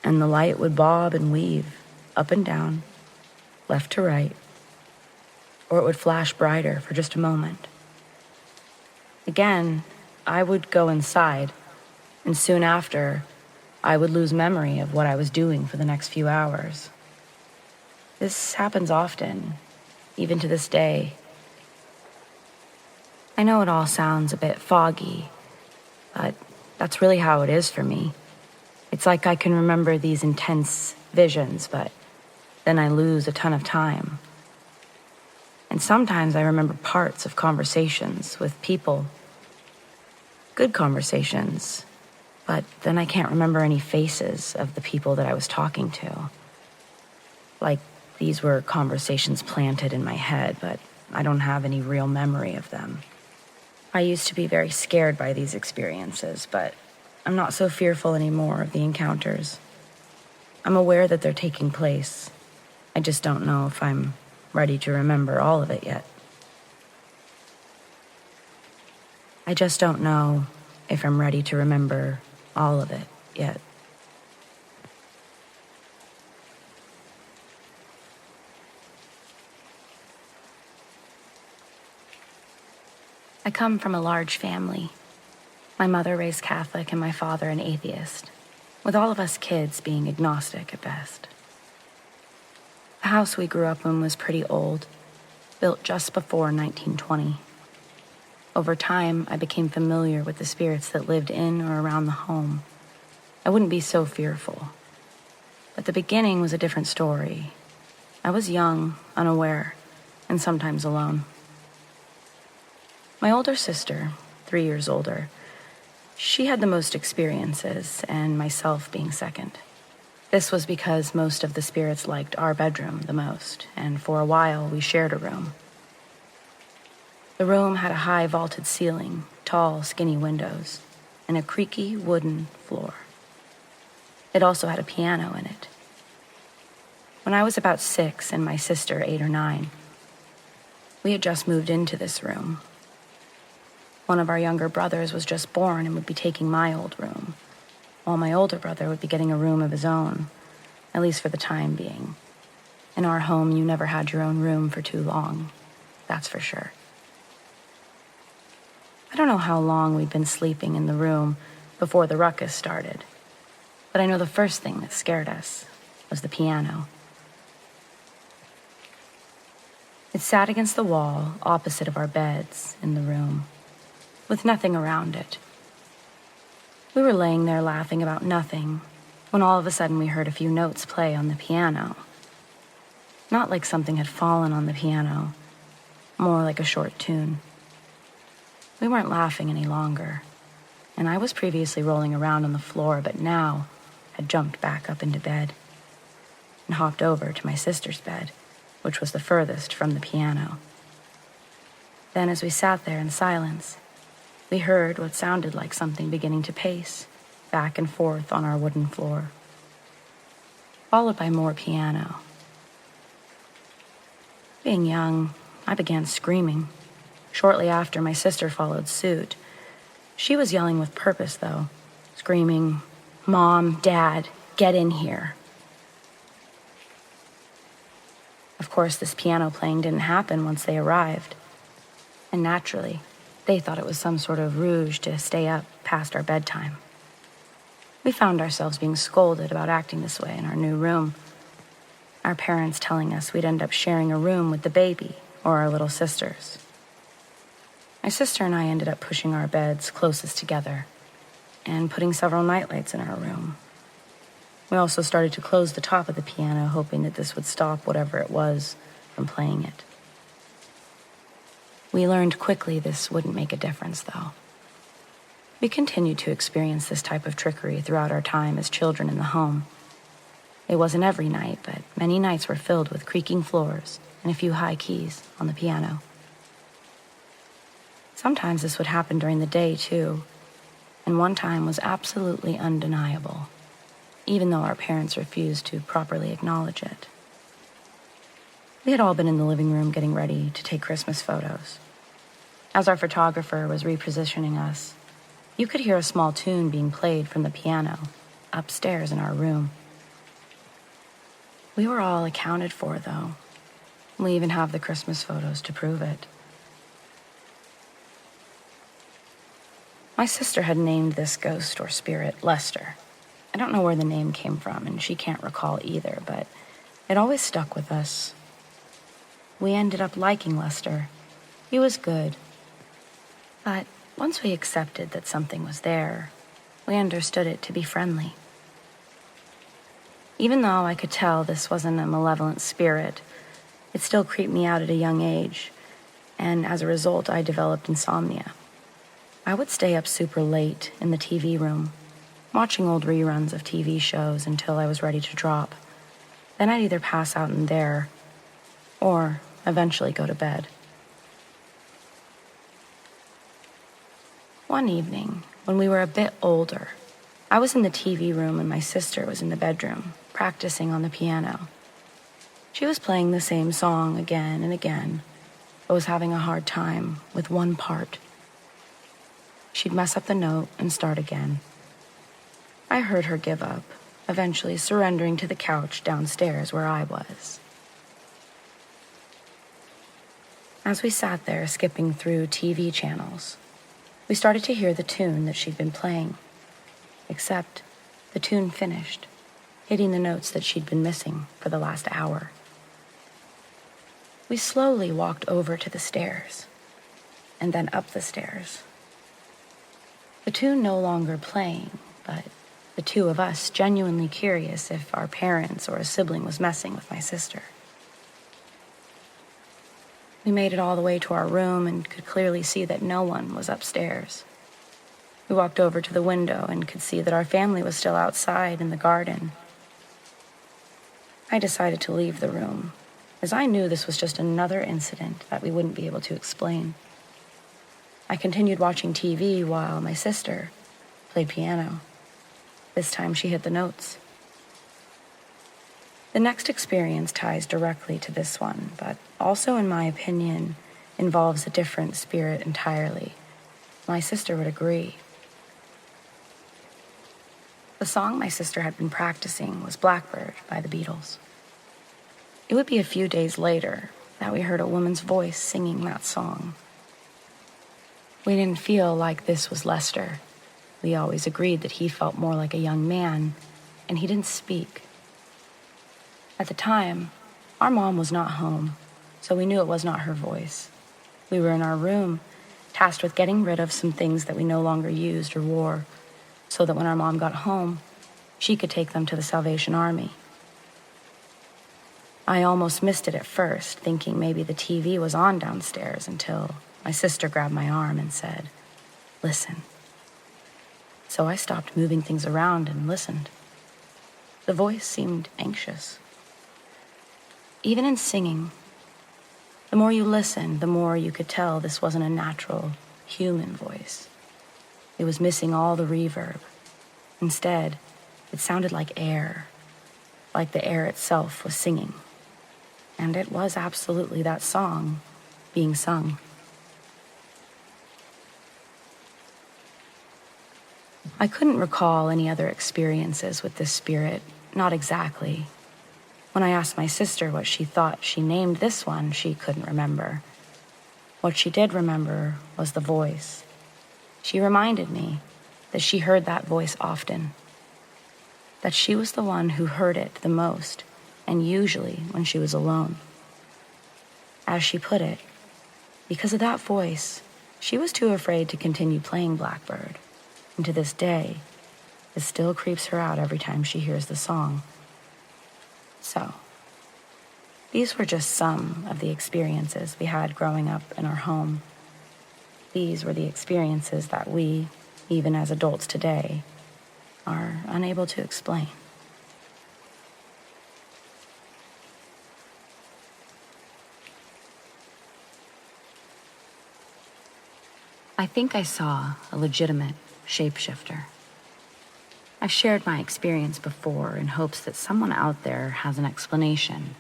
And the light would bob and weave up and down, left to right, or it would flash brighter for just a moment. Again, I would go inside, and soon after, I would lose memory of what I was doing for the next few hours. This happens often, even to this day. I know it all sounds a bit foggy, but that's really how it is for me. It's like I can remember these intense visions, but then I lose a ton of time. And sometimes I remember parts of conversations with people. Good conversations, but then I can't remember any faces of the people that I was talking to. Like these were conversations planted in my head, but I don't have any real memory of them. I used to be very scared by these experiences, but I'm not so fearful anymore of the encounters. I'm aware that they're taking place. I just don't know if I'm ready to remember all of it yet. I just don't know if I'm ready to remember all of it yet. I come from a large family. My mother raised Catholic and my father an atheist, with all of us kids being agnostic at best. The house we grew up in was pretty old, built just before 1920. Over time, I became familiar with the spirits that lived in or around the home. I wouldn't be so fearful. But the beginning was a different story. I was young, unaware, and sometimes alone. My older sister, 3 years older, she had the most experiences, and myself being second. This was because most of the spirits liked our bedroom the most, and for a while we shared a room. The room had a high vaulted ceiling, tall, skinny windows, and a creaky wooden floor. It also had a piano in it. When I was about 6 and my sister 8 or 9, we had just moved into this room. One of our younger brothers was just born and would be taking my old room, while my older brother would be getting a room of his own, at least for the time being. In our home, you never had your own room for too long, that's for sure. I don't know how long we'd been sleeping in the room before the ruckus started, but I know the first thing that scared us was the piano. It sat against the wall opposite of our beds in the room, with nothing around it. We were laying there laughing about nothing when all of a sudden we heard a few notes play on the piano. Not like something had fallen on the piano, more like a short tune. We weren't laughing any longer, and I was previously rolling around on the floor, but now had jumped back up into bed and hopped over to my sister's bed, which was the furthest from the piano. Then as we sat there in silence, we heard what sounded like something beginning to pace back and forth on our wooden floor, followed by more piano. Being young, I began screaming. Shortly after, my sister followed suit. She was yelling with purpose, though, screaming, "Mom, Dad, get in here." Of course, this piano playing didn't happen once they arrived, and naturally, they thought it was some sort of ruse to stay up past our bedtime. We found ourselves being scolded about acting this way in our new room. Our parents telling us we'd end up sharing a room with the baby or our little sisters. My sister and I ended up pushing our beds closest together and putting several nightlights in our room. We also started to close the top of the piano, hoping that this would stop whatever it was from playing it. We learned quickly this wouldn't make a difference, though. We continued to experience this type of trickery throughout our time as children in the home. It wasn't every night, but many nights were filled with creaking floors and a few high keys on the piano. Sometimes this would happen during the day, too, and one time was absolutely undeniable, even though our parents refused to properly acknowledge it. We had all been in the living room getting ready to take Christmas photos. As our photographer was repositioning us, you could hear a small tune being played from the piano upstairs in our room. We were all accounted for, though. We even have the Christmas photos to prove it. My sister had named this ghost or spirit Lester. I don't know where the name came from, and she can't recall either, but it always stuck with us. We ended up liking Lester. He was good. But once we accepted that something was there, we understood it to be friendly. Even though I could tell this wasn't a malevolent spirit, it still creeped me out at a young age, and as a result, I developed insomnia. I would stay up super late in the TV room, watching old reruns of TV shows until I was ready to drop. Then I'd either pass out in there, or eventually go to bed. One evening, when we were a bit older, I was in the TV room and my sister was in the bedroom, practicing on the piano. She was playing the same song again and again, but was having a hard time with one part. She'd mess up the note and start again. I heard her give up, eventually surrendering to the couch downstairs where I was. As we sat there skipping through TV channels, we started to hear the tune that she'd been playing, except the tune finished, hitting the notes that she'd been missing for the last hour. We slowly walked over to the stairs, and then up the stairs. The tune no longer playing, but the two of us genuinely curious if our parents or a sibling was messing with my sister. We made it all the way to our room and could clearly see that no one was upstairs. We walked over to the window and could see that our family was still outside in the garden. I decided to leave the room, as I knew this was just another incident that we wouldn't be able to explain. I continued watching TV while my sister played piano. This time she hit the notes. The next experience ties directly to this one, but also, in my opinion, involves a different spirit entirely. My sister would agree. The song my sister had been practicing was Blackbird by the Beatles. It would be a few days later that we heard a woman's voice singing that song. We didn't feel like this was Lester. We always agreed that he felt more like a young man, and he didn't speak. At the time, our mom was not home, so we knew it was not her voice. We were in our room, tasked with getting rid of some things that we no longer used or wore, so that when our mom got home, she could take them to the Salvation Army. I almost missed it at first, thinking maybe the TV was on downstairs, until my sister grabbed my arm and said, "Listen." So I stopped moving things around and listened. The voice seemed anxious. Even in singing, the more you listened, the more you could tell this wasn't a natural, human voice. It was missing all the reverb. Instead, it sounded like air, like the air itself was singing. And it was absolutely that song being sung. I couldn't recall any other experiences with this spirit, not exactly. When I asked my sister what she thought she named this one, she couldn't remember. What she did remember was the voice. She reminded me that she heard that voice often, that she was the one who heard it the most, and usually when she was alone. As she put it, because of that voice, she was too afraid to continue playing Blackbird, and to this day, it still creeps her out every time she hears the song. So, these were just some of the experiences we had growing up in our home. These were the experiences that we, even as adults today, are unable to explain. I think I saw a legitimate shapeshifter. I've shared my experience before in hopes that someone out there has an explanation,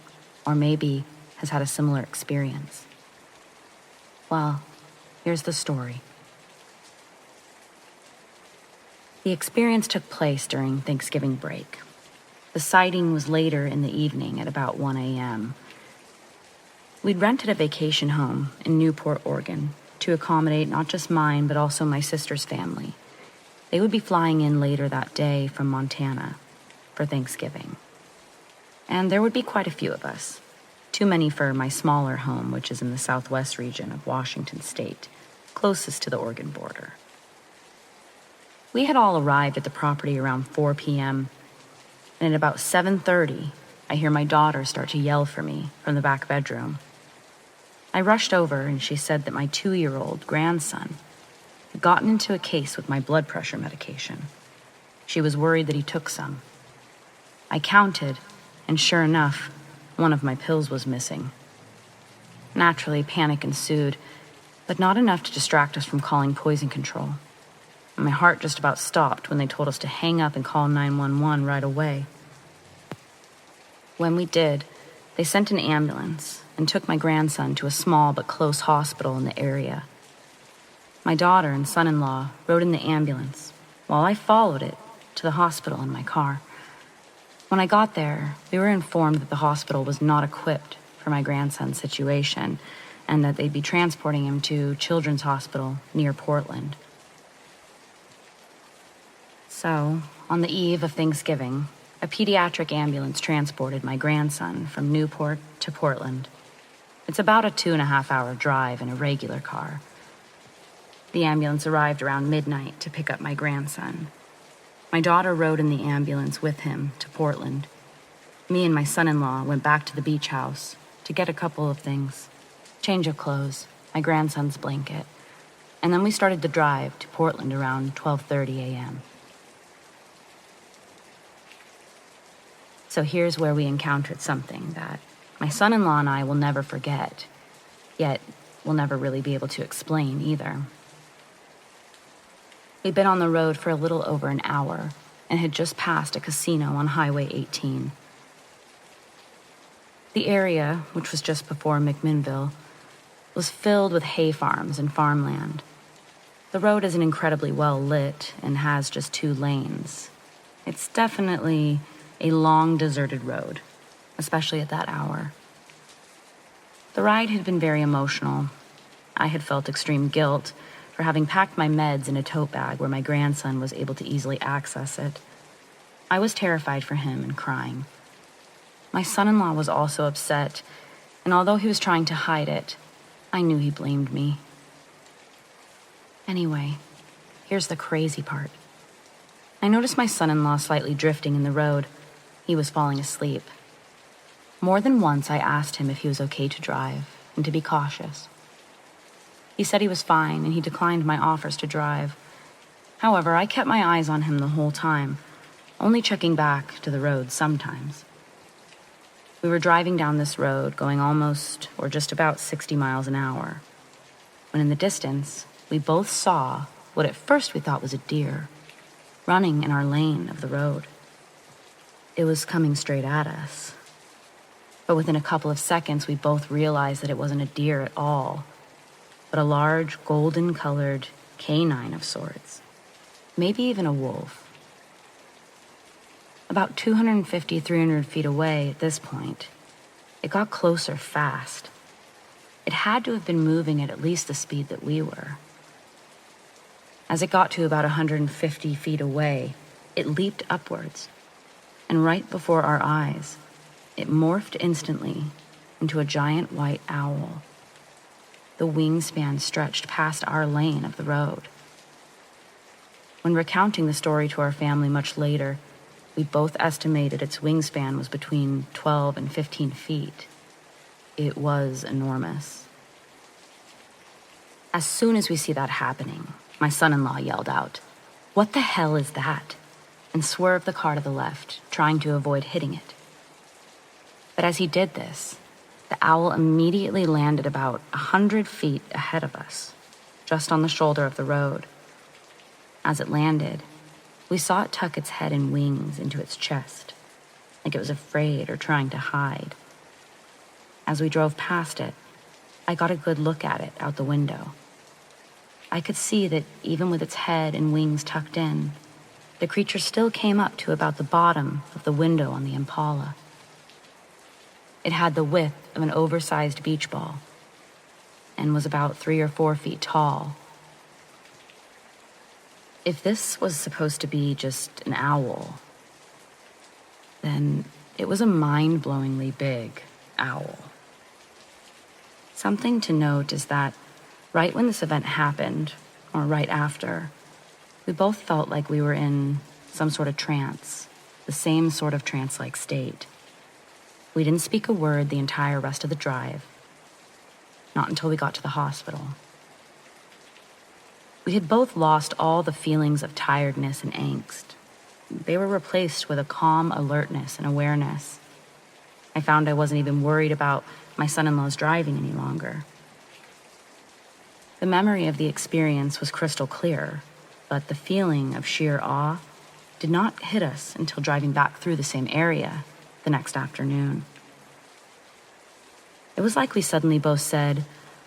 or maybe has had a similar experience. Well, here's the story. The experience took place during Thanksgiving break. The sighting was later in the evening at about 1 a.m. We'd rented a vacation home in Newport, Oregon, to accommodate not just mine, but also my sister's family. They would be flying in later that day from Montana for Thanksgiving. And there would be quite a few of us. Too many for my smaller home, which is in the southwest region of Washington state, closest to the Oregon border. We had all arrived at the property around 4 p.m., and at about 7:30, I hear my daughter start to yell for me from the back bedroom. I rushed over, and she said that my 2-year-old grandson had gotten into a case with my blood pressure medication. She was worried that he took some. I counted, and sure enough, one of my pills was missing. Naturally, panic ensued, but not enough to distract us from calling poison control. My heart just about stopped when they told us to hang up and call 911 right away. When we did, they sent an ambulance and took my grandson to a small but close hospital in the area. My daughter and son-in-law rode in the ambulance while I followed it to the hospital in my car. When I got there, we were informed that the hospital was not equipped for my grandson's situation and that they'd be transporting him to Children's Hospital near Portland. So, on the eve of Thanksgiving, a pediatric ambulance transported my grandson from Newport to Portland. It's about a 2.5-hour drive in a regular car. The ambulance arrived around midnight to pick up my grandson. My daughter rode in the ambulance with him to Portland. Me and my son-in-law went back to the beach house to get a couple of things. Change of clothes, my grandson's blanket, and then we started the drive to Portland around 12:30 a.m. So here's where we encountered something that my son-in-law and I will never forget, yet we'll never really be able to explain either. We'd been on the road for a little over an hour and had just passed a casino on Highway 18. The area, which was just before McMinnville, was filled with hay farms and farmland. The road isn't incredibly well lit and has just 2 lanes. It's definitely a long, deserted road, especially at that hour. The ride had been very emotional. I had felt extreme guilt for having packed my meds in a tote bag where my grandson was able to easily access it. I was terrified for him and crying. My son-in-law was also upset, and although he was trying to hide it, I knew he blamed me. Anyway, here's the crazy part. I noticed my son-in-law slightly drifting in the road. He was falling asleep. More than once I asked him if he was okay to drive and to be cautious. He said he was fine, and he declined my offers to drive. However, I kept my eyes on him the whole time, only checking back to the road sometimes. We were driving down this road, going almost or just about 60 miles an hour, when in the distance, we both saw what at first we thought was a deer, running in our lane of the road. It was coming straight at us. But within a couple of seconds, we both realized that it wasn't a deer at all, but a large, golden-colored canine of sorts, maybe even a wolf. About 250, 300 feet away at this point, it got closer fast. It had to have been moving at least the speed that we were. As it got to about 150 feet away, it leaped upwards, and right before our eyes, it morphed instantly into a giant white owl. The wingspan stretched past our lane of the road. When recounting the story to our family much later, we both estimated its wingspan was between 12 and 15 feet. It was enormous. As soon as we see that happening, my son-in-law yelled out, "What the hell is that?" and swerved the car to the left, trying to avoid hitting it. But as he did this, the owl immediately landed about 100 feet ahead of us, just on the shoulder of the road. As it landed, we saw it tuck its head and wings into its chest, like it was afraid or trying to hide. As we drove past it, I got a good look at it out the window. I could see that even with its head and wings tucked in, the creature still came up to about the bottom of the window on the Impala. It had the width of an oversized beach ball and was about 3 or 4 feet tall. If this was supposed to be just an owl, then it was a mind-blowingly big owl. Something to note is that right when this event happened, or right after, we both felt like we were in some sort of trance, the same sort of trance-like state. We didn't speak a word the entire rest of the drive, not until we got to the hospital. We had both lost all the feelings of tiredness and angst. They were replaced with a calm alertness and awareness. I found I wasn't even worried about my son-in-law's driving any longer. The memory of the experience was crystal clear, but the feeling of sheer awe did not hit us until driving back through the same area the next afternoon. It was like we suddenly both said,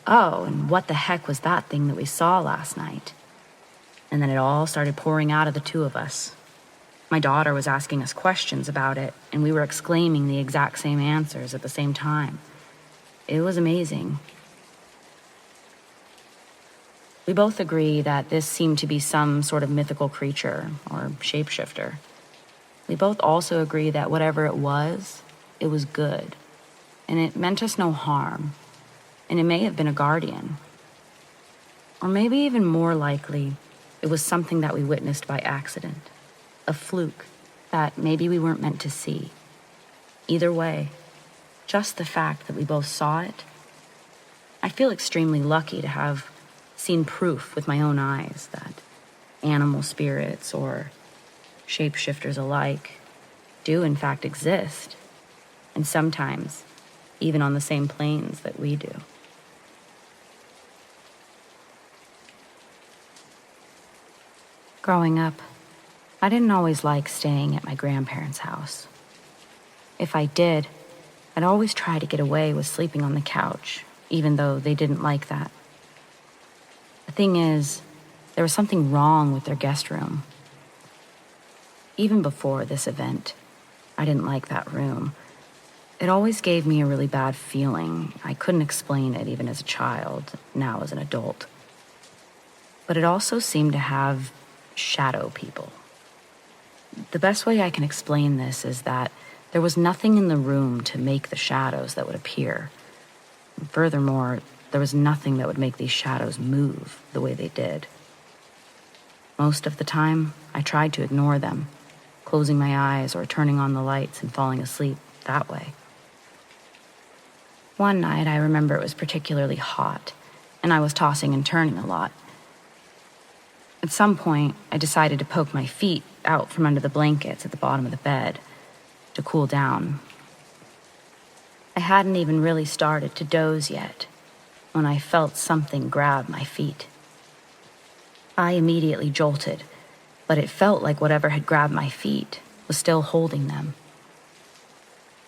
"Oh, and what the heck was that thing that we saw last night?" And then it all started pouring out of the two of us. My daughter was asking us questions about it, and we were exclaiming the exact same answers at the same time. It was amazing. We both agree that this seemed to be some sort of mythical creature or shapeshifter. We both also agree that whatever it was good, and it meant us no harm, and it may have been a guardian. Or maybe even more likely, it was something that we witnessed by accident, a fluke that maybe we weren't meant to see. Either way, just the fact that we both saw it, I feel extremely lucky to have seen proof with my own eyes that animal spirits or shapeshifters alike do in fact exist, and sometimes even on the same planes that we do. Growing up, I didn't always like staying at my grandparents' house. If I did, I'd always try to get away with sleeping on the couch, even though they didn't like that. The thing is, there was something wrong with their guest room. Even before this event, I didn't like that room. It always gave me a really bad feeling. I couldn't explain it even as a child, now as an adult. But it also seemed to have shadow people. The best way I can explain this is that there was nothing in the room to make the shadows that would appear. And furthermore, there was nothing that would make these shadows move the way they did. Most of the time, I tried to ignore them, closing my eyes or turning on the lights and falling asleep that way. One night, I remember it was particularly hot, and I was tossing and turning a lot. At some point, I decided to poke my feet out from under the blankets at the bottom of the bed to cool down. I hadn't even really started to doze yet when I felt something grab my feet. I immediately jolted, but it felt like whatever had grabbed my feet was still holding them.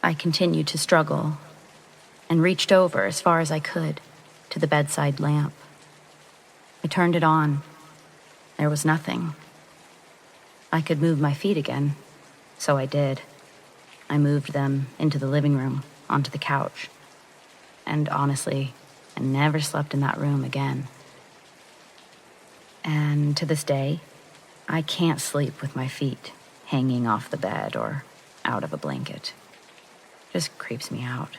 I continued to struggle and reached over as far as I could to the bedside lamp. I turned it on. There was nothing. I could move my feet again, so I did. I moved them into the living room, onto the couch. And honestly, I never slept in that room again. And to this day, I can't sleep with my feet hanging off the bed or out of a blanket. Just creeps me out.